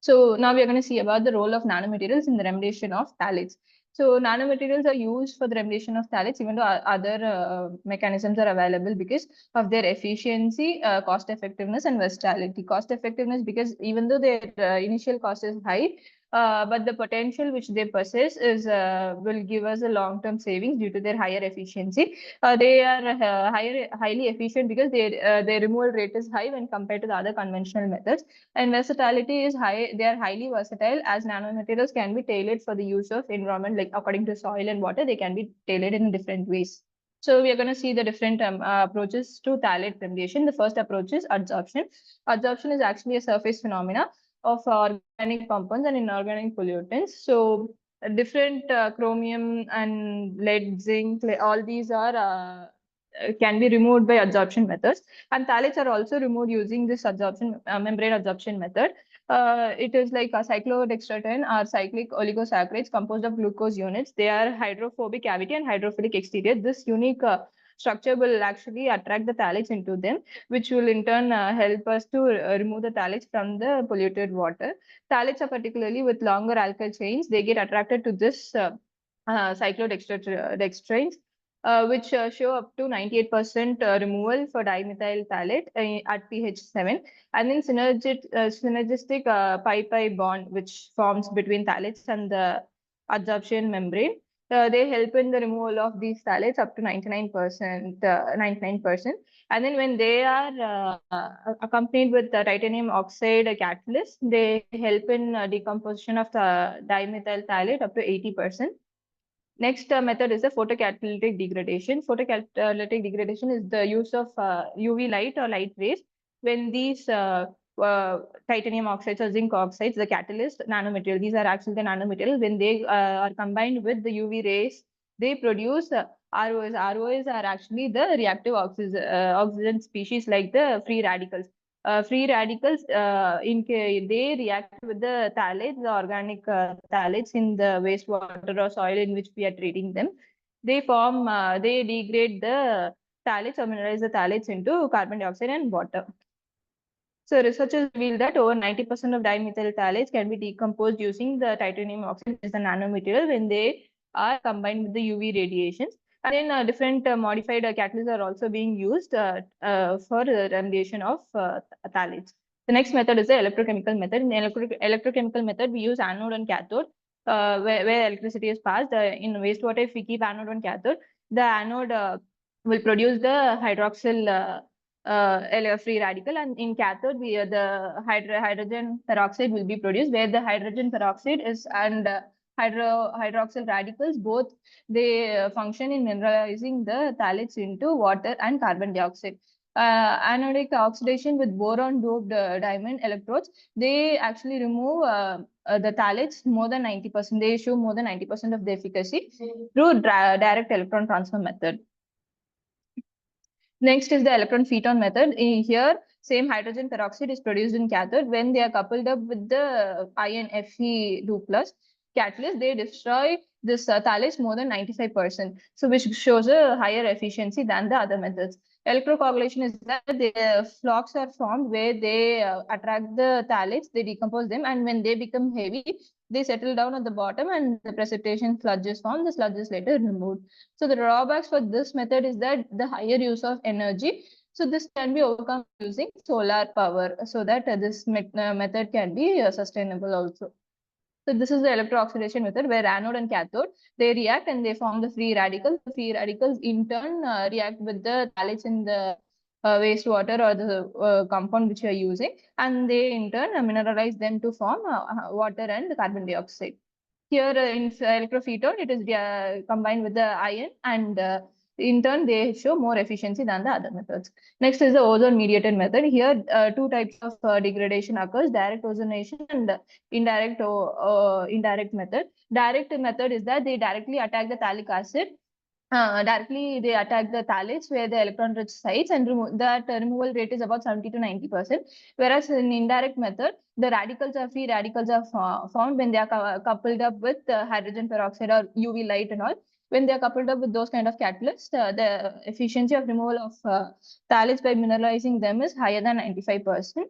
So now we are going to see about the role of nanomaterials in the remediation of phthalates. So nanomaterials are used for the remediation of phthalates, even though other mechanisms are available because of their efficiency, cost effectiveness, and versatility. Cost effectiveness because even though their initial cost is high, but the potential which they possess is will give us a long-term savings due to their higher efficiency. They are highly efficient because their removal rate is high when compared to the other conventional methods, and versatility is high. They are highly versatile as nanomaterials can be tailored for the use of environment, like according to soil and water. They can be tailored in different ways. So we are going to see the different approaches to phthalate remediation. The first approach is adsorption. Adsorption is actually a surface phenomena of organic compounds and inorganic pollutants. So different chromium and lead, zinc, all these are can be removed by adsorption methods, and phthalates are also removed using this adsorption membrane adsorption method. It is like a cyclodextrin or cyclic oligosaccharides composed of glucose units. They are hydrophobic cavity and hydrophilic exterior. This unique structure will actually attract the phthalates into them, which will in turn help us to remove the phthalates from the polluted water. Phthalates are particularly with longer alkyl chains. They get attracted to this cyclodextrins, which show up to 98% removal for dimethyl phthalate at pH 7, and then synergistic pi-pi bond, which forms between phthalates and the adsorption membrane. They help in the removal of these phthalates up to 99%. And then when they are accompanied with the titanium oxide catalyst, they help in decomposition of the dimethyl phthalate up to 80%. Next method is the photocatalytic degradation. Photocatalytic degradation is the use of UV light or light rays. When these titanium oxides or zinc oxides, the catalyst nanomaterial, these are actually the nanomaterial. When they are combined with the UV rays, they produce ROS. ROS are actually the reactive oxygen species like the free radicals. Free radicals, they react with the phthalates, the organic phthalates in the wastewater or soil in which we are treating them. They form, they degrade the phthalates or mineralize the phthalates into carbon dioxide and water. So researchers revealed that over 90% of dimethyl phthalates can be decomposed using the titanium oxide, which is the nanomaterial, when they are combined with the UV radiations. And then different modified catalysts are also being used for the remediation of phthalates. The next method is the electrochemical method. In the electrochemical method, we use anode and cathode, where electricity is passed. In wastewater, if we keep anode and cathode, the anode will produce the hydroxyl free radical, and in cathode, the hydrogen peroxide will be produced, where the hydrogen peroxide is and hydroxyl radicals, both they function in mineralizing the phthalates into water and carbon dioxide. Anodic oxidation with boron doped diamond electrodes, they actually remove the phthalates more than 90%. They show more than 90% of the efficacy through direct electron transfer method. Next is the electron photon method. Here, same hydrogen peroxide is produced in cathode. When they are coupled up with the ion Fe2+ catalyst, they destroy this phthalates more than 95%. So which shows a higher efficiency than the other methods. Electrocoagulation is that the flocks are formed where they attract the phthalates, they decompose them, and when they become heavy, they settle down at the bottom and the precipitation sludge is formed. The sludge is later removed. So the drawbacks for this method is that the higher use of energy. So this can be overcome using solar power, so that this method can be sustainable also. So this is the electrooxidation method, where anode and cathode, they react and they form the free radicals. The free radicals in turn react with the phthalates in the wastewater or the compound which you are using, and they in turn mineralize them to form water and carbon dioxide. Here in electrophoton, it is combined with the ion, and in turn they show more efficiency than the other methods. Next is the ozone mediated method. Here two types of degradation occurs: direct ozonation and indirect method. Direct method is that they directly attack the phthalic acid. Directly they attack the phthalates where the electron rich sites, and that removal rate is about 70 to 90%. Whereas in indirect method, the free radicals are found when they are coupled up with hydrogen peroxide or UV light and all. When they are coupled up with those kind of catalysts, the efficiency of removal of phthalates by mineralizing them is higher than 95%.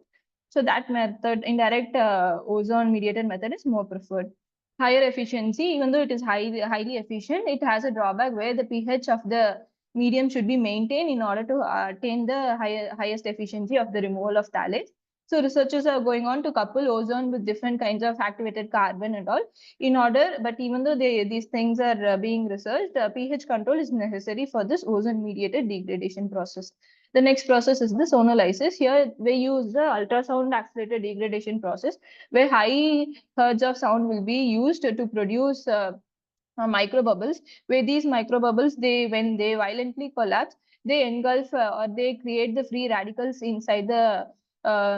So that method, indirect ozone mediated method, is more preferred. Higher efficiency, even though it is highly efficient, it has a drawback where the pH of the medium should be maintained in order to attain the highest efficiency of the removal of phthalates. So researchers are going on to couple ozone with different kinds of activated carbon and all but even though these things are being researched, pH control is necessary for this ozone mediated degradation process. The next process is the sonolysis. Here we use the ultrasound accelerated degradation process, where high hertz of sound will be used to produce micro bubbles, where these micro bubbles, when they violently collapse, they engulf or they create the free radicals inside the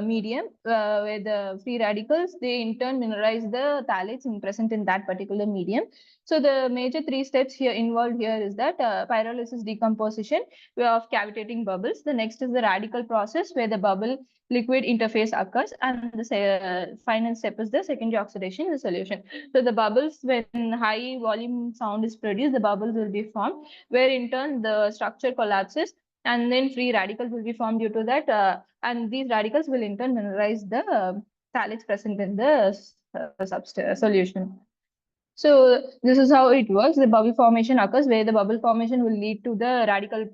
medium, where the free radicals, they in turn mineralize the phthalates present in that particular medium. So the major three steps here involved here is that pyrolysis decomposition of cavitating bubbles. The next is the radical process, where the bubble liquid interface occurs, and the final step is the secondary oxidation in the solution. So the bubbles, when high volume sound is produced, the bubbles will be formed, where in turn the structure collapses, and then free radicals will be formed due to that, and these radicals will in turn mineralize the phthalates present in the solution. So this is how it works. The bubble formation occurs, where the bubble formation will lead to the radical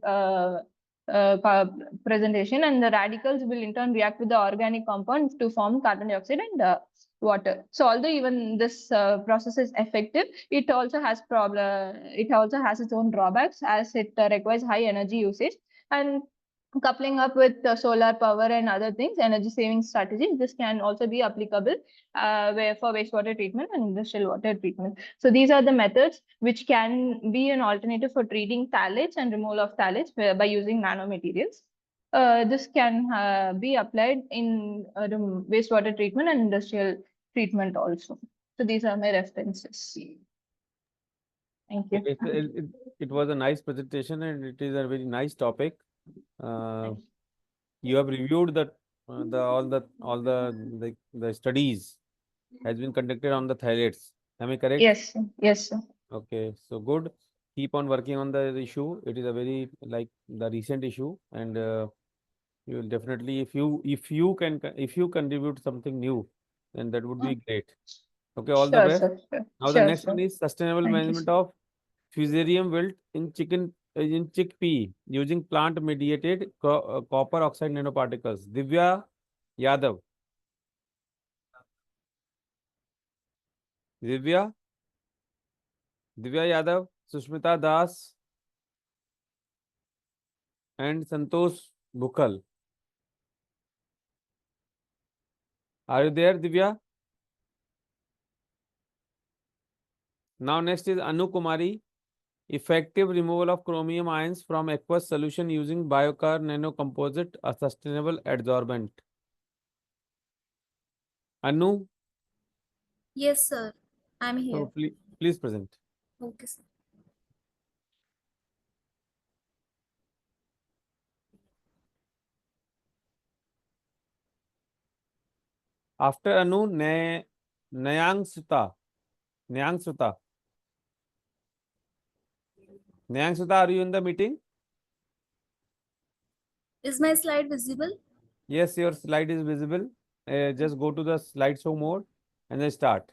presentation, and the radicals will in turn react with the organic compounds to form carbon dioxide and water. So although even this process is effective, it also has its own drawbacks, as it requires high energy usage, and coupling up with solar power and other things, energy saving strategies, this can also be applicable for wastewater treatment and industrial water treatment. So these are the methods which can be an alternative for treating phthalates and removal of phthalates by using nanomaterials. This can be applied in wastewater treatment and industrial treatment also. So these are my references. Thank you. It was a nice presentation and it is a very nice topic. You have reviewed that all the studies has been conducted on the phthalates. Am I correct? Yes, sir. Yes, sir. Okay, so good. Keep on working on the issue. It is a very the recent issue, and you will definitely, if you contribute something new, then that would be great. Okay, all the Sure, best. sir. Sure. Now the Sure, next sir. one is sustainable Thank you, management sir. of fusarium wilt in chickpea using plant mediated copper oxide nanoparticles. Divya Yadav. Divya Yadav, Sushmita Das, and Santosh Bukhal. Are you there, Divya? Now next is Anu Kumari. Effective removal of chromium ions from aqueous solution using biocar nanocomposite, a sustainable adsorbent. Anu, Yes, sir. I'm here. so please present. Okay, sir. After Anu, Nayang Suta. Nayang Suta, are you in the meeting? Is my slide visible? Yes, your slide is visible. Just go to the slideshow mode and then start.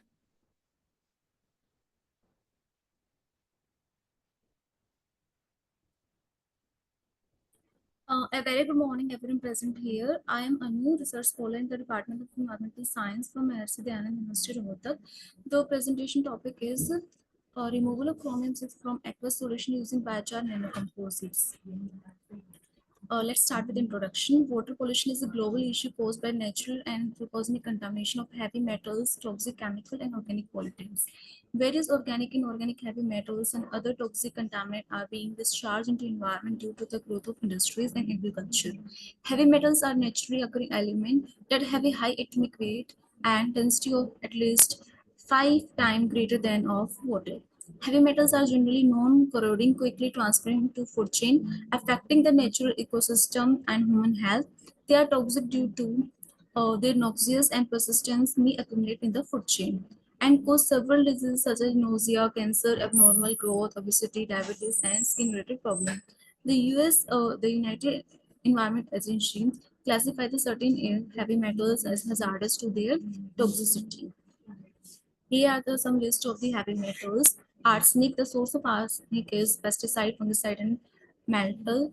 A very good morning, everyone present here. I am Anu, research scholar in the Department of Environmental Science from ICSTVB University, Rohtak. The presentation topic is removal of chromium 6 from aqueous solution using biochar nanocomposites. Let's start with introduction. Water pollution is a global issue caused by natural and anthropogenic contamination of heavy metals, toxic chemical and organic pollutants. Various organic and inorganic heavy metals and other toxic contaminants are being discharged into environment due to the growth of industries and agriculture. Heavy metals are naturally occurring elements that have a high atomic weight and density of at least 5 times greater than of water. Heavy metals are generally non-corroding, quickly transferring to food chain, affecting the natural ecosystem and human health. They are toxic due to their noxious and persistence may accumulate in the food chain and cause several diseases such as nausea, cancer, abnormal growth, obesity, diabetes, and skin-related problems. The United Environment Agency classify the certain heavy metals as hazardous to their toxicity. Here are some list of the heavy metals. Arsenic, the source of arsenic is pesticide, fungicide, and metal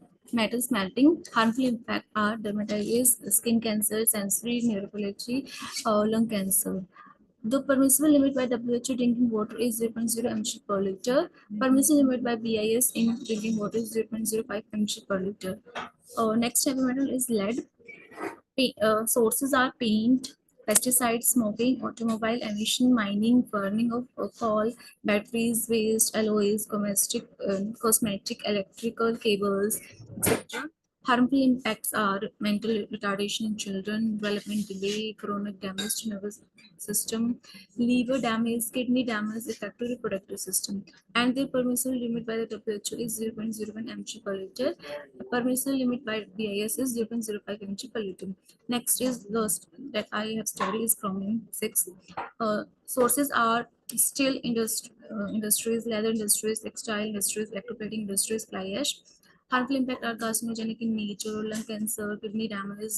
smelting. Harmful impact are dermatitis, skin cancer, sensory neuropathy, lung cancer. The permissible limit by WHO drinking water is 0.0 mg per liter. Permissible limit by BIS in drinking water is 0.05 mg per liter. Next heavy metal is lead. Sources are paint, pesticides, smoking, automobile emission, mining, burning of coal, batteries, waste, alloys, cosmetic, electrical cables, etc. Harmful impacts are mental retardation in children, development delay, chronic damage to nervous system, liver damage, kidney damage, affected reproductive system. And the permissible limit by the WHO is 0.01 mg per liter. The permissible limit by BIS is 0.05 mg per liter. Next is the that I have studied is chromium 6. Sources are steel industries, leather industries, textile industries, electroplating industries, fly ash. Harmful impact are carcinogenic in nature, lung cancer, kidney damage,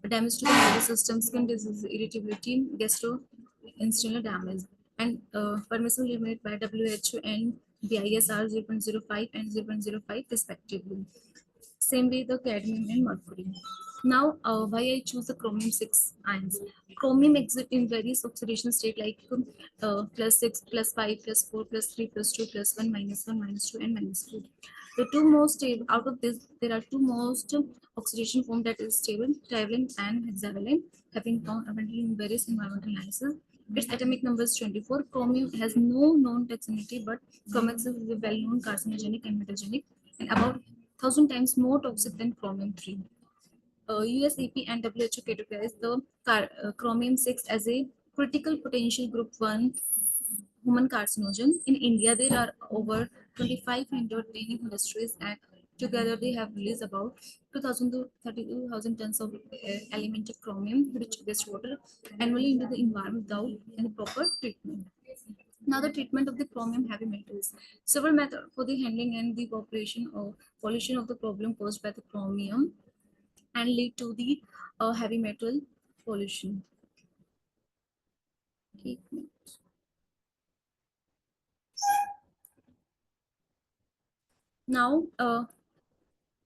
damage to the nervous system, skin disease, irritability, gastrointestinal damage. And permissible limit by WHO and BIS are 0.05 and 0.05 respectively. Same way the cadmium and mercury. Now, why I choose the chromium 6 ions? Chromium exists in various oxidation state like +6, +5, +4, +3, +2, +1, -1, -2, and -4. The two most out of this, there are two most oxidation form that is stable, trivalent, and hexavalent, have been found abundantly in various environmental analysis. Its atomic number is 24. Chromium has no known toxicity, but chromium is a well-known carcinogenic and mutagenic, and about 1,000 times more toxic than chromium-3. USEP and WHO categorize the chromium-6 as a critical potential group 1 human carcinogen. In India, there are over 2,500 mining industries, and together they have released about 2,000 to 32,000 tons of elemental chromium-rich wastewater annually into the environment without any proper treatment. Now, the treatment of the chromium heavy metals. Several methods for the handling and the evaporation or pollution of the problem caused by the chromium and lead to the heavy metal pollution. Now,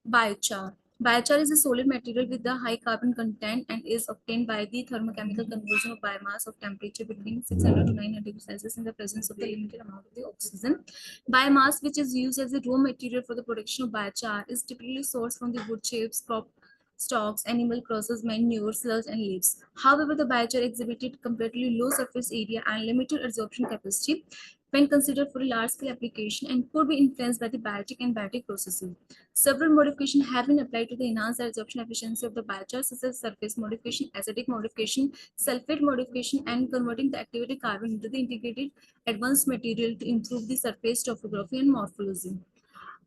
biochar. Biochar is a solid material with a high carbon content and is obtained by the thermochemical conversion of biomass of temperature between 600 to 900 degrees Celsius in the presence of the limited amount of the oxygen. Biomass, which is used as a raw material for the production of biochar, is typically sourced from the wood chips, crop stalks, animal crosses, manure, sludge, and leaves. However, the biochar exhibited comparatively low surface area and limited absorption capacity when considered for a large-scale application and could be influenced by the biotic and biotic processes. Several modifications have been applied to the enhance the absorption efficiency of the biochar, such as surface modification, acidic modification, sulfate modification, and converting the activated carbon into the integrated advanced material to improve the surface topography and morphology.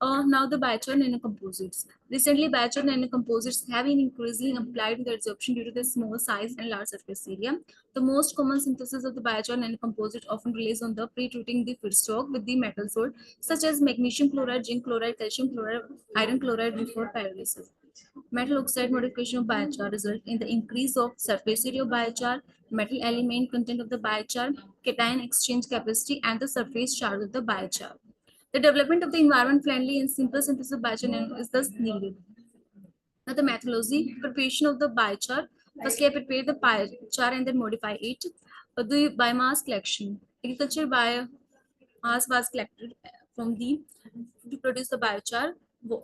Now the biochar nanocomposites. Recently, biochar nanocomposites have been increasingly applied in the absorption due to their small size and large surface area. The most common synthesis of the biochar nanocomposite often relies on the pre-treating the feedstock with the metal salt, such as magnesium chloride, zinc chloride, calcium chloride, iron chloride before pyrolysis. Metal oxide modification of biochar result in the increase of surface area of biochar, metal element content of the biochar, cation exchange capacity, and the surface charge of the biochar. The development of the environment-friendly and simple synthesis of biochar is thus needed. Now, the methodology, preparation of the biochar. Firstly, I prepare the biochar and then modify it. The biomass collection. Agricultural biomass was collected from the to produce the biochar.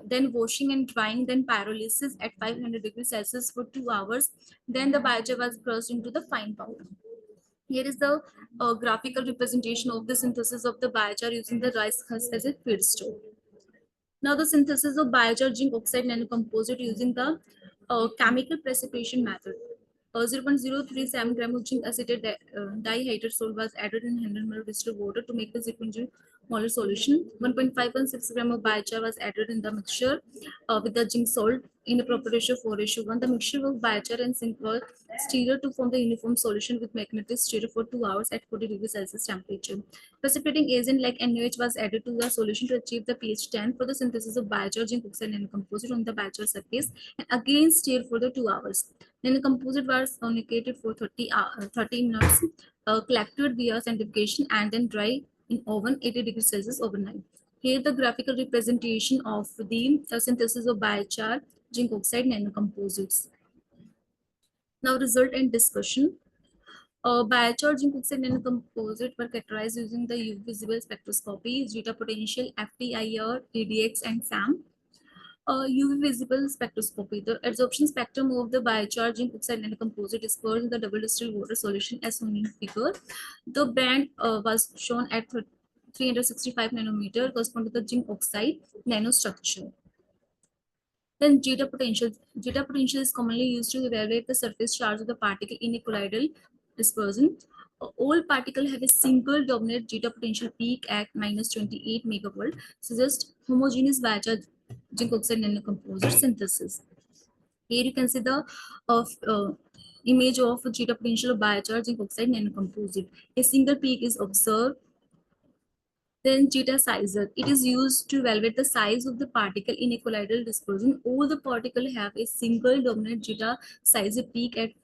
Then washing and drying, then pyrolysis at 500 degrees Celsius for 2 hours. Then the biochar was crushed into the fine powder. Here is the graphical representation of the synthesis of the biochar using the rice husk as a feedstock. Now the synthesis of biochar zinc oxide nanocomposite using the chemical precipitation method. 0.037 gram of zinc acetate dihydrosol was added in 100 ml distilled water to make the 0.0 molar solution. 1.516 gram of biochar was added in the mixture with the zinc salt in a proper ratio 4:1. The mixture of biochar and zinc was stirred to form the uniform solution with magnetic stir for 2 hours at 40 degrees Celsius temperature. Precipitating agent like NaOH was added to the solution to achieve the pH 10 for the synthesis of biochar zinc oxide nanocomposite on the biochar surface, and again stir for the 2 hours. Nanocomposite was communicated for 30 minutes, collected via centrifugation, and then dry in oven 80 degrees Celsius overnight. Here the graphical representation of the synthesis of biochar zinc oxide nanocomposites. Now result and discussion. Biochar zinc oxide nanocomposite were characterized using the UV visible spectroscopy, zeta potential, FTIR, EDX, and SAM. UV visible spectroscopy. The absorption spectrum of the biochar zinc oxide nanocomposite is dispersed in the double distilled water solution as shown in figure. The band was shown at 365 nanometer, corresponding to the zinc oxide nanostructure. Then zeta potential. Zeta potential is commonly used to evaluate the surface charge of the particle in a colloidal dispersion. All particles have a single dominant zeta potential peak at -28 megavolt, suggest homogeneous biochar zinc oxide nanocomposite synthesis. Here you can see the image of zeta potential of biochar zinc oxide nanocomposite. A single peak is observed. Then zeta sizer. It is used to evaluate the size of the particle in a colloidal dispersion. All the particles have a single dominant zeta sizer peak at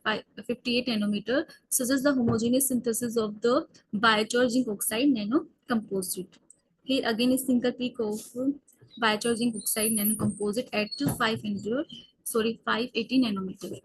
58 nanometer, such as the homogeneous synthesis of the biochar zinc oxide nanocomposite. Here again a single peak of biochar zinc oxide nanocomposite at 580 nanometer.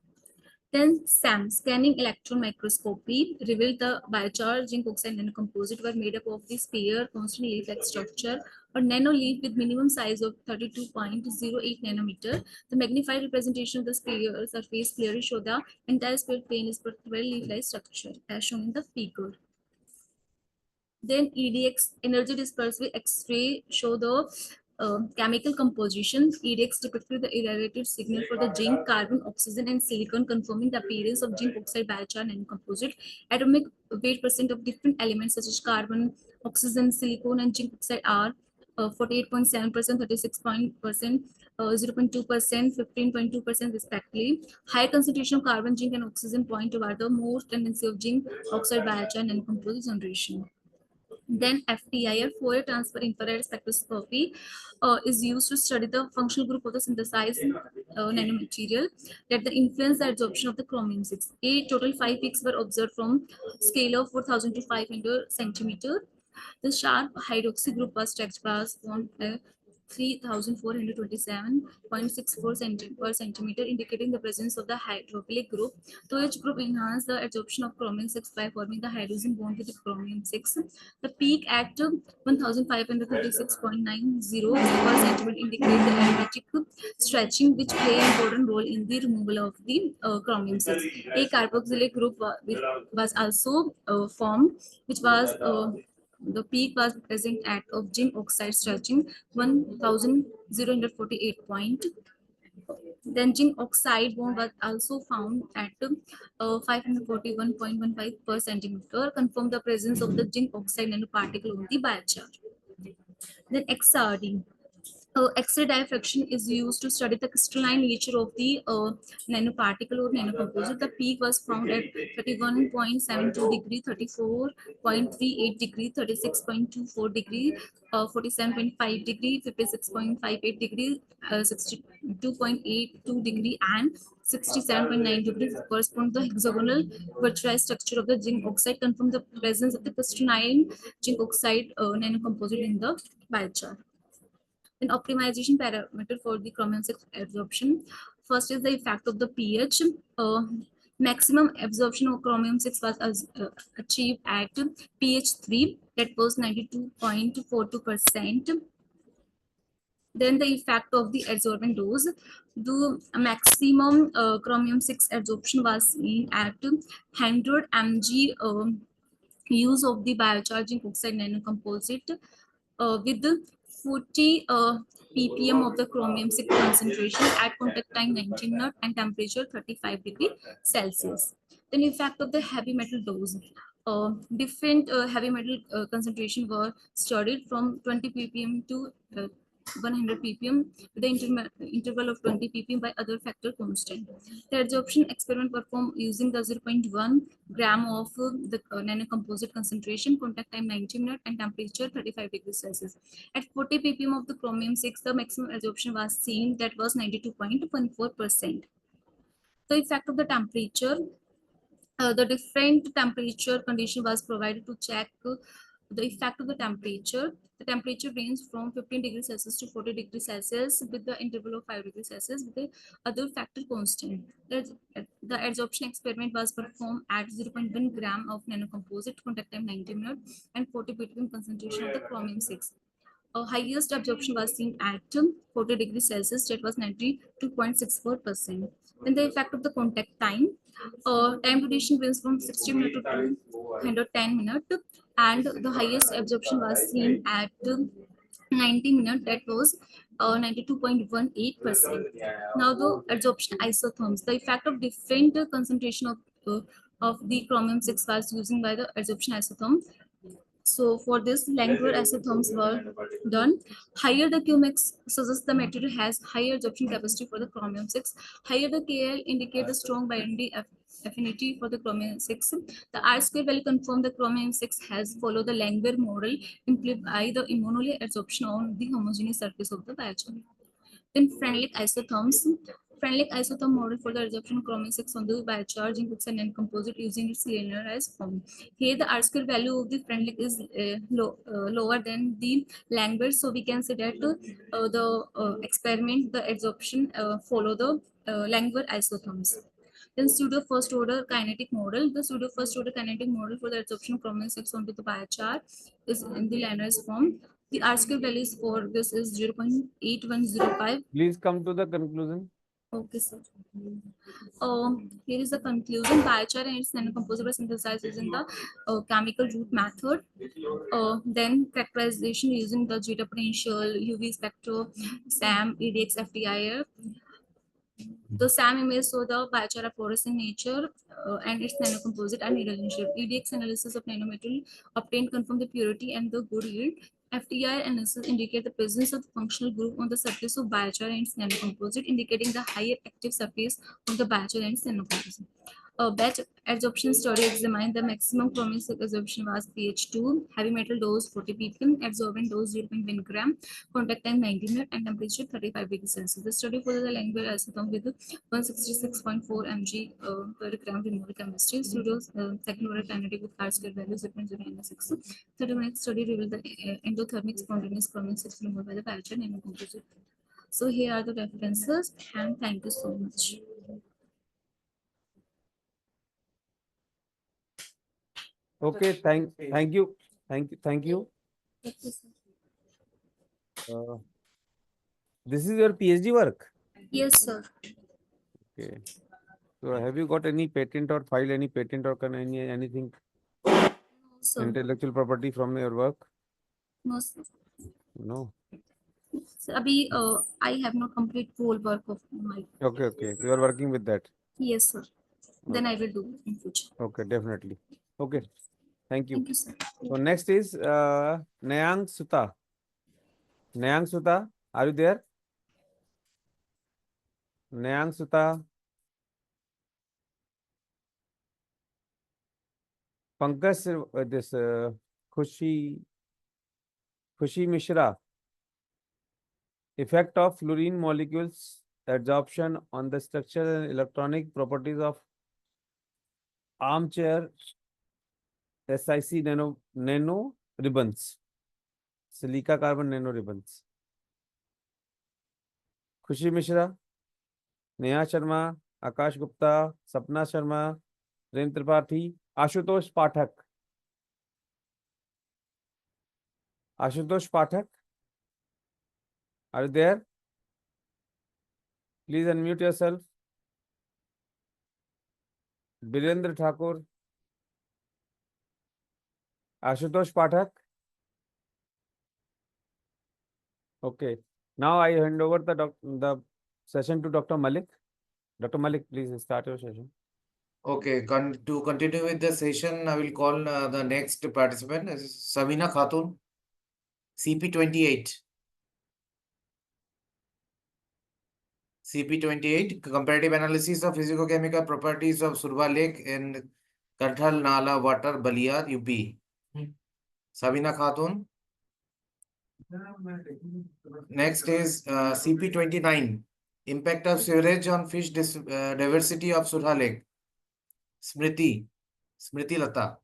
Then SAM, scanning electron microscopy, revealed the biochar zinc oxide nanocomposite were made up of the sphere constant leaf-like structure or nanoleaf with minimum size of 32.08 nanometer. The magnified representation of the sphere surface clearly show the entire sphere plane is particularly leaf-like structure as shown in the figure. Then EDX, energy dispersed with X-ray, show the chemical composition. EDX depicted the irradiated signal for the zinc, carbon, oxygen, and silicon, confirming the appearance of zinc oxide biochar nanocomposite. Atomic weight percent of different elements such as carbon, oxygen, silicon, and zinc oxide are 48.7%, 36%, 0.2%, 15.2% respectively. Higher concentration of carbon, zinc, and oxygen point toward the more tendency of zinc oxide biochar nanocomposite generation. Then FTIR, Fourier transfer infrared spectroscopy, is used to study the functional group of the synthesized nanomaterial that the influence the absorption of the chromium-6. A total 5 peaks were observed from scale of 4,000 to 500 centimeter. The sharp hydroxy group was stretched past 3,427.64 per centimeter, indicating the presence of the hydrophilic group. The OH group enhanced the absorption of chromium-6 by forming the hydrogen bond with the chromium-6. The peak at 1,536.90 per centimeter indicates the aromatic stretching, which play an important role in the removal of the chromium-6. A carboxylic group was also formed, which was the peak was present at of zinc oxide stretching 1,048 point. Then zinc oxide bond was also found at 541.15 per centimeter, confirm the presence of the zinc oxide nanoparticle on the biochar. Then XRD. X-ray diffraction is used to study the crystalline nature of the nanoparticle or nanocomposite. The peak was found at 31.72 degree, 34.38 degree, 36.24 degree, 47.5 degree, 56.58 degree, 62.82 degree, and 67.9 degrees correspond to the hexagonal virtualized structure of the zinc oxide, confirm the presence of the crystalline zinc oxide nanocomposite in the biochar. Then optimization parameter for the chromium-6 absorption. First is the effect of the pH. Maximum absorption of chromium-6 was achieved at pH 3, that was 92.42%. Then the effect of the adsorbent dose. The maximum chromium-6 absorption was seen at 100 mg use of the biocharging oxide nanocomposite with the 40 ppm of the chromium-6 concentration at contact time 19 minutes and temperature 35 degrees Celsius. Then effect of the heavy metal dose. Different heavy metal concentration were studied from 20 ppm to 100 ppm with the interval of 20 ppm by other factor constant. The adsorption experiment performed using the 0.1 gram of the nanocomposite concentration, contact time 90 minutes and temperature 35 degrees Celsius. At 40 ppm of the chromium-6, the maximum adsorption was seen, that was 92.14%. The effect of the temperature. The different temperature condition was provided to check the effect of the temperature. The temperature ranged from 15 degrees Celsius to 40 degrees Celsius with the interval of 5 degrees Celsius with the other factor constant. The adsorption experiment was performed at 0.1 gram of nanocomposite, contact time 90 minutes, and 40 ppm concentration of the chromium-6. Highest absorption was seen at 40 degrees Celsius, that was 92.64%. Then the effect of the contact time. Time duration ranges from 60 minutes to 210 minutes, and the highest absorption was seen at 90 minutes, that was 92.18%. Now the adsorption isotherms. The effect of different concentration of the chromium-6 was using by the adsorption isotherm. So for this, Langmuir isotherms were done. Higher the Qmax suggests the material has higher absorption capacity for the chromium-6. Higher the Kl indicate the strong binding affinity for the chromium-6. The R-square value confirm the chromium-6 has followed the Langmuir model implied by the immunoly adsorption on the homogeneous surface of the biochar. Then Freundlich isotherms. Freundlich isotherm model for the adsorption of chromium-6 on the biochar zinc oxide and composite using its linearized form. Here the R-square value of the Freundlich is lower than the Langmuir, so we can say that the experiment, the adsorption follow the Langmuir isotherms. Then pseudo first order kinetic model. The pseudo first order kinetic model for the adsorption of chromium 6 onto the biochar is in the Lanner's form. The R-square values for this is 0.8105. Please come to the conclusion. Okay, sir. Here is the conclusion. Biochar and its nanocomposite were synthesized using the chemical route method. Then characterization using the zeta potential, UV spectro, SAM, EDX, FTIR. The SAM image show the biochar are porous in nature and its nanocomposite are needle in shape. EDX analysis of nanometal obtained confirm the purity and the good yield. FTIR analysis indicate the presence of the functional group on the surface of biochar and its nanocomposite, indicating the higher active surface of the biochar and its nanocomposite. Batch adsorption study examined the maximum chromium absorption was pH 2, heavy metal dose 40 ppm, adsorbent dose 0.1 gram, contact time 90 minutes, and temperature 35 degrees Celsius. The study for the language acetone with 166.4 mg per gram removal chemistry. Studios second order kinetic with R-square value 0.096. 30-minute study revealed the endothermic spontaneous chromium 6 removal by the biochar nanocomposite. So here are the references, and thank you so much. Okay, thank you. This is your PhD work? Yes, sir. Okay. So have you got any patent or filed any patent or anything? Sir. Intellectual property from your work? No, sir. No. So, abhi, I have not complete whole work of my. Okay. You are working with that. Yes, sir. Then I will do in future. Okay, definitely. Okay. Thank you. Thank you, sir. So next is Nayang Suta. Nayang Suta, are you there? Nayang Suta. Pankaj, this Khushi Mishra. Effect of fluorine molecules adsorption on the structural and electronic properties of armchair SiC nano ribbons. Silica carbon nano ribbons. Khushi Mishra, Neha Sharma, Akash Gupta, Sapna Sharma, Prem Tripathi, Ashutosh Pathak. Ashutosh Pathak, are you there? Please unmute yourself. Birendra Thakur, Ashutosh Pathak. Okay. Now I hand over the session to Dr. Malik. Dr. Malik, please start your session. Okay, to continue with the session, I will call the next participant, Sabina Khatun, CP28. CP28, comparative analysis of physicochemical properties of Surba Lake in Kanthal Nala Water, Balia, UP. Sabina Khatun. Next is CP29, impact of sewerage on fish diversity of Surha Lake. Smriti Lata.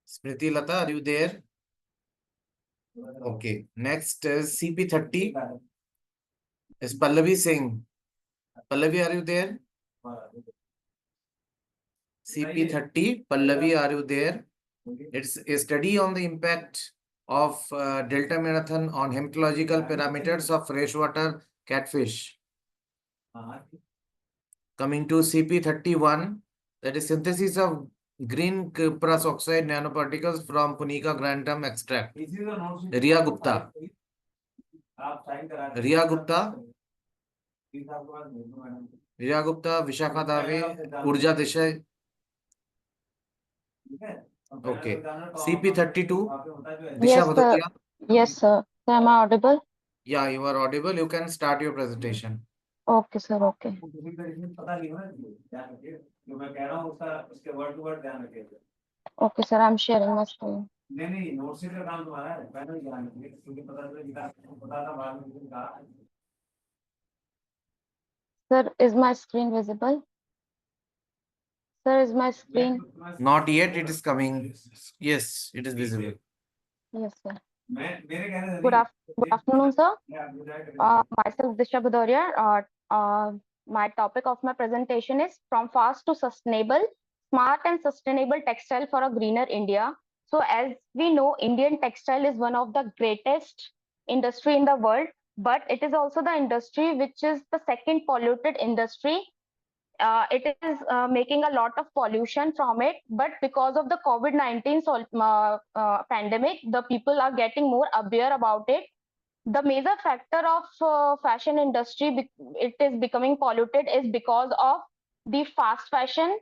Smriti Lata, are you there? Okay. Next is CP30. Is Pallavi Singh. Pallavi, are you there? CP30. Pallavi, are you there? It's a study on the impact of delta marathon on hematological parameters of freshwater catfish. Coming to CP31, that is synthesis of green cuprous oxide nanoparticles from Punica grantum extract. Riya Gupta. Riya Gupta, Vishakha Dave, Urja Desai. Okay. CP32, Disha Yes, sir. Bhadotia. Yes, sir. So am I audible? Yeah, you are audible. You can start your presentation. Okay, sir. Okay. Okay, sir. I'm sharing my screen. Sir, is my screen visible? Sir, is my screen? Not yet, it is coming. Yes, it is visible. Yes, sir. Good afternoon, sir. Myself Disha Bhadoria, My topic of my presentation is From Fast to Sustainable, Smart and Sustainable Textile for a Greener India. So as we know, Indian textile is one of the greatest industry in the world, but it is also the industry which is the second polluted industry. It is making a lot of pollution from it, but because of the COVID-19 pandemic, the people are getting more aware about it. The major factor of fashion industry, it is becoming polluted, is because of the fast fashion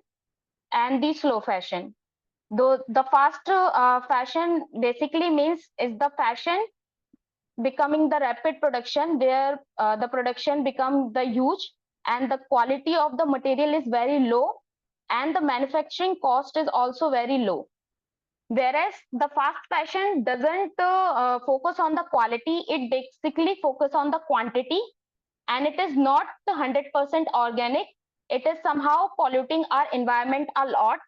and the slow fashion. Though the fast fashion basically means is the fashion becoming the rapid production, where the production become the huge and the quality of the material is very low and the manufacturing cost is also very low. Whereas the fast fashion doesn't focus on the quality, it basically focus on the quantity, and it is not 100% organic. It is somehow polluting our environment a lot.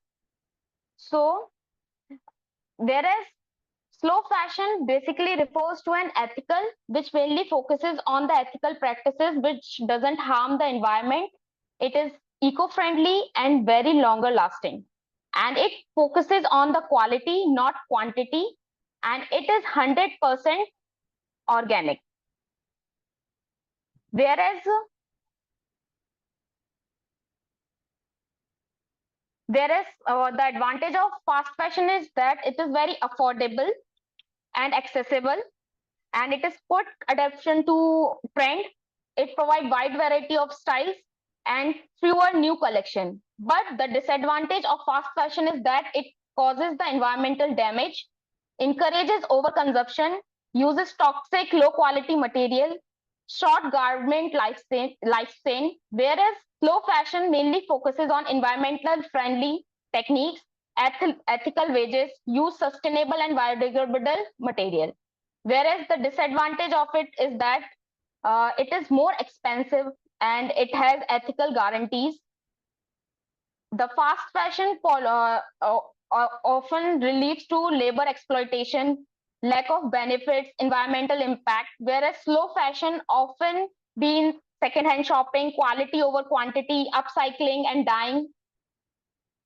So, whereas slow fashion basically refers to an ethical, which mainly focuses on the ethical practices which doesn't harm the environment. It is eco-friendly and very longer lasting. And it focuses on the quality, not quantity. And it is 100% organic. Whereas the advantage of fast fashion is that it is very affordable and accessible, and it is quick adaptation to trend. It provides wide variety of styles and fewer new collection. But the disadvantage of fast fashion is that it causes the environmental damage, encourages overconsumption, uses toxic low quality material, short garment lifespan, whereas slow fashion mainly focuses on environmental friendly techniques, ethical wages, use sustainable and biodegradable material. Whereas the disadvantage of it is that it is more expensive and it has ethical guarantees. The fast fashion often leads to labor exploitation, lack of benefits, environmental impact, whereas slow fashion often being secondhand shopping, quality over quantity, upcycling and dyeing.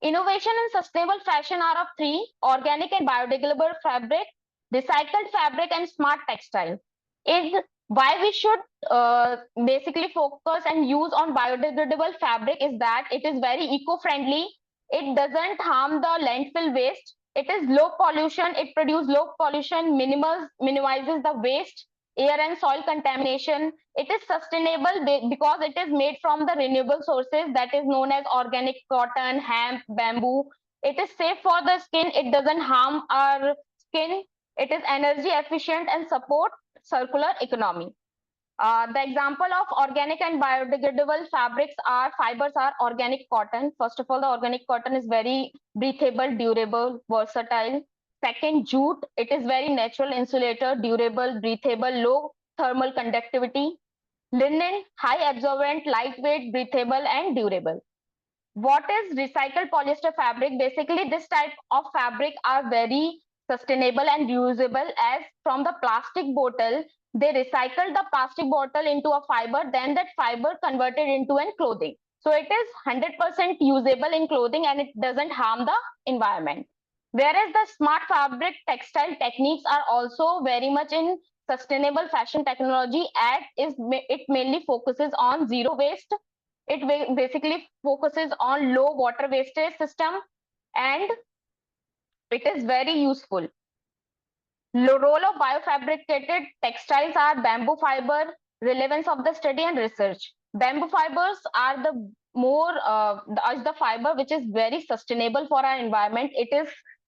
Innovation and sustainable fashion are of three: organic and biodegradable fabric, recycled fabric, and smart textile. Is why we should basically focus and use on biodegradable fabric is that it is very eco-friendly. It doesn't harm the landfill waste. It is low pollution. It produces low pollution, minimizes the waste, air and soil contamination. It is sustainable because it is made from the renewable sources, that is known as organic cotton, hemp, bamboo. It is safe for the skin. It doesn't harm our skin. It is energy efficient and support circular economy. The example of organic and biodegradable fabrics are fibers are organic cotton. First of all, the organic cotton is very breathable, durable, versatile. Second, jute. It is very natural insulator, durable, breathable, low thermal conductivity. Linen, high absorbent, lightweight, breathable, and durable. What is recycled polyester fabric? Basically, this type of fabric are very sustainable and reusable, as from the plastic bottle, they recycle the plastic bottle into a fiber, then that fiber converted into an clothing. So it is 100% usable in clothing and it doesn't harm the environment. Whereas the smart fabric textile techniques are also very much in sustainable fashion technology, as it mainly focuses on zero waste. It basically focuses on low water wastage system, and it is very useful. The role of biofabricated textiles are bamboo fiber, relevance of the study and research. Bamboo fibers are the the fiber which is very sustainable for our environment. It is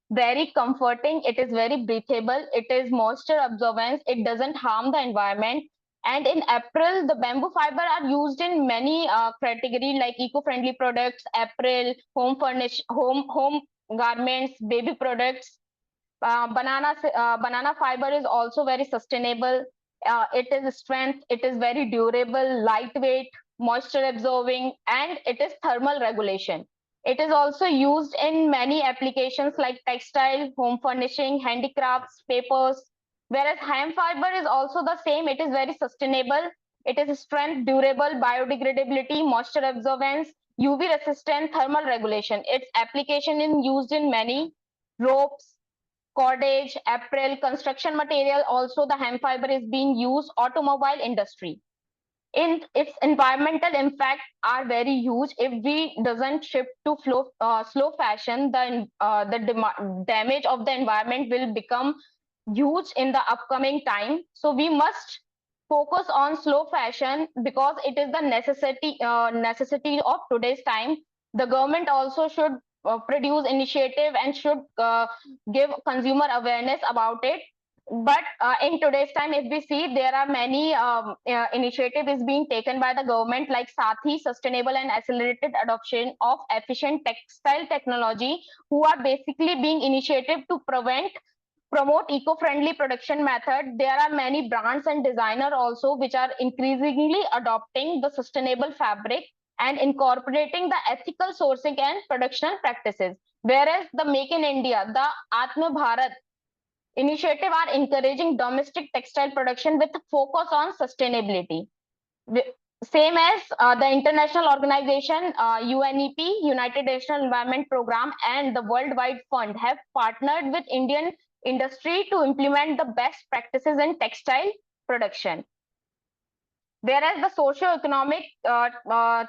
very comforting. It is very breathable. It is moisture absorbance. It doesn't harm the environment. And in April, the bamboo fiber are used in many categories like eco-friendly products, apparel, home garments, baby products. Banana fiber is also very sustainable. It is strength. It is very durable, lightweight, moisture absorbing, and it is thermal regulation. It is also used in many applications like textile, home furnishing, handicrafts, papers. Whereas hemp fiber is also the same. It is very sustainable. It is strength, durable, biodegradability, moisture absorbance, UV resistant, thermal regulation. Its application is used in many ropes, cordage, apparel, construction material. Also, the hemp fiber is being used automobile industry. In its environmental impact are very huge. If we doesn't shift to slow fashion, the damage of the environment will become huge in the upcoming time. So we must focus on slow fashion because it is the necessity of today's time. The government also should produce initiative and should give consumer awareness about it. But in today's time, if we see, there are many initiative is being taken by the government, like Sathi, sustainable and accelerated adoption of efficient textile technology, who are basically being initiative to promote eco-friendly production method. There are many brands and designer also which are increasingly adopting the sustainable fabric and incorporating the ethical sourcing and production practices. Whereas the Make in India, the Atma Bharat initiative are encouraging domestic textile production with a focus on sustainability. Same as the international organization UNEP, United Nations Environment Program, and the World Wide Fund have partnered with Indian industry to implement the best practices in textile production. Whereas the socio-economic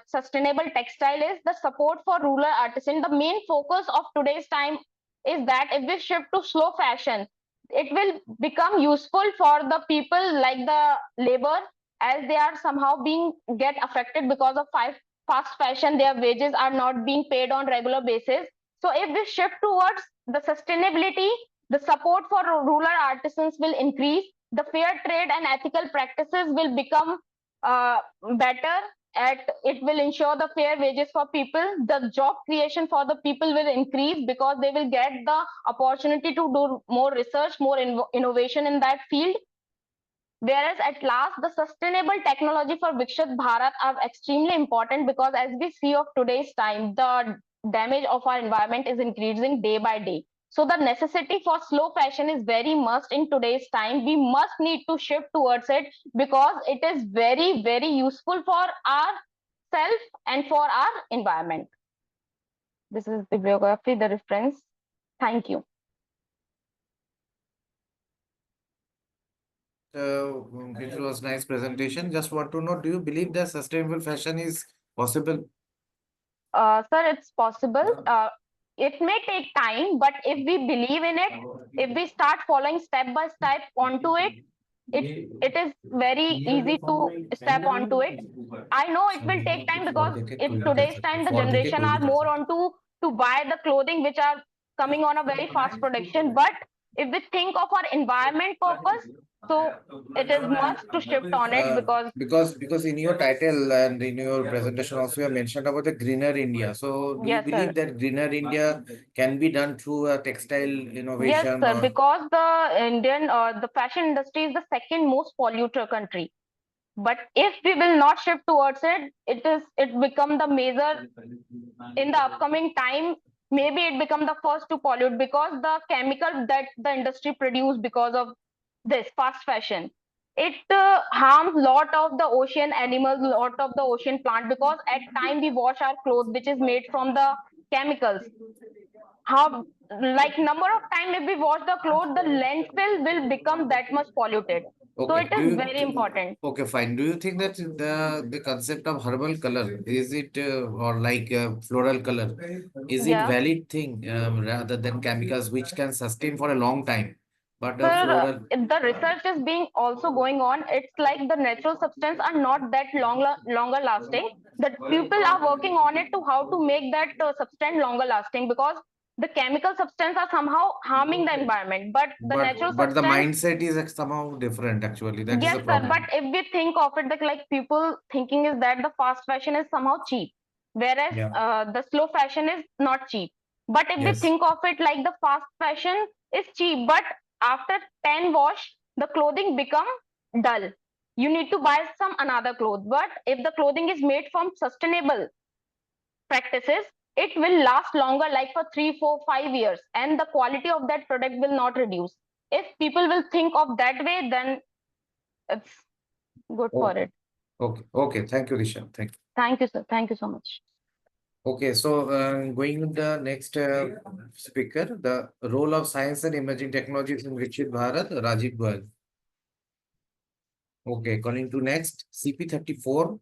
sustainable textile is the support for rural artisans. The main focus of today's time is that if we shift to slow fashion, it will become useful for the people like the labor, as they are somehow being get affected because of fast fashion. Their wages are not being paid on regular basis. So if we shift towards the sustainability, the support for rural artisans will increase. The fair trade and ethical practices will become better. It will ensure the fair wages for people. The job creation for the people will increase because they will get the opportunity to do more research, more innovation in that field. Whereas at last, the sustainable technology for VIKSIT Bharat are extremely important because as we see of today's time, the damage of our environment is increasing day by day. So the necessity for slow fashion is very must in today's time. We must need to shift towards it because it is very, very useful for our self and for our environment. This is bibliography, the reference. Thank you. It was nice presentation. Just want to know, do you believe that sustainable fashion is possible? Sir, it's possible. It may take time, but if we believe in it, if we start following step by step onto it, it is very easy to step onto it. I know it will take time because in today's time, the generation are more onto to buy the clothing which are coming on a very fast production. But if we think of our environment purpose, so it is must to shift on it because in your title and in your presentation also you have mentioned about the greener India. So do you Yes, believe sir. that greener India can be done through a textile Yes, innovation? sir, because the fashion industry is the second most polluter country. But if we will not shift towards it, it become the major in the upcoming time. Maybe it become the first to pollute because the chemical that the industry produce because of this fast fashion, it harms lot of the ocean animals, lot of the ocean plant, because at time we wash our clothes which is made from the chemicals. How, like number of time if we wash the clothes, the landfill will become that much polluted. So Okay. it is very important. Okay, fine. Do you think that the concept of herbal color is it or like floral color is it Yeah. valid thing rather than chemicals which can sustain for a long time? But Sir, floral. the research is being also going on. It's like the natural substance are not that longer lasting. The people are working on it to how to make that substance longer lasting, because the chemical substance are somehow harming the environment, but the natural But the substance. mindset is somehow different actually. That is Yes, the sir. problem. But if we think of it, like people thinking is that the fast fashion is somehow cheap, whereas the slow fashion is not cheap. But if we Yes. think of it like the fast fashion is cheap, but after 10 wash, the clothing become dull. You need to buy some another clothes. But if the clothing is made from sustainable practices, it will last longer, like for 3, 4, 5 years, and the quality of that product will not reduce. If people will think of that way, then it's good for it. Okay, okay. Thank you, Disha. Thank you. Thank you, sir. Thank you so much. Okay, so going with the next speaker, the role of science and emerging technologies in VIKSIT Bharat, Rajiv Goyal. Okay, going to next, CP34,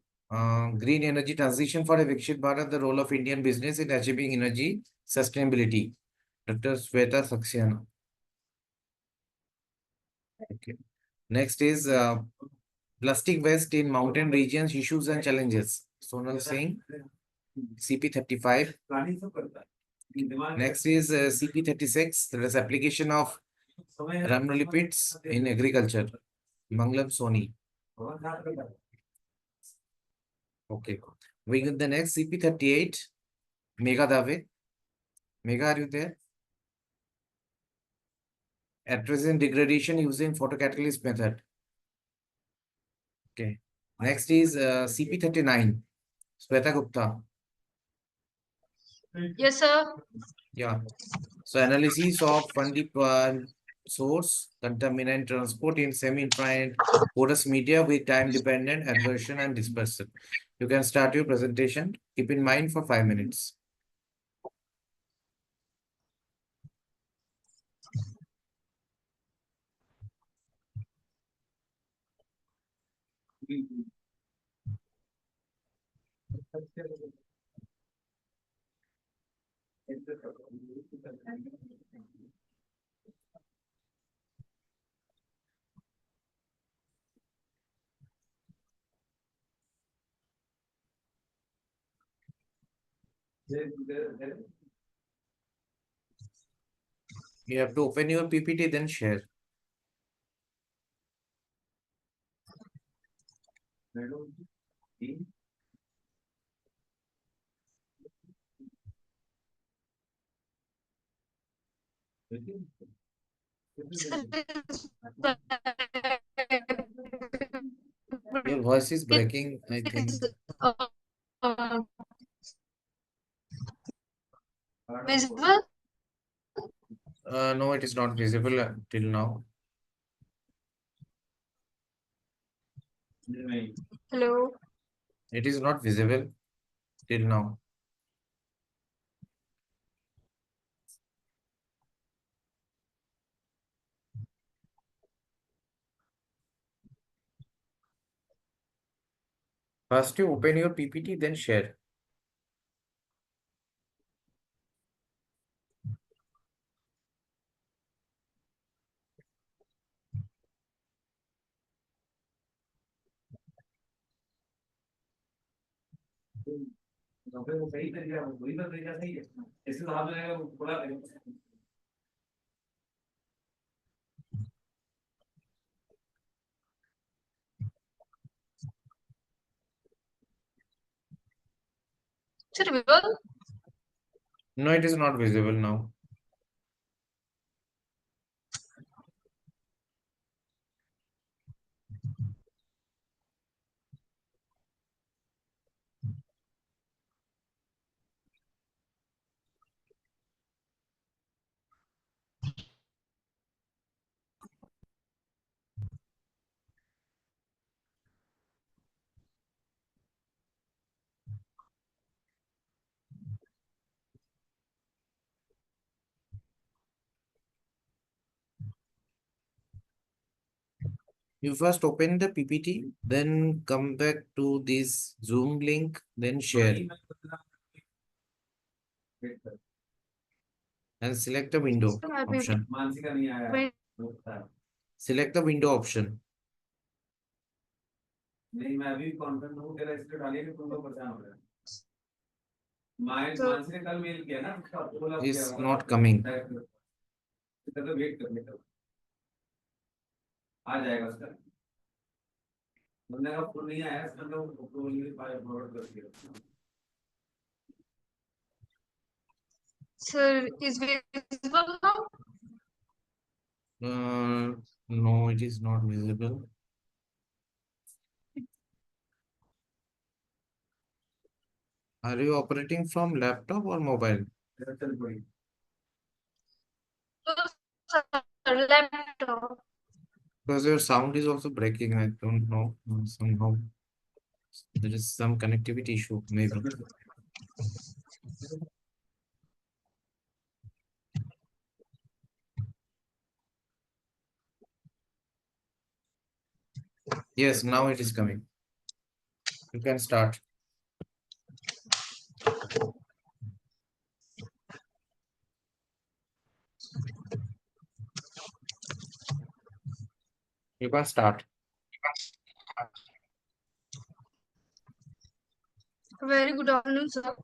green energy transition for a VIKSIT Bharat, the role of Indian business in achieving energy sustainability. Dr. Sweta Saxena. Okay. Next is plastic waste in mountain regions, issues and challenges. Sonal Singh, CP35. Next is CP36, that is application of rhamnolipids in agriculture. Mangalam Soni. Okay. We get the next CP38, Megha Dave. Megha, are you there? Atrazine degradation using photocatalyst method. Okay. Next is CP39, Sweta Gupta. Yes, sir. Yeah. So analysis of fungi source, contaminant transport in semi-infrared porous media with time-dependent adhesion and dispersal. You can start your presentation. Keep in mind for 5 minutes. You have to open your PPT, then share. Your voice is breaking, I think. Visible? No, it is not visible till now. Hello. It is not visible till now. First, you open your PPT, then share. Is it visible? No, it is not visible now. You first open the PPT, then come back to this Zoom link, then share. And select the window option. Select the window option. Is not coming. Sir, is visible now? No, it is not visible. Are you operating from laptop or mobile? Laptop. Because your sound is also breaking. I don't know somehow. There is some connectivity issue, maybe. Yes, now it is coming. You can start. You can start. Very good afternoon, sir.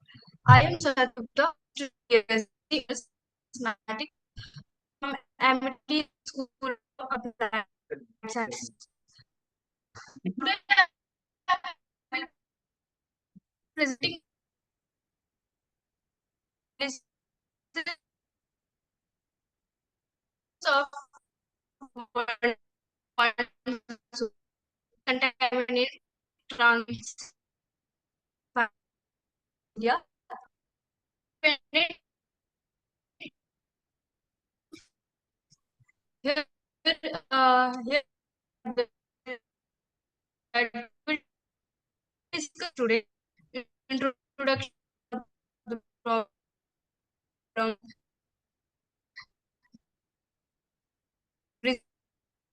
I am Satapta Mathematics from Amity School of Applied Science. Today I will presenting this of contaminate trans India. Here, here I will discuss today introduction of the problem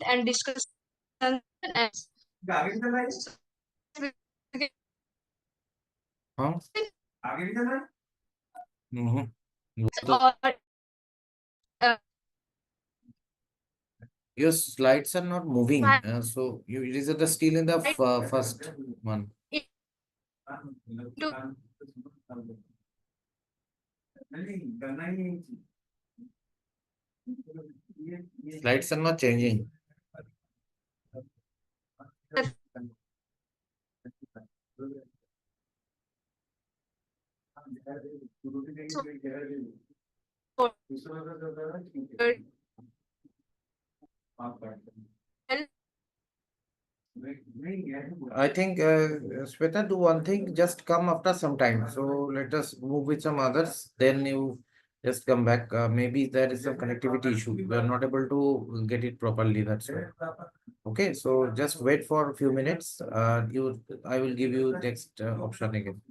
and discuss and Huh? Mhm. or Your slides are not moving, so you it is still in the first one. Slides are not changing. I think, Shweta, do one thing, just come after some time. So let us move with some others, then you just come back. Maybe there is some connectivity issue. We are not able to get it properly, that's why. Okay, so just wait for a few minutes. I will give you next option again.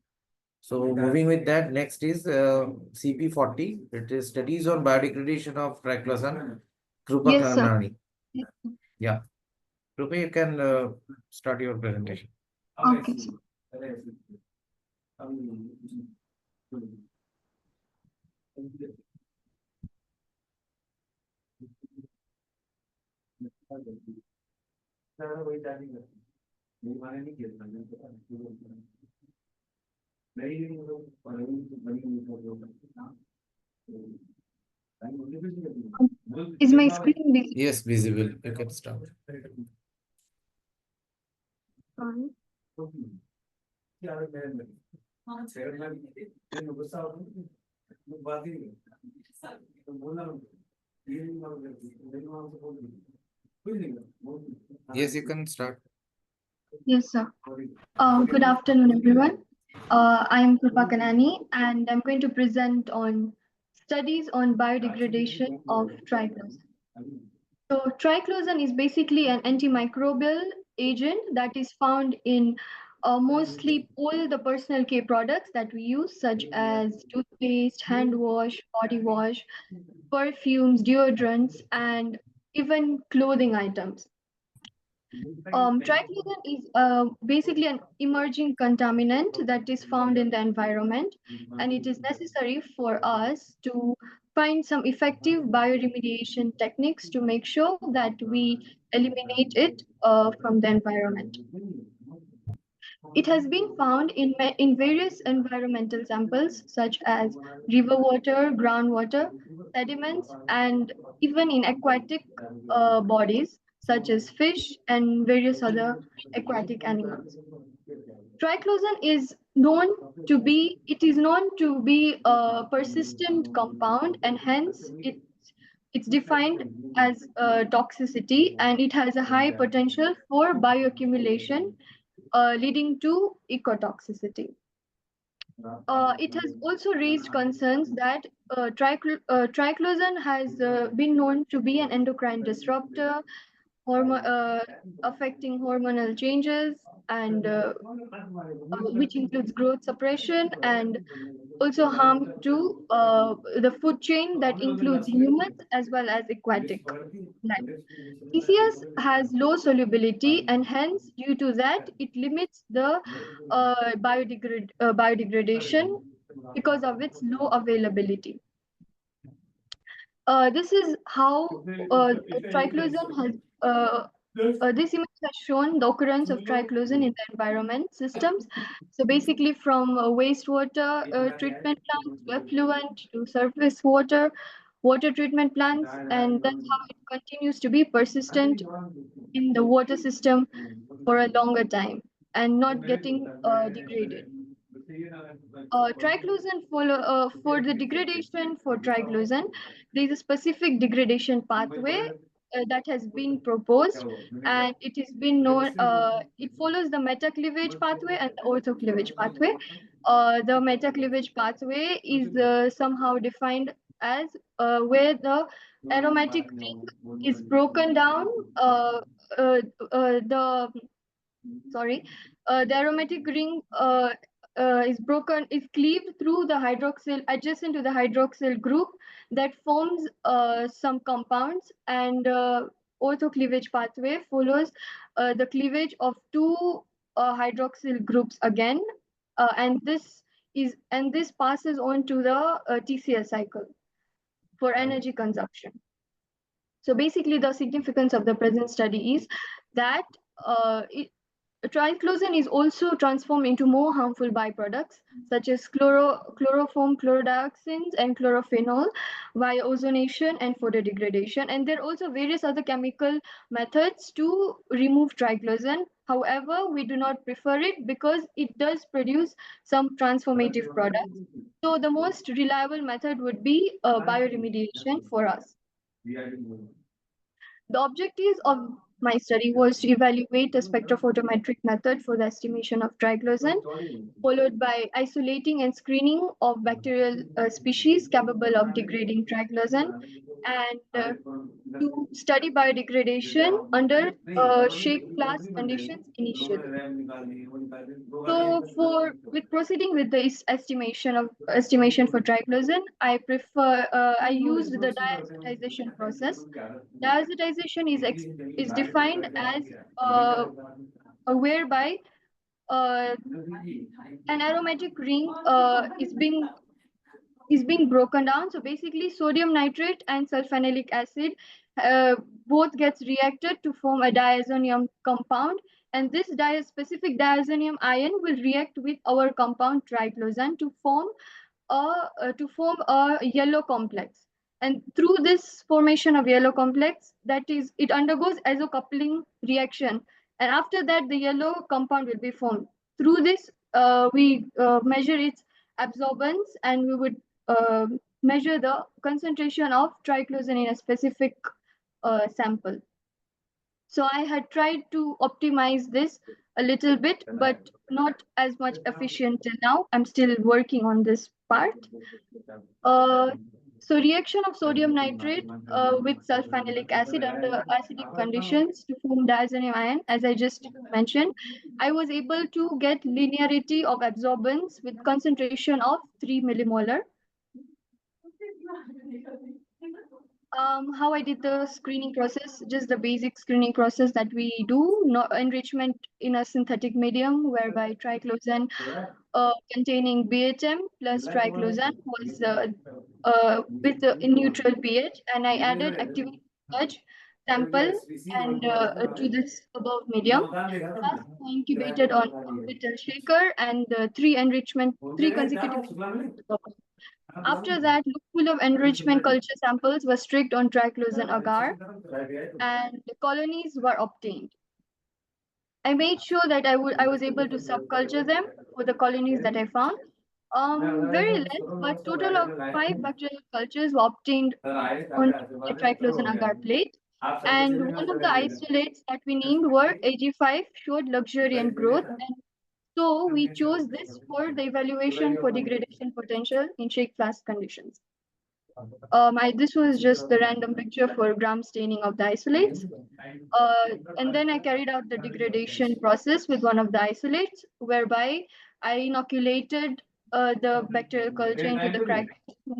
So moving with that, next is CP40. It is studies on biodegradation of triclosan. Krupa Yes, sir. Karnani. Yeah. Rupa, you can start your presentation. Okay, sir. Is my screen visible? Yes, visible. You can start. Yes, you can start. Yes, sir. Good afternoon, everyone. I am Krupa Kanani, and I'm going to present on studies on biodegradation of triclosan. So, triclosan is basically an antimicrobial agent that is found in mostly all the personal care products that we use, such as toothpaste, hand wash, body wash, perfumes, deodorants, and even clothing items. Triclosan is basically an emerging contaminant that is found in the environment, and it is necessary for us to find some effective bioremediation techniques to make sure that we eliminate it from the environment. It has been found in various environmental samples, such as river water, groundwater, sediments, and even in aquatic bodies, such as fish and various other aquatic animals. Triclosan is known to be a persistent compound, and hence it's defined as toxicity, and it has a high potential for bioaccumulation, leading to ecotoxicity. It has also raised concerns that triclosan has been known to be an endocrine disruptor, affecting hormonal changes and which includes growth suppression and also harm to the food chain that includes humans as well as aquatic life. TCS has low solubility and hence due to that it limits the biodegradation because of its low availability. This is how triclosan has this image has shown the occurrence of triclosan in the environment systems. So basically from wastewater treatment plants to effluent to surface water treatment plants, and that's how it continues to be persistent in the water system for a longer time and not getting degraded. Triclosan for the degradation for triclosan, there is a specific degradation pathway that has been proposed, and it has been known. It follows the metacleavage pathway and the orthocleavage pathway. The metacleavage pathway is somehow defined as where the aromatic ring is broken down. The aromatic ring is cleaved through the hydroxyl adjacent to the hydroxyl group that forms some compounds, and orthocleavage pathway follows the cleavage of two hydroxyl groups again, and this passes on to the TCS cycle for energy consumption. So basically, the significance of the present study is that triclosan is also transformed into more harmful byproducts such as chloroform chlordioxins and chlorophenol via ozonation and photodegradation. And there are also various other chemical methods to remove triclosan. However, we do not prefer it because it does produce some transformative products. So the most reliable method would be bioremediation for us. The objectives of my study was to evaluate a spectrophotometric method for the estimation of triclosan, followed by isolating and screening of bacterial species capable of degrading triclosan, and to study biodegradation under shake flask conditions initially. So with proceeding with the estimation for triclosan, I used the diazotization process. Diazotization is defined as whereby an aromatic ring is being broken down. So basically, sodium nitrate and sulfonylic acid both gets reacted to form a diazonium compound, and this specific diazonium ion will react with our compound triclosan to form a yellow complex. And through this formation of yellow complex, it undergoes azocoupling reaction, and after that the yellow compound will be formed. Through this, we measure its absorbance, and we would measure the concentration of triclosan in a specific sample. So I had tried to optimize this a little bit, but not as much efficient till now. I'm still working on this part. So reaction of sodium nitrate with sulfonylic acid under acidic conditions to form diazonium ion, as I just mentioned, I was able to get linearity of absorbance with concentration of 3 millimolar. How I did the screening process, just the basic screening process that we do, no enrichment in a synthetic medium, whereby triclosan containing BHM plus triclosan was with a neutral pH, and I added activated sludge sample and to this above medium. Plus, I incubated on orbital shaker and three consecutive. After that, loop full of enrichment culture samples were streaked on triclosan agar, and the colonies were obtained. I made sure that I was able to subculture them for the colonies that I found. Very less, but total of 5 bacterial cultures were obtained on the triclosan agar plate. And one of the isolates that we named were AG5 showed luxuriant growth, and so we chose this for the evaluation for degradation potential in shake flask conditions. This was just the random picture for gram staining of the isolates. And then I carried out the degradation process with one of the isolates, whereby I inoculated the bacterial culture into the cracked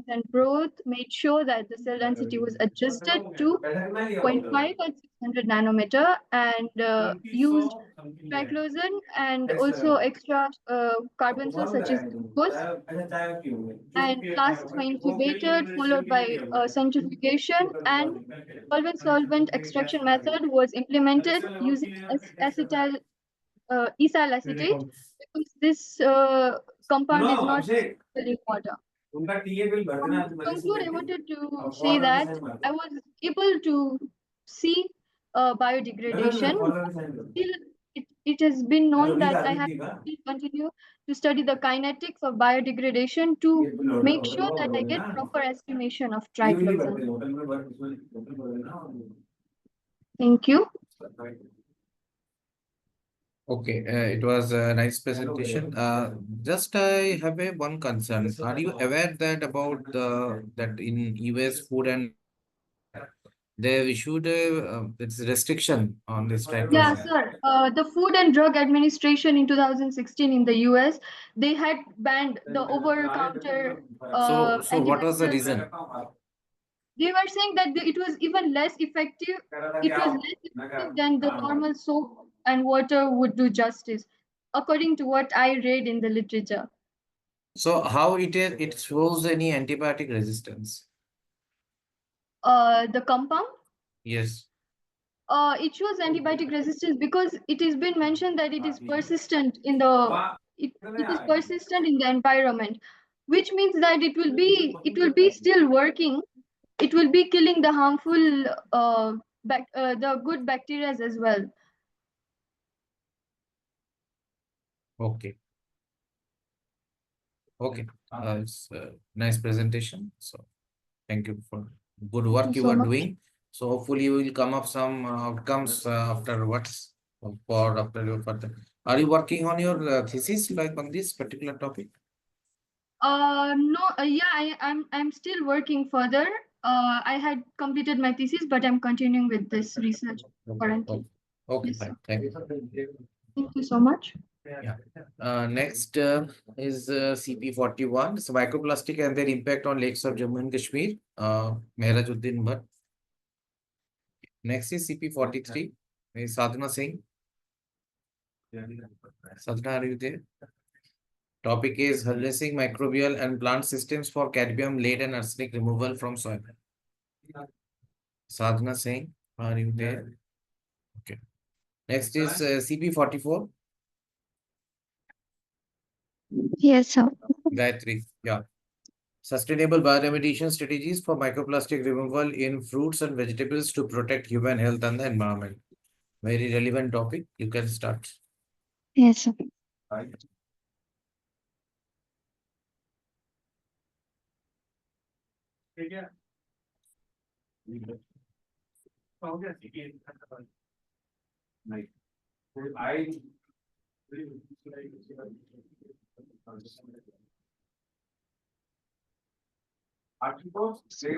and broth, made sure that the cell density was adjusted to 0.5 and 600 nanometer, and used triclosan and also extra carbon such as glucose, and plasma incubated, followed by centrifugation, and solvent extraction method was implemented using ethyl acetate, because this compound is not in water. To conclude, I wanted to say that I was able to see biodegradation. Still, it has been known that I have to continue to study the kinetics of biodegradation to make sure that I get proper estimation of triclosan. Thank you. Okay, it was a nice presentation. Just I have one concern. Are you aware that about that in US food and they have issued a it's restriction on this Yeah, triclosan? sir. The Food and Drug Administration in 2016 in the US, they had banned the over-counter So what was the antibacterial. reason? They were saying that it was even less effective. It was less effective than the normal soap and water would do justice, according to what I read in the literature. So how it shows any antibiotic resistance? The compound, Yes. it shows antibiotic resistance because it has been mentioned that it is persistent in the it is persistent in the environment, which means that it will be still working. It will be killing the harmful the good bacteria as well. Okay. Okay. It's a nice presentation. So thank you for good work Thank you you so are much. doing. So hopefully you will come up some outcomes afterwards for after your further. Are you working on your thesis like on this particular topic? No, yeah, I'm still working further. I had completed my thesis, but I'm continuing with this research currently. Okay, Yes, fine. sir. Thank you. Thank you so much. Yeah. Next is CP41. So microplastic and their impact on lakes of Jammu and Kashmir. Mehrajuddin Bhatt. Next is CP43. Is Sadhana Singh. Sadhana, are you there? Topic is harnessing microbial and plant systems for cadmium, lead, and arsenic removal from soil. Sadhana Singh, are you there? Okay. Next is CP44. Yes, sir. Gayatri, yeah. Sustainable bioremediation strategies for microplastic removal in fruits and vegetables to protect human health and the environment. Very relevant topic. You can start. Yes, sir.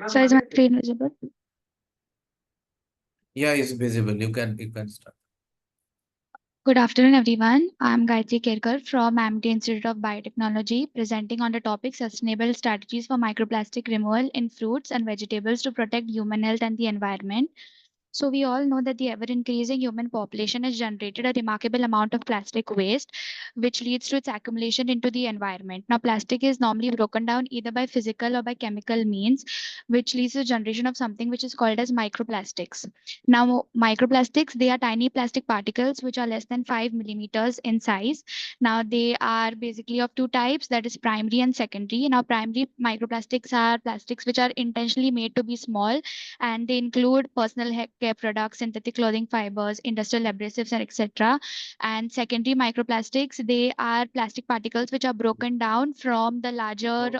So is my screen visible? Yeah, it's visible. You can start. Good afternoon, everyone. I'm Gayatri Kerkar from MD Institute of Biotechnology, presenting on the topic Sustainable Strategies for Microplastic Removal in Fruits and Vegetables to Protect Human Health and the Environment. So we all know that the ever-increasing human population has generated a remarkable amount of plastic waste, which leads to its accumulation into the environment. Now, plastic is normally broken down either by physical or by chemical means, which leads to the generation of something which is called as microplastics. Now, microplastics, they are tiny plastic particles which are less than 5 millimeters in size. Now, they are basically of two types, that is primary and secondary. Now, primary microplastics are plastics which are intentionally made to be small, and they include personal care products, synthetic clothing fibers, industrial abrasives, and etc. And secondary microplastics, they are plastic particles which are broken down from the larger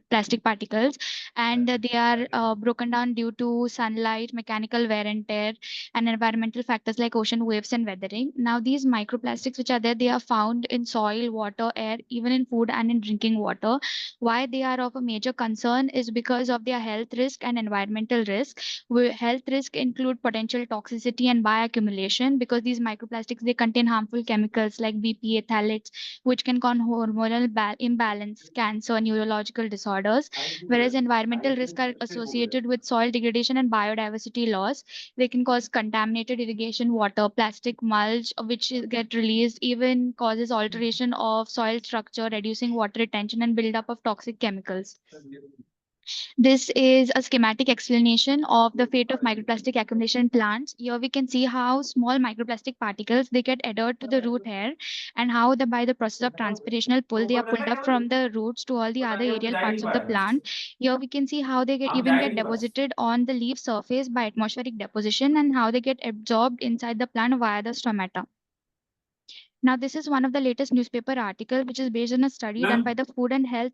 plastic particles, and they are broken down due to sunlight, mechanical wear and tear, and environmental factors like ocean waves and weathering. Now, these microplastics which are there, they are found in soil, water, air, even in food and in drinking water. Why they are of a major concern is because of their health risk and environmental risk. Health risk include potential toxicity and bioaccumulation, because these microplastics, they contain harmful chemicals like BPA, phthalates, which can cause hormonal imbalance, cancer, neurological disorders. Whereas environmental risks are associated with soil degradation and biodiversity loss. They can cause contaminated irrigation water, plastic mulch, which get released, even causes alteration of soil structure, reducing water retention and buildup of toxic chemicals. This is a schematic explanation of the fate of microplastic accumulation in plants. Here we can see how small microplastic particles, they get adhered to the root hair, and how by the process of transpirational pull, they are pulled up from the roots to all the other aerial parts of the plant. Here we can see how they even get deposited on the leaf surface by atmospheric deposition, and how they get absorbed inside the plant via the stomata. Now, this is one of the latest newspaper article, which is based on a study done by the Food and Health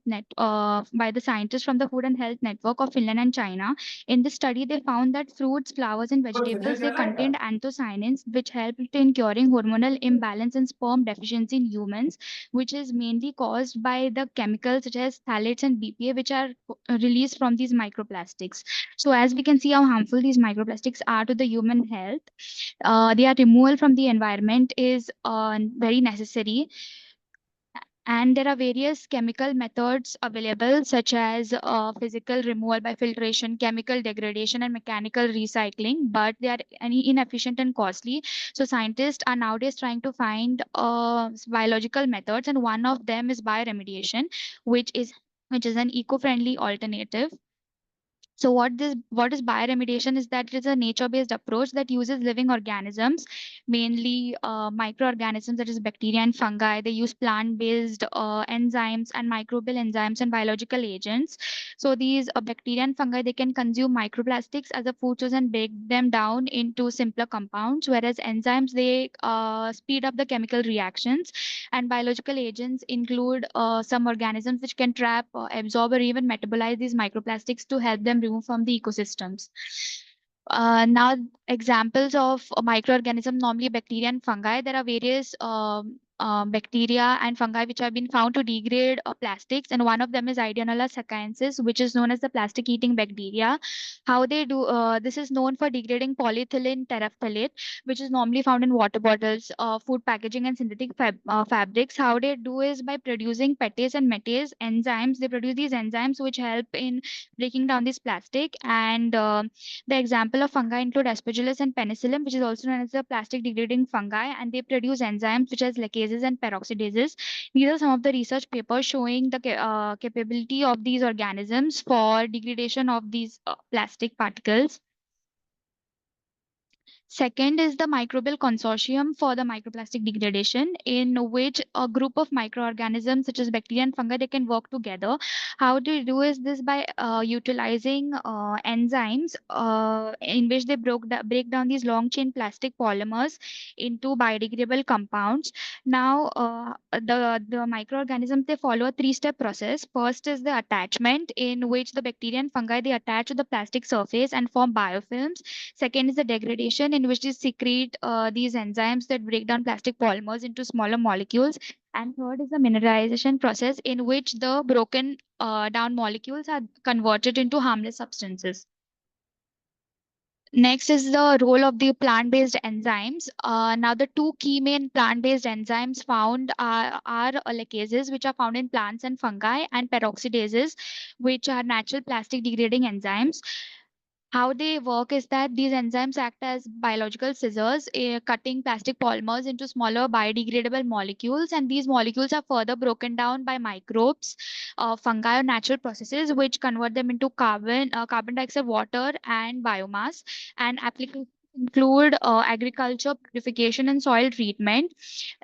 by the scientists from the Food and Health Network of Finland and China. In this study, they found that fruits, flowers, and vegetables, they contained anthocyanins, which helped in curing hormonal imbalance and sperm deficiency in humans, which is mainly caused by the chemicals such as phthalates and BPA, which are released from these microplastics. So, as we can see how harmful these microplastics are to the human health, their removal from the environment is very necessary. And there are various chemical methods available, such as physical removal by filtration, chemical degradation, and mechanical recycling, but they are inefficient and costly. So scientists are nowadays trying to find biological methods, and one of them is bioremediation, which is an eco-friendly alternative. So what is bioremediation is that it is a nature-based approach that uses living organisms, mainly microorganisms, that is bacteria and fungi. They use plant-based enzymes and microbial enzymes and biological agents. So these bacteria and fungi, they can consume microplastics as a food source and break them down into simpler compounds, whereas enzymes, they speed up the chemical reactions, and biological agents include some organisms which can trap, absorb, or even metabolize these microplastics to help them remove from the ecosystems. Now, examples of microorganisms, normally bacteria and fungi. There are various bacteria and fungi which have been found to degrade plastics, and one of them is Ideanola saccharensis, which is known as the plastic-eating bacteria. How they do this is known for degrading polyethylene terephthalate, which is normally found in water bottles, food packaging, and synthetic fabrics. How they do is by producing petase and metase enzymes. They produce these enzymes which help in breaking down this plastic, and the example of fungi include Aspergillus and Penicillium, which is also known as the plastic degrading fungi, and they produce enzymes such as lacases and peroxidases. These are some of the research papers showing the capability of these organisms for degradation of these plastic particles. Second is the microbial consortium for the microplastic degradation, in which a group of microorganisms such as bacteria and fungi, they can work together. How do you do is this by utilizing enzymes in which they break down these long chain plastic polymers into biodegradable compounds. Now, the microorganisms, they follow a three-step process. First is the attachment, in which the bacteria and fungi, they attach to the plastic surface and form biofilms. Second is the degradation, in which they secrete these enzymes that break down plastic polymers into smaller molecules. And third is the mineralization process, in which the broken down molecules are converted into harmless substances. Next is the role of the plant-based enzymes. Now, the two key main plant-based enzymes found are lacases, which are found in plants and fungi, and peroxidases, which are natural plastic degrading enzymes. How they work is that these enzymes act as biological scissors, cutting plastic polymers into smaller biodegradable molecules, and these molecules are further broken down by microbes, fungi, or natural processes, which convert them into carbon dioxide, water, and biomass. And applications include agriculture, purification, and soil treatment.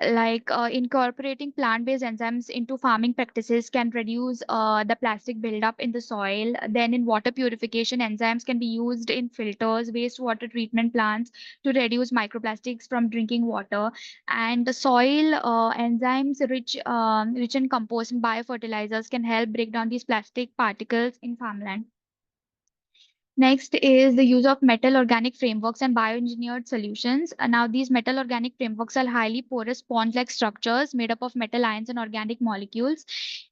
Like incorporating plant-based enzymes into farming practices can reduce the plastic buildup in the soil. Then, in water purification, enzymes can be used in filters, wastewater treatment plants to reduce microplastics from drinking water. And the soil enzymes rich in compost and biofertilizers can help break down these plastic particles in farmland. Next is the use of metal organic frameworks and bioengineered solutions. Now, these metal organic frameworks are highly porous sponge-like structures made up of metal ions and organic molecules.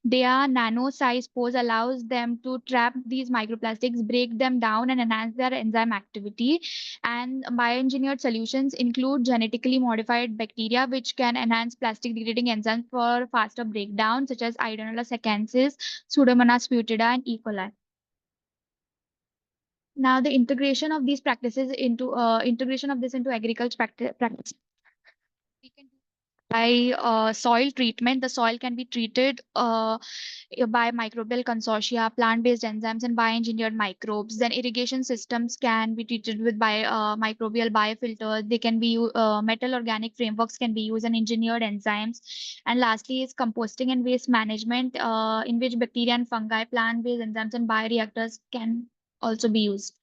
Their nano-sized pores allows them to trap these microplastics, break them down, and enhance their enzyme activity. And bioengineered solutions include genetically modified bacteria, which can enhance plastic-degrading enzymes for faster breakdown, such as Ionola sequences, Pseudomonas fetida, and E. coli. Now, the integration of these practices into agriculture practice by soil treatment. The soil can be treated by microbial consortia, plant-based enzymes, and bioengineered microbes. Then irrigation systems can be treated with microbial biofilters. They can be metal organic frameworks can be used and engineered enzymes. And lastly is composting and waste management, in which bacteria and fungi, plant-based enzymes, and bioreactors can also be used.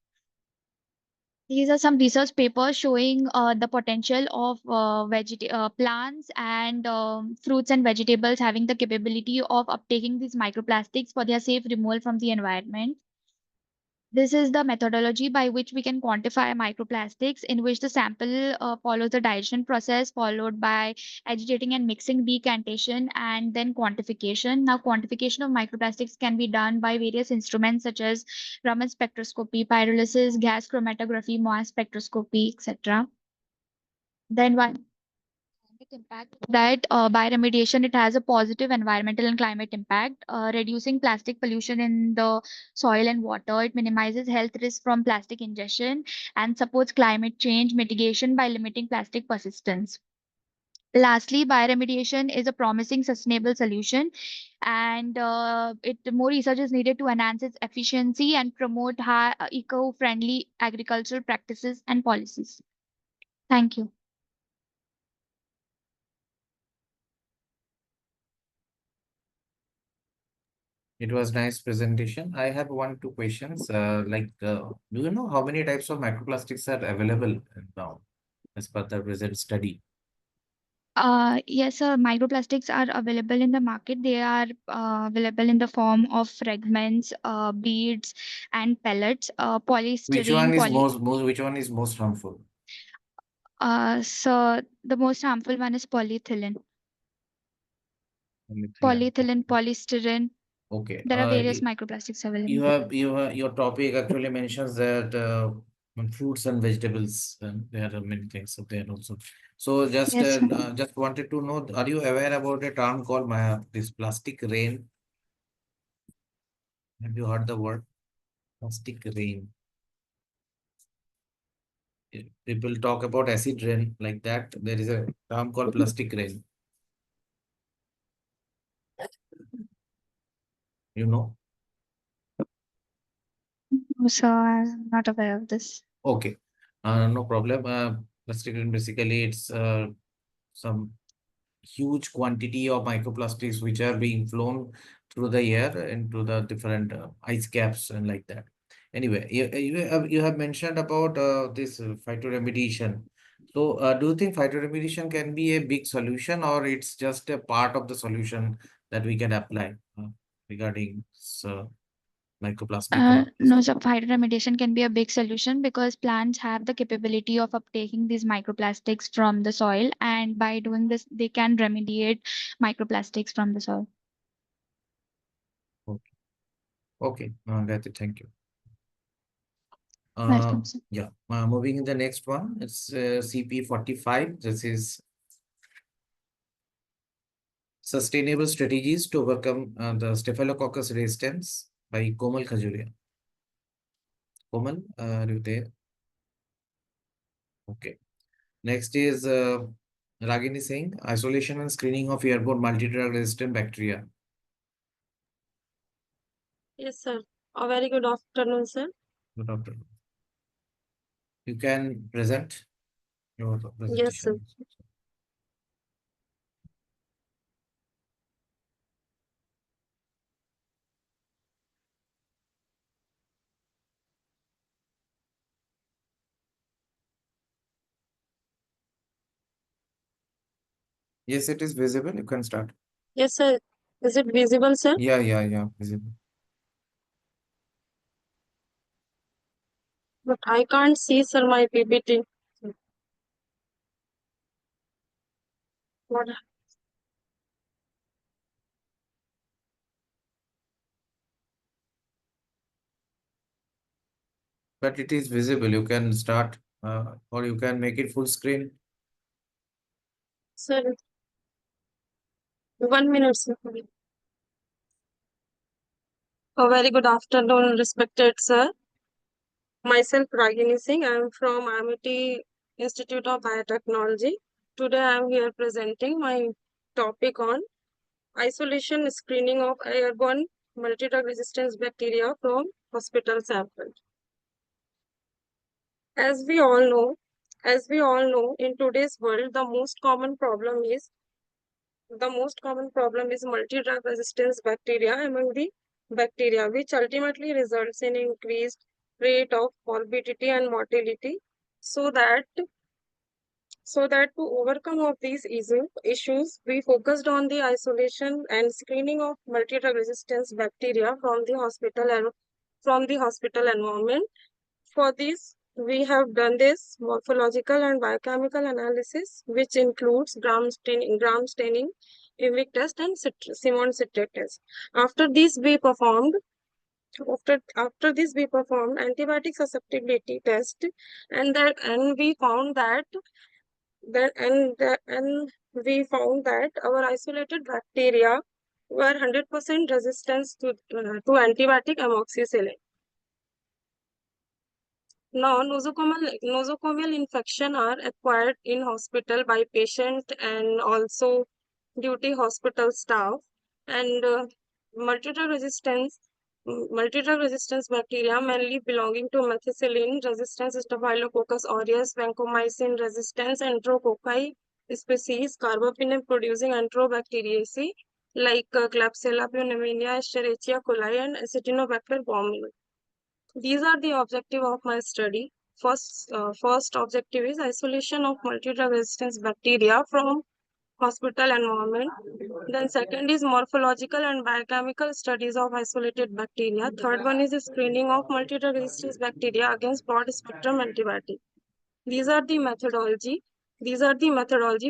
These are some research papers showing the potential of plants and fruits and vegetables having the capability of uptaking these microplastics for their safe removal from the environment. This is the methodology by which we can quantify microplastics, in which the sample follows the digestion process, followed by agitating and mixing, decantation, and then quantification. Now, quantification of microplastics can be done by various instruments such as Raman spectroscopy, pyrolysis, gas chromatography, mass spectroscopy, etc. Then one impact that by remediation, it has a positive environmental and climate impact, reducing plastic pollution in the soil and water. It minimizes health risks from plastic ingestion and supports climate change mitigation by limiting plastic persistence. Lastly, bioremediation is a promising sustainable solution, and more research is needed to enhance its efficiency and promote eco-friendly agricultural practices and policies. Thank you. It was nice presentation. I have two questions. Do you know how many types of microplastics are available now as per the present study? Yes, sir. Microplastics are available in the market. They are available in the form of fragments, beads, and pellets. Which one Polystyrene, is which one is most harmful? So the most harmful one is polyethylene. Polyethylene, polystyrene. Okay. There are various microplastics available. Your topic actually mentions that fruits and vegetables, and there are many things up there also. So just Yes, just wanted to know, are you aware about a term called this plastic rain? Have you heard the word plastic rain? People talk about acid rain like that. There is a term called plastic rain. You know? So I'm not aware of this. Okay. No problem. Plastic rain basically it's some huge quantity of microplastics which are being flown through the air into the different ice caps and like that. Anyway, you have mentioned about this phytoremediation. So, do you think phytoremediation can be a big solution, or it's just a part of the solution that we can apply regarding microplastic? No, so phytoremediation can be a big solution because plants have the capability of uptaking these microplastics from the soil, and by doing this, they can remediate microplastics from the soil. Okay. Okay, that's it. Thank you. Welcome, sir. Yeah, moving in the next one, it's CP45. This is Sustainable Strategies to Overcome the Staphylococcus resistance by Komal Khajuria. Komal, are you there? Okay. Next is Ragini Singh, Isolation and Screening of Airborne Multi-Drug Resistant Bacteria. Yes, sir. A very good afternoon, sir. Good afternoon. You can present your Yes, sir. presentation. Yes, it is visible. You can start. Yes, sir. Is it visible, sir? Yeah, visible. But I can't see, sir, my PPT. What? But it is visible. You can start, or you can make it full screen. Sir, 1 minute, sir. A very good afternoon, respected sir. Myself, Ragini Singh. I am from Amity Institute of Biotechnology. Today, I am here presenting my topic on isolation screening of airborne multi-drug resistance bacteria from hospital samples. As we all know, in today's world, the most common problem is multi-drug resistance bacteria among the bacteria, which ultimately results in increased rate of morbidity and mortality. So that to overcome of these issues, we focused on the isolation and screening of multi-drug resistance bacteria from the hospital environment. For this, we have done this morphological and biochemical analysis, which includes gram staining, UV test, and Simon citrate test. After this, we performed antibiotic susceptibility test, and we found that our isolated bacteria were 100% resistant to antibiotic amoxicillin. Now, nosocomial infection are acquired in hospital by patient and also duty hospital staff, and multi-drug resistance bacteria mainly belonging to methicillin resistance, Staphylococcus aureus, vancomycin resistance, enterococci species, carbapenem producing enterobacteriaceae like Klebsiella pneumoniae, Escherichia coli, and Acinetobacter baumannii. These are the objective of my study. First objective is isolation of multi-drug resistance bacteria from hospital environment. Then second is morphological and biochemical studies of isolated bacteria. Third one is the screening of multi-drug resistance bacteria against broad spectrum antibiotic. These are the methodology.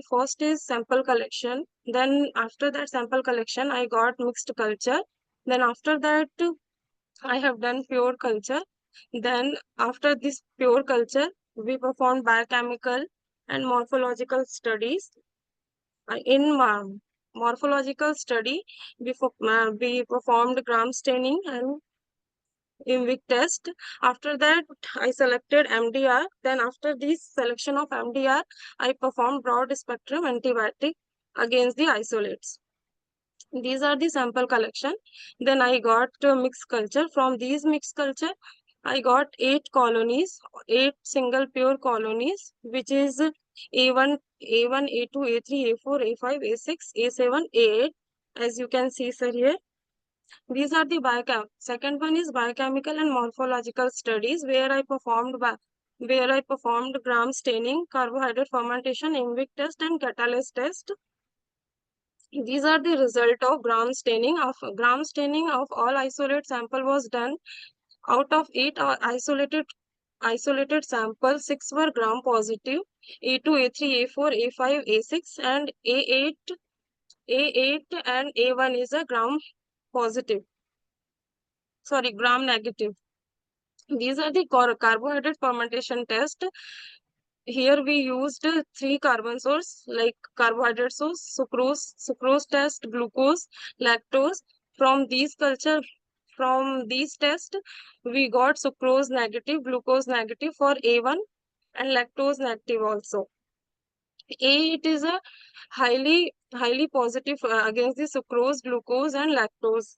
First is sample collection. Then after that sample collection, I got mixed culture. Then after that, I have done pure culture. Then after this pure culture, we performed biochemical and morphological studies. In morphological study, we performed gram staining and UV test. After that, I selected MDR. Then after this selection of MDR, I performed broad spectrum antibiotic against the isolates. These are the sample collection. Then I got mixed culture. From these mixed culture, I got 8 single pure colonies, which is A1, A2, A3, A4, A5, A6, A7, A8. As you can see, sir, here. These are the second one is biochemical and morphological studies, where I performed gram staining, carbohydrate fermentation, IMVIC test, and catalase test. These are the result of gram staining. Of all isolate sample was done. Out of 8 isolated samples, 6 were gram positive, A2, A3, A4, A5, A6, and A8 and A1 is a gram negative. These are the carbohydrate fermentation test. Here we used 3 carbon source like carbohydrate source, sucrose test, glucose, lactose. From these tests, we got sucrose negative, glucose negative for A1 and lactose negative also. It is a highly positive against the sucrose, glucose, and lactose.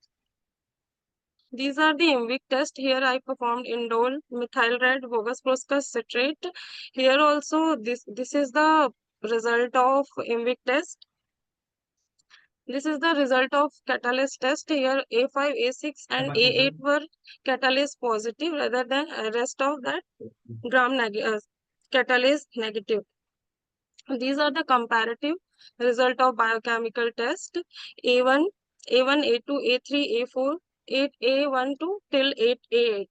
These are the IMVIC test. Here I performed indole, methyl red, bogus proscus citrate. Here also this is the result of IMVIC test. This is the result of catalase test. Here A5, A6 and A8 were catalase positive rather than rest of that catalase negative. These are the comparative result of biochemical test. A1, A2, A3, A4, 8A1 to till 8A8.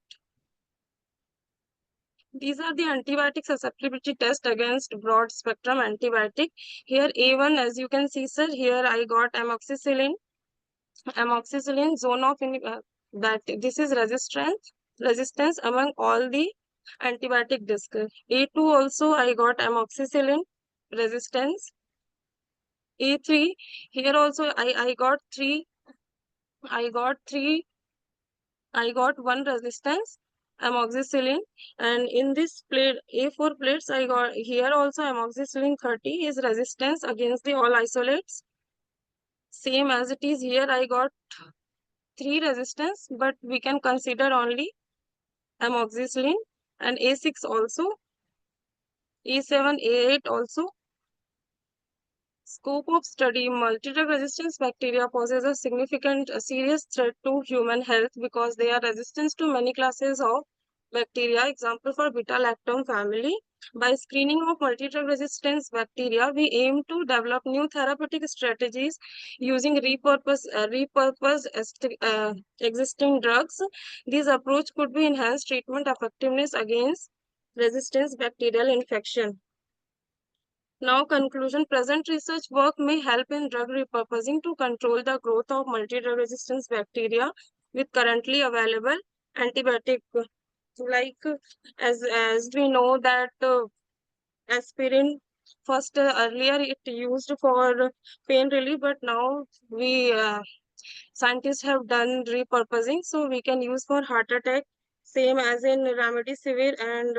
These are the antibiotic susceptibility test against broad spectrum antibiotic. Here A1, as you can see, sir, here I got amoxicillin zone of that this is resistance among all the antibiotic disc. A2 also I got amoxicillin resistance. A3 here also I got one resistance amoxicillin, and in this plate A4 plates I got here also amoxicillin 30 is resistance against the all isolates, same as it is here. I got 3 resistance, but we can consider only amoxicillin, and A6 also, A7, A8 also. Scope of study: multi-drug resistance bacteria poses a significant, serious threat to human health because they are resistant to many classes of bacteria. Example for beta-lactam family. By screening of multi-drug resistance bacteria, we aim to develop new therapeutic strategies using repurposed existing drugs. This approach could be enhanced treatment effectiveness against resistance bacterial infection. Now, conclusion: present research work may help in drug repurposing to control the growth of multi-drug resistance bacteria with currently available antibiotic. Like as we know that aspirin first earlier it used for pain relief, but now we scientists have done repurposing, so we can use for heart attack, same as in remdesivir and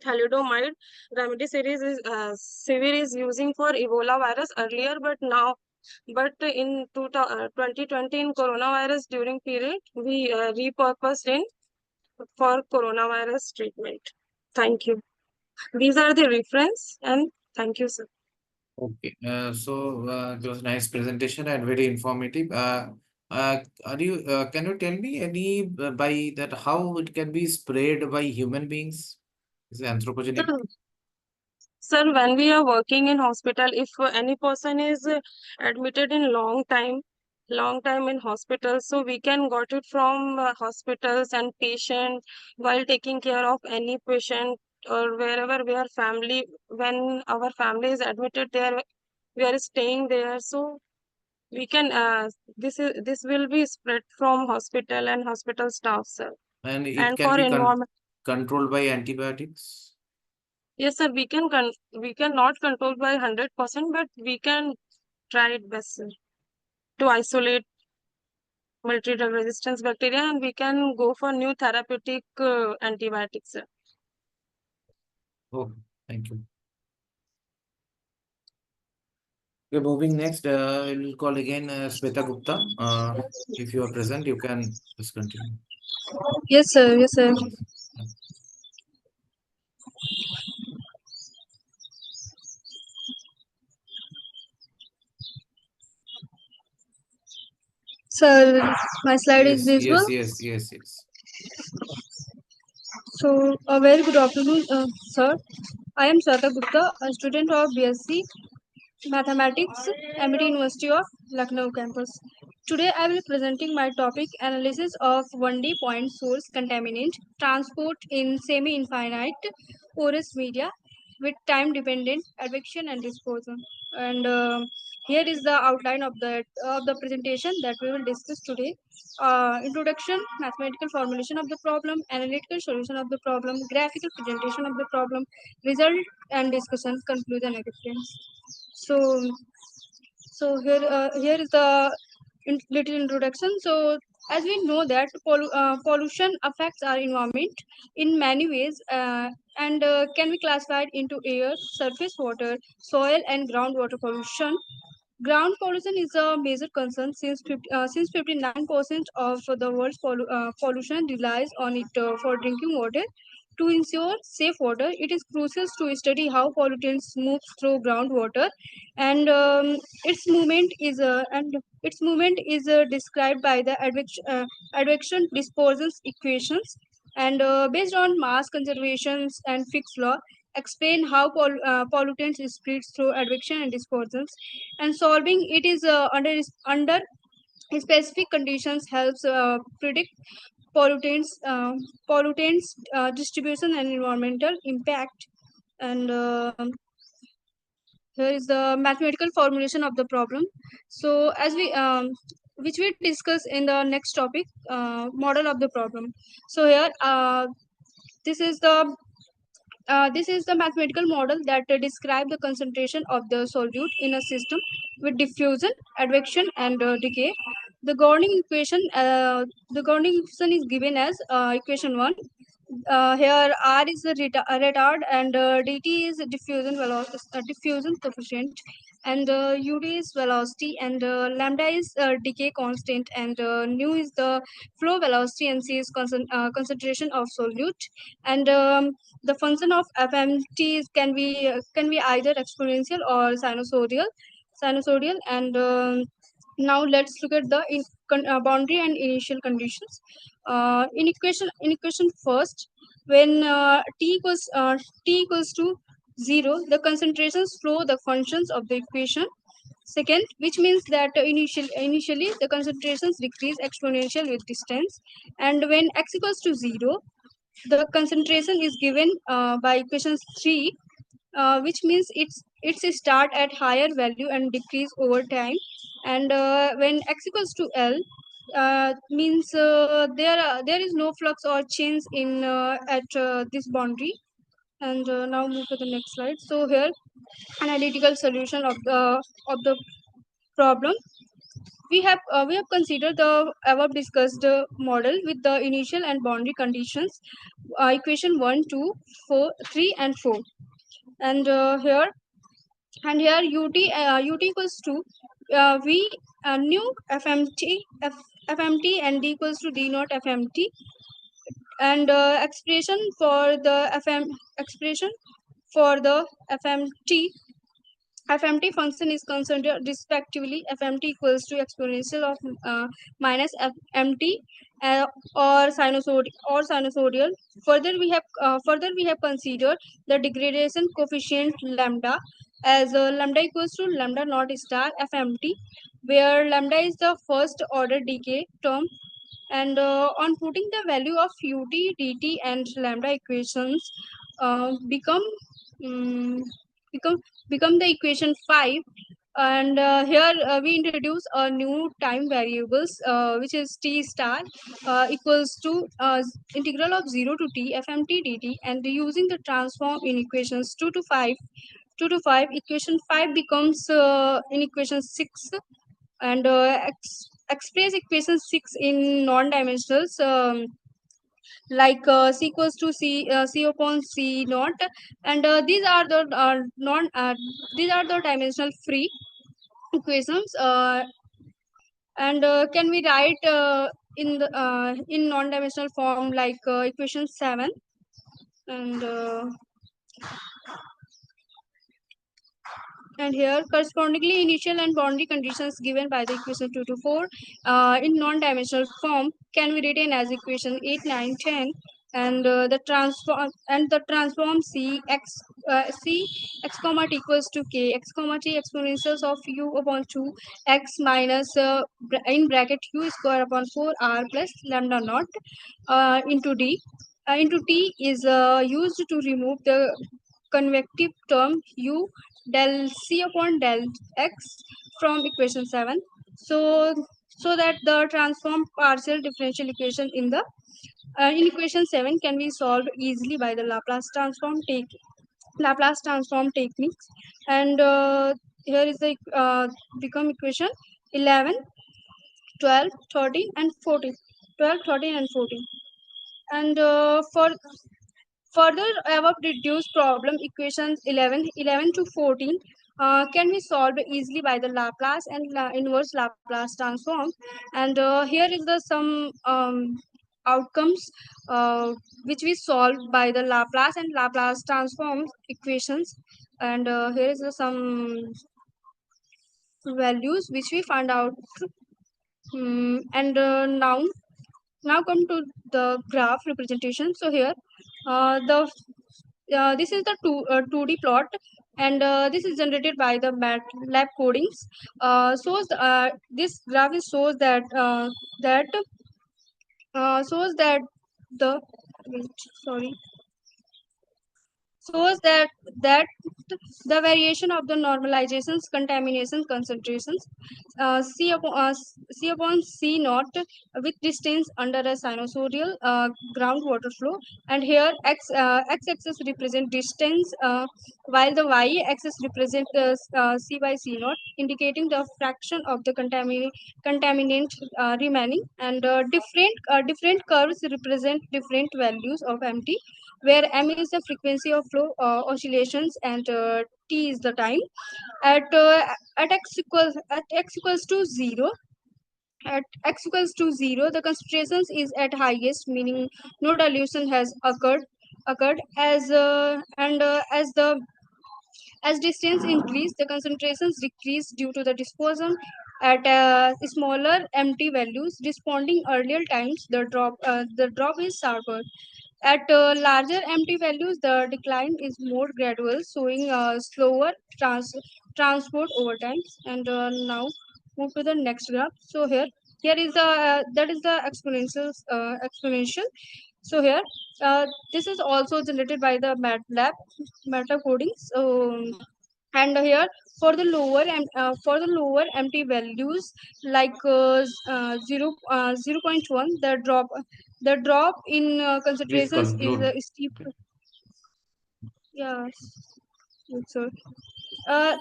thalidomide. Remdesivir is using for Ebola virus earlier, but in 2020 in coronavirus during period, we repurposed in for coronavirus treatment. Thank you. These are the reference, and thank you, sir. Okay, it was nice presentation and very informative. Can you tell me any by that how it can be spread by human beings? Is it anthropogenic? Sir, when we are working in hospital, if any person is admitted in long time in hospital, so we can got it from hospitals and patient while taking care of any patient or wherever we are family. When our family is admitted there, we are staying there, so we can this will be spread from hospital and hospital staff, sir. And it And can for be environment. controlled by antibiotics? Yes, sir, we can not control by 100%, but we can try it best, sir, to isolate multi-drug resistance bacteria, and we can go for new therapeutic antibiotics, sir. Oh, thank you. We're moving next. We'll call again Sweta Gupta. If you are present, you can just continue. Yes, sir. Yes, sir. Sir, my slide is visible. Yes. So, a very good afternoon, sir. I am Sweta Gupta, a student of BSc Mathematics, MIT University of Lucknow campus. Today, I will be presenting my topic: analysis of 1D point source contaminant transport in semi-infinite porous media with time-dependent advection and disposal. And here is the outline of the presentation that we will discuss today. Introduction, mathematical formulation of the problem, analytical solution of the problem, graphical presentation of the problem, result and discussion, conclusion and reference. So here is the little introduction. So as we know that pollution affects our environment in many ways and can be classified into air, surface water, soil and groundwater pollution. Ground pollution is a major concern since 59% of the world's pollution relies on it for drinking water. To ensure safe water, it is crucial to study how pollutants move through groundwater, and its movement is described by the advection disposal equations, and based on mass conservations and fixed law, explain how pollutants spread through advection and disposals, and solving it is under specific conditions helps predict pollutants distribution and environmental impact. And here is the mathematical formulation of the problem. So as we which we discuss in the next topic, model of the problem. So here this is the mathematical model that describe the concentration of the solute in a system with diffusion, advection, and decay. The governing equation is given as equation 1. Here R is the retard, and dt is diffusion coefficient, and ud is velocity, and lambda is decay constant, and nu is the flow velocity, and c is concentration of solute. And the function of fmt can be either exponential or sinusoidal. And now let's look at the boundary and initial conditions. In equation first, when t equals to 0, the concentrations flow the functions of the equation. Second, which means that initially the concentrations decrease exponential with distance, and when x equals to 0, the concentration is given by equation 3, which means it's start at higher value and decrease over time. And when x equals to L, means there is no flux or change in at this boundary. And now move to the next slide. So here, analytical solution of the problem. We have considered the above discussed model with the initial and boundary conditions, equation 1, 2, 4, 3, and 4. And here ut equals to v nu fmt, and d equals to d naught fmt, and expression for the fmt function is considered respectively fmt equals to exponential of minus fmt, or sinusoidal. Further we have considered the degradation coefficient lambda as lambda equals to lambda naught star fmt, where lambda is the first order decay term. And on putting the value of ut, dt, and lambda equations, become um, become become the equation 5. And here we introduce a new time variables, which is t star equals to integral of 0 to t fmt dt, and using the transform in equations 2 to 5, equation 5 becomes in equation 6. And express equation 6 in non-dimensionals, like c equals to c upon c naught. And these are the dimensional free equations, and can we write in non-dimensional form, like equation 7. And here correspondingly initial and boundary conditions given by the equation 2 to 4 in non-dimensional form can be written as equation 8, 9, 10. And the transform c x comma t equals to k x comma t exponentials of u upon 2 x minus in bracket u square upon 4 r plus lambda naught into d into t is used to remove the convective term u del c upon del x from equation 7, so that the transform partial differential equation in equation 7 can be solved easily by the Laplace transform techniques. And here is the become equation 11, 12, 13, and 14. 12, 13, and 14. And for further above reduced problem equations 11 to 14 can be solved easily by the Laplace and inverse Laplace transform. And here is the some outcomes which we solve by the Laplace and Laplace transform equations. And here is the some values which we find out. And now come to the graph representation. So here the this is the 2D plot, and this is generated by the MATLAB codings. This graph is shows that shows that the wait, sorry shows that the variation of the normalizations, contamination concentrations, C upon C naught with distance under a sinusoidal groundwater flow, and here x axis represent distance, while the y axis represent C by C naught, indicating the fraction of the contaminant remaining, and different curves represent different values of MT, where m is the frequency of flow oscillations and t is the time. At x equals to 0, at x equals to 0, the concentrations is at highest, meaning no dilution has occurred as distance increase, the concentrations decrease due to the dispersion at smaller MT values. Responding earlier times, the drop is sharper. At larger MT values, the decline is more gradual, showing slower transport over time. And now move to the next graph. So here is the that is the exponential. So here this is also generated by the MATLAB coding. So and here for the lower MT values like 0.1, the drop in Please concentrations is conclude. steep. Yeah, so uh,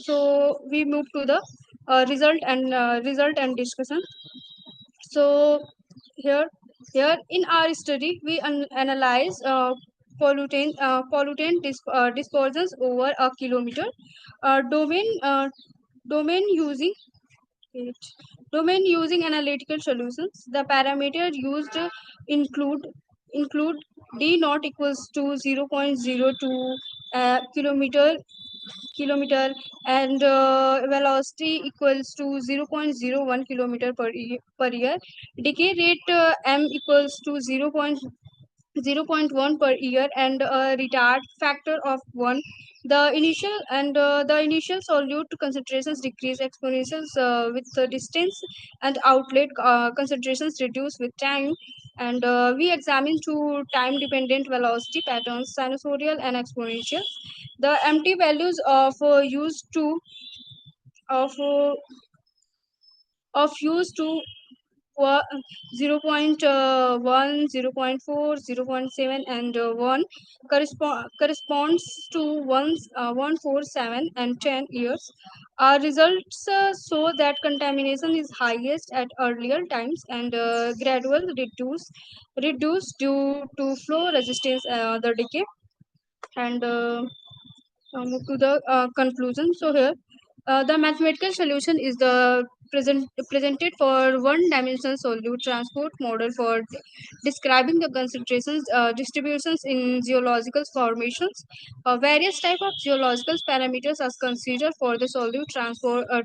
so we move to the result and discussion. So here in our study we analyze pollutant dispersions over a kilometer domain using domain using analytical solutions. The parameter used include d not equals to 0.02 kilometer, and velocity equals to 0.01 kilometer per year. Decay rate m equals to 0.1 per year, and a retard factor of 1. The initial solute concentrations decrease exponentials with the distance, and outlet concentrations reduce with time. And we examine two time dependent velocity patterns, sinusoidal and exponential. The MT values of used to of used to 0.1, 0.4, 0.7, and 1 corresponds to 147 and 10 years. Our results show that contamination is highest at earlier times and gradual reduce due to flow resistance, the decay. And move to the conclusion. So here the mathematical solution is the presented for one-dimensional solute transport model for describing the concentrations distributions in geological formations. Various type of geological parameters are considered for the solute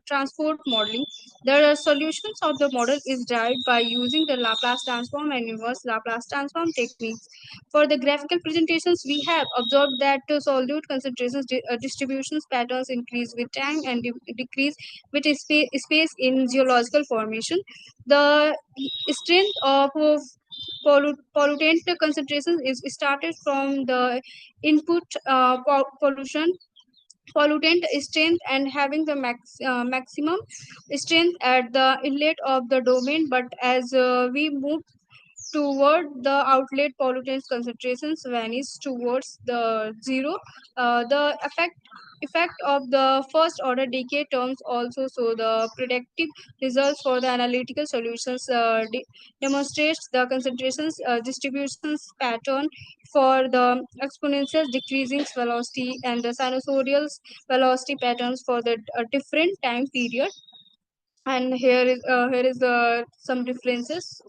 transport modeling. The solutions of the model is derived by using the Laplace transform and inverse Laplace transform techniques. For the graphical presentations, we have observed that solute concentrations distributions patterns increase with time and decrease with space in geological formation. The strength of pollutant concentration is started from the input pollutant strength and having the maximum strength at the inlet of the domain. But as we move toward the outlet pollutants concentrations vanish towards the zero. The effect of the first order decay terms also, so the predictive results for the analytical solutions demonstrates the concentrations distributions pattern for the exponential decreasing velocity and the sinusoidal velocity patterns for the different time period. And here is the some differences.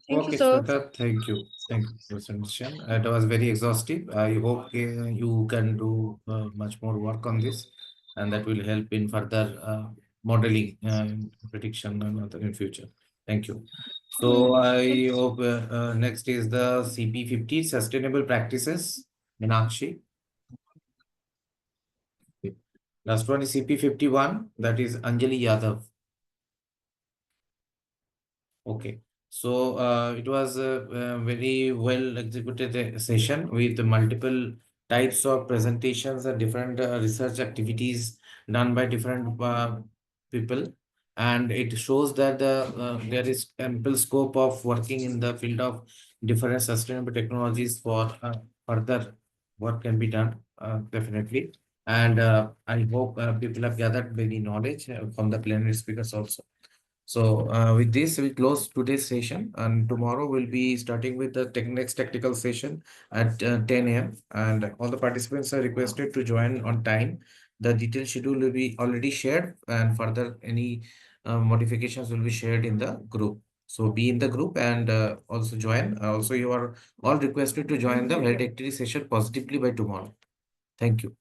Thank you, Okay, sir. Shweta, thank you. Thank you for the presentation. It was very exhaustive. I hope you can do much more work on this, and that will help in further modeling and prediction and other in future. Thank you. So I hope next is the CP50 Sustainable Practices, Meenakshi. Okay. Last one is CP51, that is Anjali Yadav. Okay. So it was a very well executed session with multiple types of presentations and different research activities done by different people. And it shows that there is ample scope of working in the field of different sustainable technologies for further work can be done, definitely. And I hope people have gathered many knowledge from the plenary speakers also. So with this, we close today's session, and tomorrow we'll be starting with the next technical session at 10 a.m. And all the participants are requested to join on time. The detailed schedule will be already shared, and further any modifications will be shared in the group. So be in the group and also join. Also, you are all requested to join the valedictory session positively by tomorrow. Thank you.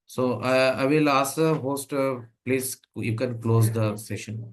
So I will ask the host, please, you can close the session.